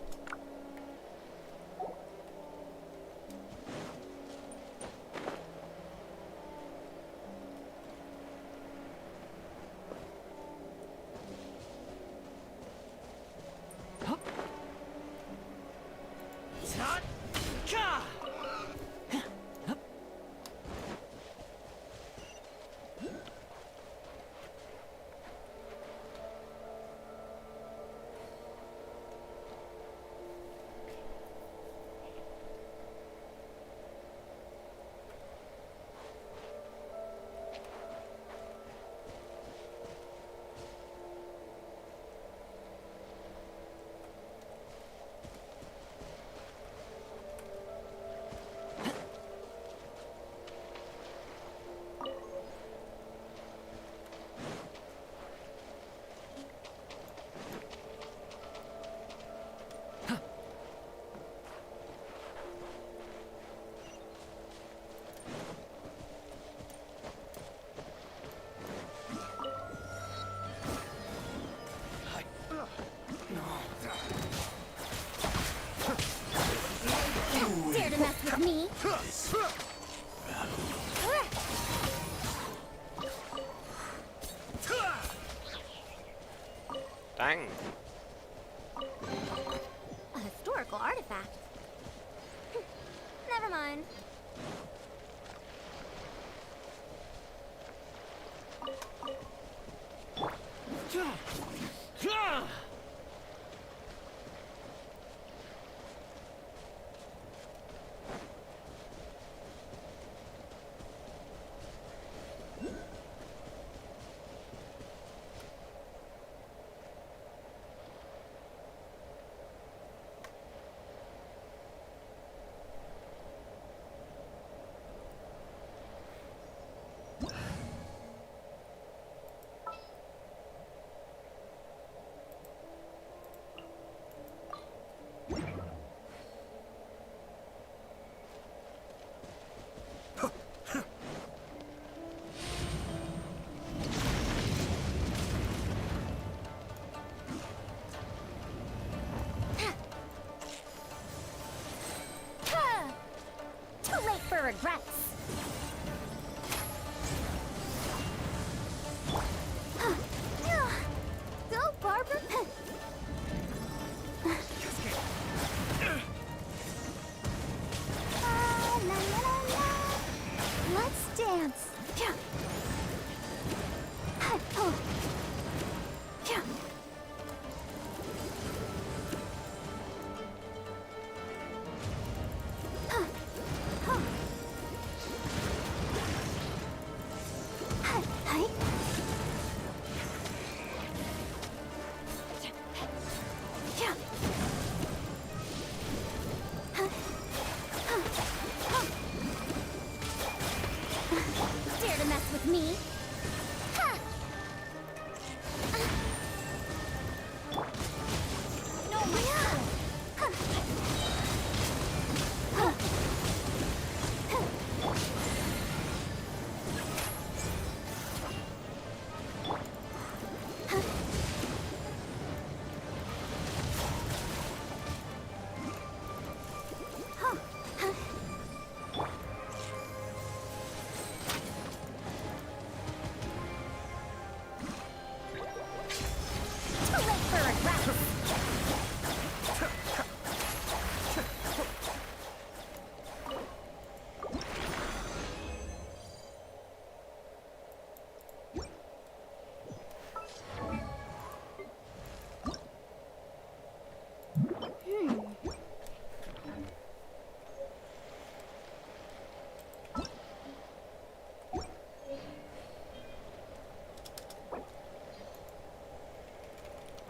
thing.
A historical artifact. Never mind. Too late for regrets. Go, Barbara. La, la, la, la. Let's dance. Oh. Dare to mess with me? No,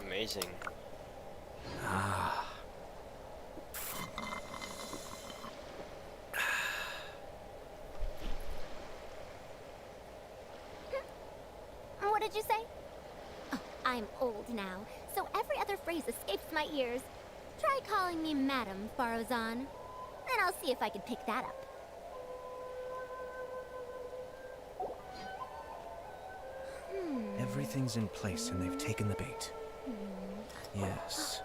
Amazing.
What did you say? Oh, I'm old now, so every other phrase escapes my ears. Try calling me Madam, Farozan. Then I'll see if I can pick that up.
Everything's in place and they've taken the bait. Yes.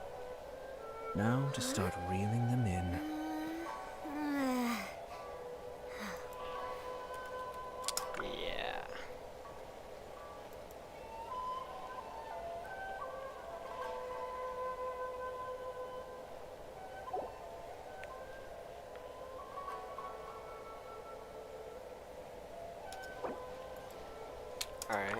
Now to start reeling them in.
Yeah. All right.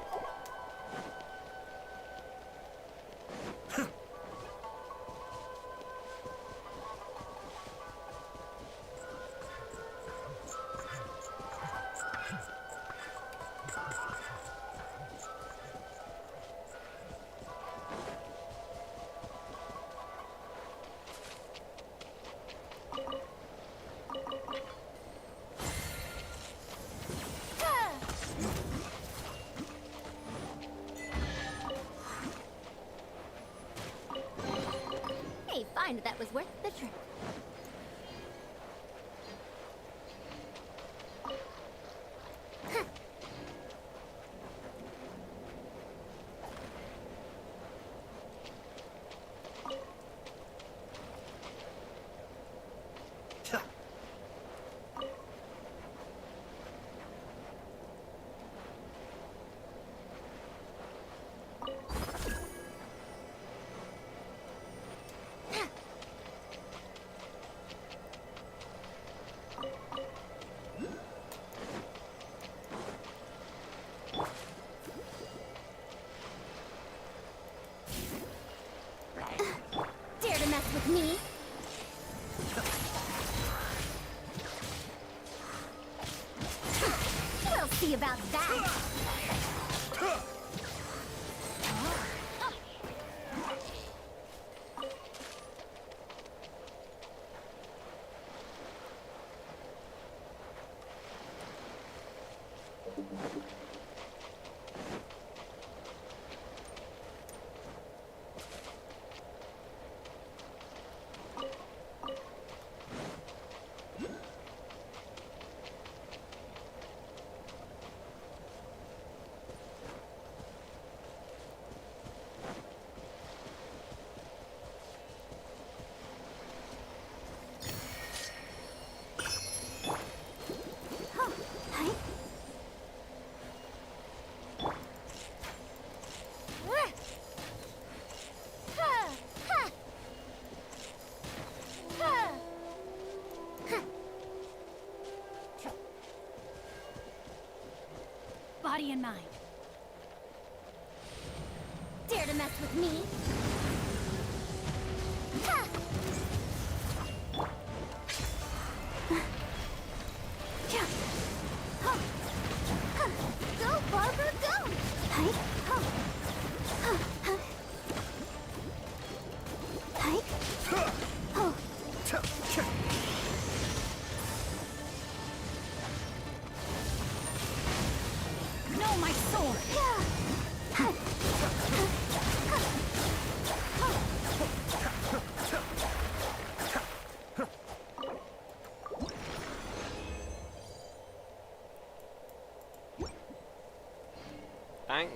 Hey, find that was worth the trip. see about that.
Body and mind. Dare to mess with me? Ha! Yeah. Huh. Huh. Go, Barbara, go! Hi. Huh. Huh. Huh. Hi. Oh. No, my sword!
Dang.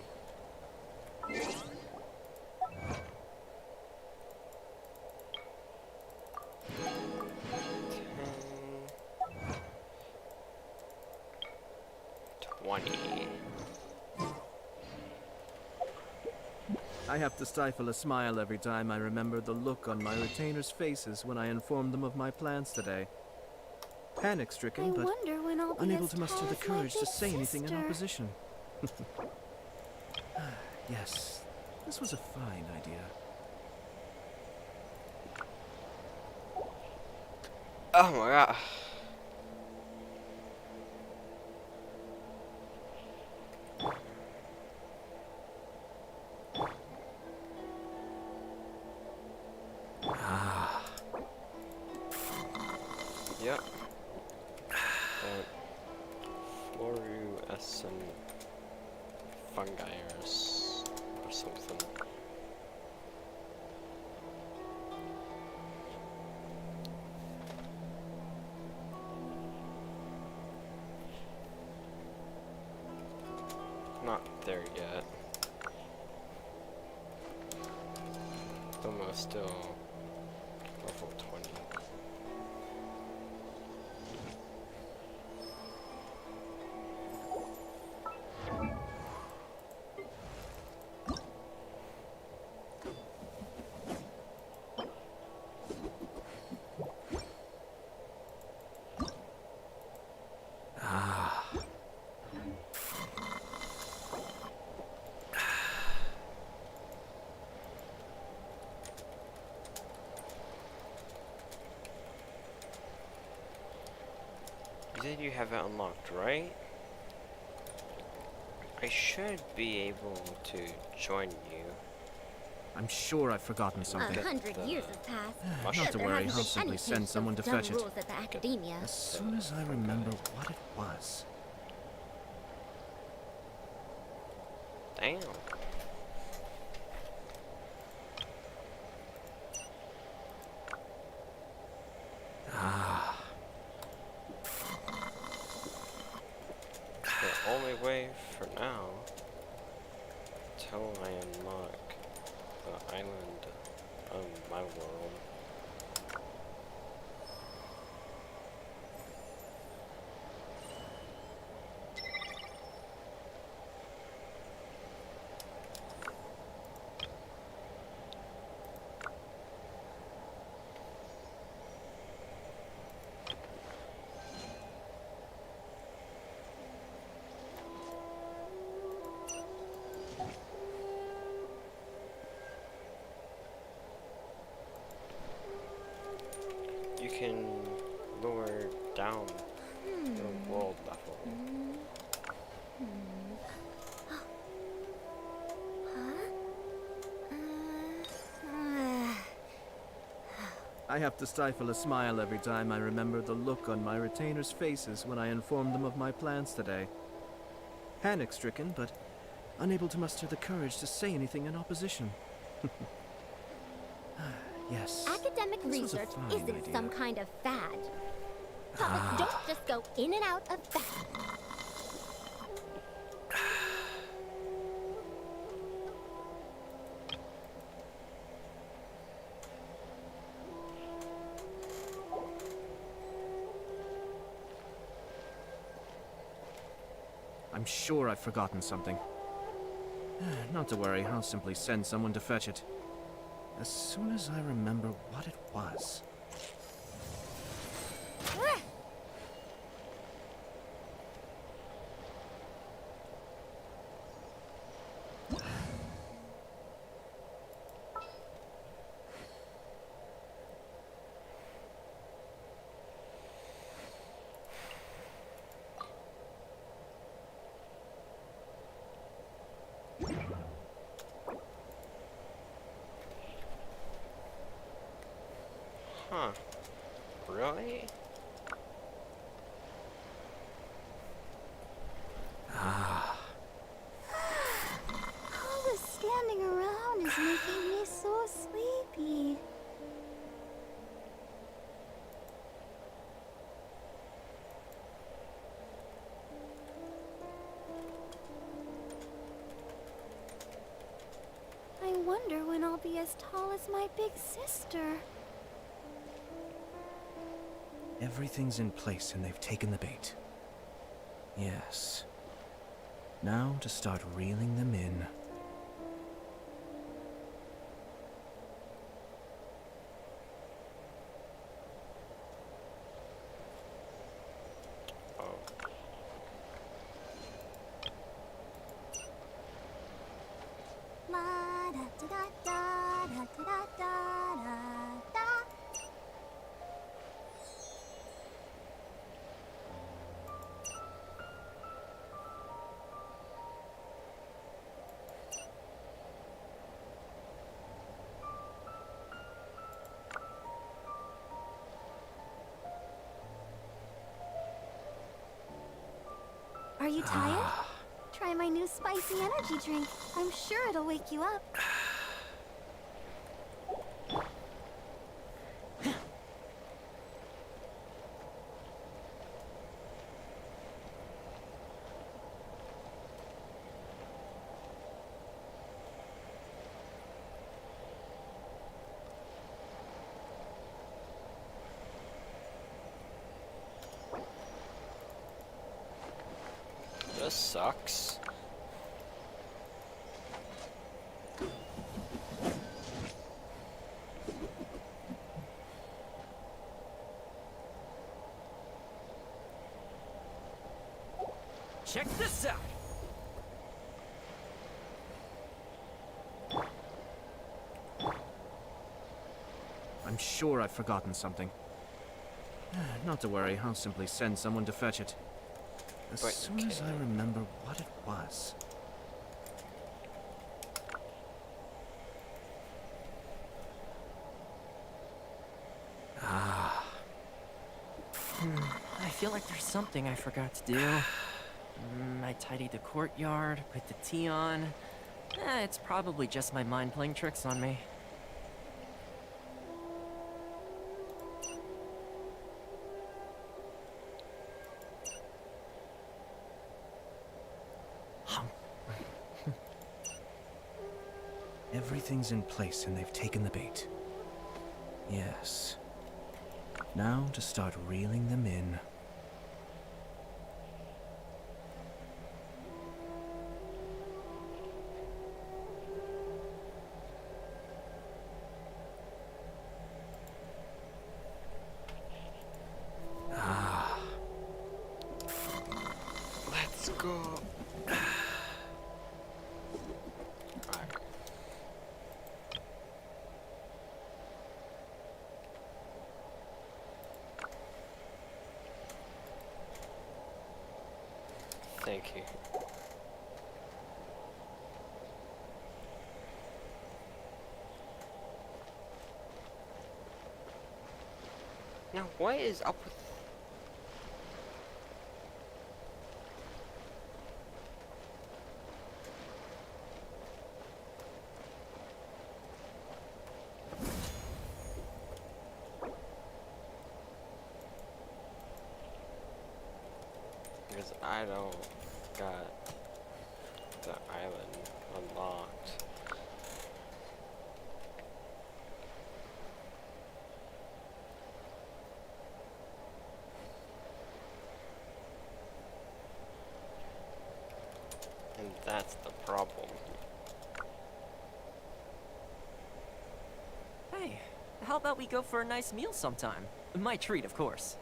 I have to stifle a smile every time I remember the look on my retainers' faces when I informed them of my plans today. Panic-stricken, but
wonder when I'll be
unable
as
to muster
tall
the
as my
courage to
big
say anything in
sister.
opposition. Yes, this was a fine idea.
Oh my god. Yep. Fluorescent fungi or something. Not there yet. Almost still level 20. You said you have it unlocked, right? I should be able to join you.
I'm sure I've forgotten something.
100 years have passed.
Not to
There
worry,
hasn't
I'll
been
simply
any
send
change
someone to
those dumb
fetch it.
rules at the academia.
As soon as I remember what it was.
Damn.
Ah.
The only way for now, till I unlock the island of my world.
I have to stifle a smile every time I remember the look on my retainers' faces when I informed them of my plans today. Panic-stricken, but unable to muster the courage to say anything in opposition. Yes.
Academic
this was a
research
fine
isn't
idea.
some kind of fad. Topics don't just go in and out of fashion.
I'm sure I've forgotten something. Not to worry, I'll simply send someone to fetch it. As soon as I remember what it was.
Huh. Really?
All this standing around is making me so sleepy. I wonder when I'll be as tall as my big sister.
Everything's in place and they've taken the bait. Yes. Now to start reeling them in.
La da da da da da da da da da.
Are you tired? Try my new spicy energy drink. I'm sure it'll wake you up.
This sucks.
Check this out!
I'm sure I've forgotten something. Not to worry, I'll simply send someone to fetch it. As soon as I remember what it was.
I feel like there's something I forgot to do. I tidied the courtyard, put the tea on. It's probably just my mind playing tricks on me.
Everything's in place and they've taken the bait. Yes. Now to start reeling them in.
Let's go. Thank you. Now, what is up with... Because I don't got the island unlocked. And that's the problem.
Hey, how about we go for a nice meal sometime? My treat, of course.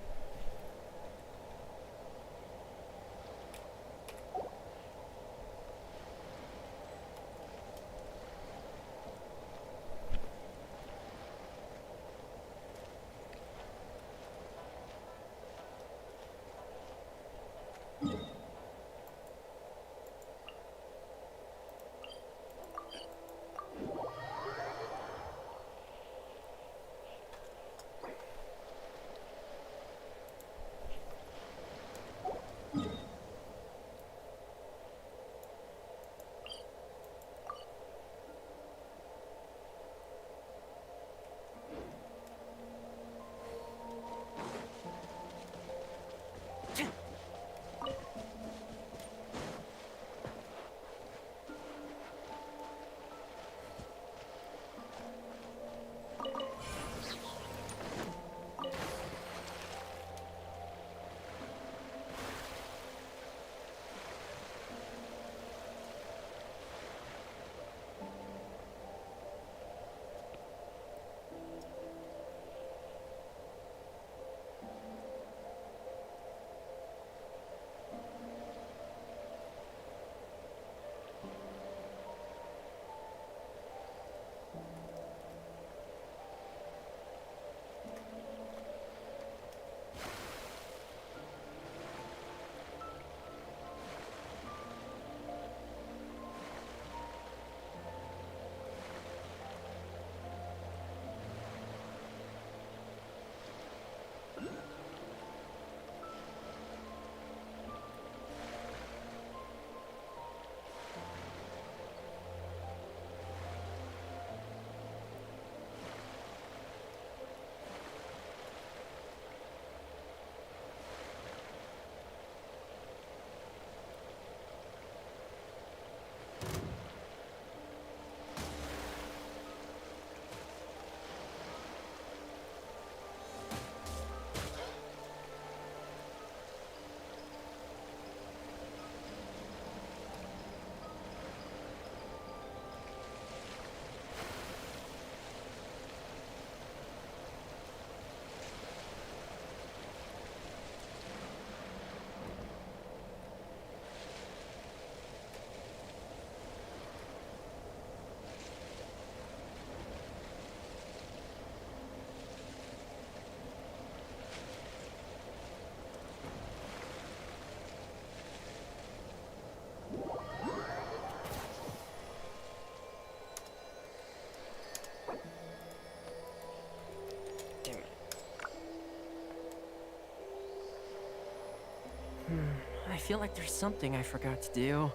I feel like there's something I forgot to do.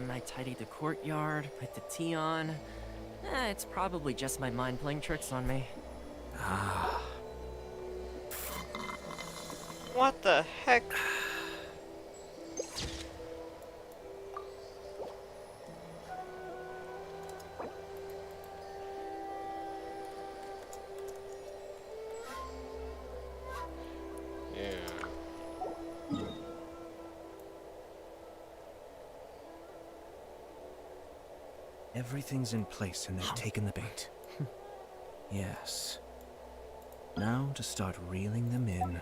I tidied the courtyard, put the tea on. It's probably just my mind playing tricks on me.
What the heck?
Everything's in place and they've taken the bait. Yes. Now to start reeling them in.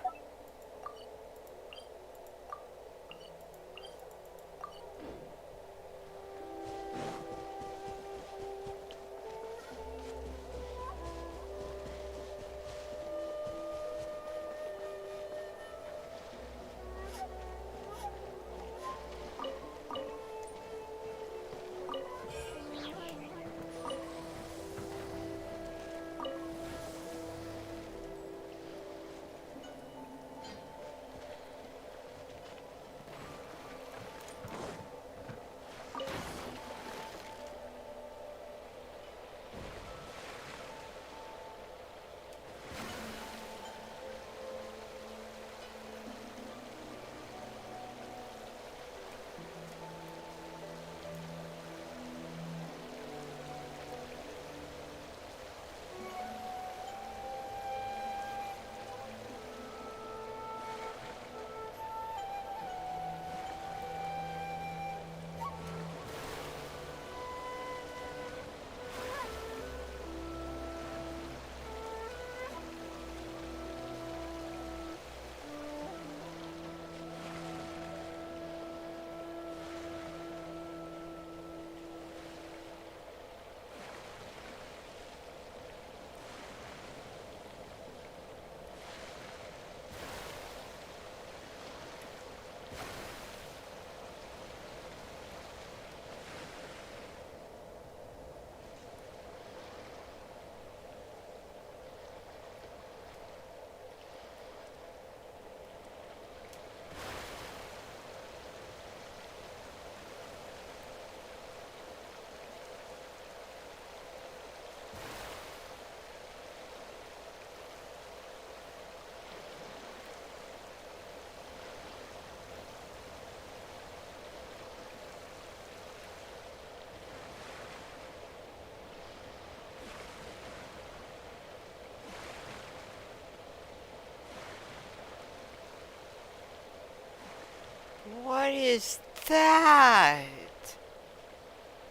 is that?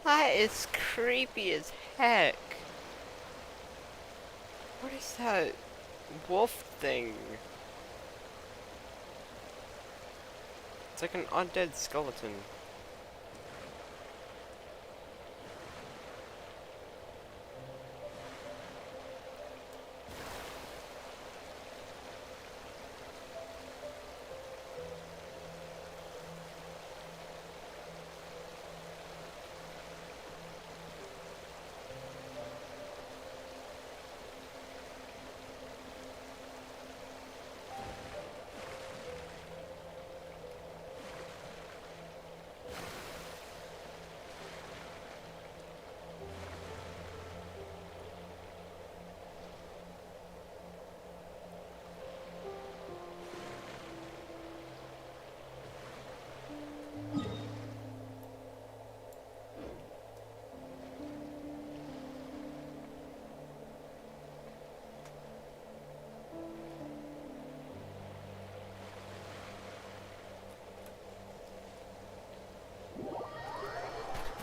That is creepy as heck. What is that wolf thing? It's like an undead skeleton.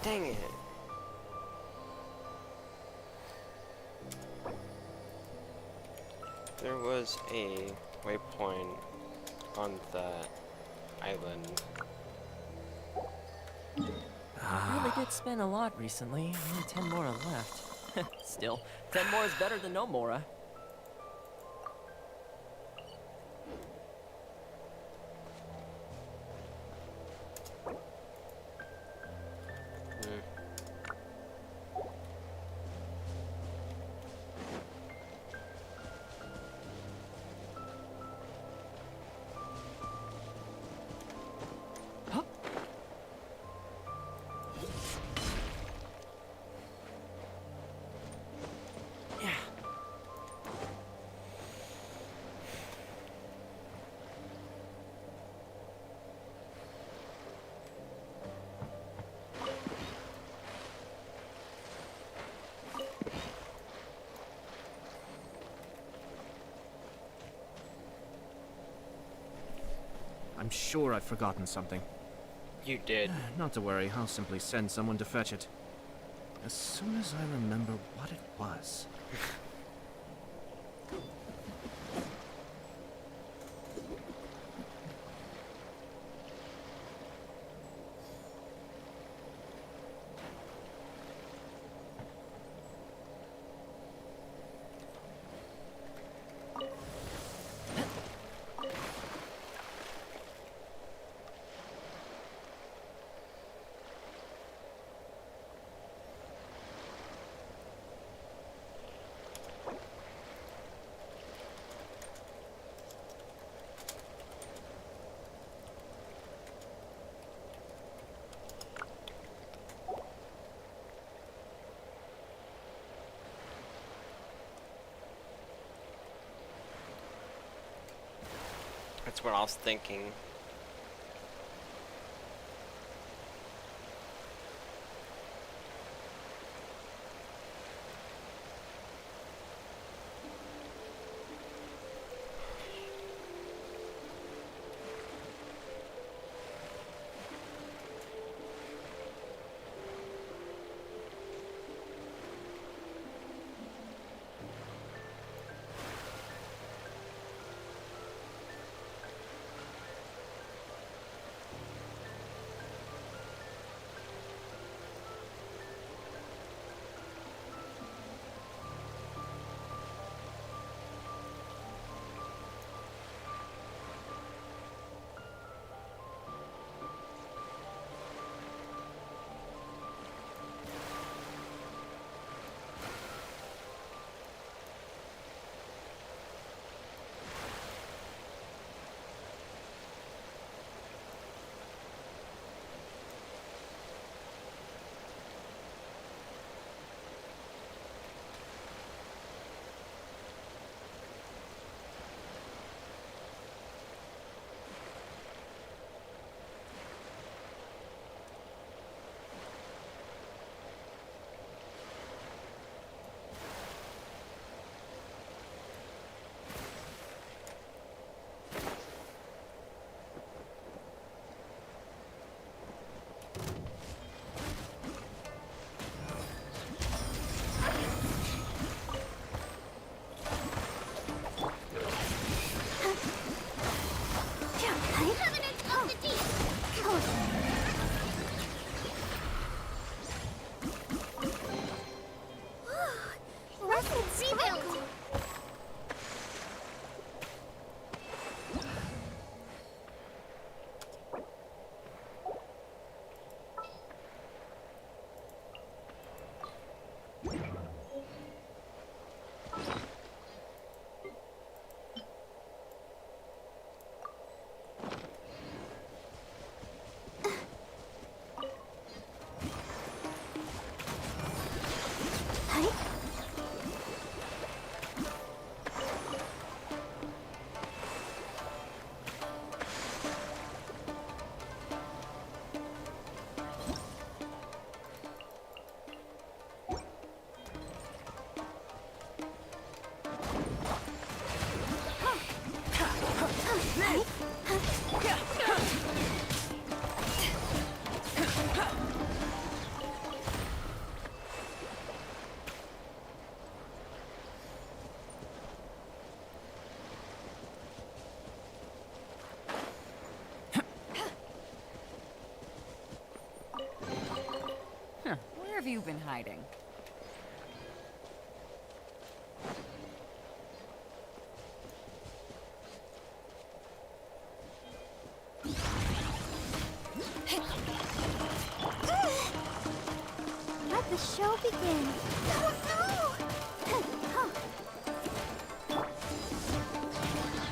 Dang it. There was a waypoint on that island.
Really did spend a lot recently. Only 10 more are left. Still, 10 more is better than no more.
I'm sure I've forgotten something.
You did.
Not to worry, I'll simply send someone to fetch it. As soon as I remember what it was.
That's what I was thinking.
Huh, where have you been hiding?
Let the show begin. No, no!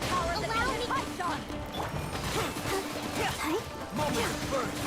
Power the mountain fight on!
Moment of birth.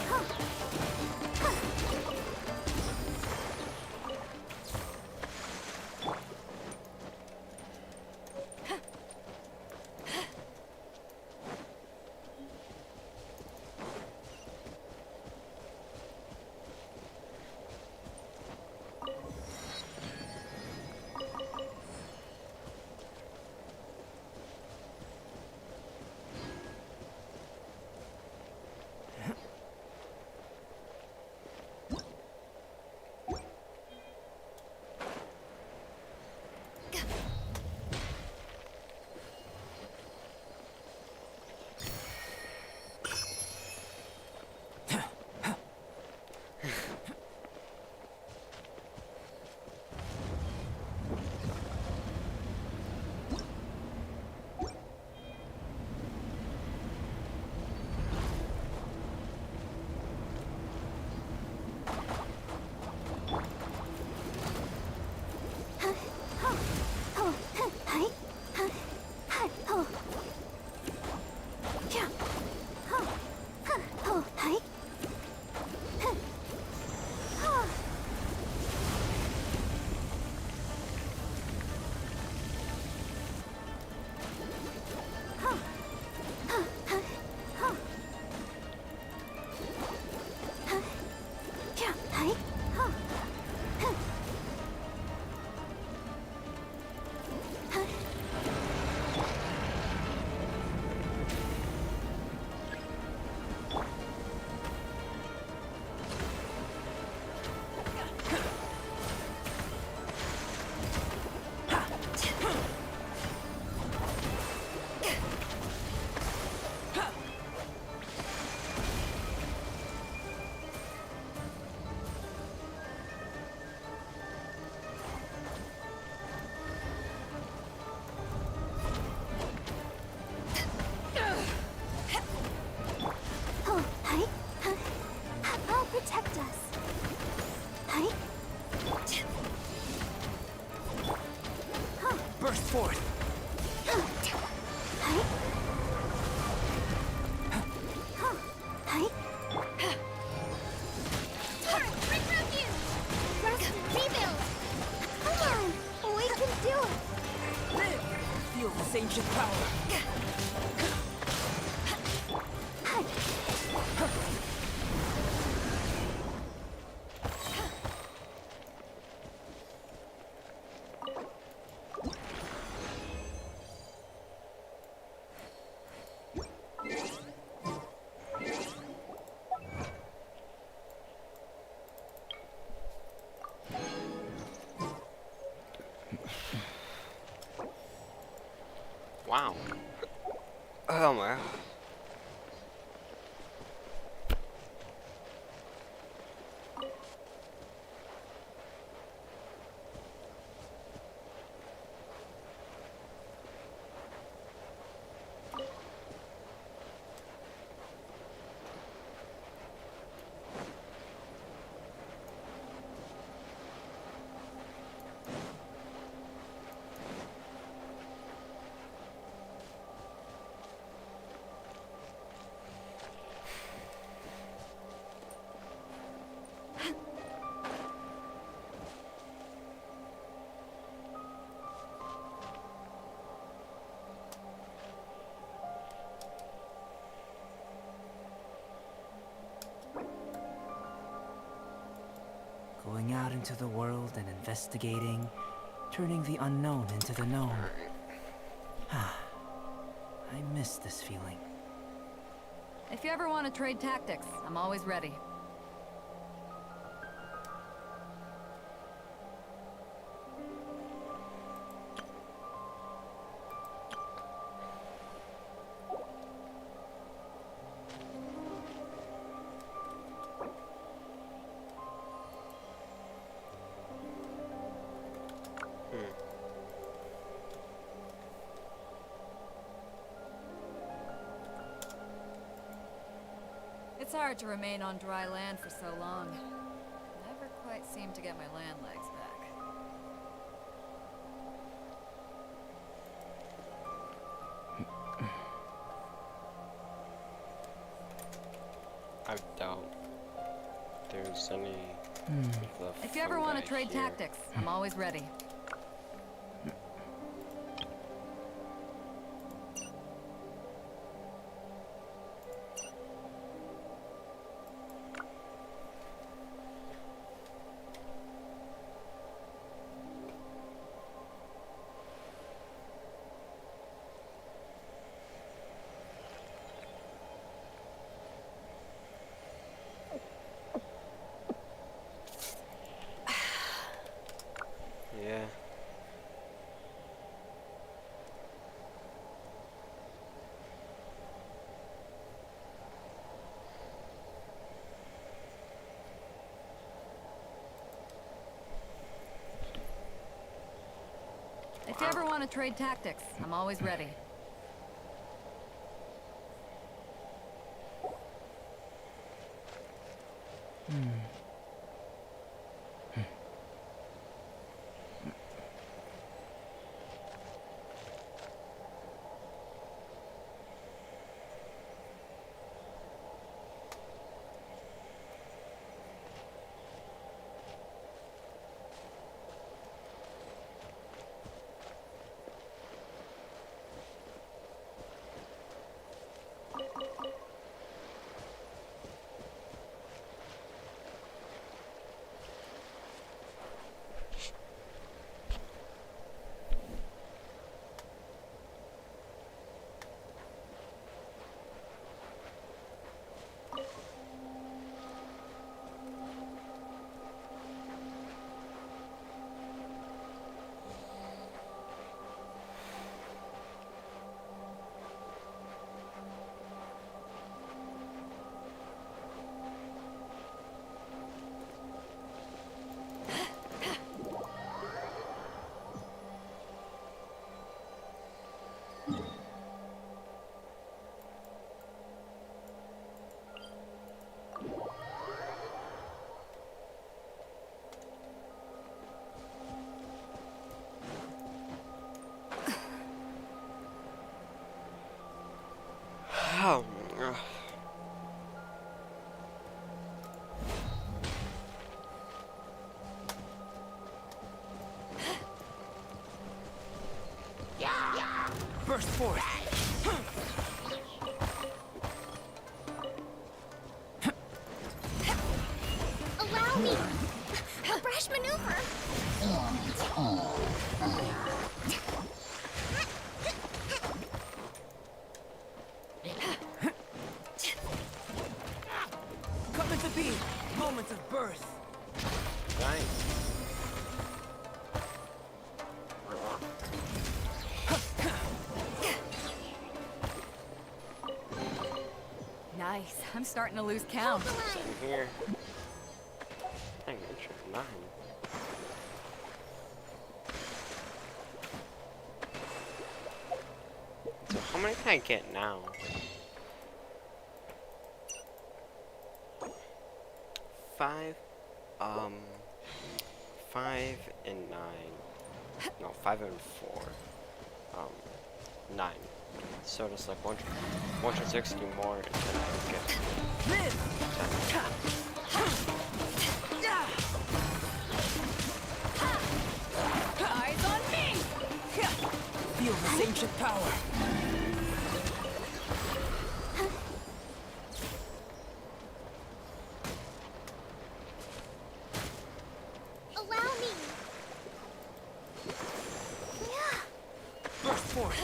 Burst forth.
Feel this ancient power.
Wow. Oh my.
Going out into the world and investigating, turning the unknown into the known. I miss this feeling.
If you ever want to trade tactics, I'm always ready. hard to remain on dry land for so long. Never quite seem to get my land legs back.
I doubt there's any.
If you ever want to trade tactics, I'm always ready.
Yeah.
If you ever want to trade tactics, I'm always ready.
Oh.
Burst forth.
Allow me! A brash maneuver!
Come into being. Moment of birth.
Nice.
Nice. I'm starting to lose count.
Same here. Dang, intro 9. So how many can I get now? 5, 5 and 9. No, 5 and 4. 9. So just like 160 more, and then I would get 10.
Eyes on me! Feel this ancient power.
Allow me!
Burst forth.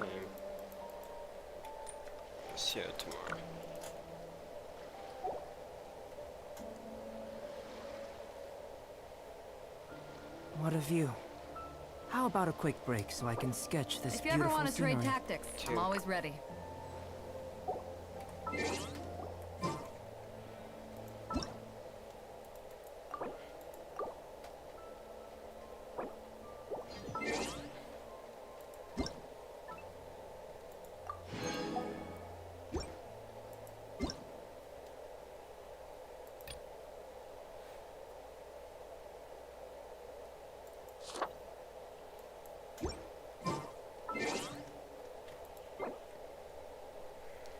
stream. See you tomorrow.
What a view. How about a quick break so I can sketch this
If you ever
beautiful
want to trade
scenery?
tactics, I'm always ready.